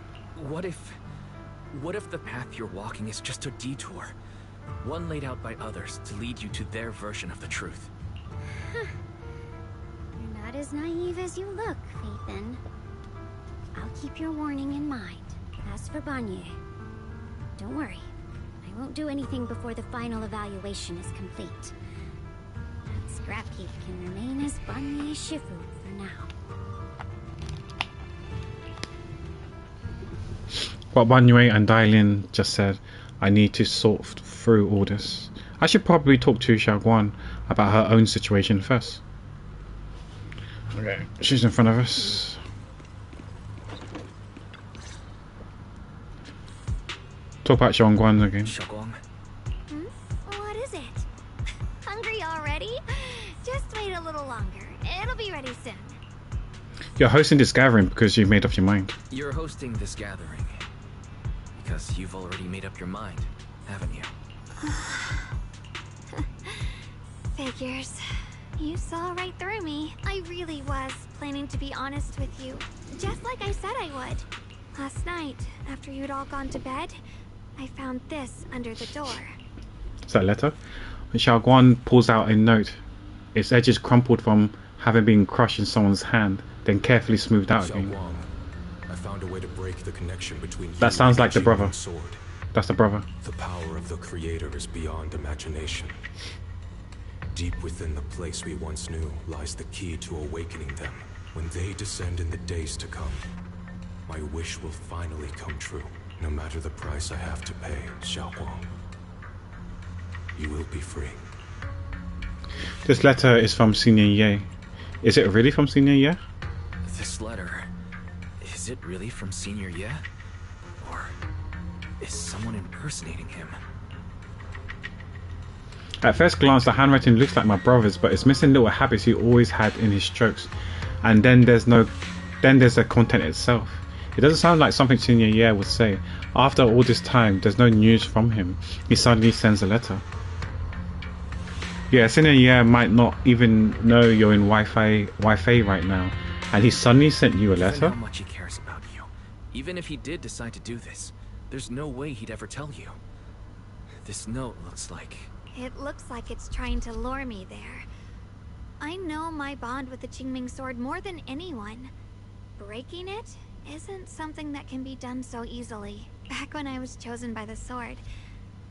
What if the path you're walking is just a detour? One laid out by others to lead you to their version of the truth. You're not as naive as you look, Ethan. I'll keep your warning in mind. As for Banyue, don't worry. I won't do anything before the final evaluation is complete. That scrapheap can remain as Banyue Shifu for now. What Banyue and Dailin just said, I need to sort through all this. I should probably talk to Xiaoguang about her own situation first. Okay, she's in front of us. Talk about Xiaoguang again. Xiaoguang, is it? Hungry already? Just wait a little longer. It'll be ready soon. You're hosting this gathering because you've made up your mind. You're hosting this gathering because you've already made up your mind, haven't you? Figures. You saw right through me. I really was planning to be honest with you, just like I said I would. Last night, after you'd all gone to bed, I found this under the door. Is that a letter? Xiao Guan pulls out a note. Its edges crumpled from having been crushed in someone's hand, then carefully smoothed out again. I found a way to break the connection between That sounds like the brother. Sword. That's the brother. The power of the Creator is beyond imagination. Deep within the place we once knew lies the key to awakening them. When they descend in the days to come, my wish will finally come true. No matter the price I have to pay, Xiao Guang. You will be free. This letter is from Senior Ye. Is it really from Senior Ye? This letter, is it really from Senior Ye? Or is someone impersonating him? At first glance, the handwriting looks like my brother's, but it's missing little habits he always had in his strokes. And then there's the content itself. It doesn't sound like something Senior Ye would say. After all this time, there's no news from him. He suddenly sends a letter. Yeah, Senior Ye might not even know you're in Wi-Fi right now, and he suddenly sent you a letter? Given how much he cares about you, even if he did decide to do this, there's no way he'd ever tell you. This note looks like... It looks like it's trying to lure me there. I know my bond with the Qingming sword more than anyone. Breaking it isn't something that can be done so easily. Back when I was chosen by the sword,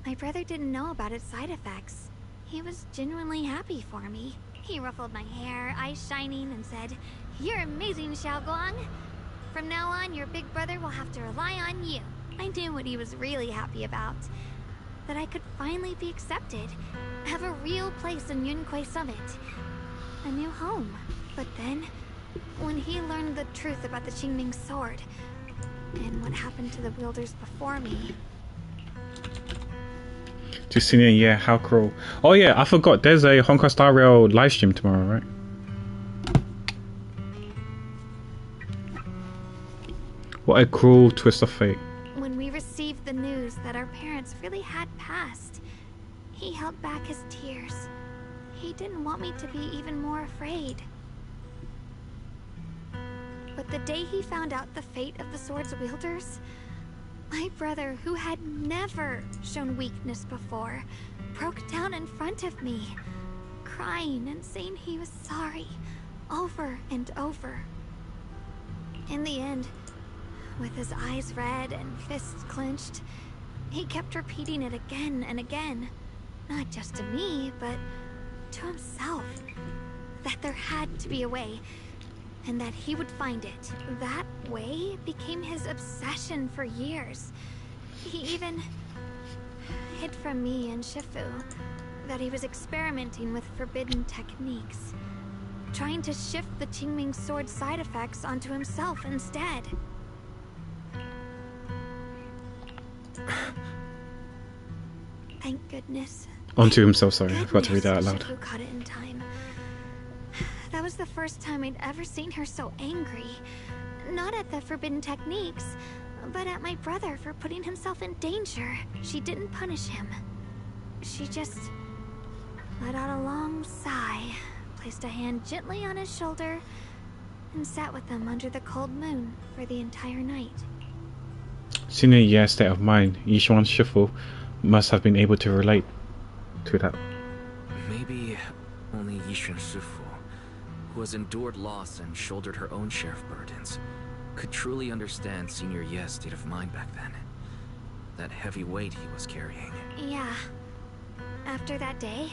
my brother didn't know about its side effects. He was genuinely happy for me. He ruffled my hair, eyes shining, and said, "You're amazing, Xiao Guang. From now on, your big brother will have to rely on you." I knew what he was really happy about. That I could finally be accepted, have a real place in Yunquei Summit, a new home. But then, when he learned the truth about the Qingming sword, and what happened to the wielders before me... To Senior Ye, how cruel. Oh yeah, I forgot, there's a Hong Kong Star Rail live stream tomorrow, right? What a cruel twist of fate. When we received the news that our parents really had passed, he held back his tears. He didn't want me to be even more afraid. But the day he found out the fate of the sword's wielders, my brother, who had never shown weakness before, broke down in front of me, crying and saying he was sorry, over and over. In the end, with his eyes red and fists clenched, he kept repeating it again and again. Not just to me, but to himself. That there had to be a way, and that he would find it. That way became his obsession for years. He even hid from me and Shifu that he was experimenting with forbidden techniques, trying to shift the Qingming sword's side effects onto himself instead. Thank goodness. Onto himself, sorry, I forgot to read that out loud. Shifu caught it in time. That was the first time I'd ever seen her so angry. Not at the forbidden techniques, but at my brother for putting himself in danger. She didn't punish him. She just let out a long sigh, placed a hand gently on his shoulder, and sat with him under the cold moon for the entire night. Senior Ye's state of mind, Yishuan Shifu must have been able to relate to that. Maybe only Yishuan Shifu, who has endured loss and shouldered her own share of burdens, could truly understand Senior Ye's state of mind back then. That heavy weight he was carrying. Yeah. After that day,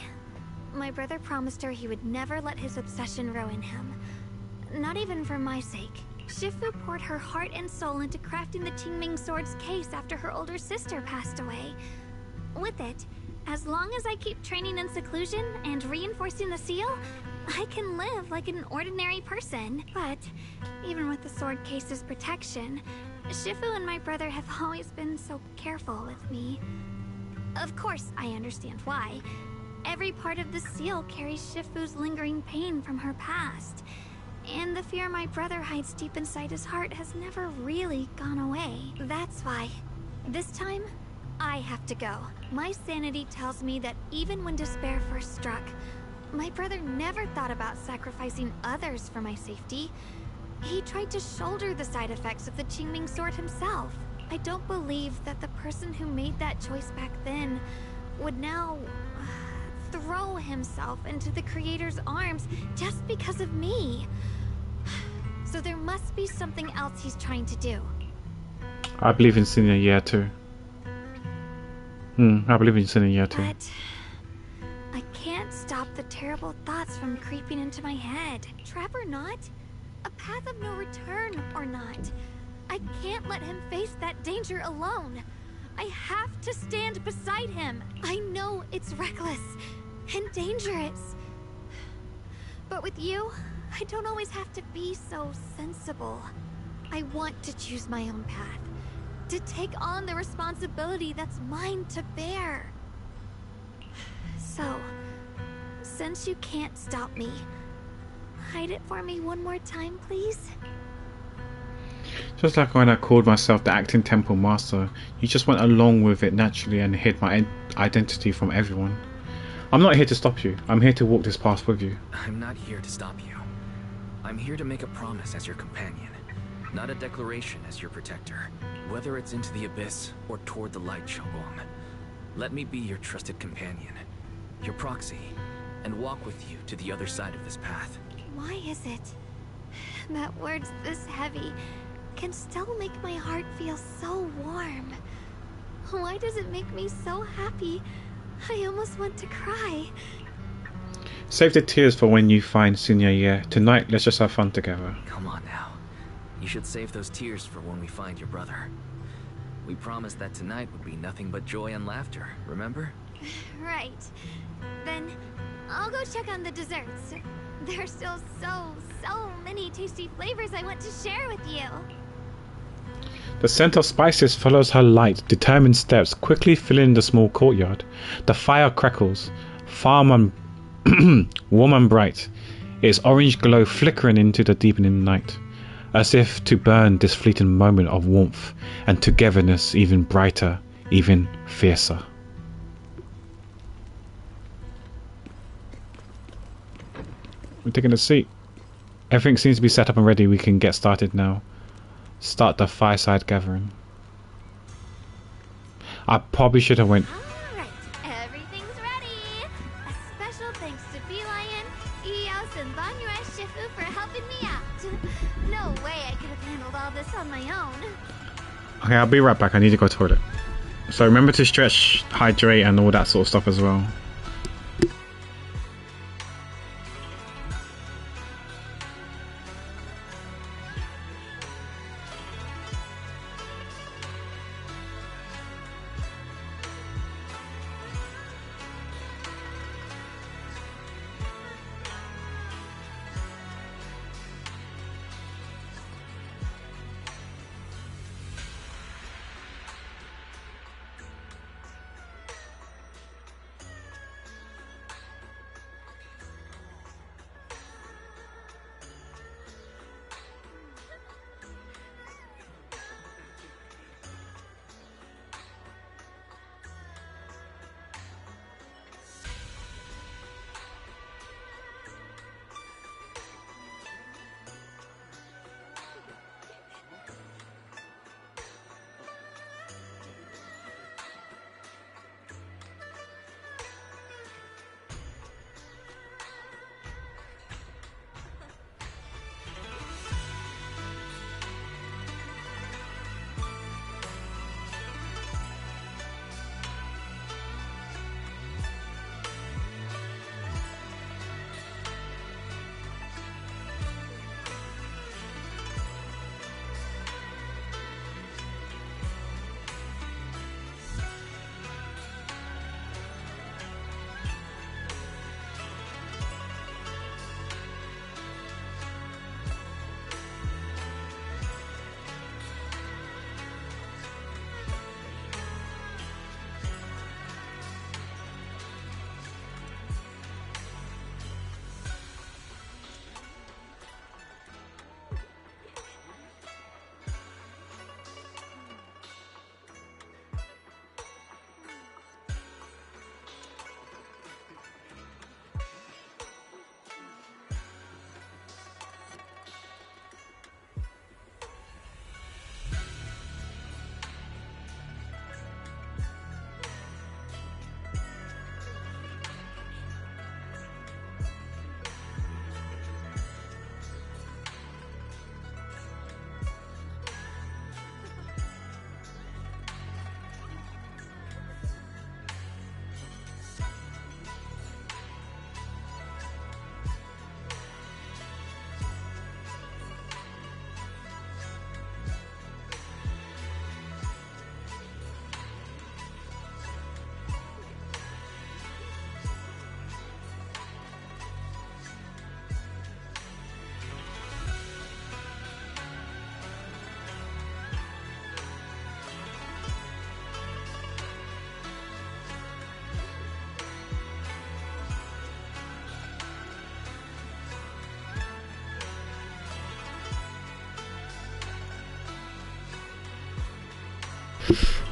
my brother promised her he would never let his obsession ruin him. Not even for my sake. Shifu poured her heart and soul into crafting the Qingming sword's case after her older sister passed away. With it, as long as I keep training in seclusion and reinforcing the seal, I can live like an ordinary person. But even with the sword case's protection, Shifu and my brother have always been so careful with me. Of course, I understand why. Every part of the seal carries Shifu's lingering pain from her past. And the fear my brother hides deep inside his heart has never really gone away. That's why, this time, I have to go. My sanity tells me that even when despair first struck, my brother never thought about sacrificing others for my safety. He tried to shoulder the side effects of the Qingming sword himself. I don't believe that the person who made that choice back then would now throw himself into the Creator's arms just because of me. So there must be something else he's trying to do. I believe in senior year too. I believe in senior year too. But I can't stop the terrible thoughts from creeping into my head. Trap or not, a path of no return or not, I can't let him face that danger alone. I have to stand beside him. I know it's reckless and dangerous. But with you, I don't always have to be so sensible. I want to choose my own path, to take on the responsibility that's mine to bear. So, since you can't stop me, hide it for me one more time, please? Just like when I called myself the acting temple master, you just went along with it naturally and hid my identity from everyone. I'm not here to stop you. I'm here to walk this path with you. I'm not here to stop you. I'm here to make a promise as your companion, not a declaration as your protector. Whether it's into the abyss or toward the light, Xiaoguang, let me be your trusted companion, your proxy, and walk with you to the other side of this path. Why is it that words this heavy can still make my heart feel so warm? Why does it make me so happy I almost want to cry? Save the tears for when you find senior year. Tonight, let's just have fun together. Come on now. You should save those tears for when we find your brother. We promised that tonight would be nothing but joy and laughter, remember? Right. Then I'll go check on the desserts. There's still so many tasty flavors I want to share with you. The scent of spices follows her light, determined steps, quickly filling the small courtyard. The fire crackles, warm and bright, its orange glow flickering into the deepening night, as if to burn this fleeting moment of warmth and togetherness even brighter, even fiercer. We're taking a seat. Everything seems to be set up and ready. We can get started now. Start the fireside gathering. I probably should have went. Alright, everything's ready. A special thanks to Beelion, Eos, and Banyue Shifu for helping me out. No way I could have handled all this on my own. Okay, I'll be right back. I need to go to the toilet. So remember to stretch, hydrate, and all that sort of stuff as well.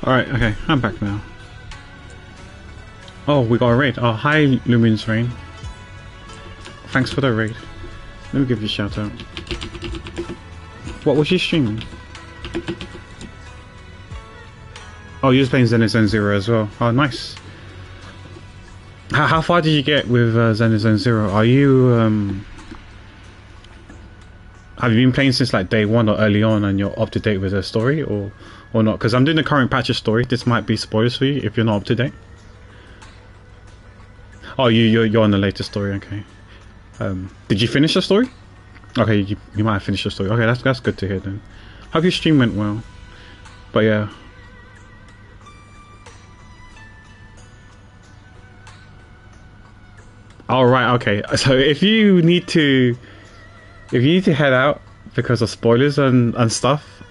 Alright, okay, I'm back now. Oh, we got a raid. Oh, hi Lumin's Rain. Thanks for the raid. Let me give you a shout out. What was you streaming? Oh, you was playing Zenless Zero as well. Oh, nice. How far did you get with Zenless Zero? Are you have you been playing since like day one or early on, and you're up to date with the story, or not? Because I'm doing the current patch of story. This might be spoilers for you if you're not up to date. Oh, you're on the latest story. Okay. Did you finish the story? Okay, you might have finished the story. Okay, that's good to hear then. Hope your stream went well. But yeah. All right. Okay. So if you need to head out because of spoilers and stuff,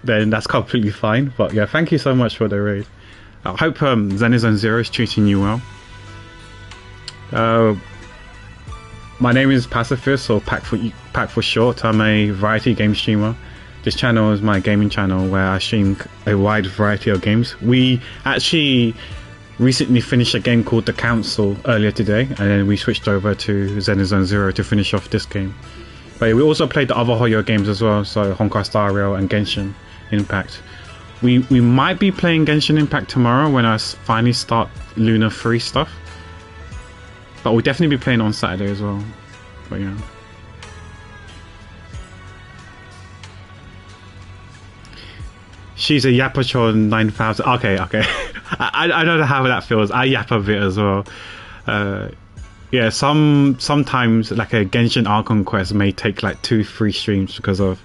then that's completely fine. But yeah, thank you so much for the raid. I hope Zenless Zero is treating you well. My name is Pacifist, or Pack for short. I'm a variety game streamer. This channel is my gaming channel where I stream a wide variety of games. We actually recently finished a game called The Council earlier today, and then we switched over to Zenless Zero to finish off this game. But we also played the other Hoyo games as well, so Honkai Star Rail and Genshin Impact. We might be playing Genshin Impact tomorrow when I finally start Luna 3 stuff. But we'll definitely be playing on Saturday as well. But yeah. She's a Yapachon 9000. Okay. I don't know how that feels. I yap a bit as well. Yeah, sometimes like a Genshin Archon quest may take like 2-3 streams because of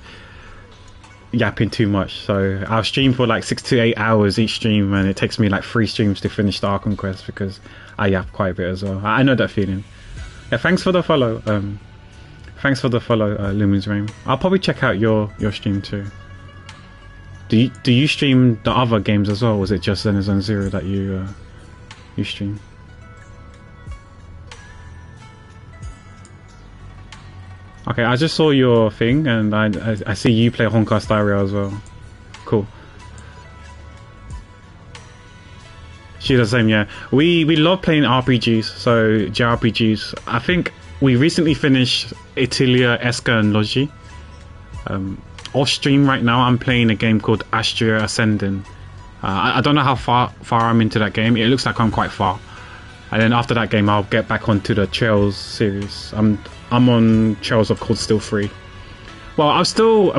yapping too much. So I'll stream for like 6 to 8 hours each stream, and it takes me like 3 streams to finish the Archon quest because I yap quite a bit as well. I know that feeling. Yeah, thanks for the follow. Thanks for the follow, Lumin's Rain. I'll probably check out your stream too. Do you stream the other games as well? Or was it just Zenless Zero that you stream? Okay, I just saw your thing, and I see you play Honkai Star Rail as well. Cool. She's the same, yeah. We love playing RPGs, so JRPGs. I think we recently finished Italia, Esca, and Logi. Off stream right now, I'm playing a game called Astria Ascending. I don't know how far I'm into that game. It looks like I'm quite far. And then after that game, I'll get back onto the Trails series. I'm on Trails of Cold Steel 3. Well, I'm still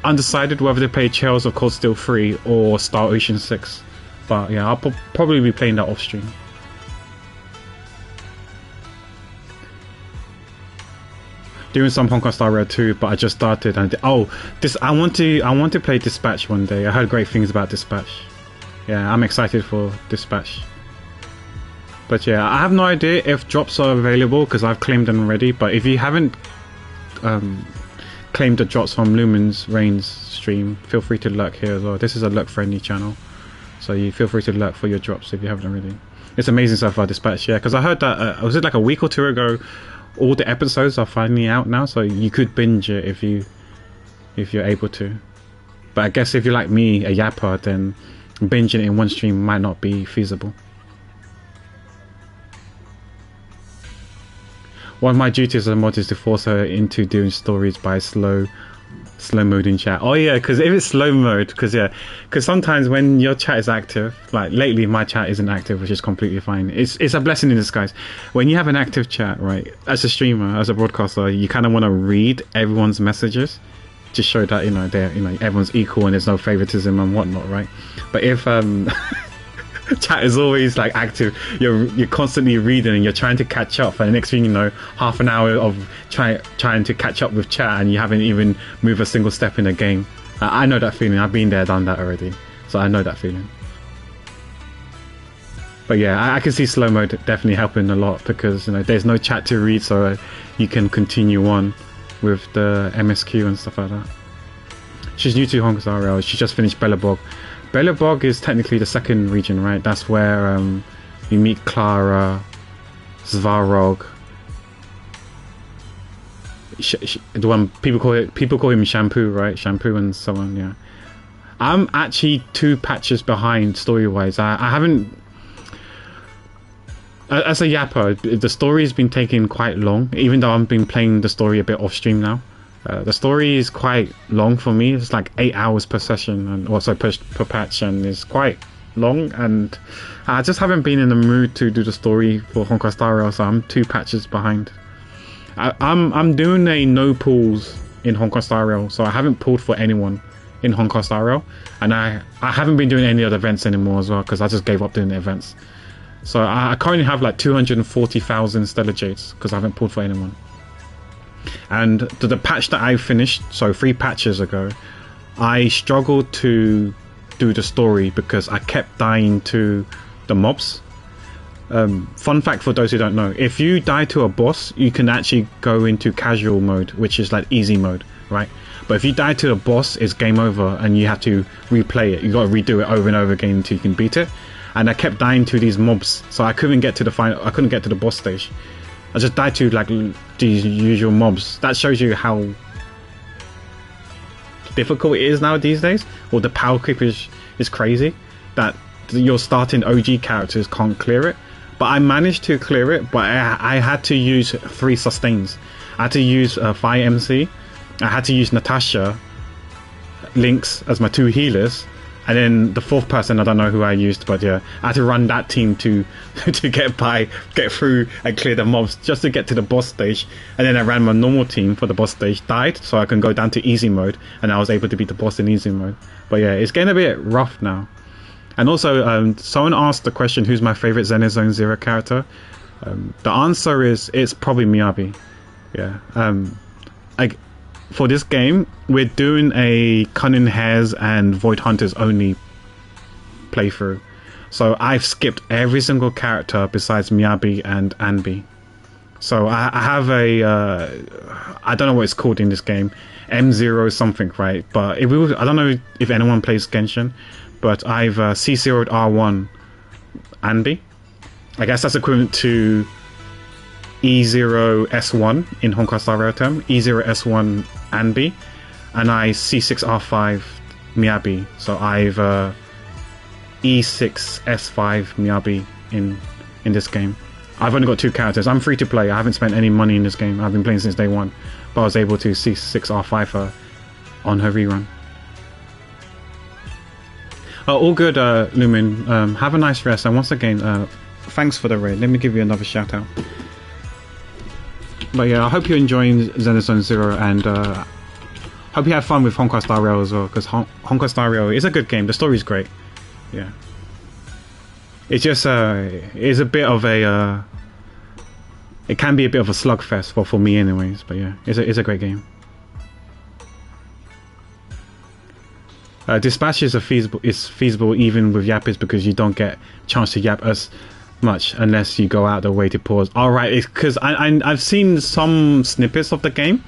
undecided whether to play Trails of Cold Steel 3 or Star Ocean 6. But yeah, I'll probably be playing that off stream. Doing some Honkai Star Rail 2, but I just started, and I want to play Dispatch one day. I heard great things about Dispatch. Yeah, I'm excited for Dispatch. But yeah, I have no idea if drops are available because I've claimed them already. But if you haven't claimed the drops from Lumin's Rain's stream, feel free to lurk here as well. This is a lurk friendly channel, so you feel free to lurk for your drops if you haven't already. It's amazing so far, Dispatch. Yeah, because I heard that was it like a week or two ago, all the episodes are finally out now, so you could binge it if you're able to. But I guess if you're like me, a yapper, then binging it in one stream might not be feasible. One of my duties as a mod is to force her into doing stories by slow mode in chat. Oh yeah, because if it's slow mode, because sometimes when your chat is active, like lately my chat isn't active, which is completely fine. It's a blessing in disguise. When you have an active chat, right, as a streamer, as a broadcaster, you kind of want to read everyone's messages to show that everyone's equal and there's no favoritism and whatnot, right? But if chat is always like active, you're constantly reading and you're trying to catch up, and the next thing you know, half an hour of trying to catch up with chat and you haven't even moved a single step in the game. I know that feeling. I've been there, done that already, so I know that feeling. But yeah, I can see slow mode definitely helping a lot because there's no chat to read, so you can continue on with the MSQ and stuff like that. She's new to Honkai Star Rail. She just finished Belobog. Belobog is technically the second region, right? That's where you meet Clara, Svarog. The one people call him Shampoo, right? Shampoo and so on. Yeah, I'm actually 2 patches behind story-wise. I haven't... As a yapper, the story has been taking quite long, even though I've been playing the story a bit off-stream now. The story is quite long for me. It's like 8 hours per session, and also per patch, and it's quite long, and I just haven't been in the mood to do the story for Honkai Star Rail, so I'm 2 patches behind. I'm doing a no pulls in Honkai Star Rail, so I haven't pulled for anyone in Honkai Star Rail, and I haven't been doing any other events anymore as well, because I just gave up doing the events. So I currently have like 240,000 Stellar Jades because I haven't pulled for anyone. And the patch that I finished, so 3 patches ago, I struggled to do the story because I kept dying to the mobs. Fun fact for those who don't know, if you die to a boss, you can actually go into casual mode, which is like easy mode, right? But if you die to a boss, it's game over and you have to replay it. You got to redo it over and over again until you can beat it. And I kept dying to these mobs, so I couldn't get to the final. I couldn't get to the boss stage. I just died to like these usual mobs. That shows you how difficult it is now these days. Or the power creep is crazy. That your starting OG characters can't clear it. But I managed to clear it. But I had to use 3 sustains. I had to use 5 MC. I had to use Natasha, Lynx as my 2 healers. And then the 4th person, I don't know who I used, but yeah, I had to run that team to get through and clear the mobs just to get to the boss stage. And then I ran my normal team for the boss stage, died, so I can go down to easy mode, and I was able to beat the boss in easy mode. But yeah, it's getting a bit rough now. And also, someone asked the question, who's my favorite Zenless Zone Zero character? The answer is, it's probably Miyabi. Yeah. For this game, we're doing a Cunning Hares and Void Hunters only playthrough. So I've skipped every single character besides Miyabi and Anbi. So I have a... I don't know what it's called in this game. M0 something, right? But I don't know if anyone plays Genshin, but I've C0'd R1 Anbi. I guess that's equivalent to E0S1 in Honkai Star Rail term, E0S1 Anbi, and I C6R5 Miyabi. So I've E6S5 Miyabi in this game. I've only got 2 characters. I'm free to play. I haven't spent any money in this game. I've been playing since day 1, but I was able to C6R5 her on her rerun. All good, Lumin. Have a nice rest, and once again, thanks for the raid. Let me give you another shout out. But yeah, I hope you're enjoying Zenless Zone Zero, and hope you have fun with Honkai Star Rail as well, because Honkai Star Rail is a good game. The story's great. Yeah. It's just it's a bit of a it can be a bit of a slugfest for me anyways, but yeah, it's a great game. Dispatch is feasible even with yappers, because you don't get a chance to yap as much unless you go out the way to pause. Alright, it's because I've seen some snippets of the game,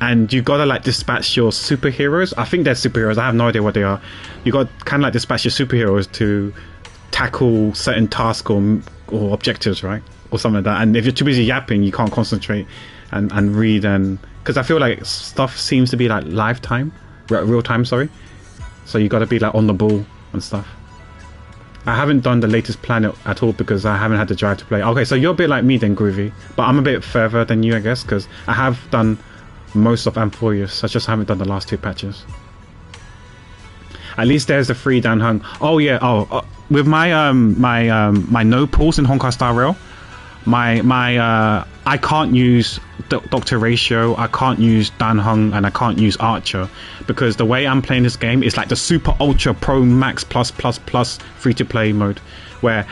and you gotta like dispatch your superheroes. I think they're superheroes, I have no idea what they are. You got kind of like dispatch your superheroes to tackle certain tasks or objectives, right? Or something like that. And if you're too busy yapping, you can't concentrate and read, and because I feel like stuff seems to be like real time, sorry. So you gotta be like on the ball and stuff. I haven't done the latest planet at all because I haven't had the drive to play. Okay, so you're a bit like me then, Groovy. But I'm a bit further than you, I guess, because I have done most of Amphibious. I just haven't done the last 2 patches. At least there's the free Dan Hung. Oh yeah, with my my no pulls in Honkai Star Rail, I can't use Dr. Ratio, I can't use Dan Hung, and I can't use Archer, because the way I'm playing this game is like the Super Ultra Pro Max Plus free to play mode, where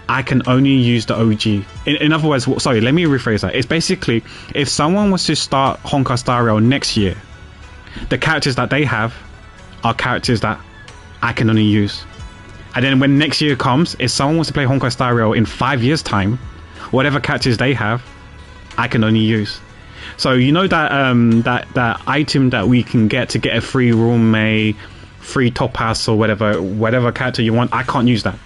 I can only use the OG. In other words, sorry, let me rephrase that. It's basically, if someone was to start Honkai Star Rail next year, the characters that they have are characters that I can only use. And then when next year comes, if someone wants to play Honkai Star Rail in 5 years time, whatever characters they have, I can only use. So you know that that item that we can get to get a free Rume, free Topaz, or whatever character you want, I can't use that.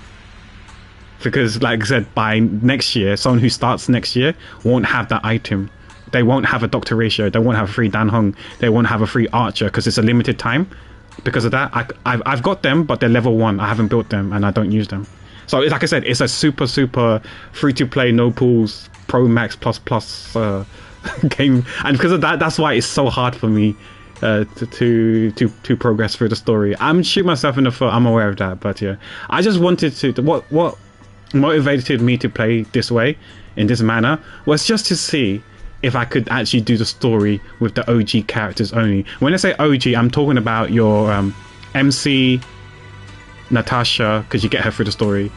Because like I said, by next year, someone who starts next year won't have that item. They won't have a Dr. Ratio, they won't have a free Dan Hung, they won't have a free Archer, because it's a limited time. because of that. I've got them, but they're level 1. I haven't built them and I don't use them. So like I said, it's a super free to play, no pools, Pro Max plus game, and because of that, that's why it's so hard for me to progress through the story. I'm shooting myself in the foot. I'm aware of that, but yeah, I just wanted to. What motivated me to play this way, in this manner, was just to see if I could actually do the story with the OG characters only. When I say OG, I'm talking about your MC, Natasha, because you get her through the story.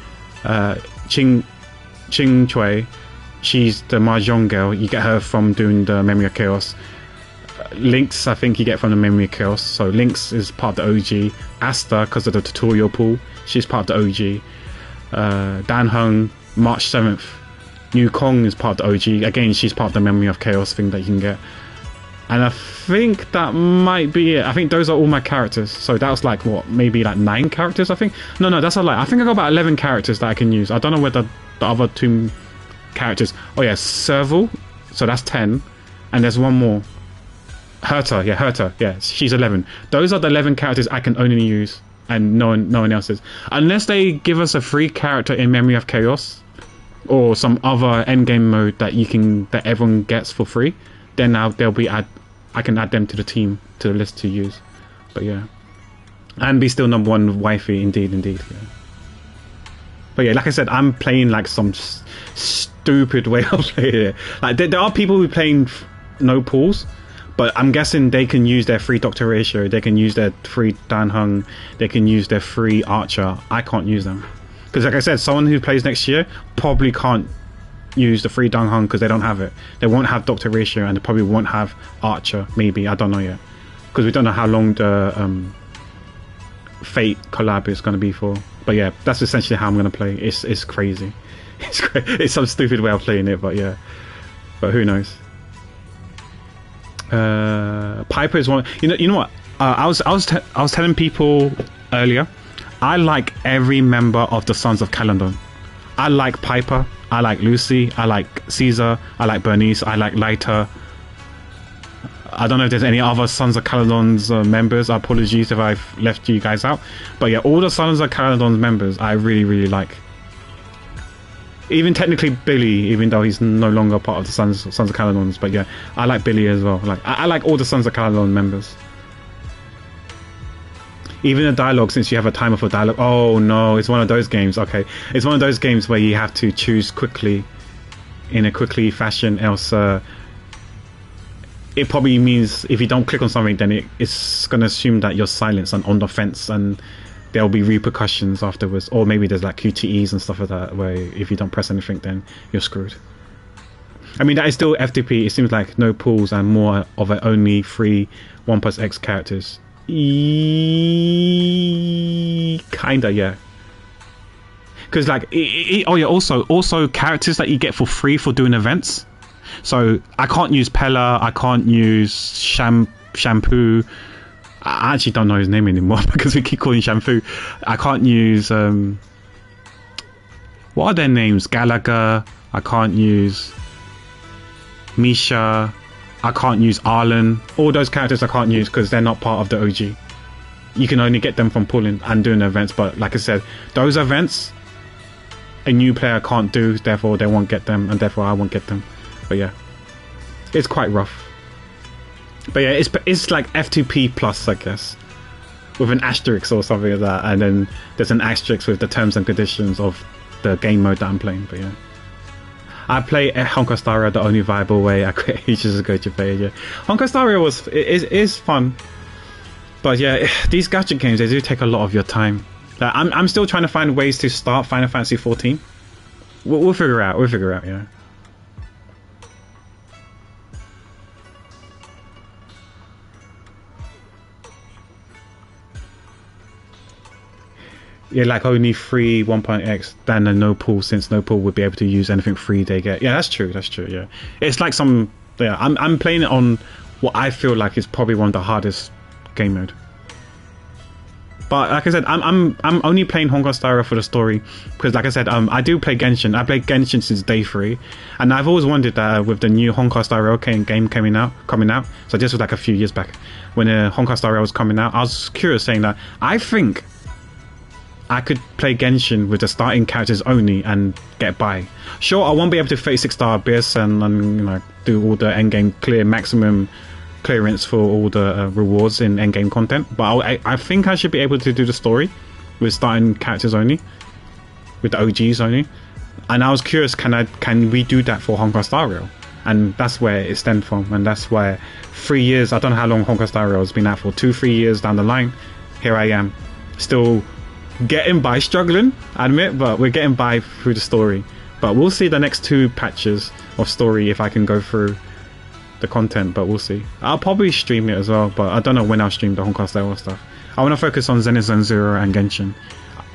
Ching Chui, she's the Mahjong girl. You get her from doing the Memory of Chaos. Lynx, I think you get from the Memory of Chaos. So Lynx is part of the OG. Asta, because of the tutorial pool, she's part of the OG. Dan Hung, March 7th. New Kong is part of the OG. Again, she's part of the Memory of Chaos thing that you can get. And I think that might be it. I think those are all my characters. So that was like, what, maybe like 9 characters, I think? No, that's a lie. I think I got about 11 characters that I can use. I don't know whether the other 2 characters... Oh yeah, Serval. So that's 10. And there's one more. Herta. Yeah, she's 11. Those are the 11 characters I can only use. And no one else is. Unless they give us a free character in Memory of Chaos, or some other endgame mode that everyone gets for free, then I can add them to the team, to the list to use. But yeah, and be still number 1 wifey, indeed, yeah. But yeah, like I said, I'm playing like some stupid way of playing it. Like there are people who playing no pools, but I'm guessing they can use their free Doctor Ratio, they can use their free Dan Hung, they can use their free Archer. I can't use them. Because like I said, someone who plays next year probably can't use the free Dan Hung because they don't have it. They won't have Doctor Ratio and they probably won't have Archer, maybe. I don't know yet. Because we don't know how long the Fate collab is going to be for. But yeah, that's essentially how I'm going to play. It's crazy. It's some stupid way of playing it, but yeah. But who knows? Piper is one. You know what? I was telling people earlier. I like every member of the Sons of Caledon. I like Piper. I like Lucy. I like Caesar. I like Bernice. I like Leiter. I don't know if there's any other Sons of Caledon's members. Apologies if I've left you guys out. But yeah, all the Sons of Caledon's members I really, really like. Even technically Billy, even though he's no longer part of the Sons of Caledon's. But yeah, I like Billy as well. Like I like all the Sons of Caledon members. Even the dialogue, since you have a timer for dialogue. Oh no, it's one of those games. Okay, it's one of those games where you have to choose quickly, in a quickly fashion, else it probably means if you don't click on something, then it's going to assume that you're silenced and on the fence, and there'll be repercussions afterwards. Or maybe there's like QTEs and stuff like that, where if you don't press anything, then you're screwed. I mean, that is still FTP. It seems like no pools and more of it, only free 1+X characters. Kinda, yeah. Because like oh yeah, also characters that you get for free for doing events. So I can't use Pella, I can't use Shampoo. I actually don't know his name anymore because we keep calling Shampoo. I can't use what are their names? Gallagher. I can't use Misha. I can't use Arlen. All those characters I can't use because they're not part of the OG. You can only get them from pulling and doing events. But like I said, those events a new player can't do, therefore they won't get them, and therefore I won't get them. But yeah, it's quite rough. But yeah, it's like F2P plus, I guess, with an asterisk or something like that. And then there's an asterisk with the terms and conditions of the game mode that I'm playing. But yeah, I play Honkai Star Rail the only viable way. I quit ages ago to play it. Yeah, Honkai Star Rail is fun, but yeah, these gacha games, they do take a lot of your time. Like, I'm still trying to find ways to start Final Fantasy 14. We'll figure out. Yeah. Yeah, like only free 1.x than a no pool, since no pool would be able to use anything free they get. Yeah, that's true. Yeah, it's like some. Yeah, I'm playing it on what I feel like is probably one of the hardest game mode. But like I said, I'm only playing Honkai Star Rail for the story because, like I said, I do play Genshin. I played Genshin since day 3, and I've always wondered that with the new Honkai Star Rail game coming out. So this was like a few years back when Honkai Star Rail was coming out. I was curious, saying that I think I could play Genshin with the starting characters only and get by. Sure, I won't be able to 36-star Abyss and you know, do all the endgame clear maximum clearance for all the rewards in endgame content, but I think I should be able to do the story with starting characters only, with the OGs only. And I was curious, can we do that for Honkai Star Rail? And that's where it stemmed from, and that's why 3 years, I don't know how long Honkai Star Rail has been out for, 2-3 years down the line, here I am, still getting by, struggling, I admit, but we're getting by through the story. But we'll see the next 2 patches of story if I can go through the content, but we'll see. I'll probably stream it as well, but I don't know when I'll stream the Honkai Star Rail stuff. I want to focus on Zenless Zone Zero and Genshin.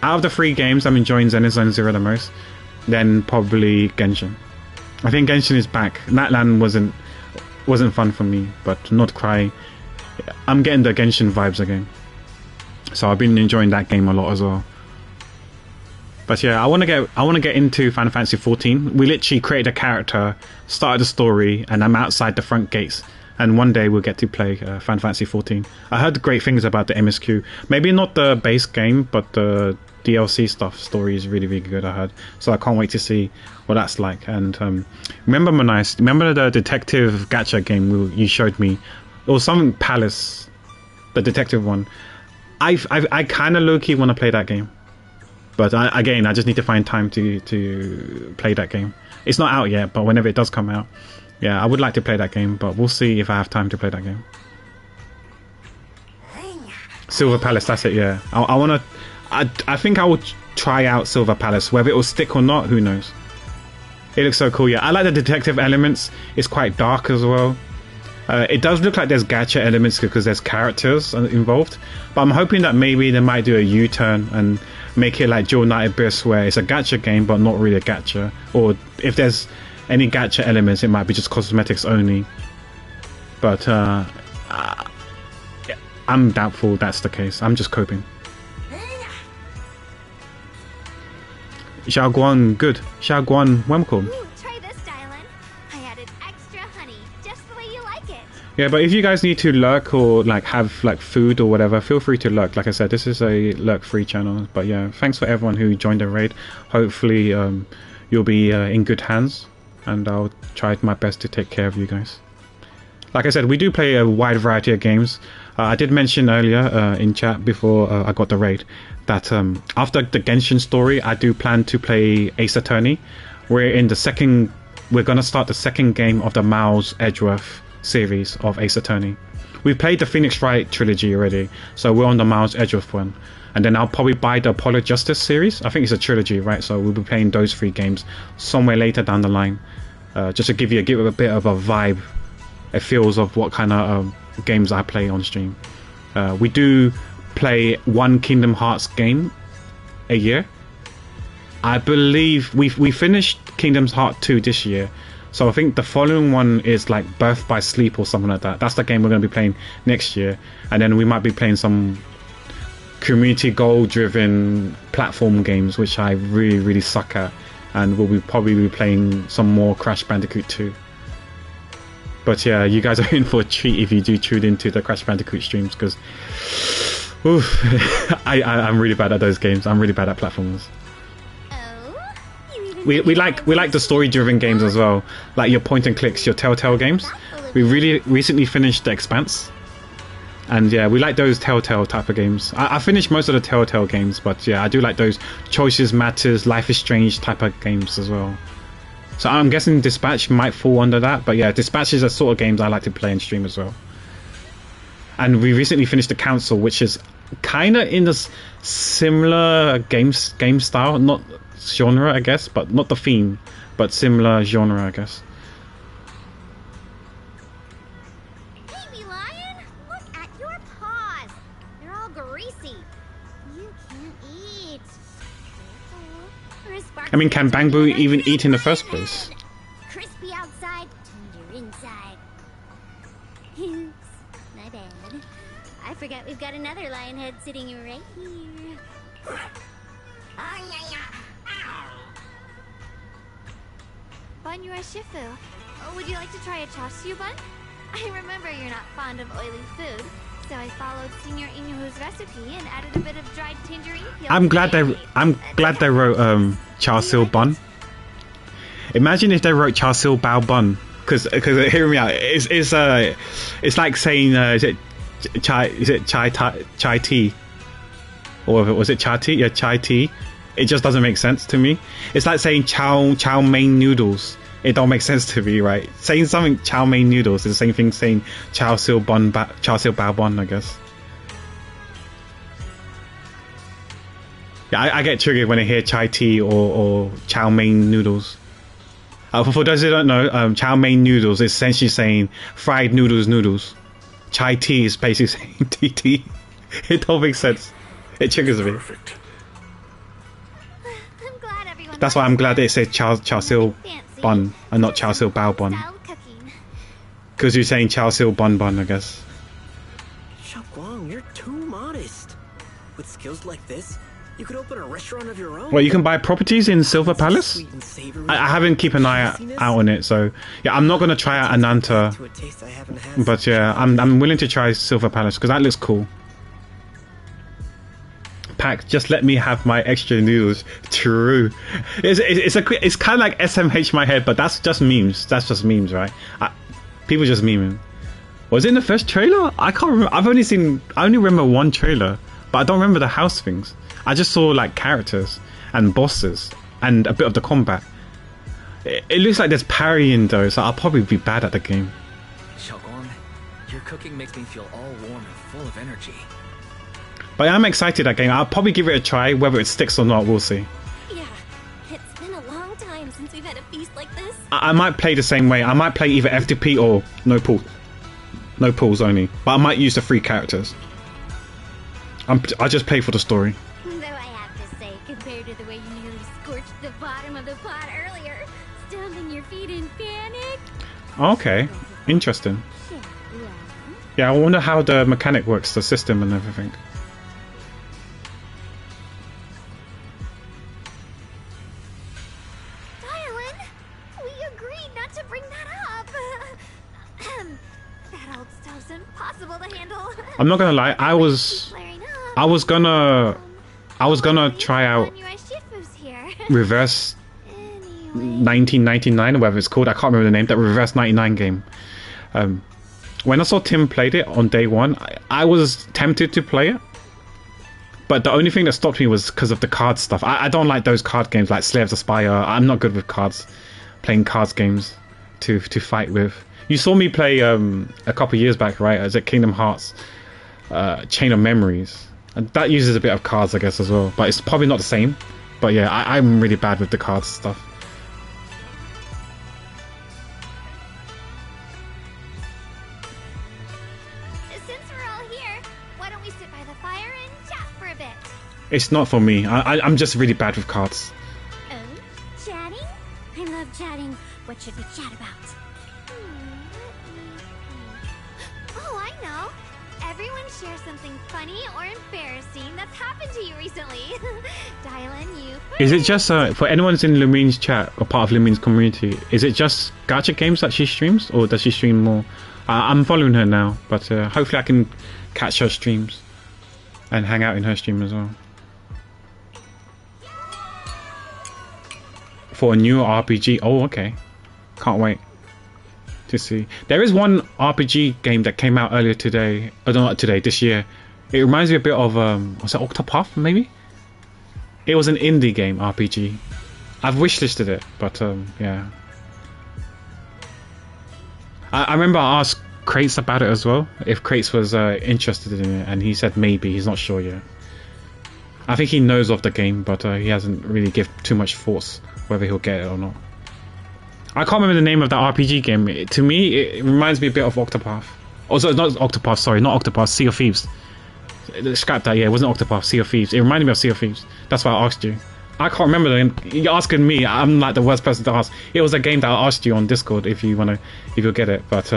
Out of the 3 games, I'm enjoying Zenless Zone Zero the most, then probably Genshin. I think Genshin is back. Natlan wasn't fun for me, but Not Cry, I'm getting the Genshin vibes again. So I've been enjoying that game a lot as well. But yeah, I want to get into Final Fantasy 14. We literally created a character, started the story, and I'm outside the front gates. And one day we'll get to play Final Fantasy 14. I heard great things about the MSQ. Maybe not the base game, but the DLC stuff. Story is really, really good, I heard. So I can't wait to see what that's like. And remember Manice, remember the detective gacha game you showed me? It was something Palace, the detective one. I kind of low-key want to play that game. But again, I just need to find time to play that game. It's not out yet, but whenever it does come out, yeah, I would like to play that game, but we'll see if I have time to play that game. Silver Palace, that's it, yeah. I think I will try out Silver Palace. Whether it will stick or not, who knows. It looks so cool, yeah. I like the detective elements. It's quite dark as well. It does look like there's gacha elements because there's characters involved, but I'm hoping that maybe they might do a U-turn and make it like Jewel Knight Abyss, where it's a gacha game but not really a gacha, or if there's any gacha elements it might be just cosmetics only. But I'm doubtful that's the case. I'm just coping. Xiaoguan, good. Xiaoguan, welcome. Try this, Dylan. I added extra honey, just the way you like it. Yeah, but if you guys need to lurk or like have like food or whatever, feel free to lurk. Like I said, this is a lurk-free channel. But yeah, thanks for everyone who joined the raid. Hopefully you'll be in good hands, and I'll try my best to take care of you guys. Like I said, we do play a wide variety of games. I did mention earlier in chat before I got the raid that after the Genshin story, I do plan to play Ace Attorney. We're gonna start the second game of the Miles Edgeworth series of Ace Attorney. We've played the Phoenix Wright trilogy already, so we're on the Miles Edgeworth one. And then I'll probably buy the Apollo Justice series. I think it's a trilogy, right? So we'll be playing those 3 games somewhere later down the line, just to give you a bit of a vibe, it feels of what kind of games I play on stream. We do play 1 Kingdom Hearts game a year. I believe we finished Kingdom Hearts 2 this year, so I think the following one is like Birth by Sleep or something like that. That's the game we're going to be playing next year, and then we might be playing some community goal driven platform games, which I really, really suck at, and we'll probably be playing some more Crash Bandicoot 2. But yeah, you guys are in for a treat if you do tune into the Crash Bandicoot streams, because I'm really bad at those games. I'm really bad at platformers. We like the story-driven games as well, like your point and clicks, your Telltale games. We really recently finished The Expanse, and yeah, we like those Telltale type of games. I finished most of the Telltale games, but yeah, I do like those Choices Matters, Life is Strange type of games as well. So I'm guessing Dispatch might fall under that, but yeah, Dispatch is the sort of games I like to play and stream as well. And we recently finished The Council, which is kind of in the similar game style, not genre, I guess, but not the theme, but similar genre, I guess. Baby lion, look at your paws. They're all greasy. You can't eat. I mean, can Bangbu even eat in the first place? Crispy outside, tender inside. Oops, my bad. I forgot we've got another lion head sitting right here. Bonjour, Shifu. Would you like to try a chashu bun? I remember you're not fond of oily food, so I followed Senior Inuhu's recipe and added a bit of dried tangerine peel. I'm glad they wrote char siu bun. Imagine if they wrote char siu bao bun, because hear me out. It's like saying is it chai tea, or was it chai tea? Yeah, chai tea. It just doesn't make sense to me. It's like saying chow mein noodles. It don't make sense to me, right? Saying something chow mein noodles is the same thing saying char siu bao bun, I guess. Yeah, I get triggered when I hear chai tea or chow mein noodles. For those who don't know, chow mein noodles is essentially saying fried noodles. Chai tea is basically saying TT. It don't make sense. It triggers me. That's why I'm glad it said char siu bun and not char siu bao bun. Because you're saying char siu bun, I guess. Xiaoguang, you're too modest. With skills like this, you could open a restaurant of your own. Well, you can buy properties in Silver Palace? I haven't keep an eye out on it, so yeah, I'm not gonna try out Ananta, but yeah, I'm willing to try Silver Palace because that looks cool. Pack, just let me have my extra noodles. True. It's kind of like SMH in my head, but that's just memes. That's just memes, right? People just memeing. Was it in the first trailer? I can't remember. I only remember one trailer, but I don't remember the house things. I just saw like characters and bosses and a bit of the combat. It looks like there's parrying though, so I'll probably be bad at the game. Xiaoguang, your cooking makes me feel all warm and full of energy. But I'm excited that game. I'll probably give it a try. Whether it sticks or not, we'll see. Yeah, it's been a long time since we've had a feast like this. I might play the same way. I might play either FTP or no pool. No pools only. But I might use the free characters. I'll just play for the story. Though I have to say, compared to the way you nearly scorched the bottom of the pot earlier, stomping your feet in panic. Okay, interesting. Yeah, I wonder how the mechanic works, the system and everything. I'm not gonna lie, I was gonna try out Reverse 1999 or whatever it's called. I can't remember the name. That Reverse 99 game. When I saw Tim played it on day one, I was tempted to play it, but the only thing that stopped me was because of the card stuff. I don't like those card games like Slay of the Spire. I'm not good with cards, playing cards games to fight with. You saw me play a couple years back, right? As at Kingdom Hearts Chain of Memories, and that uses a bit of cards, I guess, as well. But it's probably not the same. But yeah, I'm really bad with the cards stuff. Since we're all here, why don't we sit by the fire and chat for a bit? It's not for me. I'm just really bad with cards. Oh, chatting? I love chatting. What should we chat about? Oh, I know. Everyone share something funny or embarrassing that's happened to you recently. Dylan, you. Is it just for anyone who's in Lumine's chat or part of Lumine's community? Is it just gacha games that she streams, or does she stream more? I'm following her now, but hopefully I can catch her streams and hang out in her stream as well. For a new RPG. Oh, okay. Can't wait to see. There is one RPG game that came out earlier today. Oh, no, not today, this year. It reminds me a bit of was it Octopath maybe? It was an indie game RPG. I've wishlisted it, but yeah. I remember I asked Kratos about it as well, if Kratos was interested in it, and he said maybe, he's not sure yet. I think he knows of the game, but he hasn't really given too much thoughts whether he'll get it or not. I can't remember the name of that RPG game. To me, it reminds me a bit of Octopath. Also, not Octopath, sorry, not Octopath, Sea of Thieves. Scrap that, yeah, it wasn't Octopath, Sea of Thieves. It reminded me of Sea of Thieves. That's why I asked you. I can't remember the name. You're asking me, I'm like the worst person to ask. It was a game that I asked you on Discord if you'll get it, but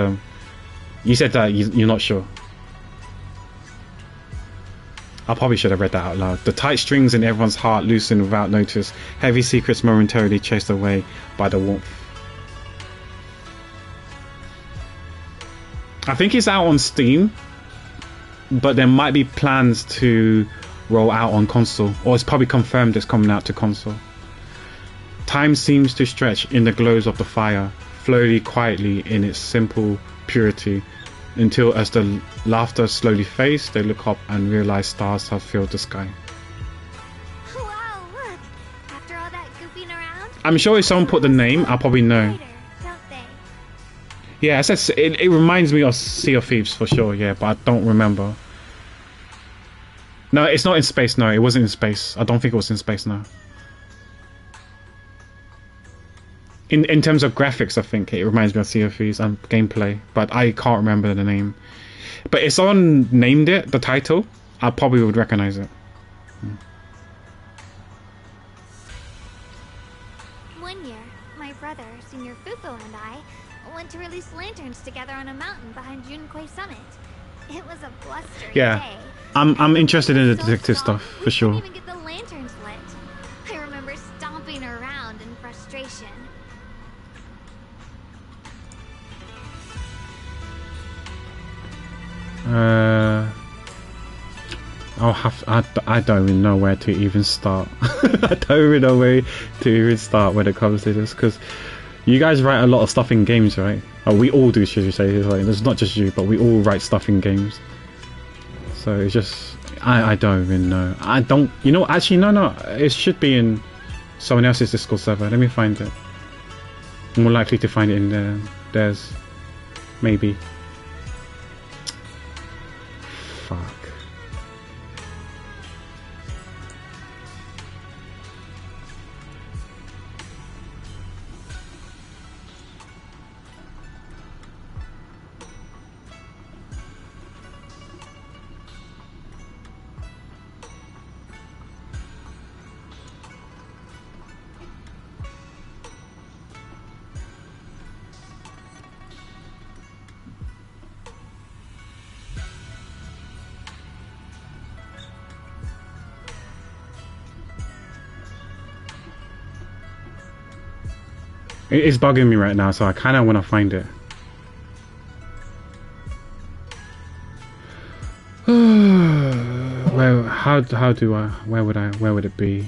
you said that you're not sure. I probably should have read that out loud. The tight strings in everyone's heart loosen without notice. Heavy secrets momentarily chased away by the warmth. I think it's out on Steam, but there might be plans to roll out on console, or it's probably confirmed it's coming out to console. Time seems to stretch in the glows of the fire, slowly, quietly, in its simple purity, until as the laughter slowly fades, they look up and realize stars have filled the sky. Wow, look! After all that goofing around, I'm sure if someone put the name, I'll probably know. Yeah, it reminds me of Sea of Thieves for sure, yeah, but I don't remember. No, it's not in space, no, it wasn't in space. I don't think it was in space, no. In terms of graphics, I think it reminds me of Sea of Thieves and gameplay, but I can't remember the name. But if someone named it, the title, I probably would recognize it. One year, my brother, Senior Fufu, and I went to release lanterns together on a mountain behind Junquei Summit. It was a blustery day. I'm interested in the detective stuff for sure. We couldn't even get the lanterns lit. I remember stomping around in frustration. I don't even know where to even start. I don't even know where to even start when it comes to this, because you guys write a lot of stuff in games, right? Oh, we all do, should you say? It's not just you, but we all write stuff in games. So it's just, I don't even know. I don't, you know, actually, no, it should be in someone else's Discord server. Let me find it. I'm more likely to find it in theirs. Maybe. Fuck. It's bugging me right now, so I kind of want to find it. Where would it be?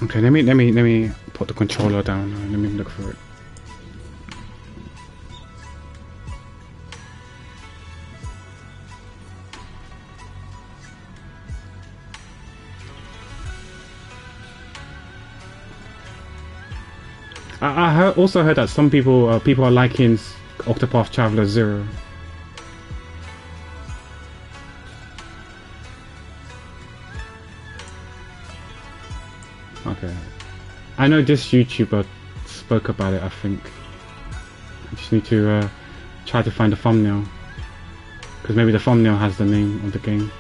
Okay, let me put the controller down. Let me look for it. I also heard that some people are liking Octopath Traveler 0. Okay, I know this YouTuber spoke about it. I think I just need to try to find the thumbnail, because maybe the thumbnail has the name of the game.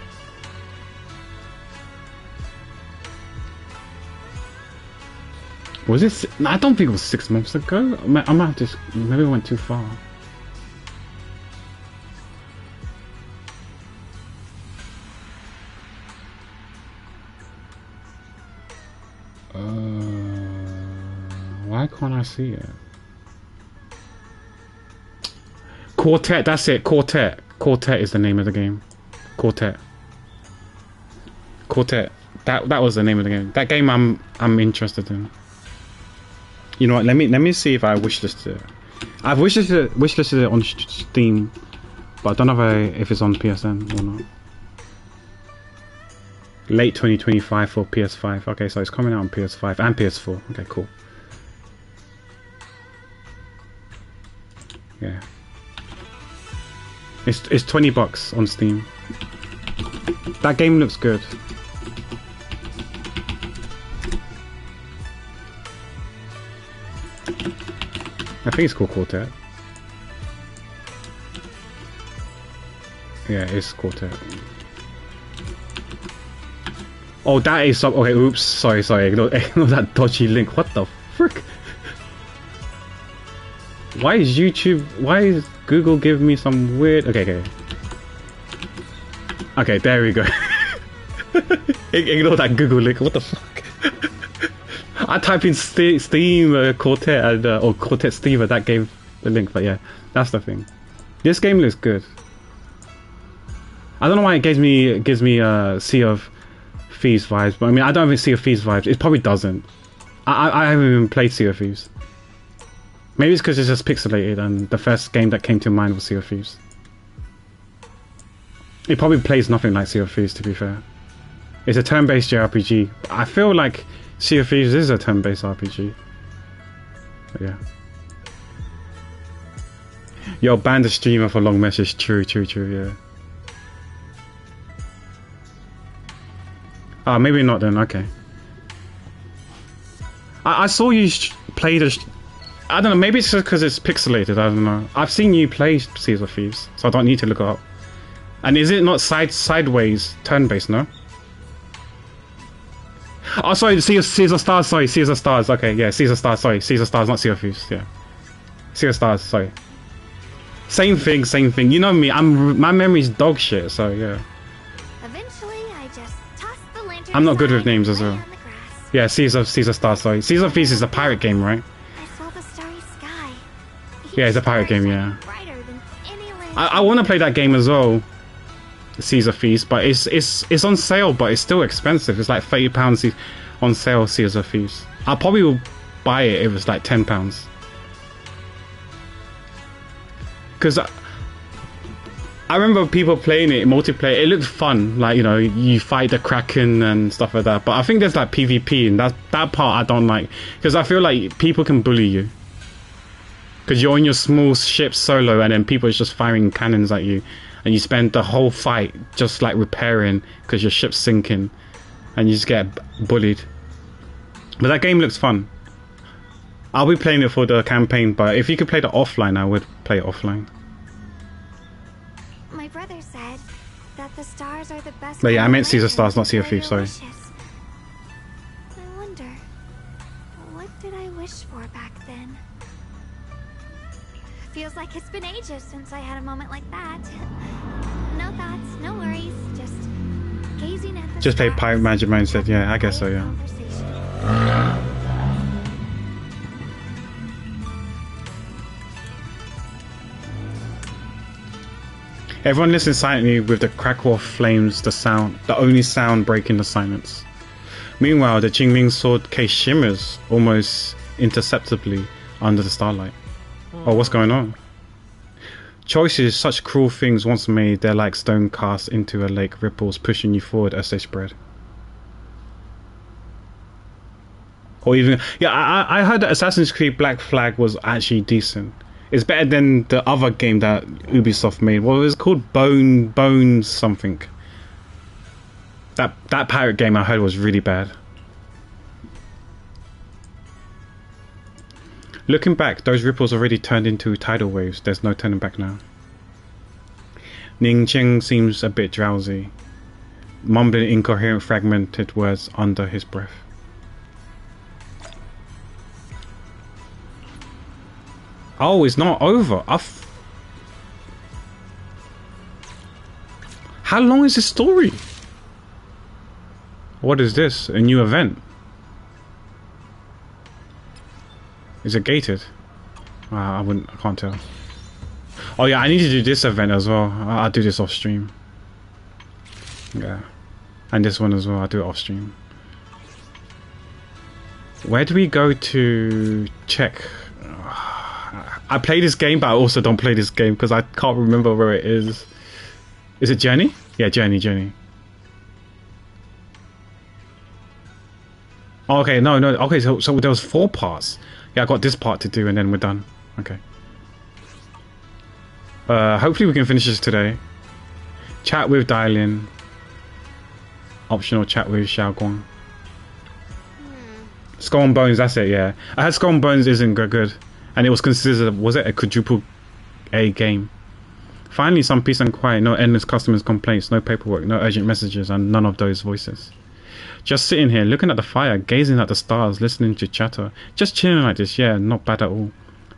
Was it? I don't think it was 6 months ago. I might have to. Maybe I went too far. Why can't I see it? Quartet. That's it. Quartet. Quartet is the name of the game. Quartet. Quartet. That was the name of the game. That game I'm interested in. You know what? Let me see if I wishlisted it. I've wishlisted it on Steam, but I don't know if it's on PSN or not. Late 2025 for PS5. Okay, so it's coming out on PS5 and PS4. Okay, cool. Yeah. It's $20 on Steam. That game looks good. I think it's called Quartet. Yeah, it's Quartet. Oh, that is some. Okay, oops. Sorry. Ignore that dodgy link. What the frick? Why is YouTube? Why is Google giving me some weird? Okay. Okay, there we go. Ignore that Google link. What the fuck? I typed in Steam Quartet and, or Quartet Steam, and that gave the link. But yeah, that's the thing. This game looks good. I don't know why it gives me Sea of Thieves vibes, but I mean I don't even Sea of Thieves vibes. It probably doesn't. I haven't even played Sea of Thieves. Maybe it's because it's just pixelated, and the first game that came to mind was Sea of Thieves. It probably plays nothing like Sea of Thieves, to be fair. It's a turn-based JRPG. I feel like Sea of Thieves is a turn-based RPG. But yeah. Yo, banned a streamer for long message. True, yeah. Ah, maybe not then, okay. I saw you play the... I don't know, maybe it's just because it's pixelated, I don't know. I've seen you play Sea of Thieves, so I don't need to look it up. And is it not sideways turn-based, no? Oh, sorry, Sea of Stars, sorry, Sea of Stars, okay, yeah, Sea of Stars, sorry, Sea of Stars, not Sea of Thieves, yeah. Sea of Stars, sorry. Same thing, you know me, my memory's dog shit, so yeah. Eventually, I just tossed the lantern. I'm not good with names as well. Yeah, Sea of Stars, sorry. Sea of Thieves is a pirate game, right? I saw the starry sky. Yeah, it's a pirate game, yeah. I want to play that game as well, Sea of Thieves, but it's on sale, but it's still expensive. It's like £30 on sale, Sea of Thieves. I probably will buy it if it's like £10. Because I remember people playing it multiplayer. It looked fun, like, you know, you fight the Kraken and stuff like that. But I think there's like PvP, and that part I don't like, because I feel like people can bully you. Because you're on your small ship solo, and then people are just firing cannons at you, and you spend the whole fight just like repairing because your ship's sinking, and you just get bullied. But that game looks fun. I'll be playing it for the campaign, but if you could play it offline, I would play it offline. My brother said that the stars are the best. But yeah, I meant Sea of Stars, not Sea of Thieves, sorry. I wonder, what did I wish for back then? Feels like it's been ages since I had a moment like that. No thoughts, no worries, just gazing at the Just play Pirate Magic Mindset, yeah, I guess so, yeah. Everyone listens silently with the crackle of flames, the only sound breaking the silence. Meanwhile, the Qingming sword case shimmers almost imperceptibly under the starlight. Oh, what's going on? Choices, such cruel things once made, they're like stone cast into a lake, ripples pushing you forward as they spread. Or even, yeah, I heard that Assassin's Creed Black Flag was actually decent. It's better than the other game that Ubisoft made. What was it called? Bones something. That pirate game I heard was really bad. Looking back, those ripples already turned into tidal waves. There's no turning back now. Ning Cheng seems a bit drowsy, mumbling incoherent fragmented words under his breath. Oh, it's not over. How long is this story? What is this? A new event? Is it gated? I can't tell. Oh yeah, I need to do this event as well. I'll do this off stream. Yeah. And this one as well, I'll do it off stream. Where do we go to check? I play this game, but I also don't play this game because I can't remember where it is. Is it Journey? Yeah, Journey. Oh, okay, no. Okay, so there was 4 parts. Yeah, I got this part to do and then we're done. Okay. Hopefully we can finish this today. Chat with Dialin. Optional chat with Xiaoguang. Skull and Bones, that's it, yeah. I heard Skull and Bones isn't good. And it was considered, was it a quadruple A game? Finally, some peace and quiet, no endless customers' complaints, no paperwork, no urgent messages, and none of those voices. Just sitting here, looking at the fire, gazing at the stars, listening to chatter. Just chilling like this, yeah, not bad at all.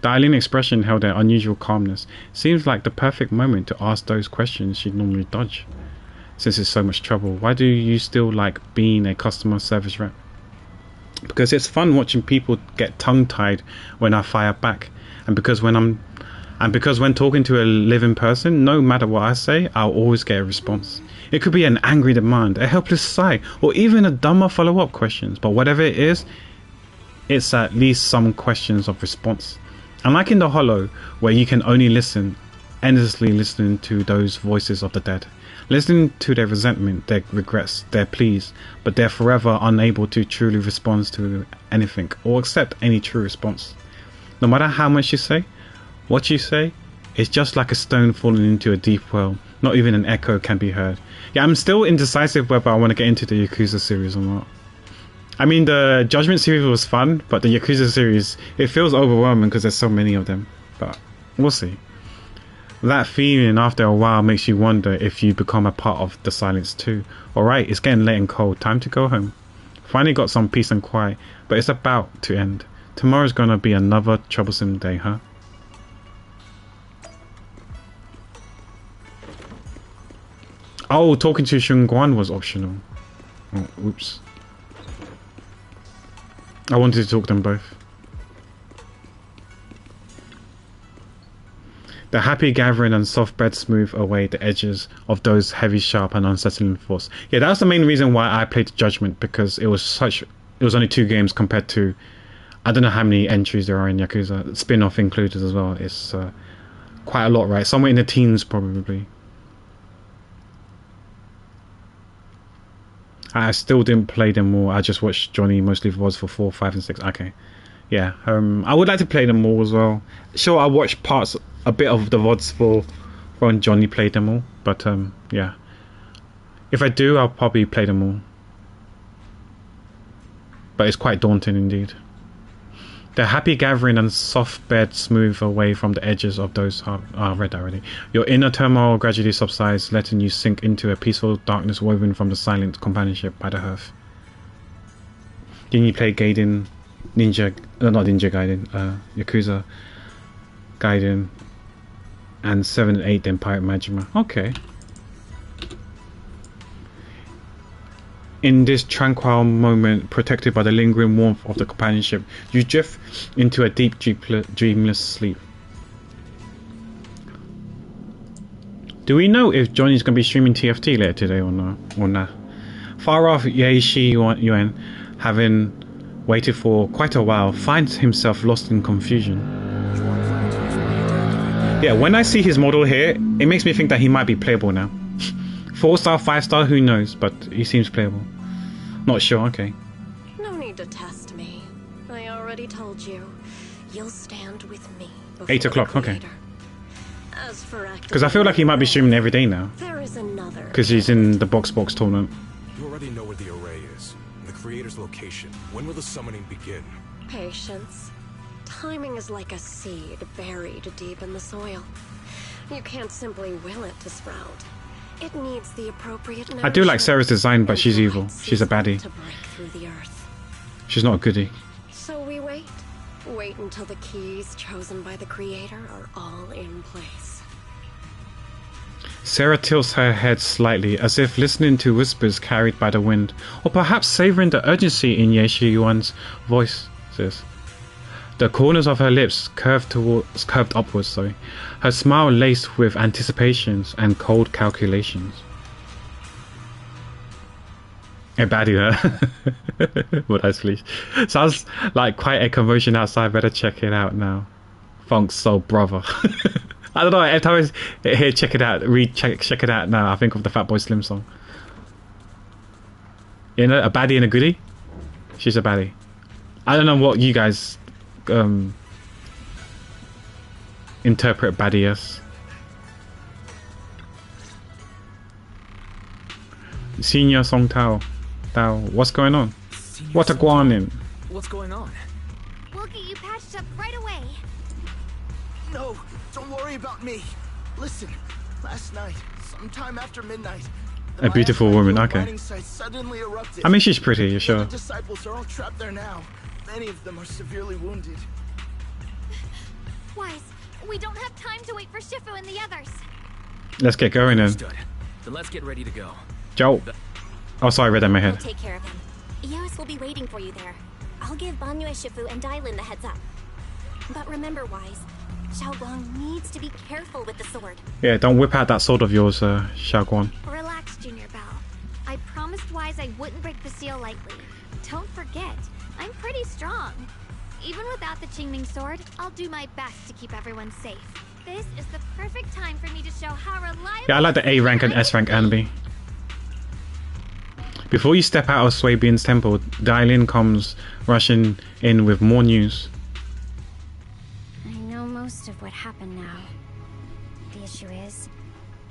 The Eileen expression held an unusual calmness. Seems like the perfect moment to ask those questions she'd normally dodge. Since it's so much trouble, why do you still like being a customer service rep? Because it's fun watching people get tongue-tied when I fire back, and because when talking to a living person, no matter what I say, I'll always get a response. It could be an angry demand, a helpless sigh, or even a dumber follow-up questions, but whatever it is, it's at least some questions of response. Unlike in the Hollow, where you can only listen, endlessly listening to those voices of the dead, listening to their resentment, their regrets, their pleas, but they're forever unable to truly respond to anything or accept any true response. No matter how much you say, what you say, it's just like a stone falling into a deep well. Not even an echo can be heard. Yeah, I'm still indecisive whether I want to get into the Yakuza series or not. I mean, the Judgment series was fun, but the Yakuza series, it feels overwhelming because there's so many of them. But we'll see. That feeling after a while makes you wonder if you become a part of the silence too. Alright, it's getting late and cold. Time to go home. Finally got some peace and quiet, but it's about to end. Tomorrow's gonna be another troublesome day, huh? Oh, talking to Shunguan was optional. Oh, oops. I wanted to talk to them both. The happy gathering and soft bed smooth away the edges of those heavy, sharp and unsettling thoughts. Yeah, that's the main reason why I played Judgment, because it was only 2 games compared to, I don't know how many entries there are in Yakuza, spin-off included as well. It's quite a lot, right? Somewhere in the teens probably. I still didn't play them all. I just watched Johnny mostly VODs for 4, 5 and 6. Okay. Yeah. I would like to play them all as well. Sure, I watched a bit of the VODs for when Johnny played them all. But yeah. If I do, I'll probably play them all. But it's quite daunting indeed. The happy gathering and soft bed smooth away from the edges of those... I read that already. Your inner turmoil gradually subsides, letting you sink into a peaceful darkness woven from the silent companionship by the hearth. Then you play Gaiden, Ninja... not Ninja Gaiden, Yakuza Gaiden, and 7 and 8 then Pirate Majima. Okay. In this tranquil moment, protected by the lingering warmth of the companionship, you drift into a deep, dreamless sleep. Do we know if Johnny's going to be streaming TFT later today or not? Or nah? Far off, Yaeshi Yuan, having waited for quite a while, finds himself lost in confusion. Yeah, when I see his model here, it makes me think that he might be playable now. 4-star, 5-star, who knows, but he seems playable. Not sure, okay. No need to test me. I already told you. You'll stand with me. 8 o'clock, okay. As for because I feel like he might be streaming every day now. there is another. Because he's in the box tournament. You already know where the array is, and the creator's location. When will the summoning begin? Patience. Timing is like a seed buried deep in the soil. You can't simply will it to sprout. It needs the appropriate I do like Sarah's design, but she's evil. She's a baddie. to break through the earth. She's not a goodie. So we wait. Wait until the keys chosen by the creator are all in place. Sarah tilts her head slightly, as if listening to whispers carried by the wind, or perhaps savouring the urgency in Yaeshi Yuan's voice. The corners of her lips curved upwards, her smile laced with anticipations and cold calculations. A baddie, huh? What actually sounds like quite a commotion outside. Better check it out now. Funk Soul Brother. I don't know. Every time I hear "check it out," check it out now, I think of the Fatboy Slim song. You know, a baddie and a goodie. She's a baddie. I don't know what you guys interpret baddie as. Senior Song Tao, what's going on? What a guanin? What's going on? We'll get you patched up right away. No, don't worry about me. Listen, last night, sometime after midnight, A beautiful woman, okay. suddenly erupted. I mean, she's pretty, you sure? The disciples are all trapped there now. Many of them are severely wounded. Wise, we don't have time to wait for Shifu and the others. Let's get going then. Understood. Then let's get ready to go. Joe. Oh, sorry, I read that in my I'll head. take care of him. Eos will be waiting for you there. I'll give Banyue, Shifu, and Dailin the heads up. But remember, Wise, Xiaoguang needs to be careful with the sword. Yeah, don't whip out that sword of yours, Xiaoguang. Relax, Junior Belle. I promised Wise I wouldn't break the seal lightly. Don't forget, I'm pretty strong. Even without the Qingming sword, I'll do my best to keep everyone safe. This is the perfect time for me to show how reliable. Yeah, I like the A rank and S rank anime. Before you step out of Swabian's temple, Dailin comes rushing in with more news. I know most of what happened now. The issue is,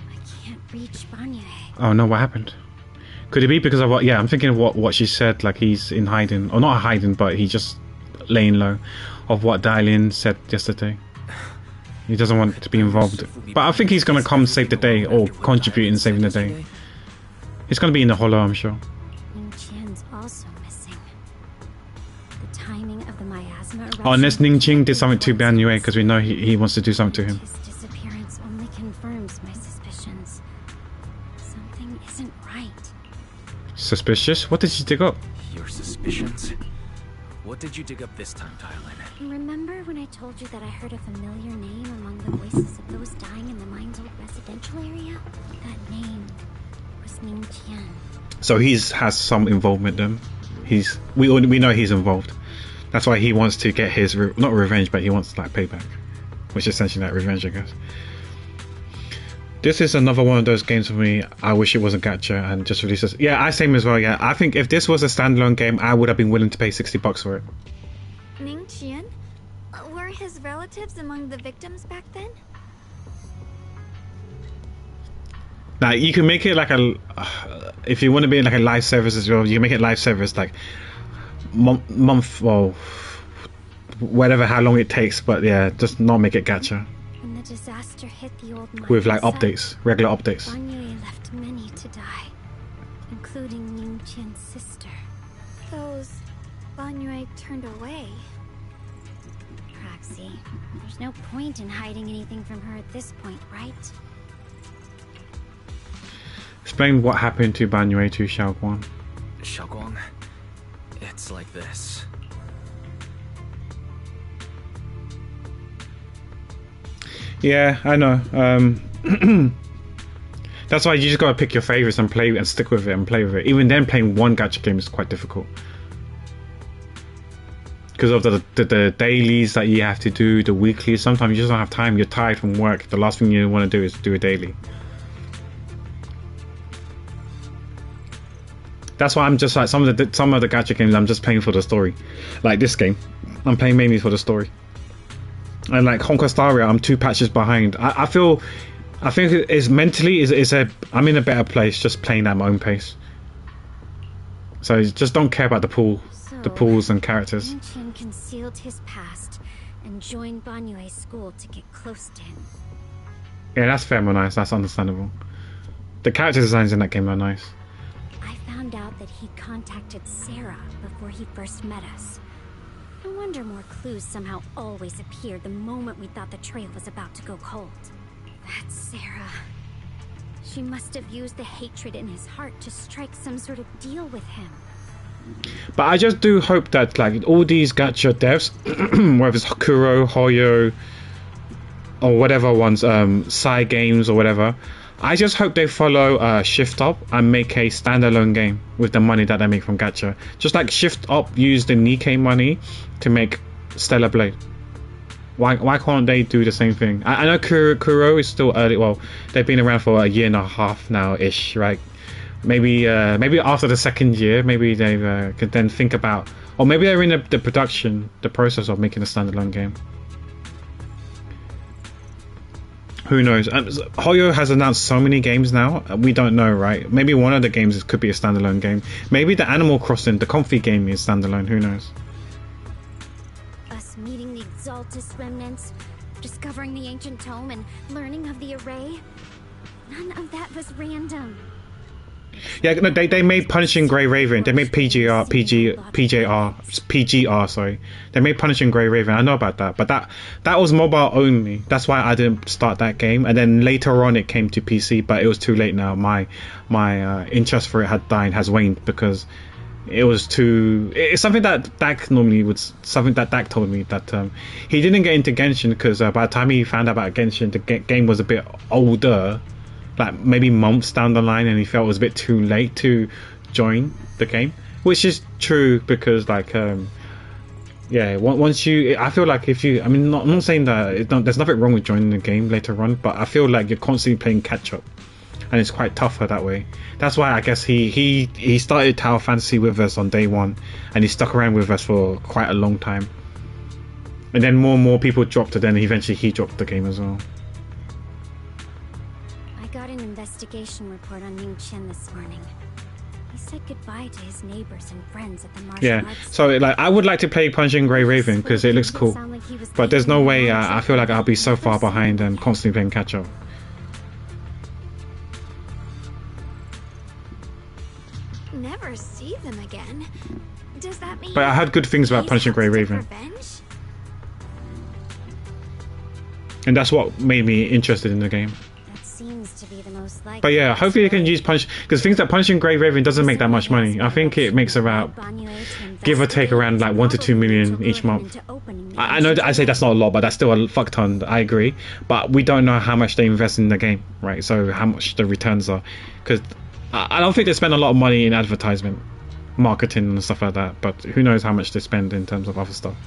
I can't reach Banyue. Oh no, what happened? Could it be because of what? Yeah, I'm thinking of what she said, like he's in hiding. Or not hiding, but he's just laying low of what Dailin said yesterday. He doesn't want to be involved. But I think he's going to come save the day or contribute in saving the day. He's going to be in the hollow, I'm sure. Ning Qian's also missing. The timing of the miasma eruption. Oh, unless Ning Qing did something to Banyue, because we know he wants to do something to him. His disappearance only confirms my suspicions. Something isn't right. Suspicious? What did she dig up? Your suspicions? What did you dig up this time, Dailin? Remember when I told you that I heard a familiar name among the voices of those dying in the mine's old residential area? That name was Ning Qian. So has some involvement then. We know he's involved. That's why he wants to get his not revenge, but he wants like payback, which is essentially like revenge, I guess. This is another one of those games for me. I wish it wasn't gacha and just releases. Yeah, I same as well. Yeah, I think if this was a standalone game, I would have been willing to pay $60 for it. Ning Qian? Were his relatives among the victims back then? Now you can make it like a, if you want to be like a live service as well, you can make it live service like month or whatever, how long it takes. But yeah, just not make it gacha. When the disaster hit the old mine With like site, updates, regular updates. Banyue left many to die, including Ning Qian's sister. Those Banyue turned away. Proxy, there's no point in hiding anything from her at this point, right? Explain what happened to Banyue to Xiaoguang. Xiaoguang, it's like this. Yeah, I know. That's why you just gotta pick your favorites and play and stick with it and play with it. Even then, playing one gacha game is quite difficult because of the dailies that you have to do, the weeklies. Sometimes you just don't have time. You're tired from work. The last thing you want to do is do a daily. That's why I'm just like some of the gacha games. I'm just playing for the story. Like this game, I'm playing mainly for the story. And like Honkai Star Rail, I'm 2 patches behind. I think it's mentally I'm in a better place just playing at my own pace. So just don't care about the pools and characters. Ning Qian concealed his past and joined Banyue's school to get close to him. Yeah, that's fair and nice. That's understandable. The character designs in that game are nice. I found out that he contacted Sarah before he first met us. No wonder more clues somehow always appeared the moment we thought the trail was about to go cold. That's Sarah. She must have used the hatred in his heart to strike some sort of deal with him. But I just do hope that like all these gacha devs, whether it's Kuro, Hoyo, or whatever ones, Psy Games or whatever, I just hope they follow Shift Up and make a standalone game with the money that they make from gacha. Just like Shift Up used the Nikkei money to make Stellar Blade. Why can't they do the same thing? I know Kuro is still early. Well, they've been around for a year and a half now ish, right? Maybe after the second year, maybe they could then think about, or maybe they're in the process of making a standalone game. Who knows? Hoyo has announced so many games now. We don't know, right? Maybe one of the games could be a standalone game. Maybe the Animal Crossing, the Comfy game, is standalone. Who knows? Us meeting the Exaltus remnants, discovering the ancient tome, and learning of the array. None of that was random. Yeah, no, they made Punishing Grey Raven. They made PGR. Sorry, they made Punishing Grey Raven. I know about that, but that was mobile only. That's why I didn't start that game. And then later on, it came to PC, but it was too late now. My interest for it has waned because it was too. It's something that Dak normally would. Something that Dak told me that he didn't get into Genshin because by the time he found out about Genshin, the game was a bit older. Like maybe months down the line, and he felt it was a bit too late to join the game, which is true because yeah, once you, I feel like if you, I mean, I'm not saying that there's nothing wrong with joining the game later on, but I feel like you're constantly playing catch up, and it's quite tougher that way. That's why I guess he started Tower Fantasy with us on day one, and he stuck around with us for quite a long time, and then more and more people dropped it, and eventually he dropped the game as well. Got an investigation report on Ying Chen this morning. He said goodbye to his neighbors and friends at the martial arts. So like I would like to play Punishing Grey Raven because it looks cool, but there's no way. I feel like I'll be so far behind and constantly playing catch up. Never see them again. Does that mean? But I heard good things about Punishing Grey Raven, and that's what made me interested in the game. Seems to be the most likely. But yeah, hopefully they can use because things like Punishing Grey Raven doesn't make that much money. I think it makes about, give or take, around like 1 to 2 million each month. I know that I say that's not a lot, but that's still a fuck ton. I agree, but we don't know how much they invest in the game, right? So how much the returns are, because I don't think they spend a lot of money in advertisement, marketing and stuff like that. But who knows how much they spend in terms of other stuff.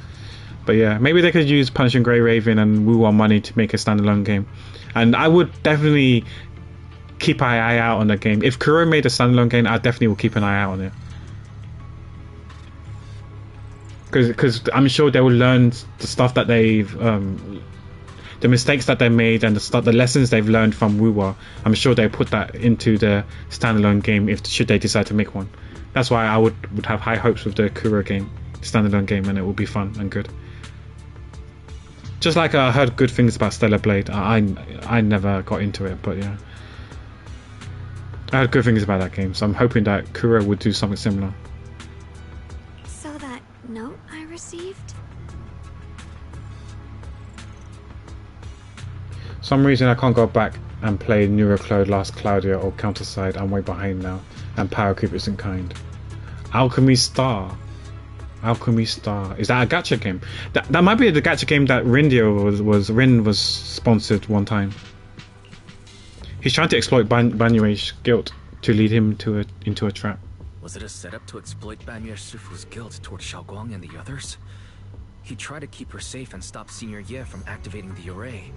But yeah, maybe they could use Punishing Grey Raven and Woo on money to make a standalone game. And I would definitely keep an eye out on the game. If Kuro made a standalone game, I definitely will keep an eye out on it. Because I'm sure they will learn the stuff that they've... the mistakes that they made and the lessons they've learned from Woo. I'm sure they'll put that into the standalone game should they decide to make one. That's why I would have high hopes with the Kuro game, standalone game, and it will be fun and good. Just like I heard good things about Stellar Blade. I never got into it, but yeah, I heard good things about that game, so I'm hoping that Kuro would do something similar. So that note I received? Some reason I can't go back and play Neuroclode, Last Claudia or Counterside. I'm way behind now, and Power Creep isn't kind. Alchemy Star. Is that a gacha game? That might be the gacha game that Rin was sponsored one time. He's trying to exploit Banyue's guilt to lead him into a trap. Was it a setup to exploit Banyue Shifu's guilt towards Xiaoguang and the others? He tried to keep her safe and stop Senior Ye from activating the array,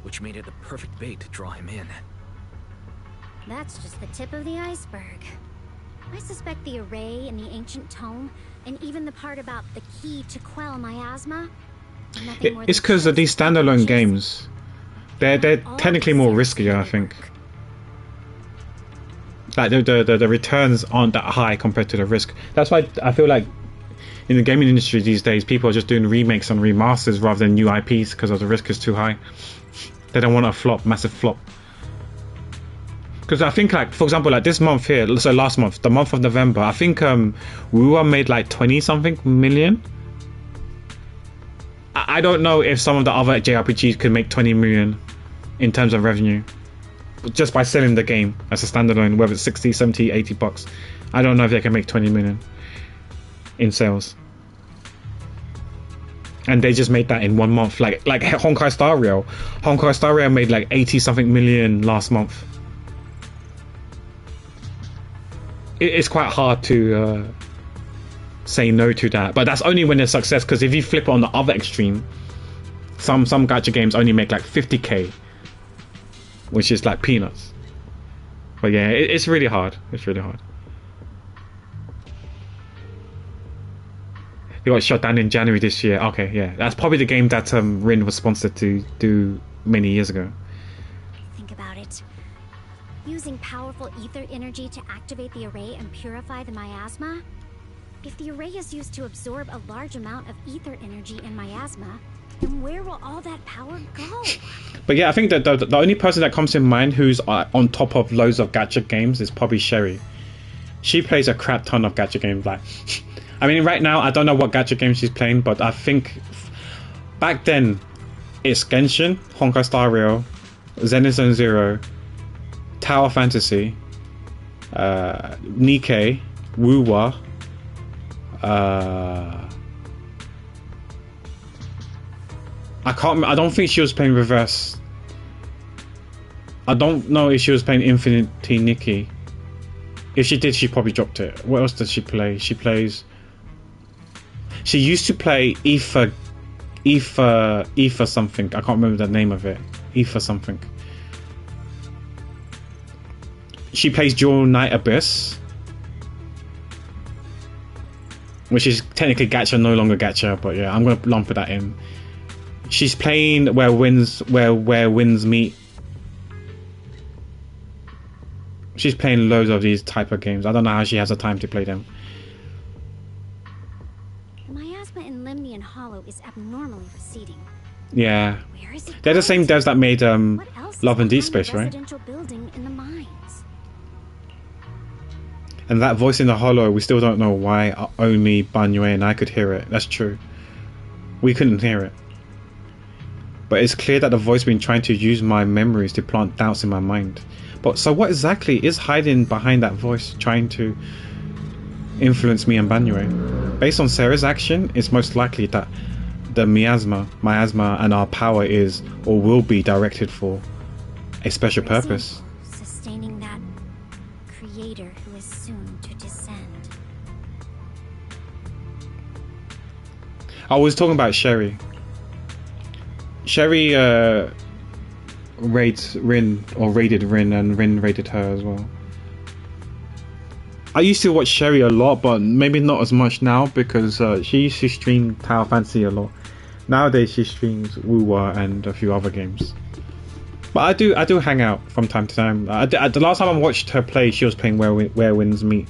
which made it the perfect bait to draw him in. That's just the tip of the iceberg. I suspect the array in the ancient tome, and even the part about the key to quell miasma. It's because of these standalone games. They're technically more riskier, I think. Like the returns aren't that high compared to the risk. That's why I feel like in the gaming industry these days, people are just doing remakes and remasters rather than new IPs because the risk is too high. They don't want a massive flop. Because I think, like, for example, like this month here, so last month, the month of November, I think Woo made like 20-something million. I don't know if some of the other JRPGs could make 20 million in terms of revenue just by selling the game as a standalone, whether it's 60, 70, 80 bucks. I don't know if they can make 20 million in sales. And they just made that in 1 month. Like Honkai Star Rail. Honkai Star Rail made like 80-something million last month. It's quite hard to say no to that, but that's only when there's success. Because if you flip it on the other extreme, some gacha games only make like 50k, which is like peanuts. But yeah, it's really hard. It's really hard. They got shut down in January this year. Okay, yeah, that's probably the game that Rin was sponsored to do many years ago. Think about it. Using powerful ether energy to activate the array and purify the miasma? If the array is used to absorb a large amount of ether energy in miasma, then where will all that power go? But yeah, I think that the only person that comes to mind who's on top of loads of gacha games is probably Sherry. She plays a crap ton of gacha games. Like, I mean, right now I don't know what gacha game she's playing, but I think back then it's Genshin, Honkai Star Rail, Zenless Zone Zero, Tower Fantasy, Nikkei, Wuwa. I don't think she was playing Reverse. I don't know if she was playing Infinity Nikki. If she did, she probably dropped it. What else does she play? She used to play Ether something. I can't remember the name of it. Ether something. She plays Dual Night Abyss, which is technically gacha, no longer gacha, but yeah, I'm gonna lump that in. She's playing Where Winds Meet. She's playing loads of these type of games. I don't know how she has the time to play them. The miasma in Limnian Hollow is abnormally receding. Yeah. Where is it They're the same devs that made What else Love and Deep is behind Space, the right? residential building in the mines? And that voice in the hollow, we still don't know why only Banyue and I could hear it. That's true. We couldn't hear it. But it's clear that the voice been trying to use my memories to plant doubts in my mind. But so what exactly is hiding behind that voice trying to influence me and Banyue? Based on Sarah's action, it's most likely that the miasma and our power is or will be directed for a special purpose. Sustaining that creator who is soon to descend. I was talking about Sherry. Sherry raided Rin, and Rin raided her as well. I used to watch Sherry a lot, but maybe not as much now because she used to stream Tower Fantasy a lot. Nowadays she streams Wuwa and a few other games. But I do hang out from time to time. The last time I watched her play, she was playing Where Winds Meet.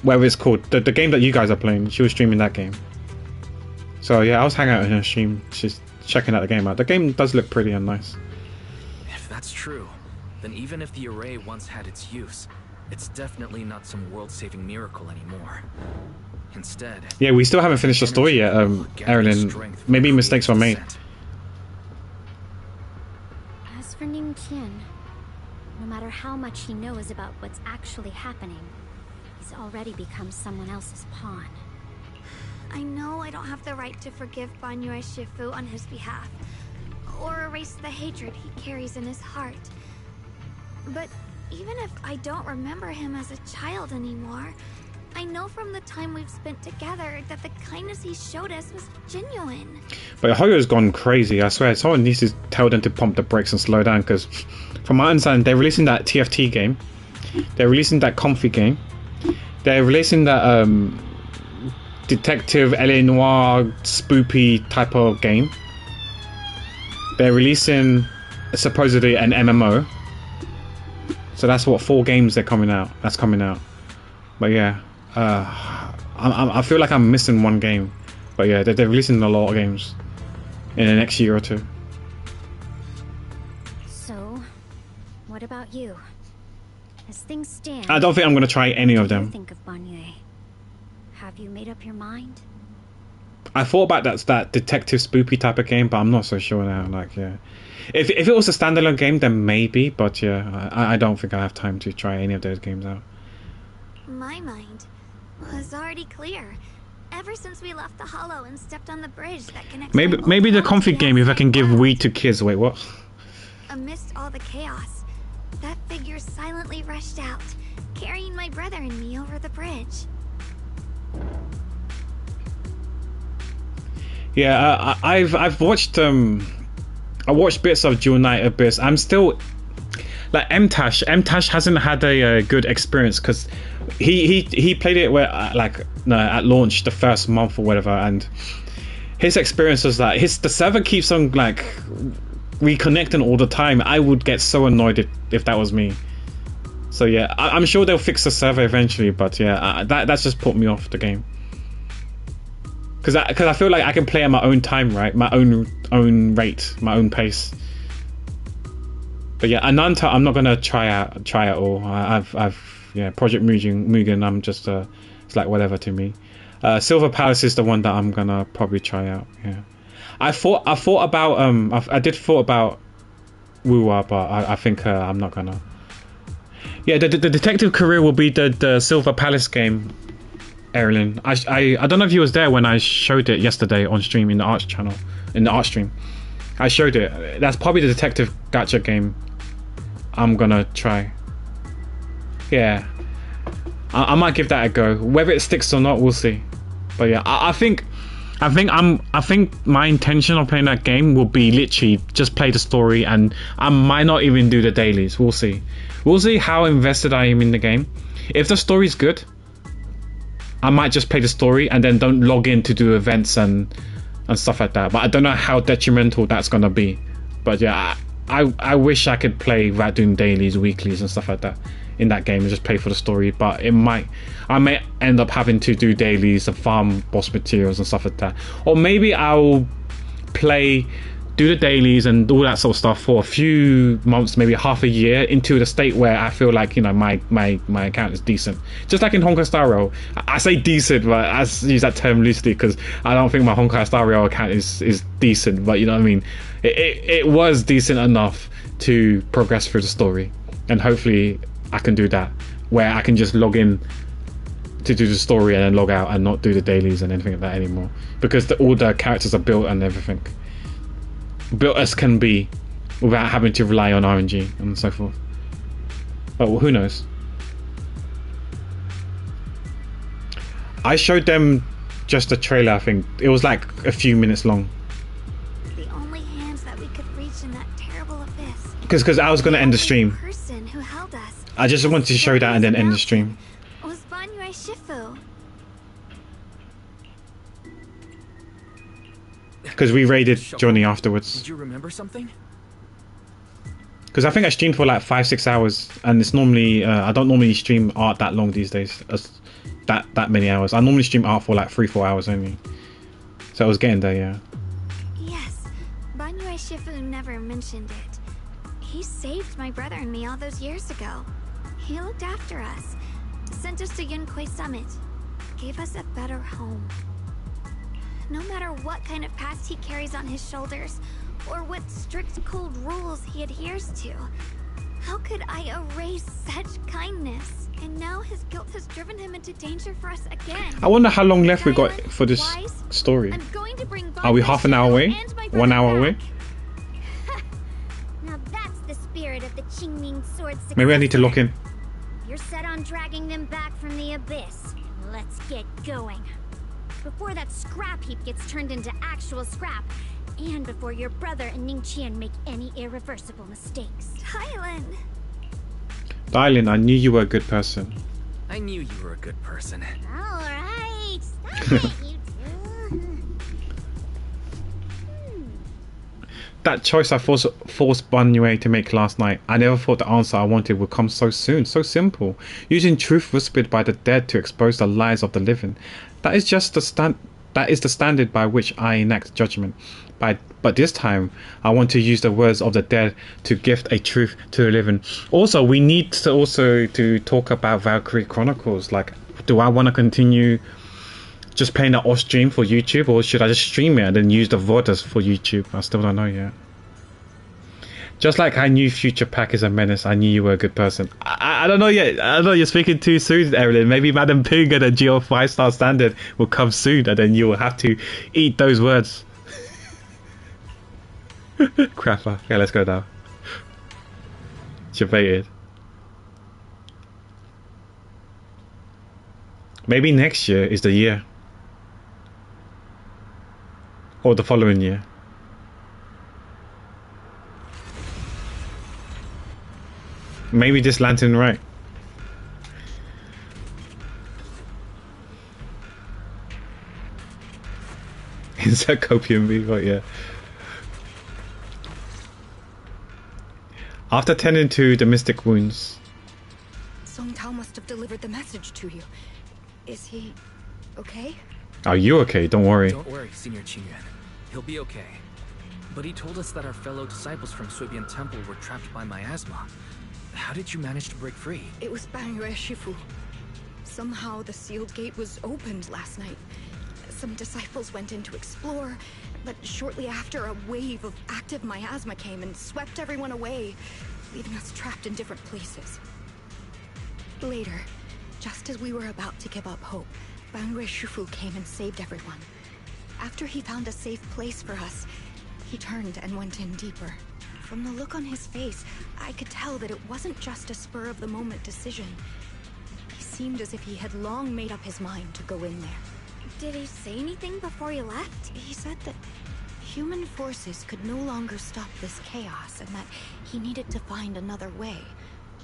Whatever it's called, the game that you guys are playing, she was streaming that game. So yeah, I was hanging out in her stream, just checking out the game out. The game does look pretty and nice. If that's true, then even if the array once had its use, it's definitely not some world-saving miracle anymore. Instead, Yeah, we still haven't finished the story yet, Erilyn. Maybe mistakes were made. As for Ning Qian, no matter how much he knows about what's actually happening, he's already become someone else's pawn. I know I don't have the right to forgive Banyue Shifu on his behalf, or erase the hatred he carries in his heart. But even if I don't remember him as a child anymore, I know from the time we've spent together that the kindness he showed us was genuine. But Hoyo's gone crazy, I swear. Someone needs to tell them to pump the brakes and slow down, because from my understanding, they're releasing that TFT game. They're releasing that Comfy game. They're releasing that Detective L.A. Noir spoopy type of game. They're releasing supposedly an MMO. So that's what 4 games that's coming out. But yeah, I feel like I'm missing one game. But yeah, they're releasing a lot of games in the next year or two. So, what about you? As things stand, I don't think I'm going to try any of what do you them. think of Banyue? Have you made up your mind? I thought about that detective spoopy type of game, but I'm not so sure now. Like, yeah, if it was a standalone game, then maybe. But yeah, I don't think I have time to try any of those games out. My mind was already clear. Ever since we left the Hollow and stepped on the bridge that connects Maybe the Comfy game, if I can give weed to kids. Wait, what? amidst all the chaos, that figure silently rushed out, carrying my brother and me over the bridge. Yeah, I've watched I watched bits of Dual Night Abyss. I'm still like M-Tash hasn't had a good experience because he played it where at launch the first month or whatever, and his experience was that the server keeps on like reconnecting all the time. I would get so annoyed if that was me. So yeah, I'm sure they'll fix the server eventually, but yeah, that's just put me off the game. Because I feel like I can play at my own time, right? My own rate, my own pace. But yeah, Ananta, I'm not gonna try at all. I've Yeah, Project Mugen. I'm just it's like whatever to me. Silver Palace is the one that I'm gonna probably try out. Yeah, I thought about I did thought about Wuwa, but I think I'm not gonna. Yeah, the detective career will be the Silver Palace game, Erilyn. I don't know if you was there when I showed it yesterday on stream in the Arts channel, in the Art stream. I showed it. That's probably the detective gacha game I'm gonna try. Yeah, I might give that a go. Whether it sticks or not, we'll see. But yeah, I think my intention of playing that game will be literally just play the story, and I might not even do the dailies. We'll see. We'll see how invested I am in the game. If the story's good, I might just play the story and then don't log in to do events and stuff like that. But I don't know how detrimental that's gonna be. But yeah, I wish I could play without doing dailies, weeklies and stuff like that in that game and just play for the story. But I may end up having to do dailies and farm boss materials and stuff like that. Or maybe I'll do the dailies and all that sort of stuff for a few months, maybe half a year, into the state where I feel like, you know, my account is decent. Just like in Honkai Star Rail. I say decent, but I use that term loosely because I don't think my Honkai Star Rail account is decent, but you know what I mean. It was decent enough to progress through the story, and hopefully I can do that, where I can just log in to do the story and then log out and not do the dailies and anything like that anymore, because all the characters are built and everything. Built as can be, without having to rely on RNG and so forth. But who knows? I showed them just a trailer. I think it was like a few minutes long. The only hands that we could reach in that terrible abyss. Because I was gonna end the stream. Person who held us. I just wanted to show that and then end the stream. Was Banyue Shifu. Because we raided Johnny afterwards. Did you remember something? Because I think I streamed for like 5-6 hours, and it's normally I don't normally stream art that long these days, that many hours. I normally stream art for like 3-4 hours only. So I was getting there, yeah. Yes, Banyue Shifu never mentioned it. He saved my brother and me all those years ago. He looked after us, sent us to Yunquay Summit, gave us a better home. No matter what kind of past he carries on his shoulders, or what strict cold rules he adheres to, how could I erase such kindness? And now his guilt has driven him into danger for us again. I wonder how long left we got for this story. Are we half an hour away? 1 hour away? Now that's the spirit of the Qingming sword. Maybe I need to lock in. You're set on dragging them back from the abyss. Let's get going. Before that scrap heap gets turned into actual scrap, and before your brother and Ningqian make any irreversible mistakes. Dylan, I knew you were a good person. I knew you were a good person. Alright, stop it, you two. That choice I forced Banyue to make last night, I never thought the answer I wanted would come so soon, so simple. Using truth whispered by the dead to expose the lies of the living. That is the standard by which I enact judgment. But this time, I want to use the words of the dead to gift a truth to the living. Also, we need to talk about Valkyrie Chronicles. Like, do I want to continue just playing that off stream for YouTube, or should I just stream it and then use the VODs for YouTube? I still don't know yet. Just like I knew Future Pack is a menace, I knew you were a good person. I don't know yet. I don't know, you're speaking too soon, Erilyn. Maybe Madam Ping and a Geo 5-star standard will come soon, and then you will have to eat those words. Crapper. Okay, let's go now. You're baited. Maybe next year is the year. Or the following year. Maybe this lantern right. Insert copium B, but yeah. After tending to the mystic wounds. Song Tao must have delivered the message to you. Is he okay? Are you okay? Don't worry. Don't worry, Senior Qingyuan. He'll be okay. But he told us that our fellow disciples from Suibian Temple were trapped by miasma. How did you manage to break free? It was Bangyue Shifu. Somehow the sealed gate was opened last night. Some disciples went in to explore, but shortly after, a wave of active miasma came and swept everyone away, leaving us trapped in different places. Later, just as we were about to give up hope, Bangyue Shifu came and saved everyone. After he found a safe place for us, he turned and went in deeper. From the look on his face, I could tell that it wasn't just a spur-of-the-moment decision. He seemed as if he had long made up his mind to go in there. Did he say anything before he left? He said that human forces could no longer stop this chaos and that he needed to find another way.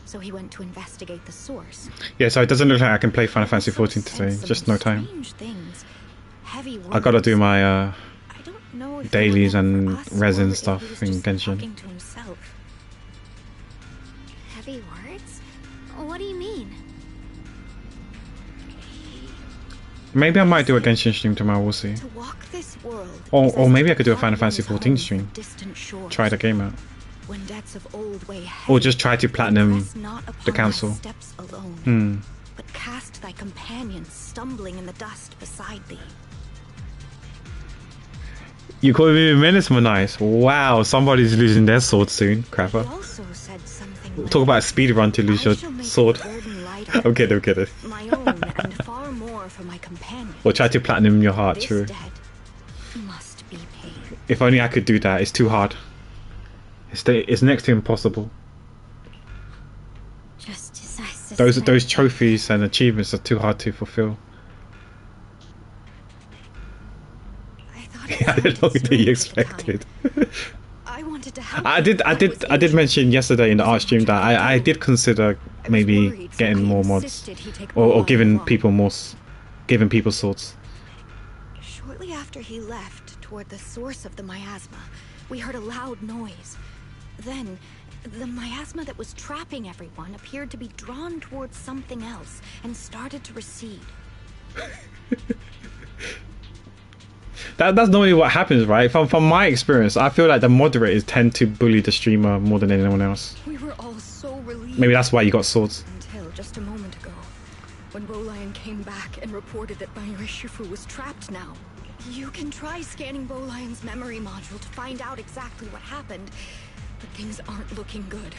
So he went to investigate the source. Yeah, so it doesn't look like I can play Final Fantasy XIV today. Just no time. Things, heavy I gotta do my if dailies and us resin or if stuff he was in just Genshin. talking to himself. Heavy words? What do you mean? Maybe I might do a Genshin stream tomorrow, we'll see. To walk this world Or maybe I could do a Final Fantasy XIV stream. distant shores. Try the game out. When debts of old weigh Or heavy, just try to platinum rest not upon the thy council. steps alone, Hmm. but cast thy companions stumbling in the dust beside thee. You call me a menace, nice. Wow, somebody's losing their sword soon, crapper. He also said something We'll like, talk about a speed run to lose your sword. I'm kidding, I'm kidding. my own and far more for my companion. Or try to platinum your heart, This true. debt must be paid. If only I could do that, it's too hard. It's next to impossible. Just as I suspected. Those trophies and achievements are too hard to fulfill. I didn't know what you expected. I wanted to help. I did mention yesterday in the art stream that I did consider maybe getting more mods or giving people swords. Shortly after he left toward the source of the miasma, we heard a loud noise. Then, the miasma that was trapping everyone appeared to be drawn towards something else and started to recede. That's normally what happens, right? From my experience, I feel like the moderators tend to bully the streamer more than anyone else. We were all so relieved. Maybe that's why you got swords. Until just a moment ago, when Bolion came back and reported that Bangyue Shifu was trapped now. You can try scanning Bolion's memory module to find out exactly what happened, but things aren't looking good.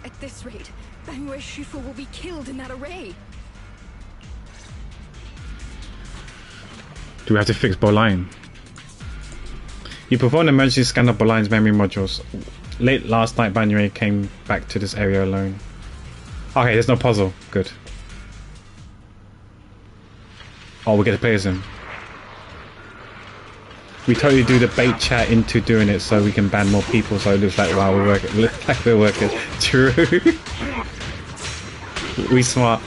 At this rate, Bangyue Shifu will be killed in that array. Do we have to fix Bolion? You performed an emergency scan of Bolion's memory modules. Late last night, Bangyue came back to this area alone. Okay, there's no puzzle. Good. Oh, we get to play as him. We totally do the bait chat into doing it so we can ban more people, so it looks like, wow, we're working. Looks like we're working. True. We smart.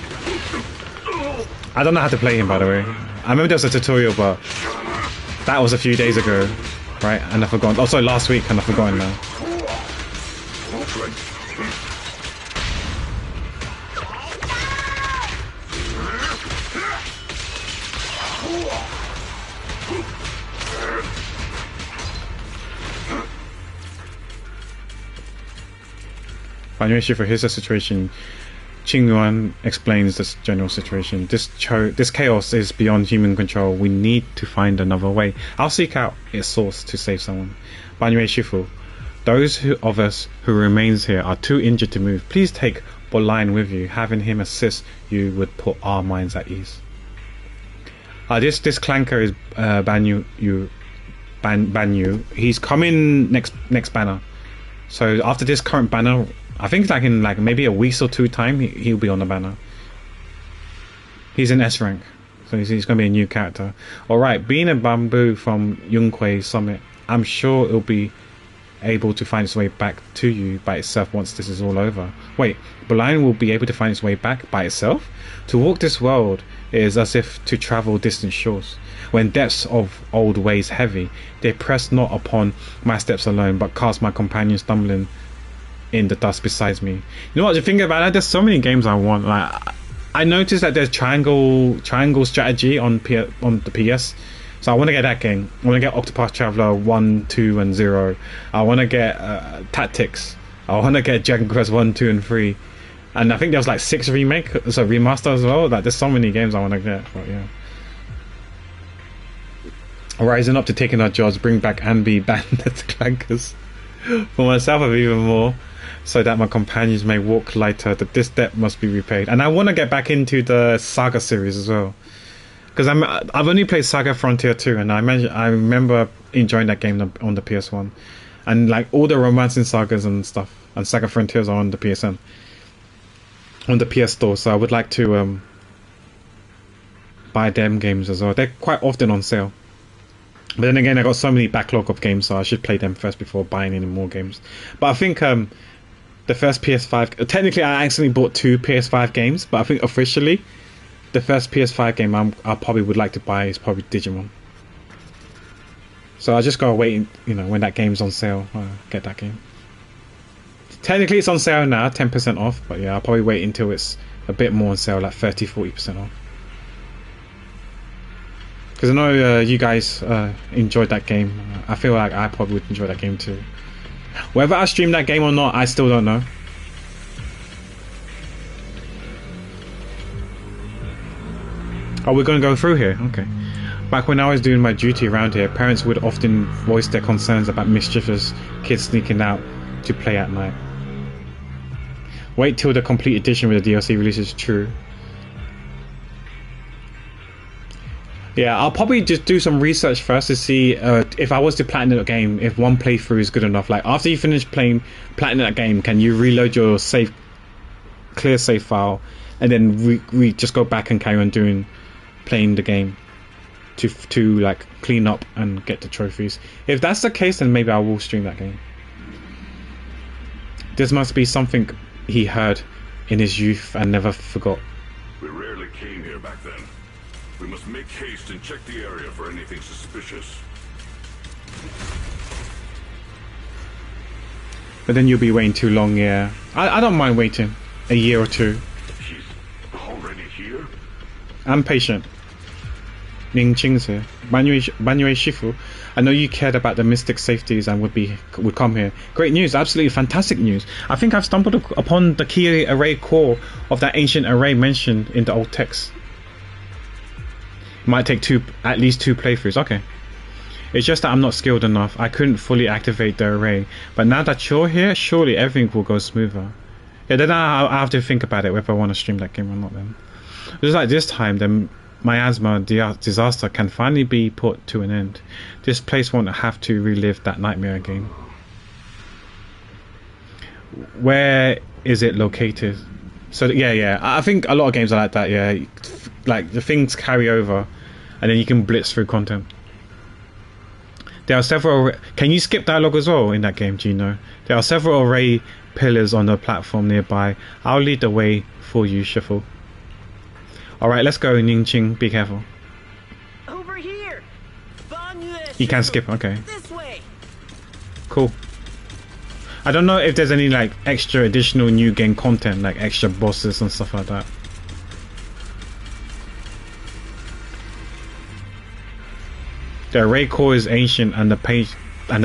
I don't know how to play him, by the way. I remember there was a tutorial, but that was a few days ago, right? And I've forgotten. Also, last week, and I've forgotten now. Bangyue Shifu, here's the situation. Qingyuan explains this general situation. This chaos is beyond human control. We need to find another way. I'll seek out its source to save someone. Bangyue Shifu, those of us who remains here are too injured to move. Please take Bolion with you. Having him assist you would put our minds at ease. This clanker is Banyu. He's coming next banner. So after this current banner, I think like in maybe a week or two time, he'll be on the banner. He's in S rank, so he's going to be a new character. Alright, being a bamboo from Yunquei Summit, I'm sure it'll be able to find its way back to you by itself once this is all over. Wait, Bolion will be able to find its way back by itself? To walk this world is as if to travel distant shores. When depths of old ways heavy, they press not upon my steps alone, but cast my companion stumbling in the dust beside me. You know what, the thing about that, there's so many games I want. Like, I noticed that there's triangle strategy on the PS, so I want to get that game. I want to get Octopath Traveler 1, 2 and 0. I want to get Tactics. I want to get Dragon Quest 1, 2, and 3. And I think there was like 6 remaster as well. Like, there's so many games I want to get. But yeah. Rising up to taking our jobs, bring back and be bandit clankers. For myself, of even more, so that my companions may walk lighter. That this debt must be repaid. And I want to get back into the Saga series as well. Because I've only played Saga Frontier 2, and I remember enjoying that game on the PS1. And like all the romancing sagas and stuff, and Saga Frontiers are on the PSN. On the PS Store, so I would like to buy them games as well. They're quite often on sale. But then again, I got so many backlog of games, so I should play them first before buying any more games. But I think the first PS5... Technically, I accidentally bought 2 PS5 games, but I think officially, the first PS5 game I probably would like to buy is probably Digimon. So I just gotta wait, when that game's on sale, get that game. Technically, it's on sale now, 10% off. But yeah, I'll probably wait until it's a bit more on sale, like 30-40% off. Because I know you guys enjoyed that game. I feel like I probably would enjoy that game too. Whether I stream that game or not, I still don't know. Oh, we're going to go through here? Okay. Back when I was doing my duty around here, parents would often voice their concerns about mischievous kids sneaking out to play at night. Wait till the complete edition with the DLC releases. True. Yeah, I'll probably just do some research first to see if I was to platinum a game, if one playthrough is good enough. Like, after you finish playing platinum a game, can you reload your clear save file, and then we just go back and carry on playing the game to like clean up and get the trophies? If that's the case, then maybe I will stream that game. This must be something he heard in his youth and never forgot. We rarely came here back then. We must make haste and check the area for anything suspicious. But then you'll be waiting too long, yeah. I don't mind waiting a year or two. She's already here? I'm patient. Ning Qing's here. Banyue Shifu. I know you cared about the mystic safeties and would come here. Great news, absolutely fantastic news. I think I've stumbled upon the key array core of that ancient array mentioned in the old text. Might take at least two playthroughs. Okay. It's just that I'm not skilled enough. I couldn't fully activate the array. But now that you're here, surely everything will go smoother. Yeah, then I have to think about it whether I want to stream that game or not then. Just like this time, the miasma disaster can finally be put to an end. This place won't have to relive that nightmare again. Where is it located? So yeah, I think a lot of games are like that. Yeah, like the things carry over, and then you can blitz through content. There are several. Can you skip dialogue as well in that game? Do you know? There are several array pillars on the platform nearby. I'll lead the way for you, Shuffle. All right, let's go, Ning Qing. Be careful. Over here. You can skip. Okay. This way. Cool. I don't know if there's any like extra additional new game content, like extra bosses and stuff like that. The array core is ancient, and the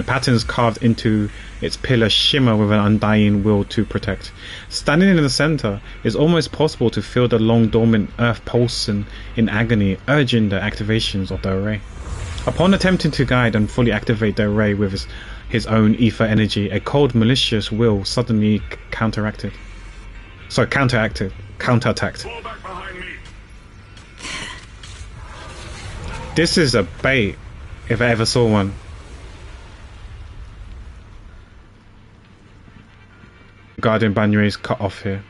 patterns carved into its pillar shimmer with an undying will to protect. Standing in the center, it's almost possible to feel the long dormant earth pulsing in agony, urging the activations of the array. Upon attempting to guide and fully activate the array with his own ether energy, a cold, malicious will suddenly counterattacked. This is a bait, if I ever saw one. Guardian Banyue is cut off here.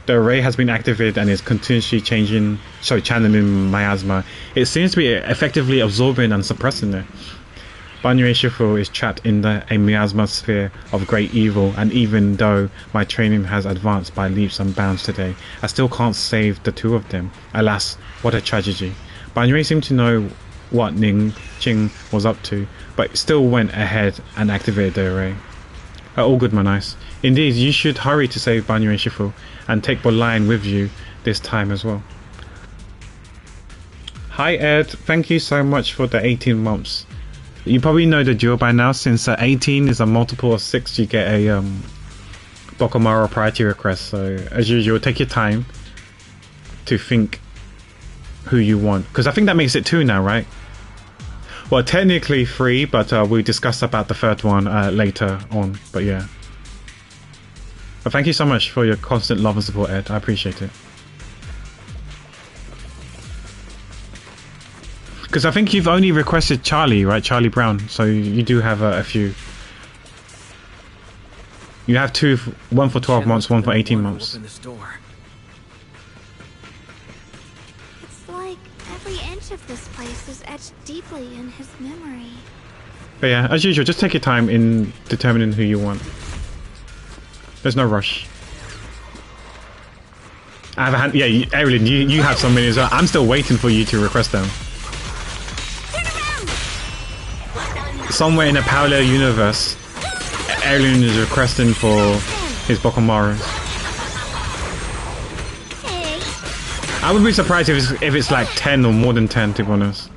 The array has been activated and is continuously channeling miasma. It seems to be effectively absorbing and suppressing it. Banyue Shifu is trapped in a miasma sphere of great evil, and even though my training has advanced by leaps and bounds today, I still can't save the two of them. Alas, what a tragedy. Banyue seemed to know what Ning Qing was up to, but still went ahead and activated the array. All good, my nice. Indeed, you should hurry to save Banyue Shifu and take Bolian with you this time as well. Hi Ed, thank you so much for the 18 months. You probably know the drill by now. Since 18 is a multiple of 6, you get a Bokomaro priority request. So as usual, take your time to think who you want, because I think that makes it 2 now, right? Well, technically 3, but we'll discuss about the third one later on. But yeah, but thank you so much for your constant love and support, Ed. I appreciate it. Because I think you've only requested Charlie, right? Charlie Brown. So you do have a few. You have 2, one for 12 months, one for 18 months. It's like every inch of this place is etched deeply in his memory. But yeah, as usual, just take your time in determining who you want. There's no rush. I have a hand. Yeah, Evelyn, you have some as well. I'm still waiting for you to request them. Somewhere in a parallel universe, Evelyn is requesting for his Bokomaru. I would be surprised if it's like 10 or more than 10, to be honest.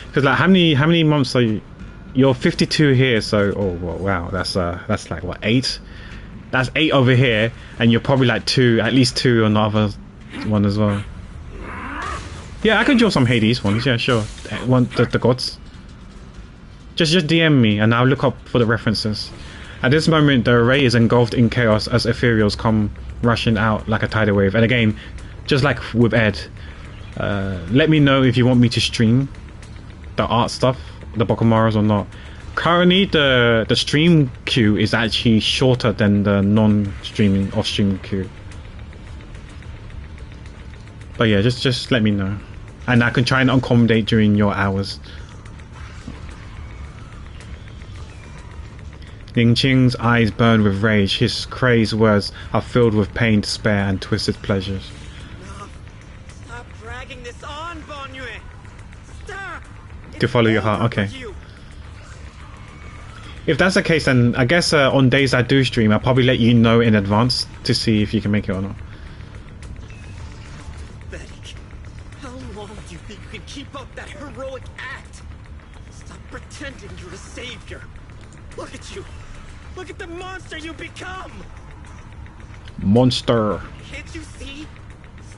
Because like how many months are you? You're 52 here, so oh well, wow, that's like what, 8? That's 8 over here, and you're probably like 2, at least 2 on the other one as well. Yeah, I can draw some Hades ones. Yeah, sure. The gods. Just DM me and I'll look up for the references. At this moment, the array is engulfed in chaos as ethereals come rushing out like a tidal wave. And again, just like with Ed, let me know if you want me to stream the art stuff, the Bokomaros or not. Currently, the stream queue is actually shorter than the non-streaming off-stream queue. But yeah, just let me know, and I can try and accommodate during your hours. Ning Qing's eyes burn with rage. His crazed words are filled with pain, despair, and twisted pleasures. Stop dragging this on, Bonyue. Stop. To follow your heart, okay. If that's the case, then I guess on days I do stream, I'll probably let you know in advance to see if you can make it or not. Betty, how long do you think you can keep up that heroic act? Stop pretending you're a savior. Look at you. Look at the monster you become. Monster. Can't you see?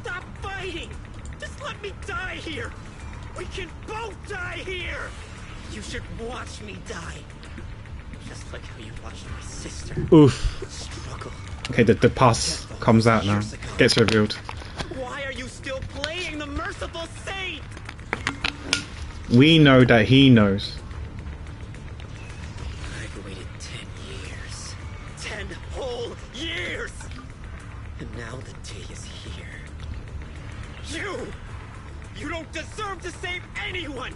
Stop fighting. Just let me die here. We can both die here. You should watch me die. Just like how you watched my sister. Oof. Struggle. Okay, the past comes out now. Gets revealed. Why are you still playing the merciful saint? We know that he knows. I've waited 10 years. 10 whole years! And now the day is here. You don't deserve to save anyone!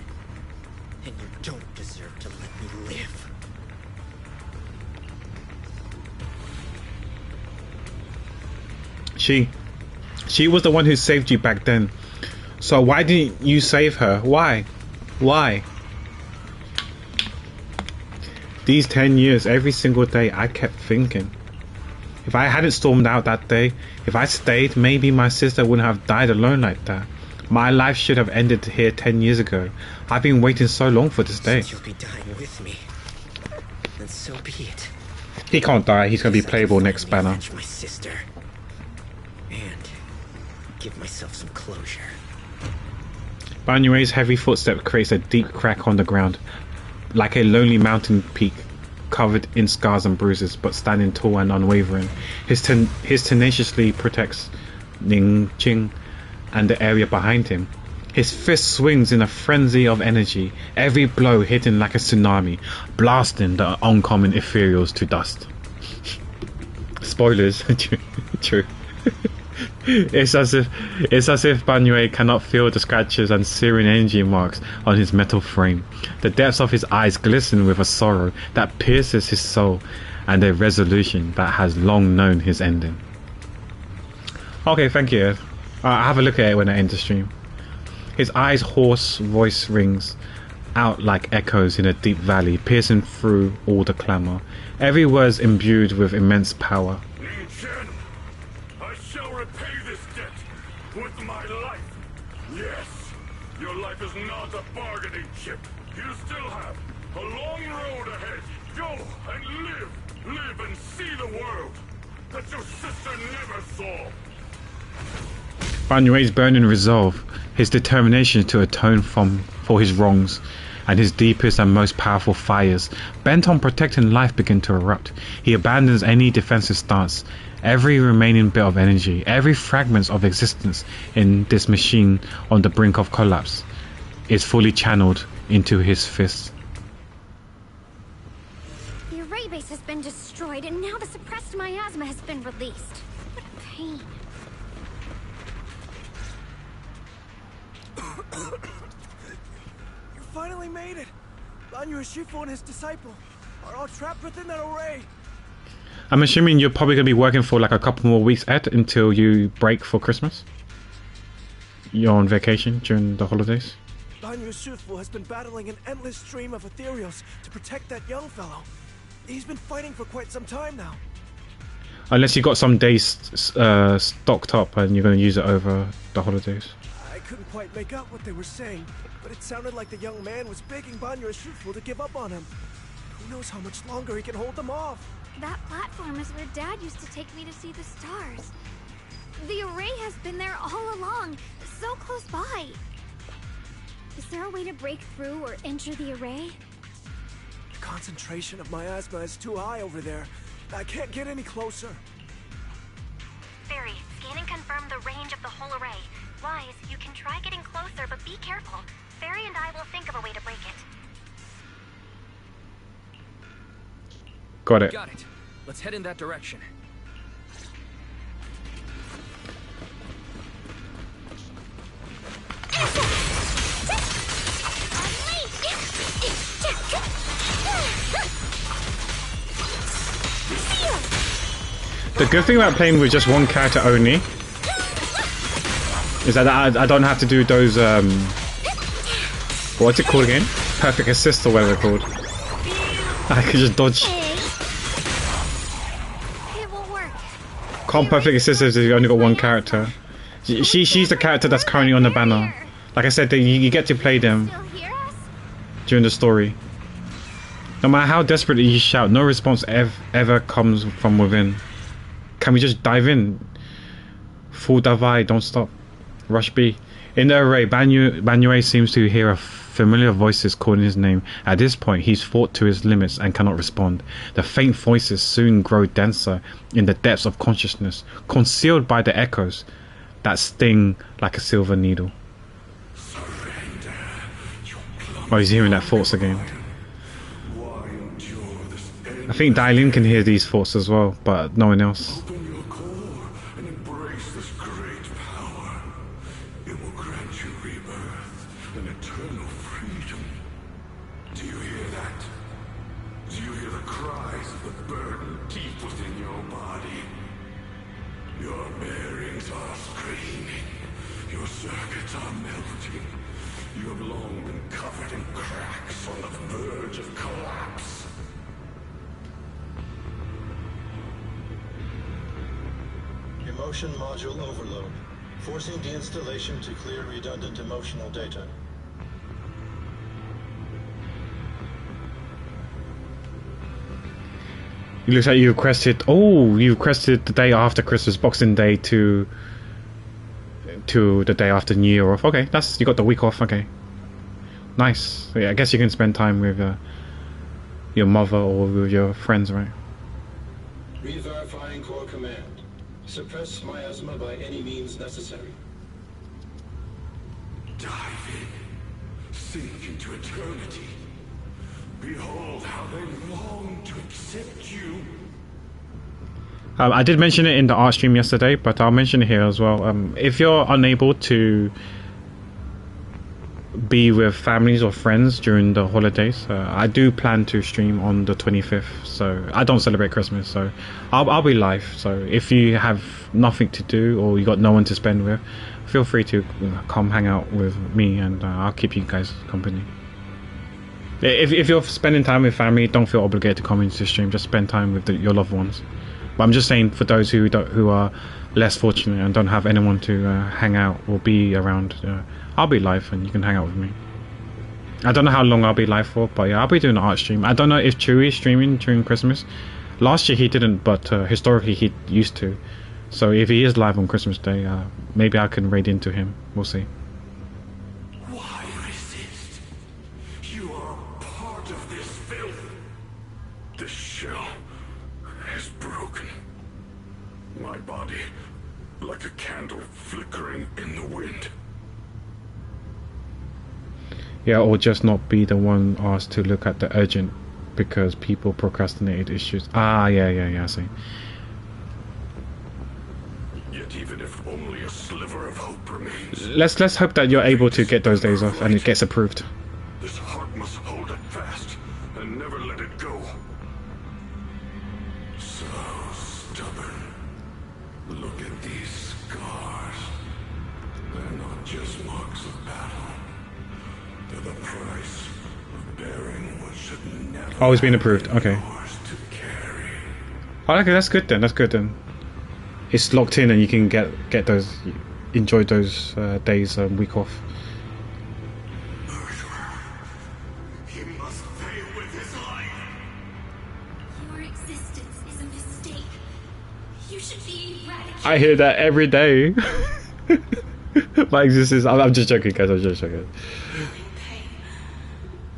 And you don't deserve to let me live. She was the one who saved you back then. So why didn't you save her? Why? Why? These 10 years, every single day, I kept thinking. If I hadn't stormed out that day, if I stayed, maybe my sister wouldn't have died alone like that. My life should have ended here 10 years ago. I've been waiting so long for this day. You'll be dying with me. And so be it. He can't die. He's going to be playable next banner. My sister. And give myself some closure. Banyue's heavy footstep creates a deep crack on the ground, like a lonely mountain peak covered in scars and bruises, but standing tall and unwavering. His tenaciously protects Ning Qing and the area behind him. His fist swings in a frenzy of energy, every blow hitting like a tsunami, blasting the oncoming ethereals to dust. Spoilers. True. It's as if Banyue cannot feel the scratches and searing energy marks on his metal frame. The depths of his eyes glisten with a sorrow that pierces his soul and a resolution that has long known his ending. Okay, thank you. I'll have a look at it when I end the stream. His eyes' hoarse voice rings out like echoes in a deep valley, piercing through all the clamour. Every word imbued with immense power. I shall repay this debt with my life. Yes, Your life is not a bargaining chip. You still have a long road ahead. Go and live. Live and see the world that your sister never saw. Banyue's burning resolve, his determination to atone for his wrongs, and his deepest and most powerful fires, bent on protecting life, begin to erupt. He abandons any defensive stance. Every remaining bit of energy, every fragment of existence in this machine on the brink of collapse is fully channeled into his fist. The array base has been destroyed, and now the suppressed miasma has been released. What pain. You finally made it! Banyu Shifu and his disciple are all trapped within that array. I'm assuming you're probably going to be working for like a couple more weeks, Ed, until you break for Christmas? You're on vacation during the holidays? Banyu Shifu has been battling an endless stream of ethereals to protect that young fellow. He's been fighting for quite some time now. Unless you got some days stocked up and you're going to use it over the holidays. I couldn't quite make out what they were saying, but it sounded like the young man was begging Banyu Shifu to give up on him. Who knows how much longer he can hold them off? That platform is where Dad used to take me to see the stars. The array has been there all along, so close by. Is there a way to break through or enter the array? The concentration of miasma is too high over there. I can't get any closer. Fairy, scan and confirm the range of the whole array. Wise, you can try getting closer, but be careful. Fairy and I will think of a way to break it. Got it. Got it. Let's head in that direction. The good thing about playing with just one character only is that I don't have to do those what's it called again? Perfect assist or whatever they're called. I can just dodge. Can't perfect assist if you only got one character. She's the character that's currently on the banner. Like I said, you get to play them during the story. No matter how desperately you shout, no response ever comes from within. Can we just dive in? Full divide, don't stop. Rush B. In the array, Banyue seems to hear a familiar voices calling his name. At this point, he's fought to his limits and cannot respond. The faint voices soon grow denser in the depths of consciousness, concealed by the echoes that sting like a silver needle. Oh, he's hearing that thoughts again. I think Dailin can hear these thoughts as well, but no one else. Emotion module overload. Forcing deinstallation to clear redundant emotional data. It looks like you requested. Oh, you requested the day after Christmas, Boxing Day to the day after New Year off. Okay, you got the week off. Okay, nice. Yeah, I guess you can spend time with your mother or with your friends, right? Re-verifying core command. Suppress miasma by any means necessary. Dive in. Sink into eternity. Behold how they long to accept you. I did mention it in the art stream yesterday, but I'll mention it here as well. If you're unable to be with families or friends during the holidays, I do plan to stream on the 25th. So I don't celebrate Christmas, so I'll be live. So if you have nothing to do or you got no one to spend with, feel free to come hang out with me, and I'll keep you guys company. If you're spending time with family, don't feel obligated to come into the stream. Just spend time with your loved ones. But I'm just saying for those who are less fortunate and don't have anyone to hang out or be around, I'll be live and you can hang out with me. I don't know how long I'll be live for, but yeah, I'll be doing an art stream. I don't know if Chewy is streaming during Christmas. Last year he didn't, but historically he used to. So if he is live on Christmas Day, maybe I can raid into him. We'll see. Why resist? You are part of this filth. This shell is broken. My body, like a candle flickering in the wind. Yeah, or just not be the one asked to look at the urgent because people procrastinated issues. Yeah, I see. Yet even if only a sliver of hope remains, Let's hope that you're able to get those days off and it gets approved. this heart must hold it fast and never let it go. So stubborn. Look at these scars. They're not just marks of battle. They're the price of bearing what should never. Oh, it's been approved. Okay. Oh, okay, that's good then. That's good then. It's locked in, and you can get those, enjoy those days week off. He must pay with his life. Your existence is a mistake. You should be eradicated. I hear that every day. My existence. I'm just joking, guys. I'm just joking.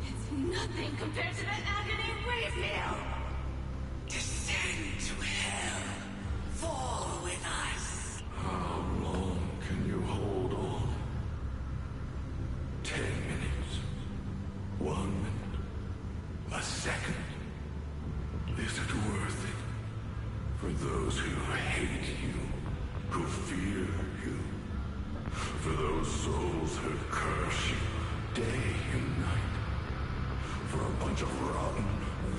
It's nothing compared to that agony we feel. Descend to hell. Fall with us. How long can you hold on? 10 minutes. 1 minute. A second. Is it worth it? For those who hate you, who fear you, for those souls who curse you day and night, for a bunch of rotten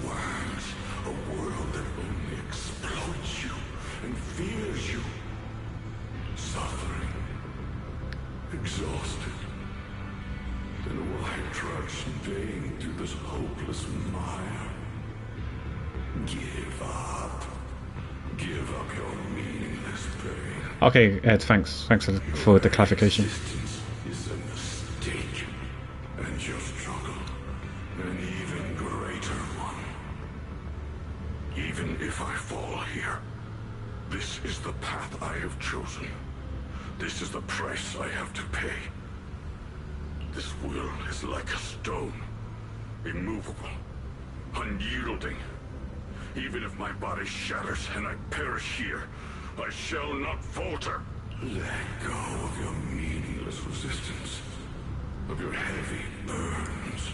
worms, a world that only exploits you and fears you, suffering, exhausted, then why trudge in vain through this hopeless mire? Give up. Give up your meaningless pain. Okay, Ed. Thanks for the clarification. Is a mistake, and your struggle an even greater one. Even if I fall here, this is the path I have chosen. This is the price I have to pay. This will is like a stone, immovable, unyielding. Even if my body shatters and I perish here, I shall not falter. Let go of your meaningless resistance, of your heavy burdens.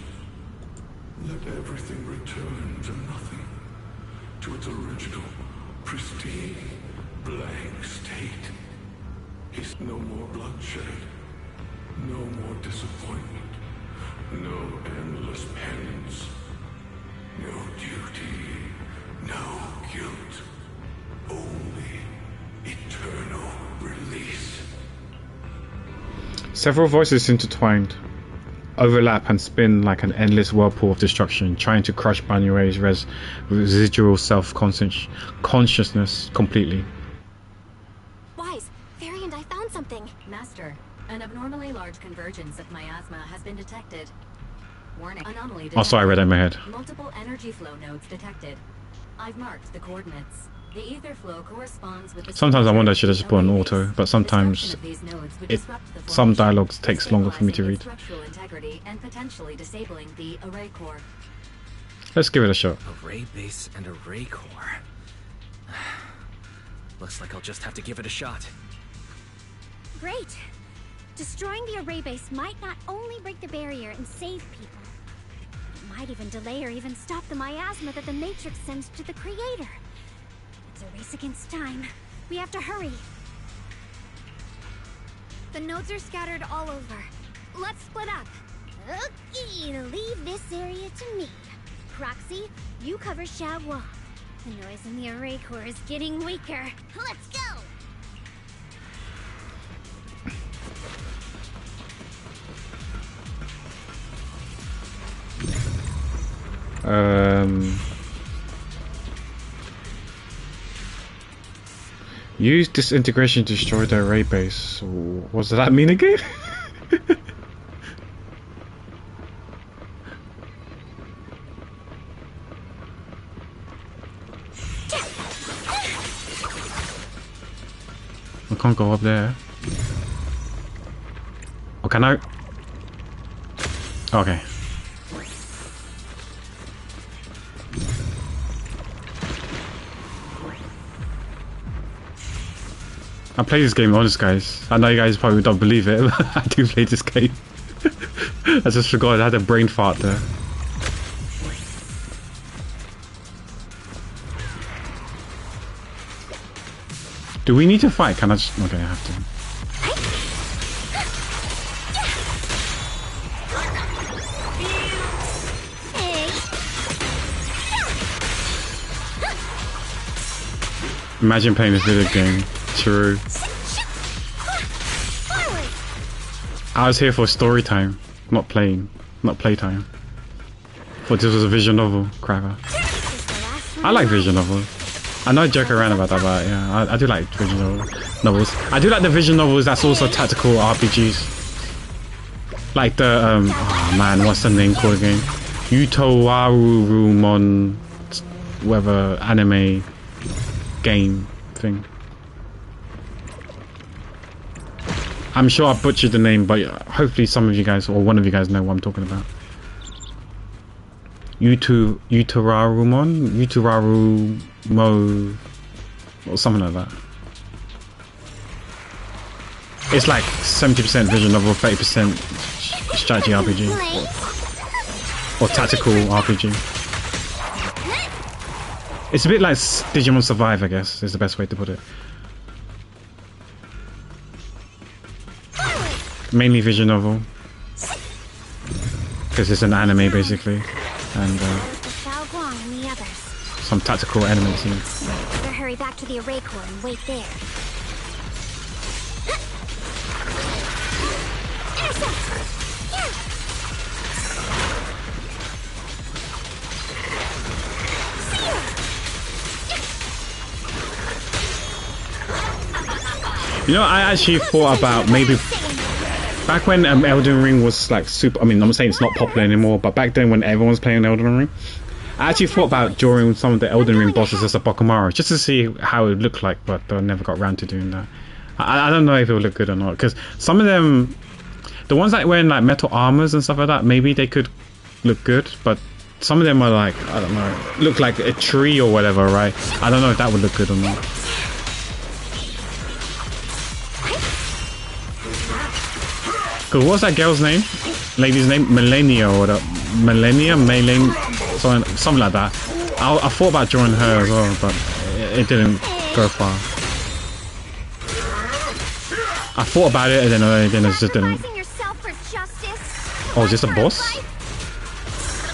Let everything return to nothing, to its original, pristine, blank state. Is no more bloodshed, no more disappointment, no endless penance, no duty, no guilt, only eternal release. Several voices intertwined, overlap and spin like an endless whirlpool of destruction, trying to crush Banue's residual self-consciousness completely. Wise, Fairy and I found something. Master, an abnormally large convergence of miasma has been detected. Warning, anomaly detected. Oh, sorry, I read that in my head. Multiple energy flow nodes detected. I've marked the coordinates. The ether flow corresponds with the Sometimes I wonder I should have just put on auto, but sometimes some dialogues takes longer for me to read. structural integrity and potentially disabling the array core. Let's give it a shot. Array base and array core. Looks like I'll just have to give it a shot. Great. Destroying the array base might not only break the barrier and save people, it might even delay or even stop the miasma that the Matrix sends to the Creator. It's a race against time. We have to hurry. The nodes are scattered all over. Let's split up. Okay, leave this area to me. Proxy, you cover Xiaoguang. The noise in the array core is getting weaker. Let's go! Use disintegration to destroy the array base. What does that mean again? I can't go up there. Oh, can I? Okay. I play this game, honest guys. I know you guys probably don't believe it, but I do play this game. I just forgot I had a brain fart there. Do we need to fight? Can I just... Okay, I have to. Imagine playing this video game. True. I was here for story time, not playing, not playtime. But this was a visual novel, cracker. I like visual novels. I know I joke around about that, but yeah, I do like visual novels. I do like the visual novels that's also tactical RPGs. Like the, oh man, what's the name called again? Utowarurumon, whatever anime game thing. I'm sure I butchered the name, but hopefully some of you guys, or one of you guys, know what I'm talking about. Uturarumo, or something like that. It's like 70% visual novel, 30% strategy RPG, or tactical RPG. It's a bit like Digimon Survive, I guess, is the best way to put it. Mainly visual novel, because it's an anime basically, and some tactical elements in it. Better hurry back to the array core and wait there. You know, I actually thought about maybe back when Elden Ring was like super. I mean, I'm saying it's not popular anymore, but back then when everyone was playing Elden Ring, I actually thought about drawing some of the Elden Ring bosses as a Bokomaru, just to see how it would look like, but I never got around to doing that. I don't know if it would look good or not, because some of them, the ones that wearing like metal armors and stuff like that, maybe they could look good, but some of them are like, I don't know, look like a tree or whatever, right? I don't know if that would look good or not. Cause what's that girl's name? Lady's name? Millennia or whatever. Millennia? Maylene? Something like that. I thought about drawing her as well, but it didn't go far. I thought about it and then it just didn't. Oh, is this a boss?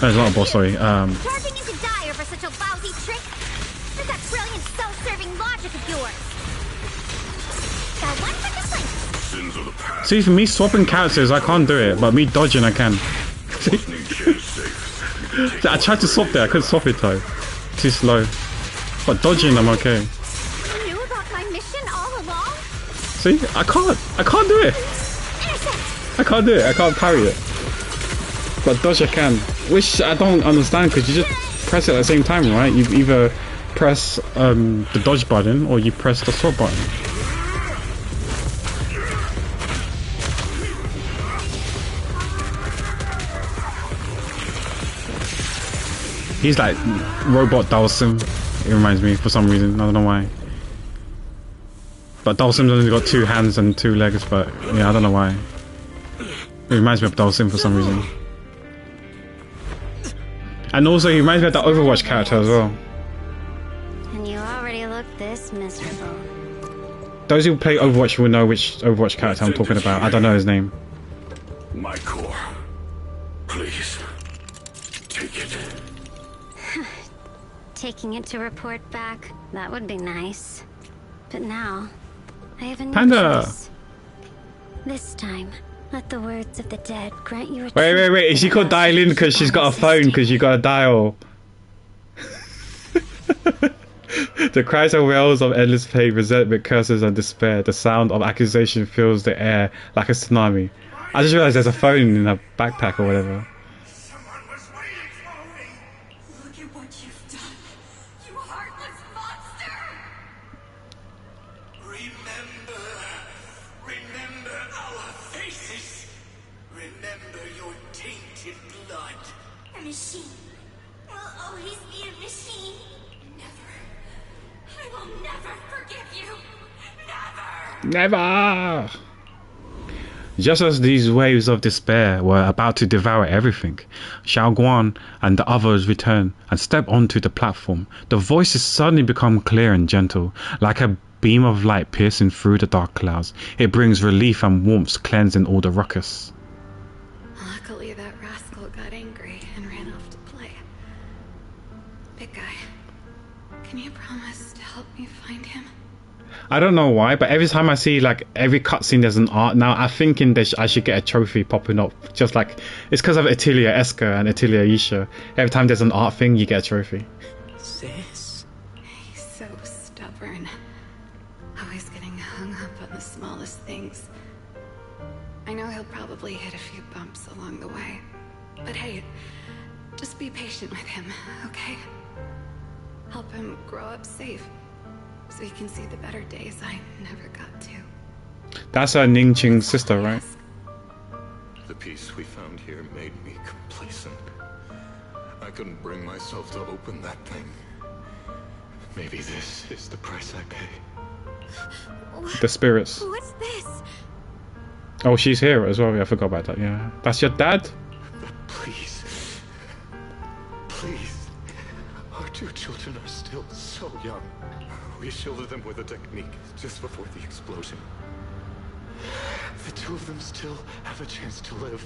No, it's not a boss, sorry. Charging into die over such a lousy trick? Where's that brilliant self-serving logic of yours? Got one for the slink. See, for me swapping characters, I can't do it, but me dodging, I can. See? I tried to swap there, I couldn't swap it though. Too slow. But dodging, I'm okay. You knew about my mission all along? See, I can't do it. I can't do it, I can't parry it. But dodge I can. Which I don't understand, because you just press it at the same time, right? You either press the dodge button, or you press the swap button. He's like robot Dalsim. It reminds me for some reason. I don't know why. But Dalsim's only got 2 hands and 2 legs. But yeah, I don't know why. It reminds me of Dalsim for some reason. And also, he reminds me of that Overwatch character as well. And you already look this miserable. Those who play Overwatch will know which Overwatch character I'm talking about. I don't know his name. My core. Please. Take it. Taking it to report back, that would be nice. But now, I have a new Panda. choice. This time, let the words of the dead grant you a Wait. Is she called dialing because she's got a phone because you got a dial? The cries and wails of endless pain, resentment, curses, and despair. The sound of accusation fills the air like a tsunami. I just realized there's a phone in her backpack or whatever. Look at what you've done, you heartless monster! Remember our faces. Remember your tainted blood. A machine will always be a machine. I will never forgive you. Never! Just as these waves of despair were about to devour everything, Xiaoguan and the others return and step onto the platform. The voices suddenly become clear and gentle, like a beam of light piercing through the dark clouds. It brings relief and warmth, cleansing all the ruckus. Luckily, that rascal got angry and ran off to play. Big guy, can you promise to help me find him? I don't know why, but every time I see like every cutscene there's an art now, I'm thinking that I should get a trophy popping up. Just like it's because of Atelier Eska and Atelier Isha. Every time there's an art thing, you get a trophy. Sis? He's so stubborn. Always getting hung up on the smallest things. I know he'll probably hit a few bumps along the way. But hey, just be patient with him, okay? Help him grow up safe, so he can see the better days I never got to. That's Ning Qing's sister, right? The peace we found here made me complacent. I couldn't bring myself to open that thing. Maybe this is the price I pay. The spirits. What's this? Oh, she's here as well. Yeah, I forgot about that. Yeah, that's your dad. Please. Please. Our two children are still so young. We shielded them with a technique just before the explosion. The two of them still have a chance to live.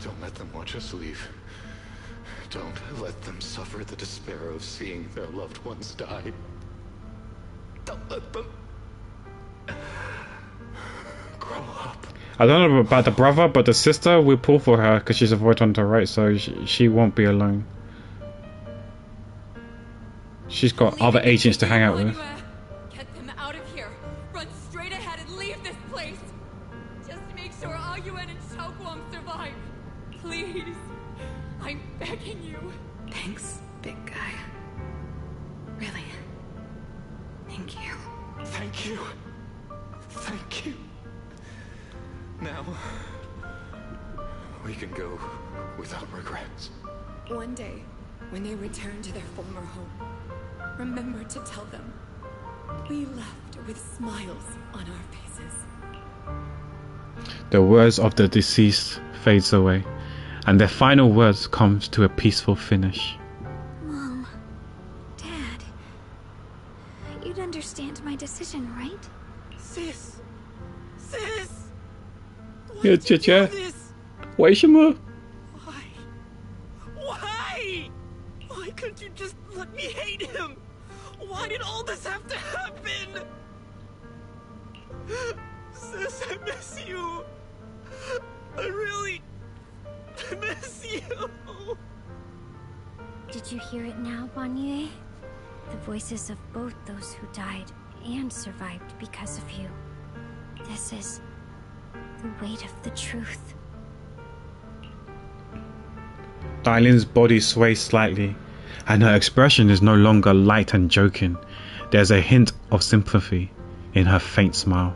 Don't let them watch us leave. Don't let them suffer the despair of seeing their loved ones die. Don't let them grow up. I don't know about the brother, but the sister will pull for her because she's a void on the right, so she won't be alone. She's got other agents to hang out with. Get them out of here. Run straight ahead and leave this place. Just make sure Ayuan and Xiaoguang survive. Please. I'm begging you. Thanks, big guy. Really. Thank you. Thank you. Thank you. Now, we can go without regrets. One day, when they return to their former home, remember to tell them we left with smiles on our faces. The words of the deceased fades away, and their final words comes to a peaceful finish. Mom, Dad, you'd understand my decision, right? Sis! Sis! Yeah, Chicha. 为什么? Why? Why couldn't you just let me hate him? Why did all this have to happen? Sis, I miss you. I really miss you. Did you hear it now, Banye? The voices of both those who died and survived because of you. This is the weight of the truth. Dylin's body sways slightly, and her expression is no longer light and joking. There's a hint of sympathy in her faint smile.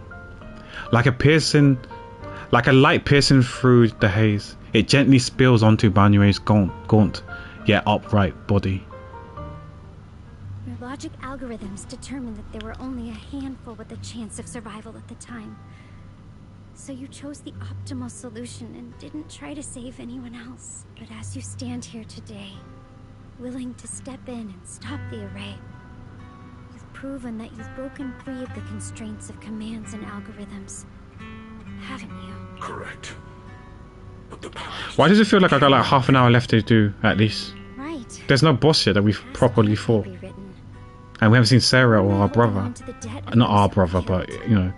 Like a light piercing through the haze, it gently spills onto Banyue's gaunt yet upright body. Your logic algorithms determined that there were only a handful with a chance of survival at the time. So you chose the optimal solution and didn't try to save anyone else. But as you stand here today, willing to step in and stop the array, you've proven that you've broken free of the constraints of commands and algorithms. Haven't you? Correct. But the power... Why does it feel like I got like half an hour left to do at least? Right. There's no boss yet that we've properly fought. And we haven't seen Sarah or our brother. Not our brother, but you know.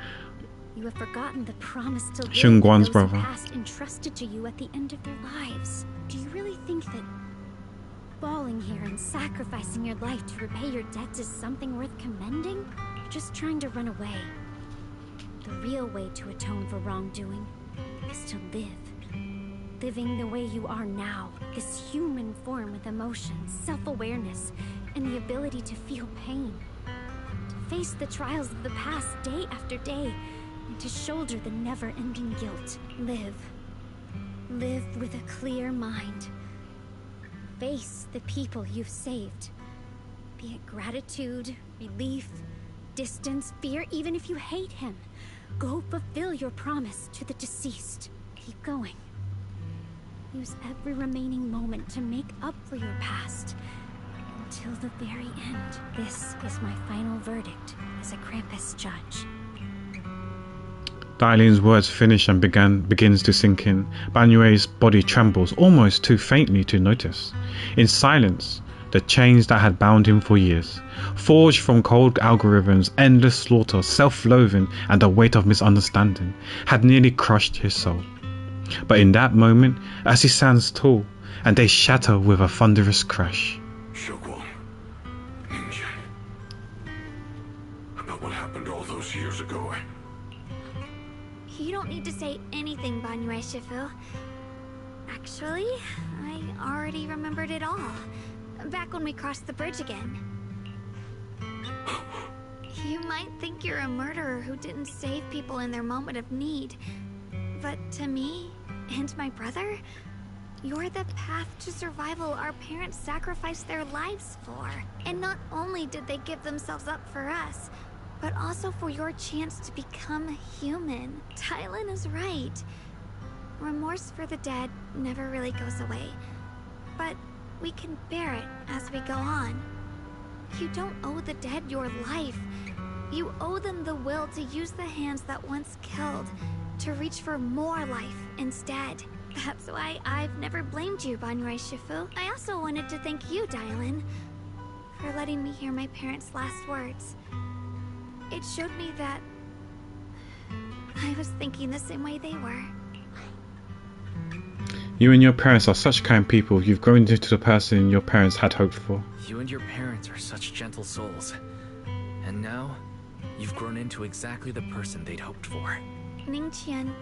You have forgotten the promise to live Xingguang's those who brother. passed entrusted to you at the end of their lives. Do you really think that falling here and sacrificing your life to repay your debts is something worth commending? You're just trying to run away. The real way to atone for wrongdoing is to live. Living the way you are now, this human form with emotions, self-awareness, and the ability to feel pain. To face the trials of the past day after day, and to shoulder the never-ending guilt. Live. Live with a clear mind. Face the people you've saved. Be it gratitude, relief, distance, fear, even if you hate him. Go fulfill your promise to the deceased. Keep going. Use every remaining moment to make up for your past. Until the very end. This is my final verdict as a Krampus judge. Dailin's words finish and begins to sink in. Banyue's body trembles almost too faintly to notice. In silence, the chains that had bound him for years, forged from cold algorithms, endless slaughter, self-loathing, and the weight of misunderstanding, had nearly crushed his soul. But in that moment, as he stands tall, and they shatter with a thunderous crash. Xiaoguang, Ninja. About what happened all those years ago, You don't need to say anything, Banyue Shifu. Actually, I already remembered it all. Back when we crossed the bridge again. You might think you're a murderer who didn't save people in their moment of need. But to me, and my brother, you're the path to survival our parents sacrificed their lives for. And not only did they give themselves up for us, but also for your chance to become human. Tylen is right. Remorse for the dead never really goes away. But we can bear it as we go on. You don't owe the dead your life. You owe them the will to use the hands that once killed to reach for more life instead. That's why I've never blamed you, Banyue Shifu. I also wanted to thank you, Dylan, for letting me hear my parents' last words. It showed me that I was thinking the same way they were. You and your parents are such kind people. You've grown into the person your parents had hoped for. You and your parents are such gentle souls. And now, you've grown into exactly the person they'd hoped for. Ningqian,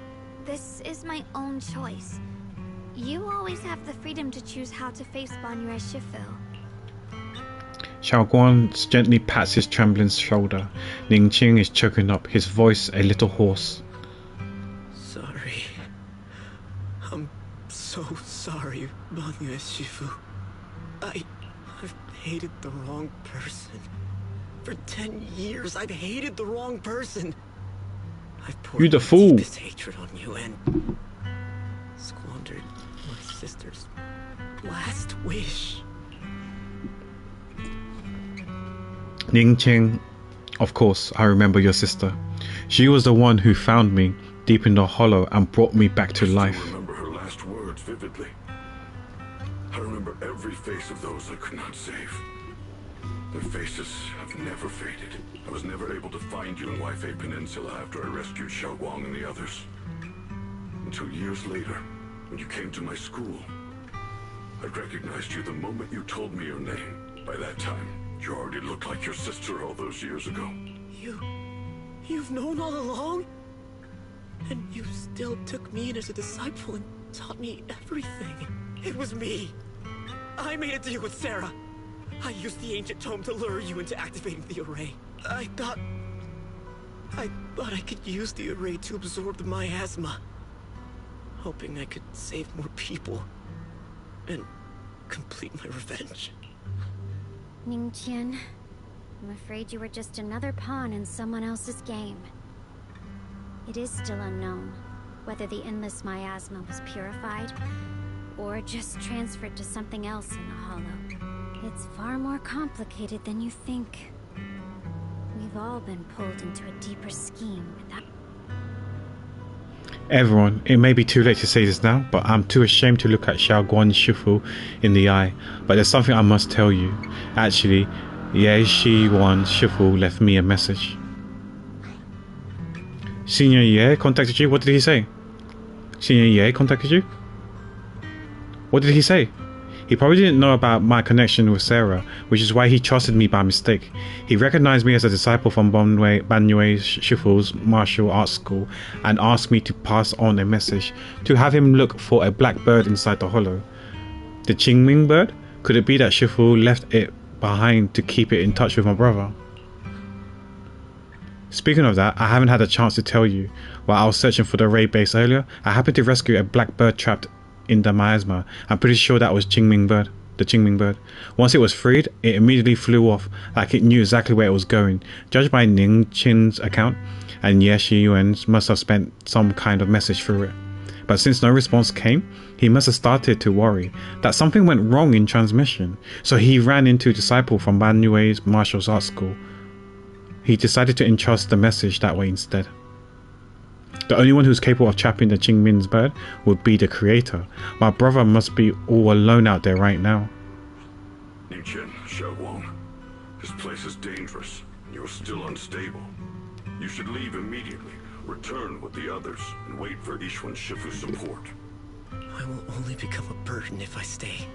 this is my own choice. You always have the freedom to choose how to face Banyue Shifu. Xiaoguang gently pats his trembling shoulder. Ningqing is choking up, his voice a little hoarse. Sorry. I'm so sorry, Banyue Shifu. I've hated the wrong person. For 10 years, I've hated the wrong person. I've poured You the fool. deepest hatred on you and squandered my sister's last wish. Ningqing, of course, I remember your sister. She was the one who found me deep in the hollow and brought me back to life. I remember her last words vividly. I remember every face of those I could not save. Their faces have never faded. I was never able to find you in Waifei Peninsula after I rescued Xiaoguang and the others. Until years later, when you came to my school. I recognized you the moment you told me your name. By that time, you already looked like your sister all those years ago. You've known all along? And you still took me in as a disciple and taught me everything. It was me. I made a deal with Sarah. I used the ancient tome to lure you into activating the array. I thought I could use the array to absorb the miasma. Hoping I could save more people. And complete my revenge. Ningqian, I'm afraid you were just another pawn in someone else's game. It is still unknown whether the endless miasma was purified or just transferred to something else in the hollow. It's far more complicated than you think. We've all been pulled into a deeper scheme without... Everyone, it may be too late to say this now, but I'm too ashamed to look at Xiaoguang Shifu in the eye. But there's something I must tell you. Actually, Xiaoguang Shifu left me a message. Senior Ye contacted you? What did he say? Senior Ye contacted you? What did he say? He probably didn't know about my connection with Sarah, which is why he trusted me by mistake. He recognized me as a disciple from Banwei Shifu's martial arts school and asked me to pass on a message to have him look for a black bird inside the hollow. The Qingming bird? Could it be that Shifu left it behind to keep it in touch with my brother? Speaking of that, I haven't had a chance to tell you. While I was searching for the raid base earlier, I happened to rescue a black bird trapped in the miasma. I'm pretty sure that was the Qingming bird. Once it was freed, it immediately flew off, like it knew exactly where it was going. Judged by Ning Qin's account, and Ye Shiyuan's must have spent some kind of message through it. But since no response came, he must have started to worry that something went wrong in transmission. So he ran into a disciple from Banwei's martial arts school. He decided to entrust the message that way instead. The only one who's capable of trapping the Qingming's bird would be the creator. My brother must be all alone out there right now. Ningqian, Xiaoguang, this place is dangerous, and you're still unstable. You should leave immediately, return with the others, and wait for Yixuan Shifu's support. I will only become a burden if I stay.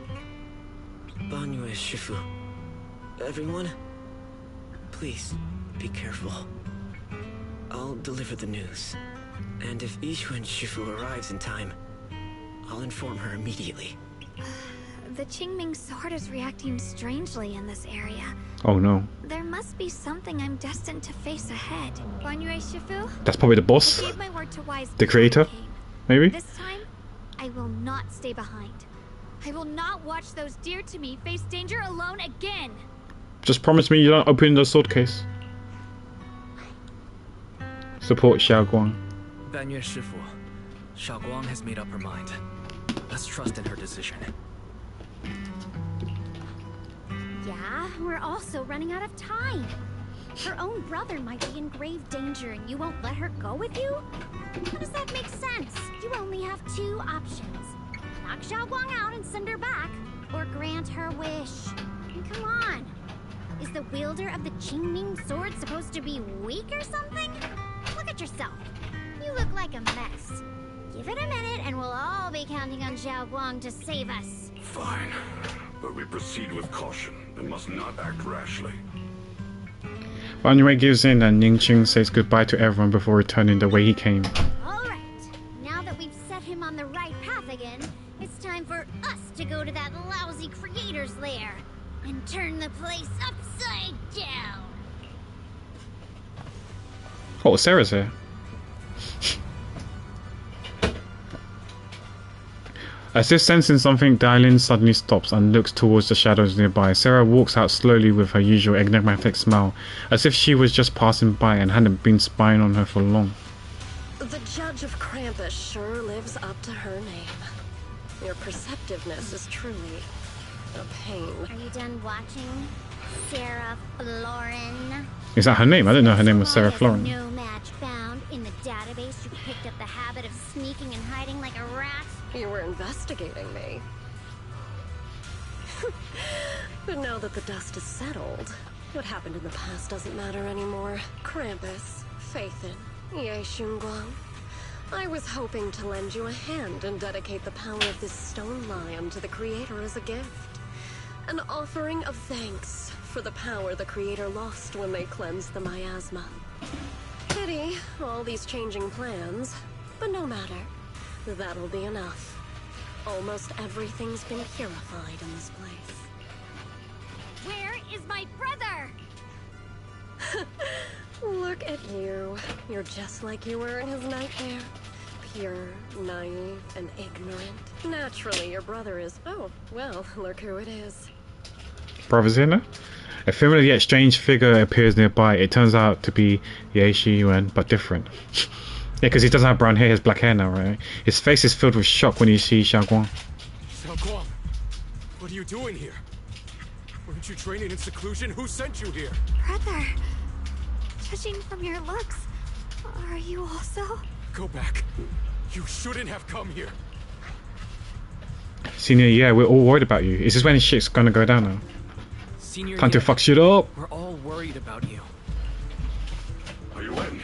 Banwei Shifu, everyone, please be careful. I'll deliver the news. And if Yixuan Shifu arrives in time, I'll inform her immediately. The Qingming sword is reacting strangely in this area. Oh no. There must be something I'm destined to face ahead. Banwei Shifu? That's probably the boss. I gave my word to Wise The creator? Maybe? This time, I will not stay behind. I will not watch those dear to me face danger alone again. Just promise me you don't open the sword case. Support Xiaoguang. Banwei Shifu, Xiaoguang has made up her mind. Let's trust in her decision. Yeah, we're also running out of time. Her own brother might be in grave danger and you won't let her go with you? How does that make sense? You only have two options. Knock Xiaoguang out and send her back, or grant her wish. And come on. Is the wielder of the Qingming sword supposed to be weak or something? Look at yourself. You look like a mess. Give it a minute and we'll all be counting on Xiaoguang to save us. Fine, but we proceed with caution and must not act rashly. Banwei gives in and Ningqing says goodbye to everyone before returning the way he came. Alright, now that we've set him on the right path again, it's time for us to go to that lousy creator's lair and turn the place upside down. Oh, Sarah's here. As if sensing something, Dailin suddenly stops and looks towards the shadows nearby. Sarah walks out slowly with her usual enigmatic smile, as if she was just passing by and hadn't been spying on her for long. The Judge of Krampus sure lives up to her name. Your perceptiveness is truly a pain. Are you done watching? Sarah Florin. Is that her name? I didn't know her name was Sarah Florin. No match found in the database. You picked up the habit of sneaking and hiding like a rat. You were investigating me. But now that the dust is settled, what happened in the past doesn't matter anymore. Krampus, Faithin, Ye Shunguang. I was hoping to lend you a hand and dedicate the power of this stone lion to the Creator as a gift. An offering of thanks for the power the Creator lost when they cleansed the miasma. Pity, all these changing plans, but no matter. That'll be enough. Almost everything's been purified in this place. Where is my brother? Look at you. You're just like you were in his nightmare. Pure, naive, and ignorant. Naturally, your brother is... Oh, well, look who it is. Brothers in there? A familiar yet strange figure appears nearby. It turns out to be Ye Shiyuan, but different. Yeah, because he doesn't have brown hair, he has black hair now, right? His face is filled with shock when he sees Xiaoguang. Xiaoguang, what are you doing here? Weren't you training in seclusion? Who sent you here? Brother, judging from your looks, are you also? Go back. You shouldn't have come here. Senior, yeah, we're all worried about you. Is this when shit's gonna go down now? Senior, Time to fuck shit up. We're all worried about you. Are you in?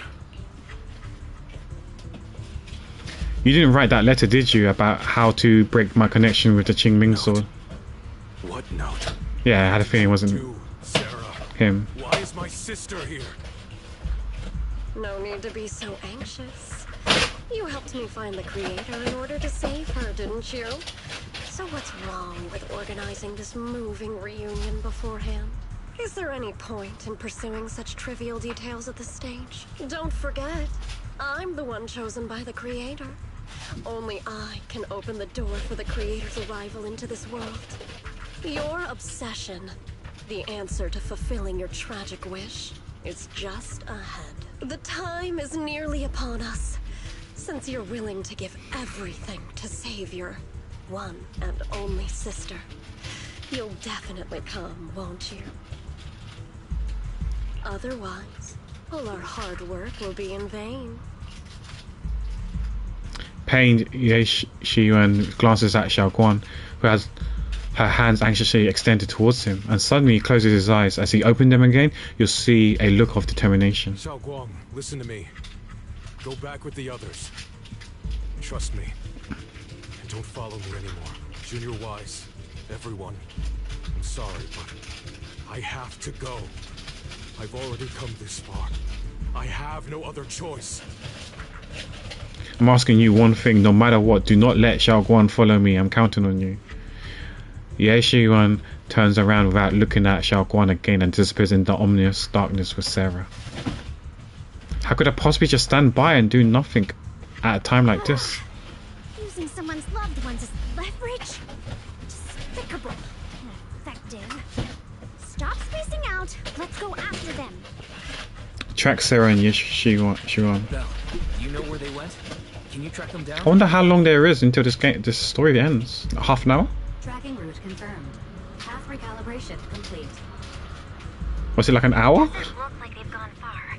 You didn't write that letter, did you, about how to break my connection with the Qingming sword? Yeah, I had a feeling it wasn't him. Why is my sister here? No need to be so anxious. You helped me find the creator in order to save her, didn't you? So what's wrong with organizing this moving reunion beforehand? Is there any point in pursuing such trivial details at this stage? Don't forget, I'm the one chosen by the creator. Only I can open the door for the creator's arrival into this world. Your obsession, the answer to fulfilling your tragic wish, is just ahead. The time is nearly upon us. Since you're willing to give everything to save your one and only sister, you'll definitely come, won't you? Otherwise, all our hard work will be in vain. Pained, Shi-Yuan glances at Xiaoguan, who has her hands anxiously extended towards him, and suddenly he closes his eyes. As he opens them again, you'll see a look of determination. Xiaoguang, listen to me. Go back with the others. Trust me. And don't follow me anymore. Junior Wise, everyone. I'm sorry, but I have to go. I've already come this far. I have no other choice. I'm asking you one thing, no matter what, do not let Xiaoguan follow me. I'm counting on you. Shi-Yuan turns around without looking at Xiaoguan again and disappears in the ominous darkness with Sarah. How could I possibly just stand by and do nothing at a time like this? Using someone's loved ones as leverage? Despicable. Ineffective. Stop spacing out. Let's go after them. Track Sarah and Shi-Yuan. Belle, do you know where they went? Can you track them down? I wonder how long there is until this story ends. Half an hour? Tracking route confirmed. Path recalibration complete. Was it like an hour? Doesn't look like they've gone far,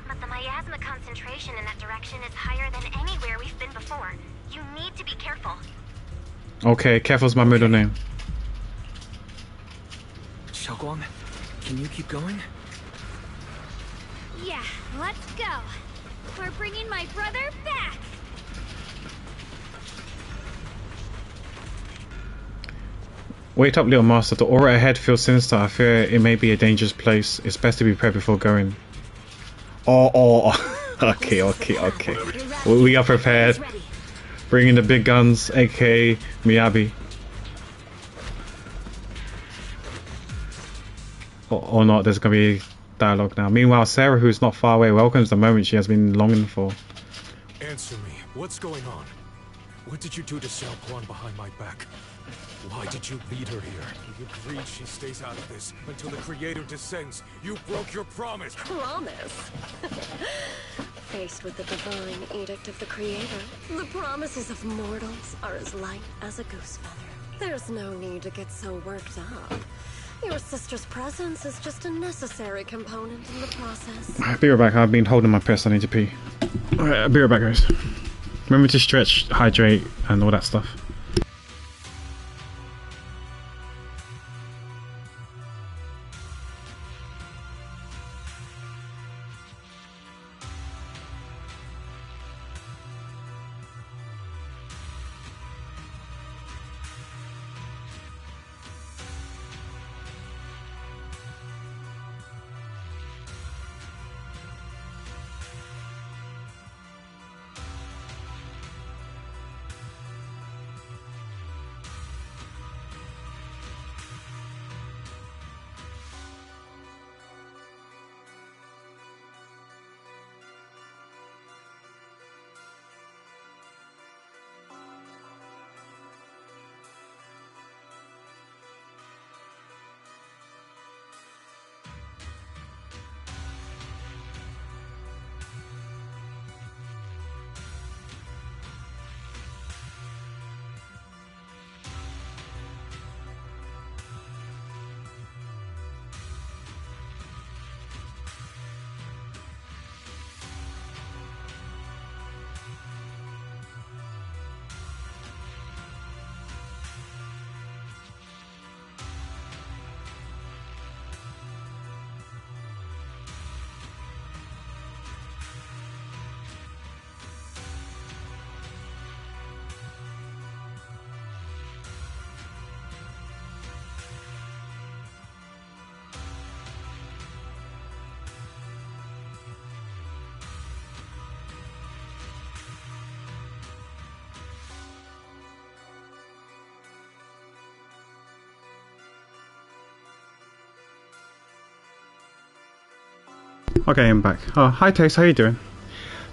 but the miasma concentration in that direction is higher than anywhere we've been before. You need to be careful. Okay, careful's my middle name. Xiaoguang, can you keep going? Yeah, let's go. We're bringing my brother back. Wait up, little master. The aura ahead feels sinister. I fear it may be a dangerous place. It's best to be prepared before going. Oh. Okay. We are prepared. Bringing the big guns, aka Miyabi. Or not, there's gonna be dialogue now. Meanwhile, Sarah, who is not far away, welcomes the moment she has been longing for. Answer me. What's going on? What did you do to Xiaoguan behind my back? Why did you lead her here? You agreed she stays out of this until the creator descends. You broke your promise. Promise? Faced with the divine edict of the creator, the promises of mortals are as light as a goose feather. There's no need to get so worked up. Your sister's presence is just a necessary component in the process. Alright, be right back. I've been holding my piss. I need to pee. Alright, I'll be right back, guys. Remember to stretch, hydrate, and all that stuff. Okay, I'm back. Oh, hi Taste, how you doing?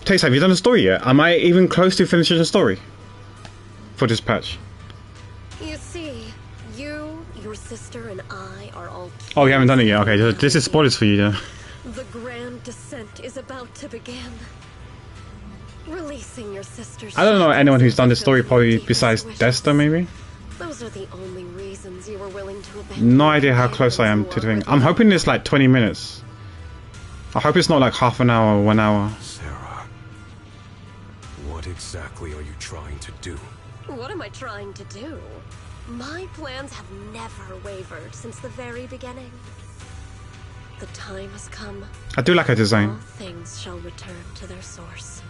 Taste, have you done the story yet? Am I even close to finishing the story? For this patch? You see, you, your sister, and I are all... Oh, you haven't done it yet? Okay, this is spoilers for you then. The grand descent is about to begin. Releasing your sister's... I don't know anyone who's done this story probably besides Desta, maybe? Those are the only reasons you were willing to abandon. No idea how close I am to doing. I'm hoping it's like 20 minutes. I hope it's not like half an hour or 1 hour. Sarah, what exactly are you trying to do? What am I trying to do? My plans have never wavered since the very beginning. The time has come. I do like her design. All things shall return to their source.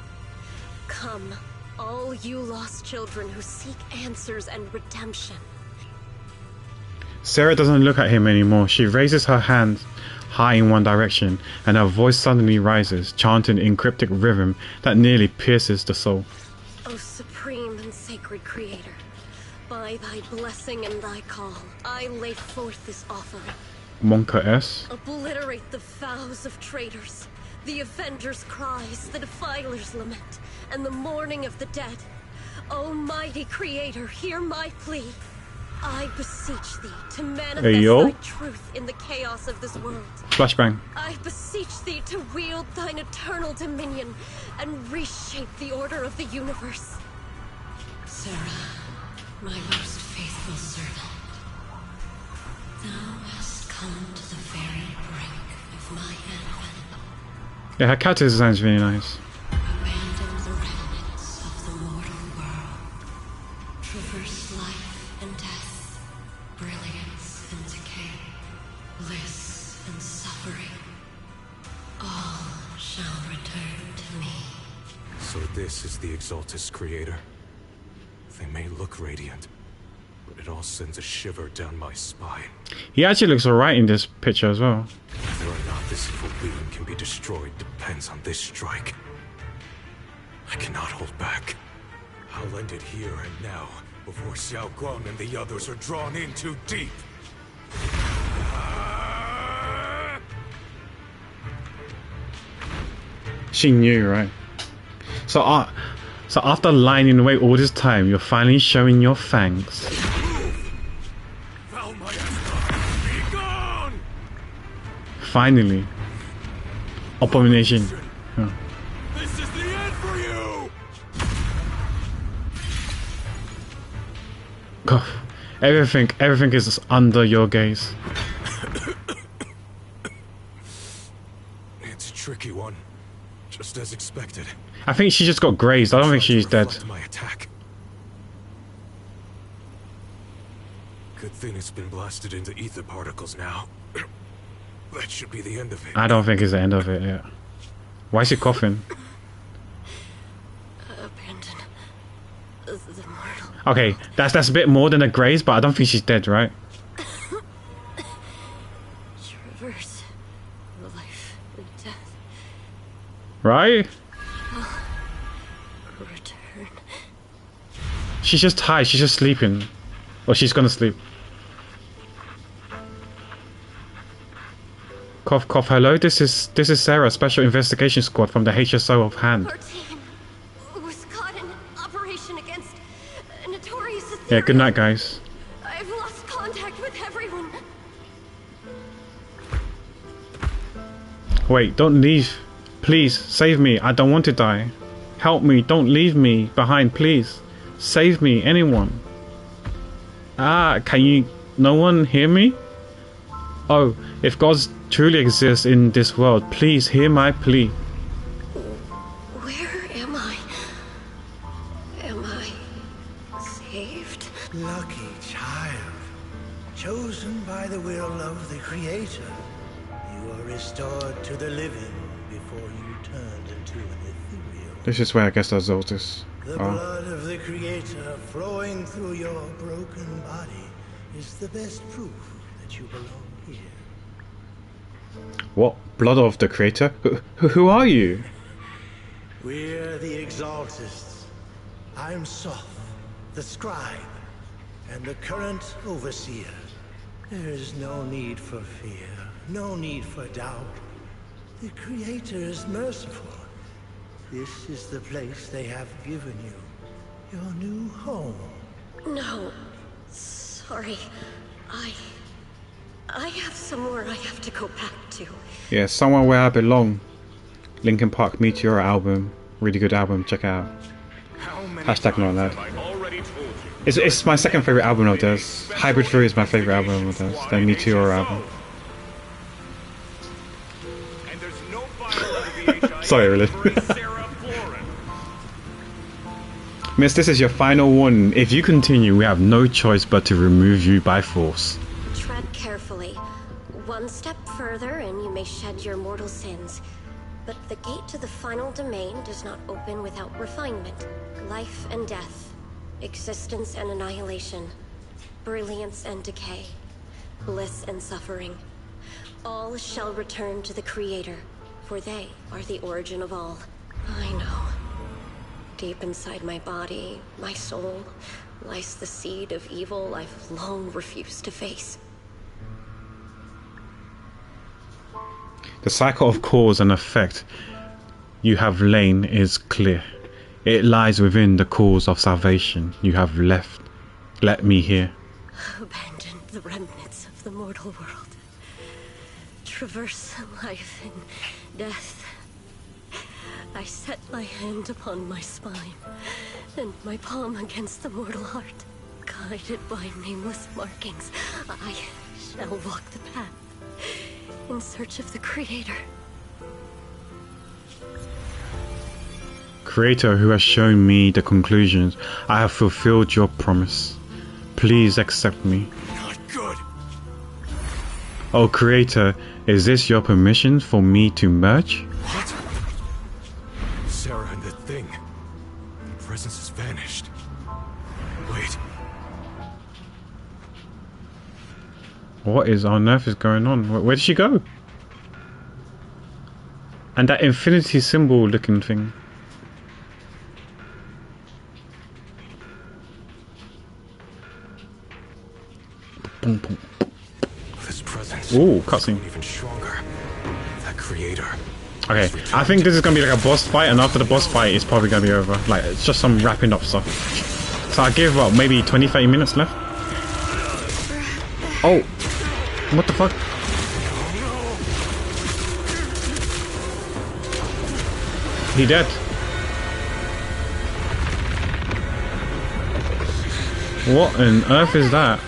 Come, all you lost children who seek answers and redemption. Sarah doesn't look at him anymore. She raises her hand high in one direction, and her voice suddenly rises, chanting in cryptic rhythm that nearly pierces the soul. O supreme and sacred creator, by thy blessing and thy call, I lay forth this offering. Monka S. Obliterate the vows of traitors, the avengers' cries, the defilers' lament, and the mourning of the dead. Almighty creator, hear my plea. I beseech thee to manifest thy truth in the chaos of this world. Flashbang. I beseech thee to wield thine eternal dominion and reshape the order of the universe. Sarah, my most faithful servant, thou hast come to the very brink of my advent. Yeah, her character design is really nice. Abandon the remnants of the mortal world. Traverse life and death, brilliance and decay, bliss and suffering. All shall return to me. So this is the Exaltus creator. They may look radiant, but it all sends a shiver down my spine. He actually looks alright in this picture as well. Whether or not this evil being can be destroyed depends on this strike. I cannot hold back. I'll end it here and now, before Xiao Guang and the others are drawn in too deep. She knew, right? So after lying in wait all this time, you're finally showing your fangs. Finally. Abomination. Huh. This is the end for you! God, everything is under your gaze. It's a tricky one. Just as expected. I think she just got grazed. I don't think she's dead. My attack. Good thing it's been blasted into ether particles now. That should be the end of it. I don't think it's the end of it, yeah. Why is he coughing? Abandon the mortal. Okay, that's a bit more than a graze, but I don't think she's dead, right? Traverse life and death. Right? Return. She's just tired, she's just sleeping. Or she's gonna sleep. Cough, cough, hello, this is Sarah, Special Investigation Squad from the HSO of Hand. Our team was caught in operation against a notorious Ethereal. Yeah, good night, guys. I've lost contact with everyone. Wait, don't leave. Please, save me, I don't want to die. Help me, don't leave me behind, please. Save me, anyone. Can no one hear me? Oh, if God truly exists in this world, please hear my plea. Where am I? Am I saved? Lucky child, chosen by the will of the Creator. You are restored to the living before you turned into an ethereal. This is where I guess the Exaltus. The blood of the Creator flowing through your broken body is the best proof that you belong here. What? Blood of the Creator? Who are you? We're the Exaltists. I'm Soth, the Scribe, and the current Overseer. There is no need for fear, no need for doubt. The Creator is merciful. This is the place they have given you. Your new home. No. Sorry. I have somewhere I have to go back to. Yeah, Somewhere Where I Belong. Linkin Park Meteor album. Really good album, check it out. Hashtag not allowed. It's my second favourite album of theirs. Hybrid Theory is my favourite album of theirs. The Meteor album. Sorry, really. Miss, this is your final one. If you continue, we have no choice but to remove you by force. Tread carefully. One step further and you may shed your mortal sins. But the gate to the final domain does not open without refinement. Life and death. Existence and annihilation. Brilliance and decay. Bliss and suffering. All shall return to the Creator, for they are the origin of all. I know. Deep inside my body, my soul, lies the seed of evil I've long refused to face. The cycle of cause and effect you have lain is clear. It lies within the cause of salvation you have left. Let me hear. Abandon the remnants of the mortal world. Traverse life and death. I set my hand upon my spine, and my palm against the mortal heart. Guided by nameless markings, I shall walk the path, in search of the Creator. Creator who has shown me the conclusions, I have fulfilled your promise. Please accept me. Not good. Oh Creator, is this your permission for me to merge? What? Sarah and the thing. The presence has vanished. Wait. What is on earth is going on? Where did she go? And that infinity symbol looking thing. Boom, boom. This presence. Ooh, cutscene. Even stronger. That Creator. Okay, I think this is gonna be like a boss fight, and after the boss fight, it's probably gonna be over. Like, it's just some wrapping up stuff. So I give what, maybe 20-30 minutes left. Oh, what the fuck? He dead. What on earth is that?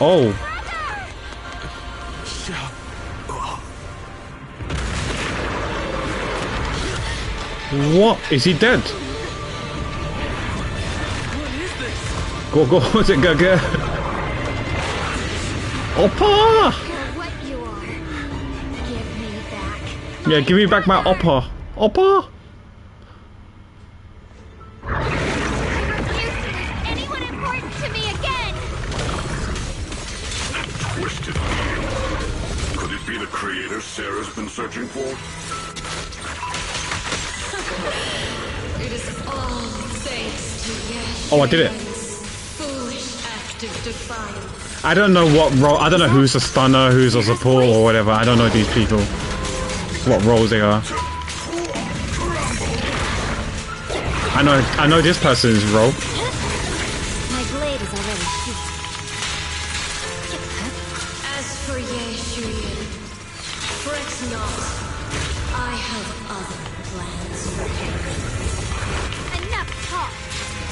Oh. What? Is he dead? Go, go, what's it, go, go. Oppa! What you are. Give me back. Yeah, give me back my Oppa. Oppa! Anyone important to me again? Twisted. Could it be the Creator Sarah's been searching for? It is all thanks to Yesh. Oh, I did it. Foolish act of defiance. I don't know what role. I don't know who's a stunner, who's a support, or whatever. I don't know these people. What roles they are. I know this person's role. My blade is already heated. As for Yeshuyan, fret not. I have other plans for him. Enough talk.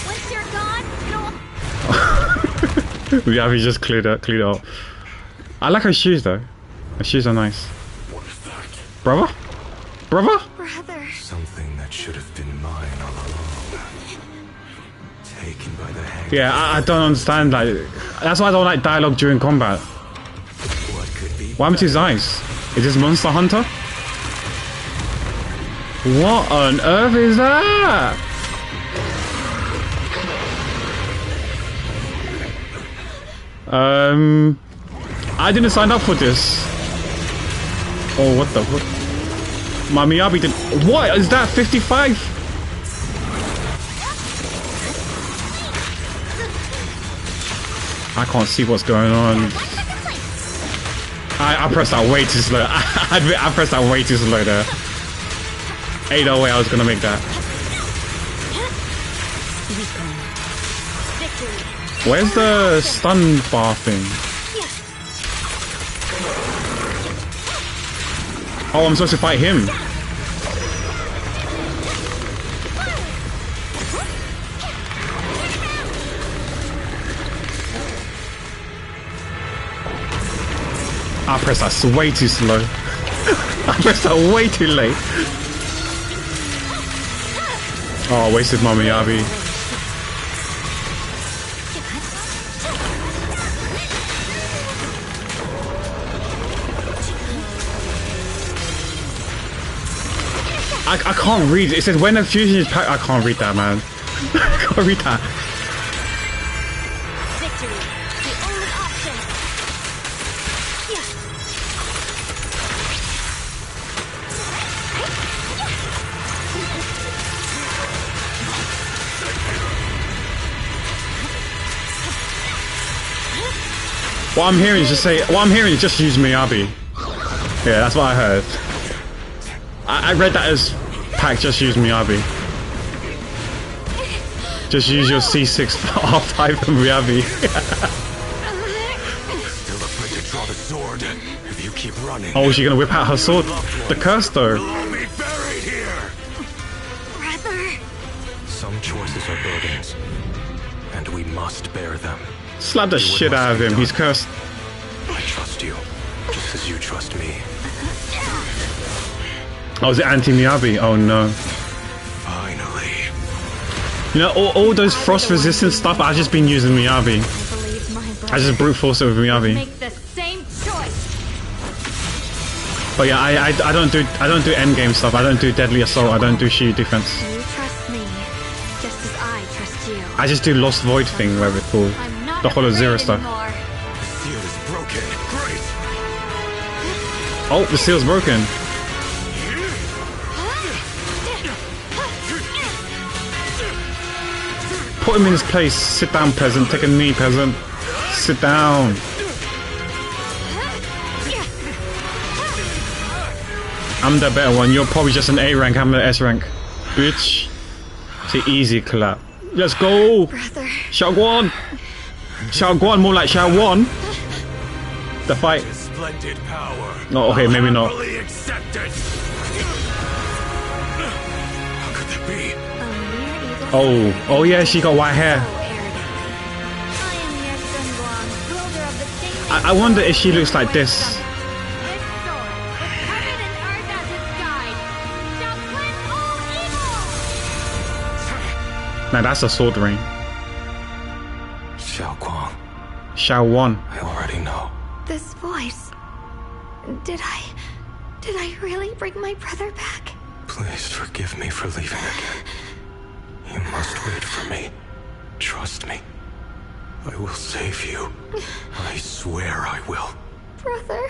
Once you're gone, it'll... Yeah, he just cleared it up. I like her shoes though. Her shoes are nice. What is that? Brother? Brother? Brother. Something that should have been mine all along. Taken by the hand. Yeah, I don't understand. Like, that's why I don't like dialogue during combat. What happened to his eyes? Is this Monster Hunter? What on earth is that? I didn't sign up for this. Oh, what the fuck? My Miyabi did. What is that? 55? I can't see what's going on. I pressed that way too slow. I pressed that way too slow there. Ain't no way I was gonna make that. Where's the stun bar thing? Oh, I'm supposed to fight him. I pressed that way too slow. I pressed that way too late. Oh, I wasted my Miyabi. I can't read it. It says when a fusion is packed. I can't read that, man. I can't read that. What I'm hearing is just use Miyabi. Yeah, that's what I heard. I read that as pack, just use Miyabi. Just use your C6 R5 and Miyabi. Still afraid to draw the sword. If you keep running. Oh, is she gonna whip out her sword? The curse though. Buried here. Brother. Some choices are burdens, and we must bear them. Slap the shit out of him. He's cursed. I trust you, just as you trust me. Oh, is it anti-Miyabi? Oh no. Finally. You know, all those frost resistant stuff, I've just been using Miyabi. I just brute force it with Miyabi. Make the same choice. But yeah, I don't do end game stuff. I don't do deadly assault. I don't do shield defense. You trust me, just as I trust you. I just do lost void thing, whatever it's called. The Hollow Zero stuff. The seal is broken. Great. Oh, the seal's broken. Put him in his place. Sit down, peasant. Take a knee, peasant. Sit down. I'm the better one. You're probably just an A rank. I'm an S rank. Bitch. It's an easy clap. Let's go. Xiaoguan. Xiaoguan, more like Xiaowan. The fight. Splendid power. Oh, okay, maybe not. How could that be? Oh yeah, she got white hair. I wonder if she looks like this. Now that's a sword ring. Xiaowan. I already know. This voice. Did I really bring my brother back? Please forgive me for leaving again. You must wait for me. Trust me. I will save you. I swear I will. Brother.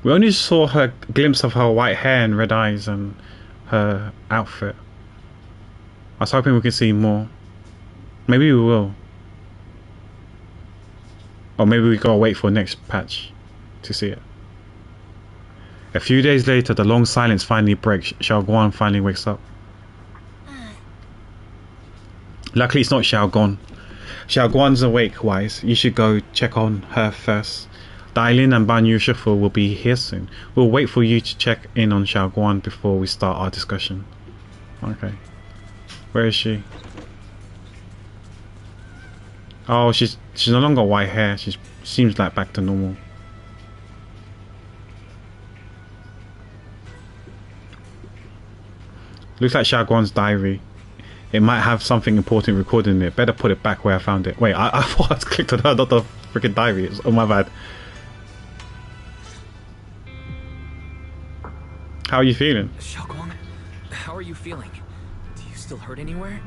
We only saw her glimpse of her white hair and red eyes and her outfit. I was hoping we could see more. Maybe we will. Or maybe we gotta wait for next patch to see it. A few days later, the long silence finally breaks. Xiaoguan finally wakes up. Luckily, it's not Xiaoguan. Xiaoguan's awake, Wise. You should go check on her first. Dailin and Ban Yu Shifu will be here soon. We'll wait for you to check in on Xiaoguan before we start our discussion. Okay. Where is she? Oh, she's no longer white hair. She seems like back to normal. Looks like Xiaoguan's diary. It might have something important recorded in it. Better put it back where I found it. Wait, I thought I clicked on her, not the freaking diary. Oh my bad. How are you feeling? Xiaoguang, how are you feeling? Do you still hurt anywhere?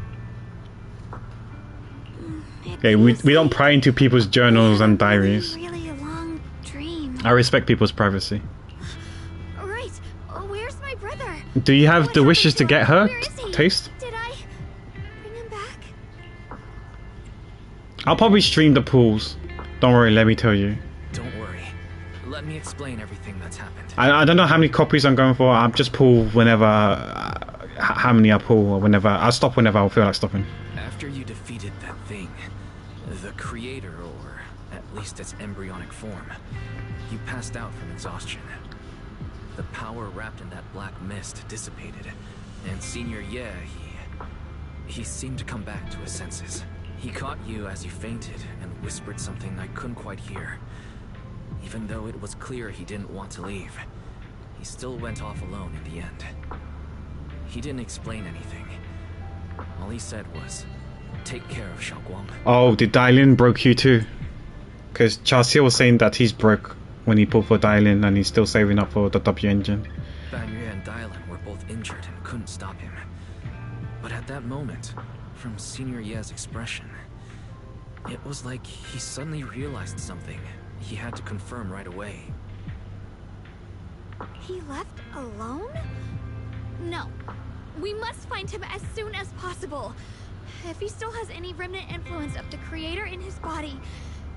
Okay, we don't pry into people's journals and diaries. Really a long dream. I respect people's privacy. Right. Where's my brother? Do you have the wishes to get her taste? Did I bring him back? I'll probably stream the pools. Don't worry, let me tell you. Don't worry. Let me explain everything that's happened. I don't know how many copies I'm going for. I'll just pull whenever, how many I pull, or whenever. I'll stop whenever I feel like stopping. After you defeated that thing, the creator, or at least its embryonic form, you passed out from exhaustion. The power wrapped in that black mist dissipated, and Senior Ye, he seemed to come back to his senses. He caught you as you fainted and whispered something I couldn't quite hear. Even though it was clear he didn't want to leave, he still went off alone in the end. He didn't explain anything. All he said was, take care of Xiaoguang. Oh, did Dailin broke you too? Because Charcia was saying that he's broke when he pulled for Dailin and he's still saving up for the W engine. Banyue and Dailin were both injured and couldn't stop him. But at that moment, from Senior Ye's expression, it was like he suddenly realized something he had to confirm right away. He left alone? No. We must find him as soon as possible. If he still has any remnant influence of the creator in his body,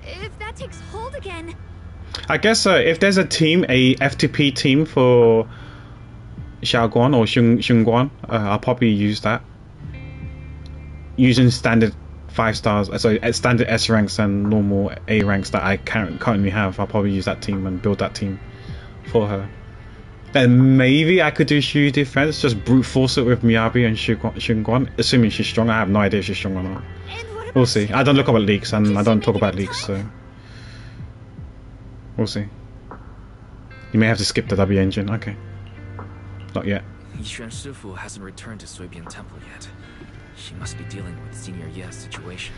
if that takes hold again... I guess if there's a team, a FTP team for Xiaoguan or Xingguan, I'll probably use that. Using standard 5 stars, so standard S ranks and normal A ranks that I currently have, I'll probably use that team and build that team for her. Then maybe I could do Shu defense, just brute force it with Miyabi and Xingguan, assuming she's strong. I have no idea if she's strong or not. We'll see. I don't look up at leaks and I don't talk about leaks, so we'll see. You may have to skip the W engine. Okay. Not yet. Yixuan Shifu hasn't returned to Suibian Temple yet. She must be dealing with Senior Ye's situation.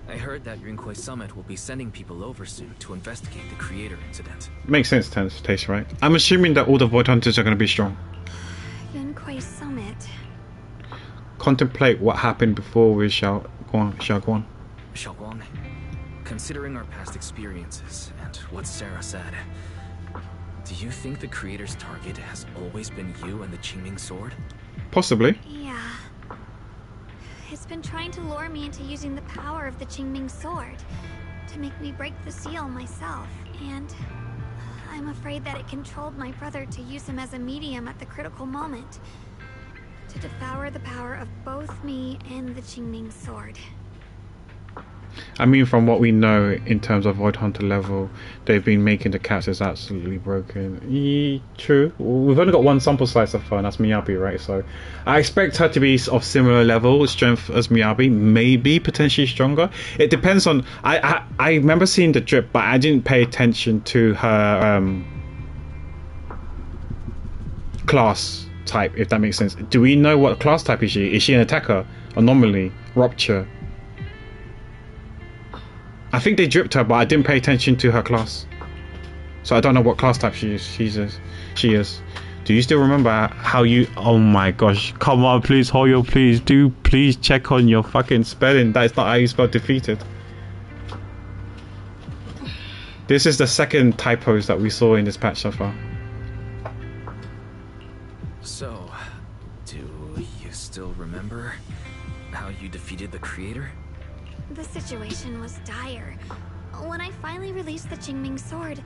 I heard that Yunquei Summit will be sending people over soon to investigate the creator incident. Makes sense, Taste, right? I'm assuming that all the Void Hunters are going to be strong. Yunquei Summit. Contemplate what happened before with Xiaoguang. Xiaoguang, considering our past experiences and what Sarah said, do you think the creator's target has always been you and the Qingming sword? Possibly. Yeah. It's been trying to lure me into using the power of the Qingming sword to make me break the seal myself, and I'm afraid that it controlled my brother to use him as a medium at the critical moment to devour the power of both me and the Qingming sword. I mean, from what we know in terms of Void Hunter level, they've been making the characters absolutely broken. True. We've only got one sample size so far, and that's Miyabi, right? So I expect her to be of similar level strength as Miyabi, maybe potentially stronger. It depends on. I remember seeing the drip, but I didn't pay attention to her class type, if that makes sense. Do we know what class type is she? Is she an attacker, anomaly, rupture? I think they dripped her, but I didn't pay attention to her class, so I don't know what class type she is. She is. Do you still remember how you? Oh my gosh! Come on, please, Hoyo, please check on your fucking spelling. That is not how you spell defeated. This is the second typos that we saw in this patch so far. So, do you still remember how you defeated the creator? The situation was dire. When I finally released the Qingming sword,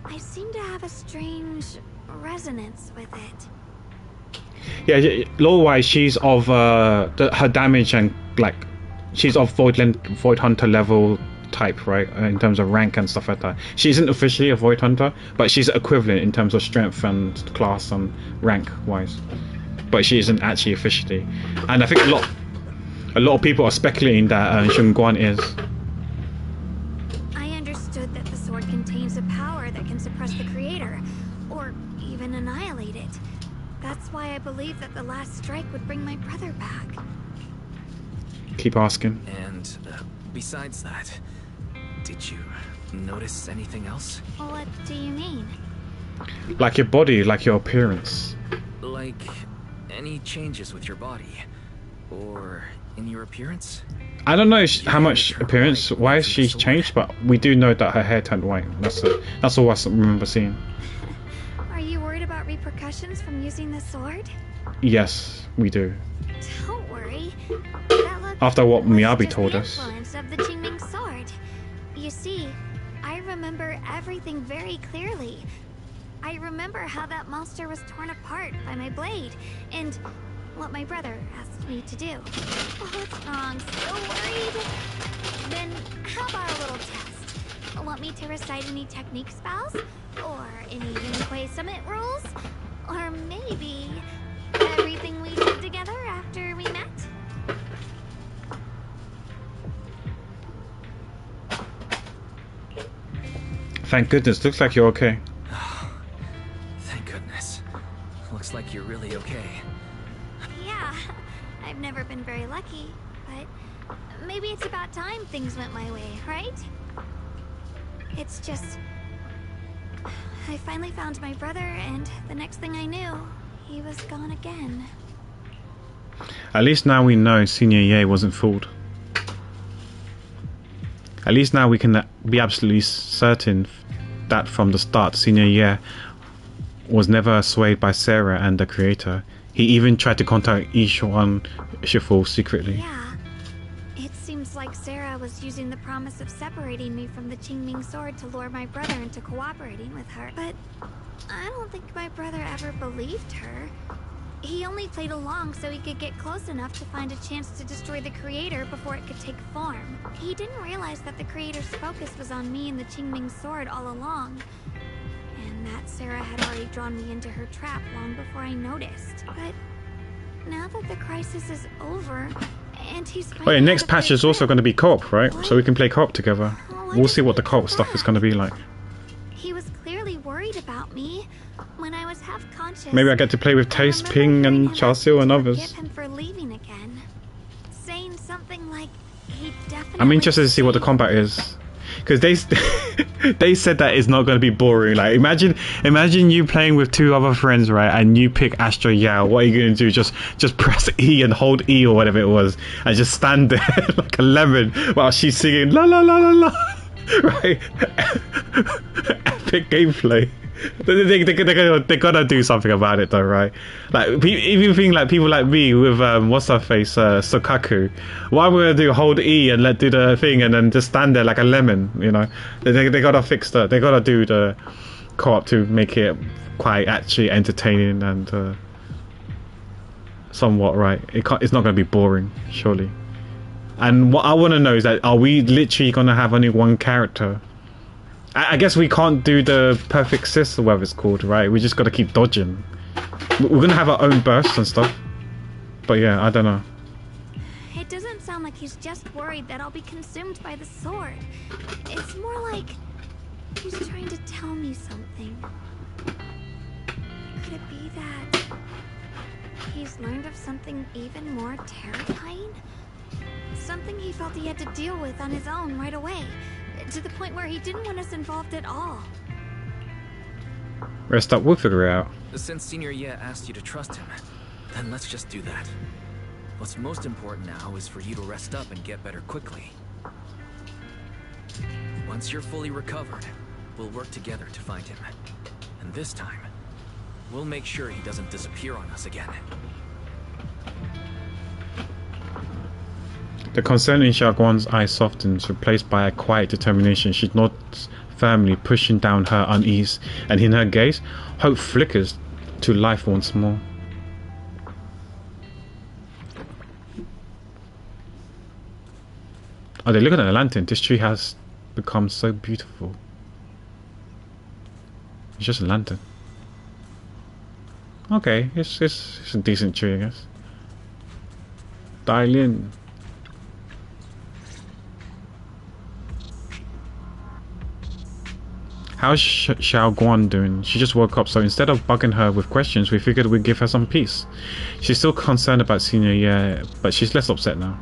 I seemed to have a strange resonance with it. Yeah, lore-wise, she's of her damage and like she's of Void Hunter level type, right? In terms of rank and stuff like that. She isn't officially a Void Hunter, but she's equivalent in terms of strength and class and rank-wise. But she isn't actually officially. And I think a lot of people are speculating that Xingguan is. I understood that the sword contains a power that can suppress the creator, or even annihilate it. That's why I believe that the last strike would bring my brother back. Keep asking. And besides that, did you notice anything else? What do you mean? Like your body, like your appearance. Like any changes with your body, or in your appearance? I don't know how much appearance wise she's changed, but we do know that her hair turned white. That's all I remember seeing. Are you worried about repercussions repercussions from using the sword? Yes, we do. Don't worry. That look After what was Miyabi just told the us. influence of the Qingming sword. You see, I remember everything very clearly. I remember how that monster was torn apart by my blade, and what my brother asked me to do. Oh, what's wrong? Still worried? Then how about a little test? Want me to recite any technique spells? Or any Yunquei Summit rules? Or maybe everything we did together after we met? Thank goodness. Looks like you're okay. Thank goodness. Looks like you're really okay. Yeah, I've never been very lucky, but maybe it's about time things went my way, right? It's just... I finally found my brother, and the next thing I knew, he was gone again. At least now we know Senior Ye wasn't fooled. At least now we can be absolutely certain that from the start Senior Ye was never swayed by Sarah and the creator. He even tried to contact Yishuan Shifu secretly. Yeah. It seems like Sarah was using the promise of separating me from the Qingming sword to lure my brother into cooperating with her. But I don't think my brother ever believed her. He only played along so he could get close enough to find a chance to destroy the creator before it could take form. He didn't realize that the creator's focus was on me and the Qingming sword all along. And that Sarah had already drawn me into her trap long before I noticed. But now that the crisis is over, and he's Oh yeah, next patch is also going to be co-op, right? So we can play co-op together. We'll see what the co-op stuff is going to be like. He was clearly worried about me. When I was half conscious, Maybe I get to play with Taste, Ping, and Char-Sil and others. forgive him for leaving again. Saying something like he definitely... I'm interested to see what the combat is. Because they they said that it's not going to be boring. Like imagine you playing with two other friends, right? And you pick Astro Yao. What are you going to do? Just press E and hold E or whatever it was, and just stand there like a lemon while she's singing la la la la la. Right? Epic gameplay. They gotta do something about it though, right? Like even think like people like me with what's her face, Sokaku. Why would I do hold E and do the thing and then just stand there like a lemon? You know, they gotta fix that. They gotta do the co-op to make it quite actually entertaining and somewhat right. It's not gonna be boring, surely. And what I want to know is that are we literally gonna have only one character? I guess we can't do the perfect sis or whatever it's called, right? We just got to keep dodging. We're gonna have our own bursts and stuff. But yeah, I don't know. It doesn't sound like he's just worried that I'll be consumed by the sword. It's more like he's trying to tell me something. Could it be that he's learned of something even more terrifying? Something he felt he had to deal with on his own right away. To the point where he didn't want us involved at all. Rest up, we'll figure it out. Since Senior Ye asked you to trust him, then let's just do that. What's most important now is for you to rest up and get better quickly. Once you're fully recovered, we'll work together to find him. And this time, we'll make sure he doesn't disappear on us again. The concern in Xiaoguang's eyes softens, replaced by a quiet determination. She nods firmly, pushing down her unease, and in her gaze, hope flickers to life once more. Oh, they look at the lantern. This tree has become so beautiful. It's just a lantern. Okay, it's a decent tree, I guess. Dial in. How's Xiaoguang doing? She just woke up, so instead of bugging her with questions, we figured we'd give her some peace. She's still concerned about Senior Ye, but she's less upset now.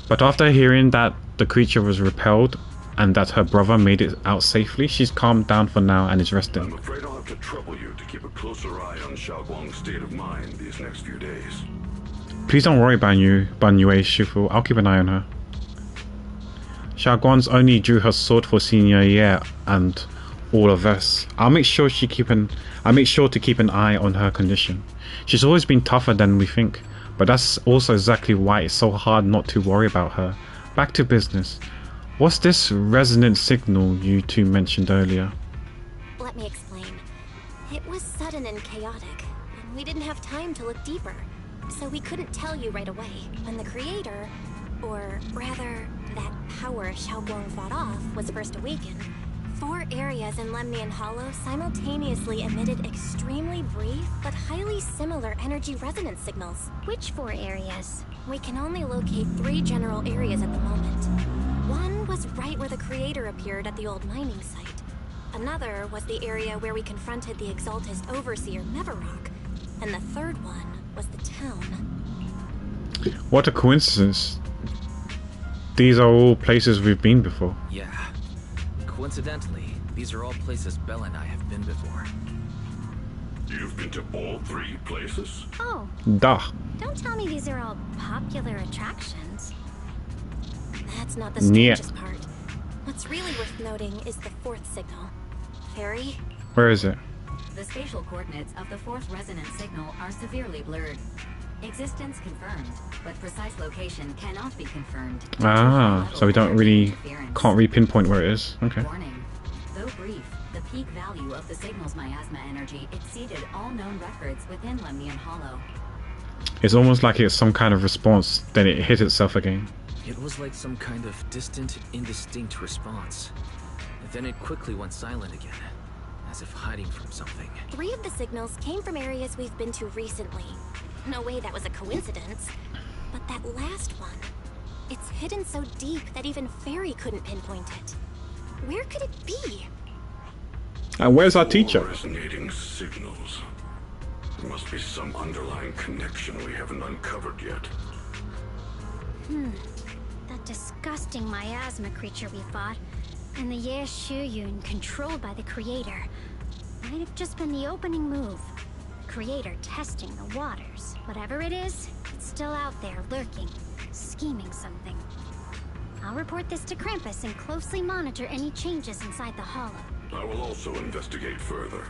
But after hearing that the creature was repelled and that her brother made it out safely, she's calmed down for now and is resting. I'm afraid I'll have to trouble you to keep a closer eye on Xiaoguang's state of mind these next few days. Please don't worry, Banyue Shifu. I'll keep an eye on her. Xiaoguang only drew her sword for Senior Ye and all of us. I'll make sure to keep an eye on her condition. She's always been tougher than we think, but that's also exactly why it's so hard not to worry about her. Back to business. What's this resonant signal you two mentioned earlier? Let me explain. It was sudden and chaotic, and we didn't have time to look deeper. So we couldn't tell you right away. When the creator, or rather, that power Xiaoguang fought off, was first awakened, 4 areas in Lemnian Hollow simultaneously emitted extremely brief but highly similar energy resonance signals. Which 4 areas? We can only locate 3 general areas at the moment. One was right where the creator appeared at the old mining site. Another was the area where we confronted the Exaltus overseer Mevarok. And the third one was the town. What a coincidence. These are all places we've been before. Yeah. Coincidentally, these are all places Belle and I have been before. You've been to all 3 places? Oh. Duh. Don't tell me these are all popular attractions. That's not the strangest part. What's really worth noting is the 4th signal. Fairy? Where is it? The spatial coordinates of the 4th resonance signal are severely blurred. Existence confirmed, but precise location cannot be confirmed. Ah, so we can't really pinpoint where it is. Okay. Warning. Though brief, the peak value of the signal's miasma energy exceeded all known records within Lemnian Hollow. It's almost like it's some kind of response, then it hit itself again. It was like some kind of distant, indistinct response. Then it quickly went silent again, as if hiding from something. 3 of the signals came from areas we've been to recently. No way that was a coincidence. But that last one, it's hidden so deep that even Fairy couldn't pinpoint it. Where could it be? And where's our teacher? Resonating signals. There must be some underlying connection we haven't uncovered yet. That disgusting miasma creature we fought, and the Ye Shuyun controlled by the creator, might have just been the opening move. Creator testing the waters. Whatever it is, it's still out there lurking, scheming something. I'll report this to Krampus and closely monitor any changes inside the hollow. I will also investigate further.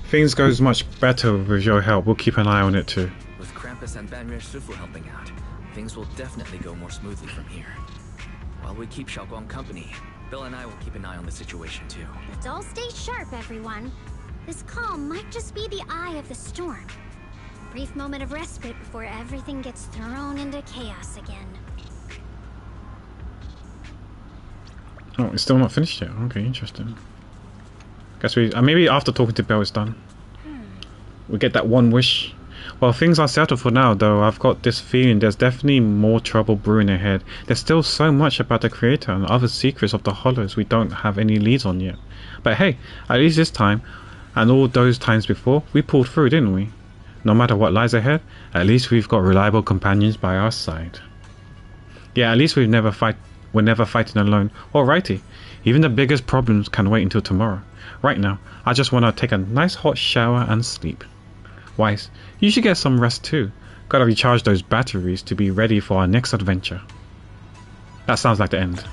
Things goes much better with your help. We'll keep an eye on it too. With Krampus and Banrier Shifu helping out, things will definitely go more smoothly from here. While we keep Xiaoguang company, Bill and I will keep an eye on the situation too. Let's all stay sharp, everyone. This calm might just be the eye of the storm. A brief moment of respite before everything gets thrown into chaos again. Oh, it's still not finished yet. Okay, interesting. Guess we maybe after talking to Belle it's done. We get that one wish. Well, things are settled for now, though. I've got this feeling there's definitely more trouble brewing ahead. There's still so much about the creator and other secrets of the Hollows we don't have any leads on yet. But hey, at least this time, and all those times before, we pulled through, didn't we? No matter what lies ahead, at least we've got reliable companions by our side. Yeah, at least we're never fighting alone. Alrighty, even the biggest problems can wait until tomorrow. Right now, I just want to take a nice hot shower and sleep. Weiss, you should get some rest too. Gotta recharge those batteries to be ready for our next adventure. That sounds like the end.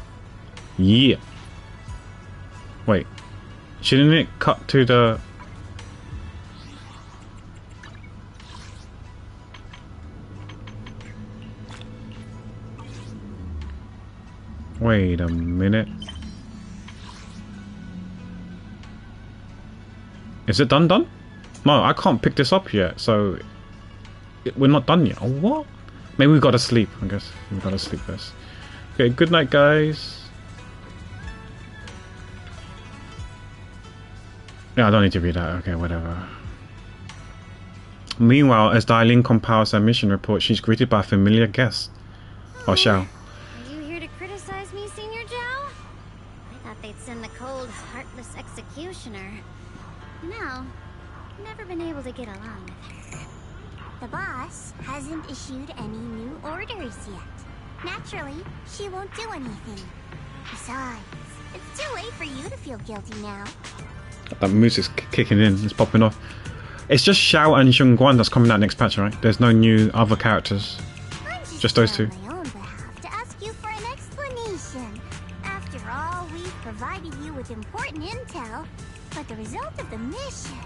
Yeah. Wait, shouldn't it cut to the... Wait a minute. Is it done? No, I can't pick this up yet, so we're not done yet. Oh, what? Maybe we gotta sleep, I guess. We gotta sleep first. Okay, good night, guys. Yeah, I don't need to read that. Okay, whatever. Meanwhile, as Dai compiles her mission report, she's greeted by a familiar guest. Oh, Xiao. Are you here to criticize me, Senior Zhao? I thought they'd send the cold, heartless executioner. No, never been able to get along with her. The boss hasn't issued any new orders yet. Naturally, she won't do anything. Besides, it's too late for you to feel guilty now. That moose is kicking in, it's popping off. It's just Xiao and Xingguan that's coming out next patch, right? There's no new other characters. Just those two. To ask you for an explanation. After After all, we've provided you with important intel, but the result of the mission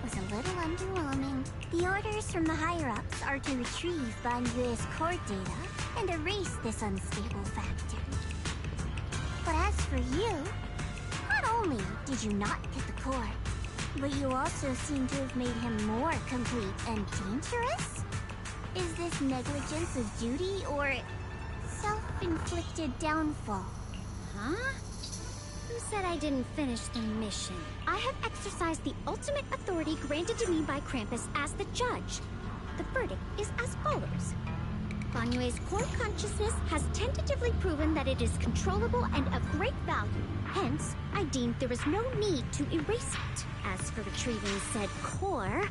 was a little underwhelming. The orders from the higher-ups are to retrieve Banyue's core data and erase this unstable factor. But as for you, not only did you not get the core, but you also seem to have made him more complete and dangerous? Is this negligence of duty or self-inflicted downfall? Huh? Who said I didn't finish the mission? I have exercised the ultimate authority granted to me by Krampus as the judge. The verdict is as follows. Banyue's core consciousness has tentatively proven that it is controllable and of great value. Hence, I deemed there is no need to erase it. As for retrieving said core,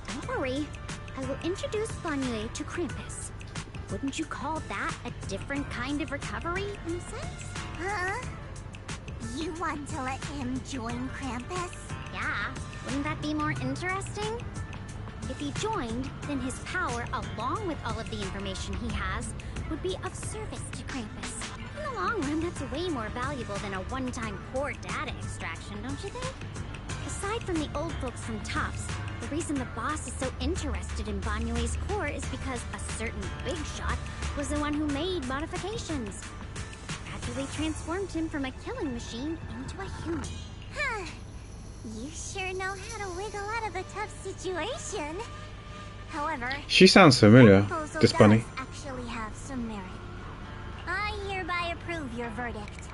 don't worry. I will introduce Banyue to Krampus. Wouldn't you call that a different kind of recovery, in a sense? Huh? You want to let him join Krampus? Yeah, wouldn't that be more interesting? If he joined, then his power, along with all of the information he has, would be of service to Krampus. In the long run, that's way more valuable than a one-time core data extraction, don't you think? Aside from the old folks from TOPS, the reason the boss is so interested in Banyue's core is because a certain big shot was the one who made modifications. Gradually transformed him from a killing machine into a human. Huh. You sure know how to wiggle out of a tough situation. However, She sounds familiar, proposal this bunny. does actually have some merit. I hereby approve your verdict.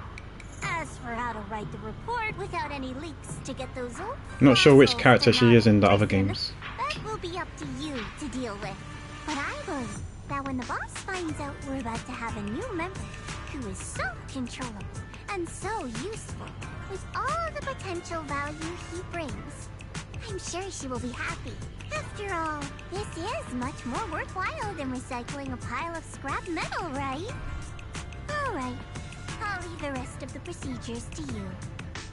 As for how to write the report without any leaks to get those old Not sure which fossils character to she is in the not other prison, games. that will be up to you to deal with. But I believe that when the boss finds out we're about to have a new member who is so controllable and so useful, with all the potential value he brings, I'm sure she will be happy. After all, this is much more worthwhile than recycling a pile of scrap metal, right? Alright, I'll leave the rest of the procedures to you.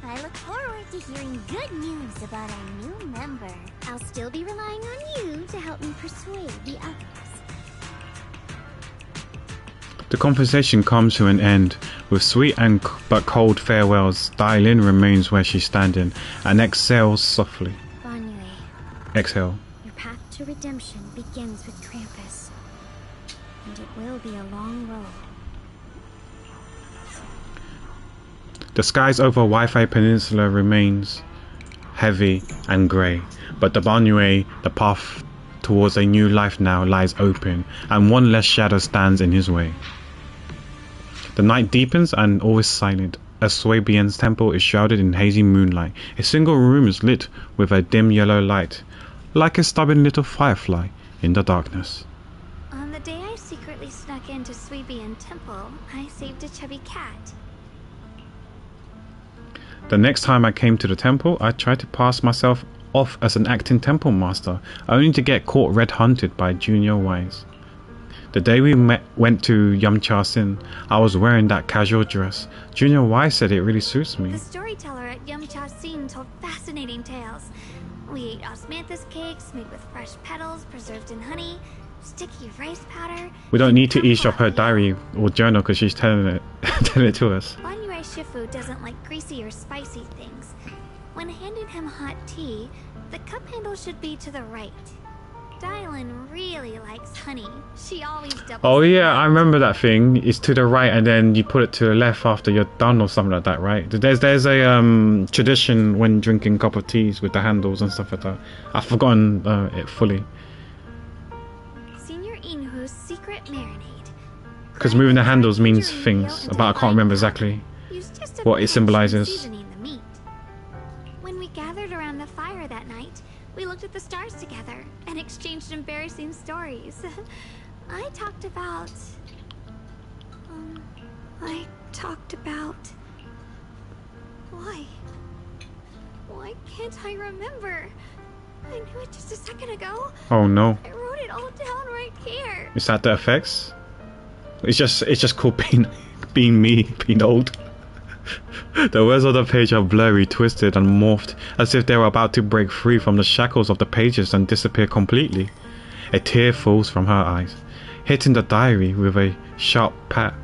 I look forward to hearing good news about our new member. I'll still be relying on you to help me persuade the others. The conversation comes to an end. With sweet but cold farewells, Dailin remains where she's standing and exhales softly. Banyue, Exhale. your path to redemption begins with Krampus. And it will be a long road. The skies over Wi-Fi Peninsula remains heavy and grey, but the Banyue, the path towards a new life now lies open, and one less shadow stands in his way. The night deepens and all is silent. As Swabian's temple is shrouded in hazy moonlight, a single room is lit with a dim yellow light, like a stubborn little firefly in the darkness. On the day I secretly snuck into Swabian Temple, I saved a chubby cat. The next time I came to the temple, I tried to pass myself off as an acting temple master, only to get caught red-hunted by Junior Wise. The day we went to Yamcha Sin, I was wearing that casual dress. Junior Wise said it really suits me. The storyteller at Yamcha Sin told fascinating tales. We ate osmanthus cakes made with fresh petals preserved in honey, sticky rice powder. We don't need to eavesdrop her diary or journal because she's telling it to us. Banyue Shifu doesn't like greasy or spicy things. When handing him hot tea, the cup handle should be to the right. Dylan really likes honey. She always doubles. Oh yeah, I remember that thing. It's to the right and then you put it to the left after you're done or something like that, right? There's a tradition when drinking cup of teas with the handles and stuff like that. I've forgotten it fully. Senior Inhu's secret marinade. Because moving the handles means things, but I can't remember exactly what it symbolizes. Seasoning the meat. When we gathered around the fire that night, we looked at the stars together and exchanged embarrassing stories. I talked about... Why can't I remember? I knew it just a second ago. Oh no. I wrote it all down right here. Is that the effects? It's just called being old. The words on the page are blurry, twisted and morphed, as if they were about to break free from the shackles of the pages and disappear completely. A tear falls from her eyes, hitting the diary with a sharp pat.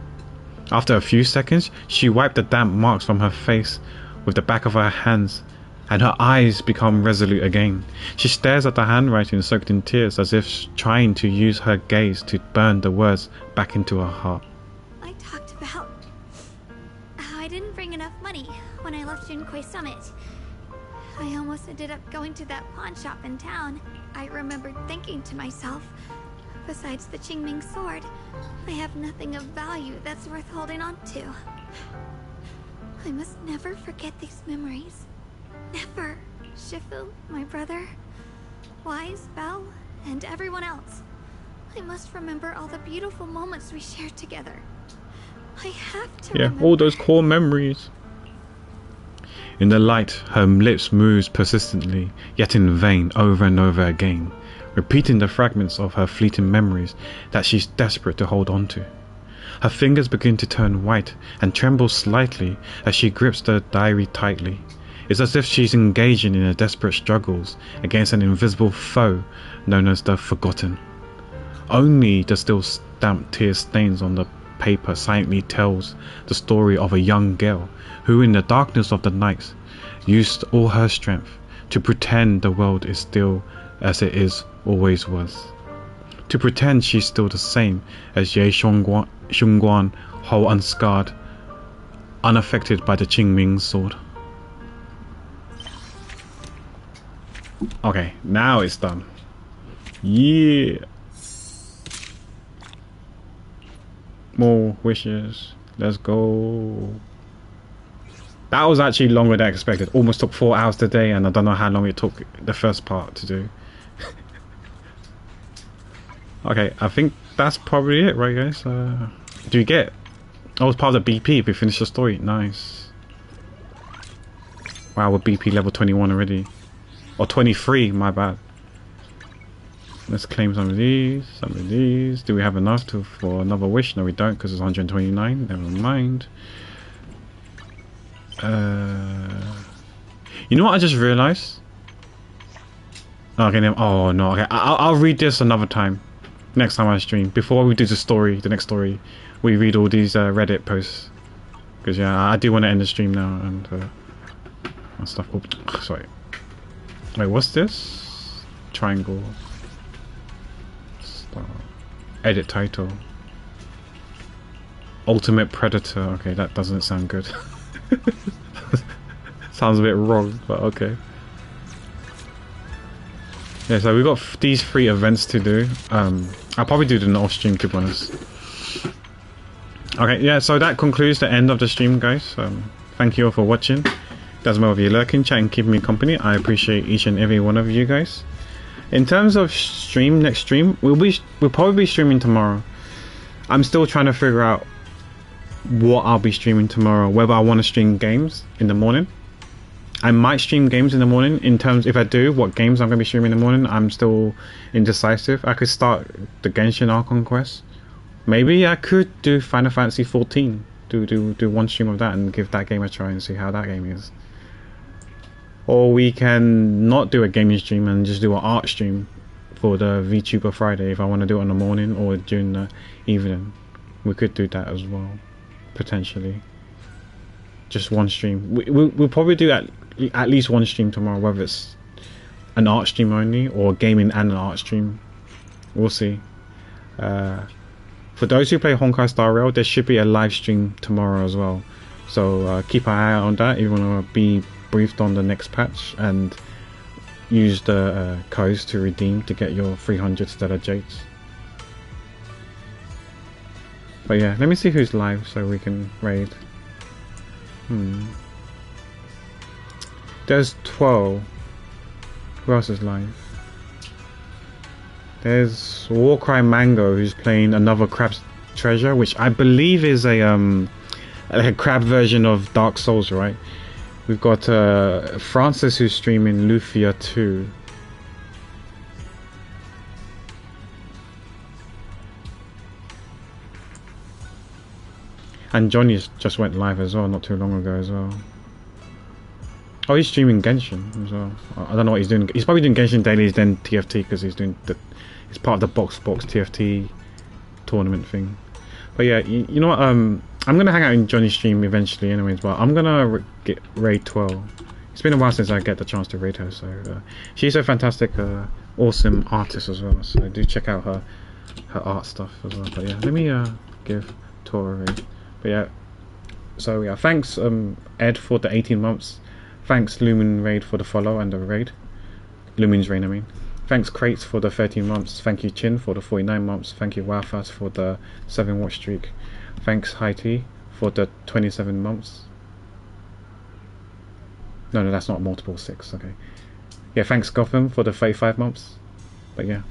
After a few seconds, she wiped the damp marks from her face with the back of her hands, and her eyes become resolute again. She stares at the handwriting soaked in tears, as if trying to use her gaze to burn the words back into her heart. I talked about how I didn't bring enough money when I left Junquei Summit. I almost ended up going to that pawn shop in town. I remembered thinking to myself, besides the Qingming sword, I have nothing of value that's worth holding on to. I must never forget these memories. Never. Shifu, my brother, Wise, Belle, and everyone else. I must remember all the beautiful moments we shared together. I have to remember. All those core memories. In the light, her lips moved persistently, yet in vain, over and over again, repeating the fragments of her fleeting memories that she's desperate to hold on to. Her fingers begin to turn white and tremble slightly as she grips the diary tightly. It's as if she's engaging in a desperate struggles against an invisible foe known as the Forgotten. Only the still stamped tear stains on the paper silently tells the story of a young girl who in the darkness of the night used all her strength to pretend the world is still as it always was. To pretend she's still the same as Ye Shunguan, whole unscarred, unaffected by the Qingming sword. Okay, now it's done. Yeah. More wishes. Let's go. That was actually longer than I expected. Almost took 4 hours today, and I don't know how long it took the first part to do. Okay, I think that's probably it, right, guys? Do you get? I was part of the BP. We finished the story. Nice. Wow, we're BP level 21 already. Or 23, my bad. Let's claim some of these, some of these. Do we have enough for another wish? No, we don't, because it's 129. Never mind. You know what I just realized? Okay, oh no, okay. I'll read this another time. Next time I stream. Before we do the next story, we read all these Reddit posts. Because yeah, I do want to end the stream now and stuff. Oh, sorry. Wait, what's this? Triangle. Star. Edit title. Ultimate Predator. Okay, that doesn't sound good. Sounds a bit wrong, but okay. Yeah, so we've got these 3 events to do. I'll probably do them off stream, to be honest. Okay, yeah, so that concludes the end of the stream, guys. Thank you all for watching. Doesn't matter if you're lurking, chatting, keeping me company. I appreciate each and every one of you guys. In terms of next stream, we'll probably be streaming tomorrow. I'm still trying to figure out what I'll be streaming tomorrow. Whether I want to stream games in the morning. I might stream games in the morning. In terms, if I do, what games I'm going to be streaming in the morning, I'm still indecisive. I could start the Genshin Archon quest. Maybe I could do Final Fantasy 14. Do one stream of that and give that game a try and see how that game is. Or we can not do a gaming stream and just do an art stream for the VTuber Friday if I want to do it in the morning or during the evening. We could do that as well, potentially. Just one stream. We'll probably do at least one stream tomorrow, whether it's an art stream only or gaming and an art stream. We'll see. For those who play Honkai Star Rail, there should be a live stream tomorrow as well. So keep an eye out on that if you want to be briefed on the next patch and use the codes to redeem to get your 300 Stellar Jades. But yeah, let me see who's live so we can raid. There's 12. Who else is live? There's Warcry Mango who's playing another Crab's Treasure, which I believe is a crab version of Dark Souls, right? We've got Francis who's streaming Lufia 2. And Johnny just went live as well, not too long ago as well. Oh, he's streaming Genshin as well. I don't know what he's doing. He's probably doing Genshin dailies, then TFT, because he's doing it's part of the box TFT tournament thing. But yeah, you know what? I'm gonna hang out in Johnny's stream eventually, anyways. But I'm gonna get raid 12. It's been a while since I get the chance to raid her, so she's a fantastic, awesome artist as well. So do check out her art stuff as well. But yeah, let me give Tora a raid. But yeah, so yeah, thanks Ed for the 18 months. Thanks Lumen Raid for the follow and the raid. Lumen's Rain, I mean. Thanks Crates for the 13 months. Thank you Chin for the 49 months. Thank you Wowfast for the 7 watch streak. Thanks Haiti for the 27 months. No, that's not multiple 6. Okay. Yeah, thanks Gotham for the 35 months. But yeah,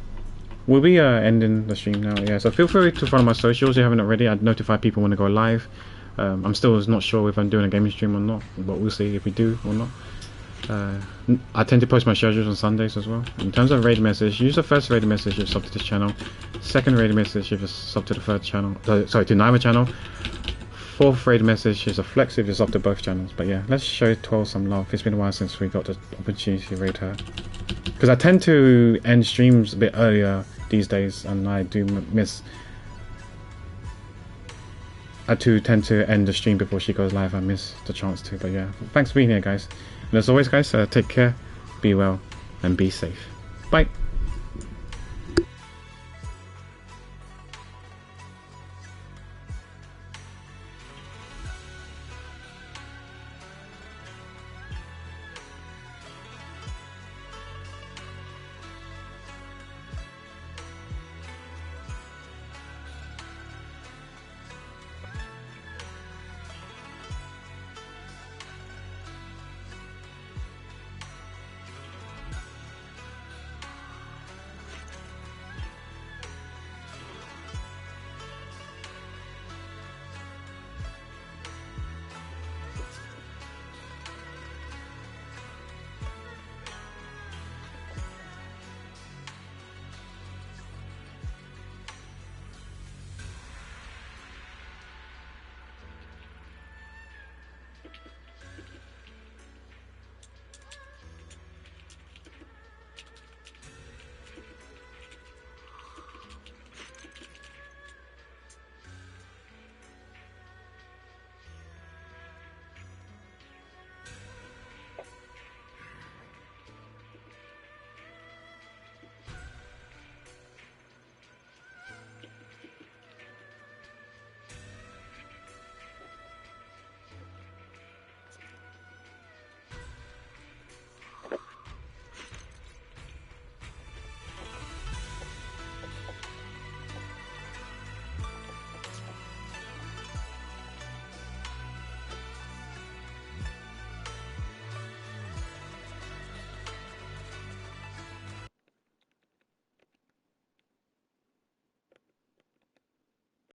we'll be ending the stream now. Yeah, so feel free to follow my socials if you haven't already. I'd notify people when I go live. I'm still not sure if I'm doing a gaming stream or not, but we'll see if we do or not. I tend to post my schedules on Sundays as well. In terms of raid message, use the first raid message if you're sub to this channel. Second raid message if you're sub to the third channel. Sorry, to neither channel. Fourth raid message is a flex if you're sub to both channels. But yeah, let's show 12 some love. It's been a while since we got the opportunity to raid her. Because I tend to end streams a bit earlier these days, and I do miss. I do tend to end the stream before she goes live. I miss the chance to. But yeah, thanks for being here, guys. And as always, guys, take care, be well, and be safe. Bye.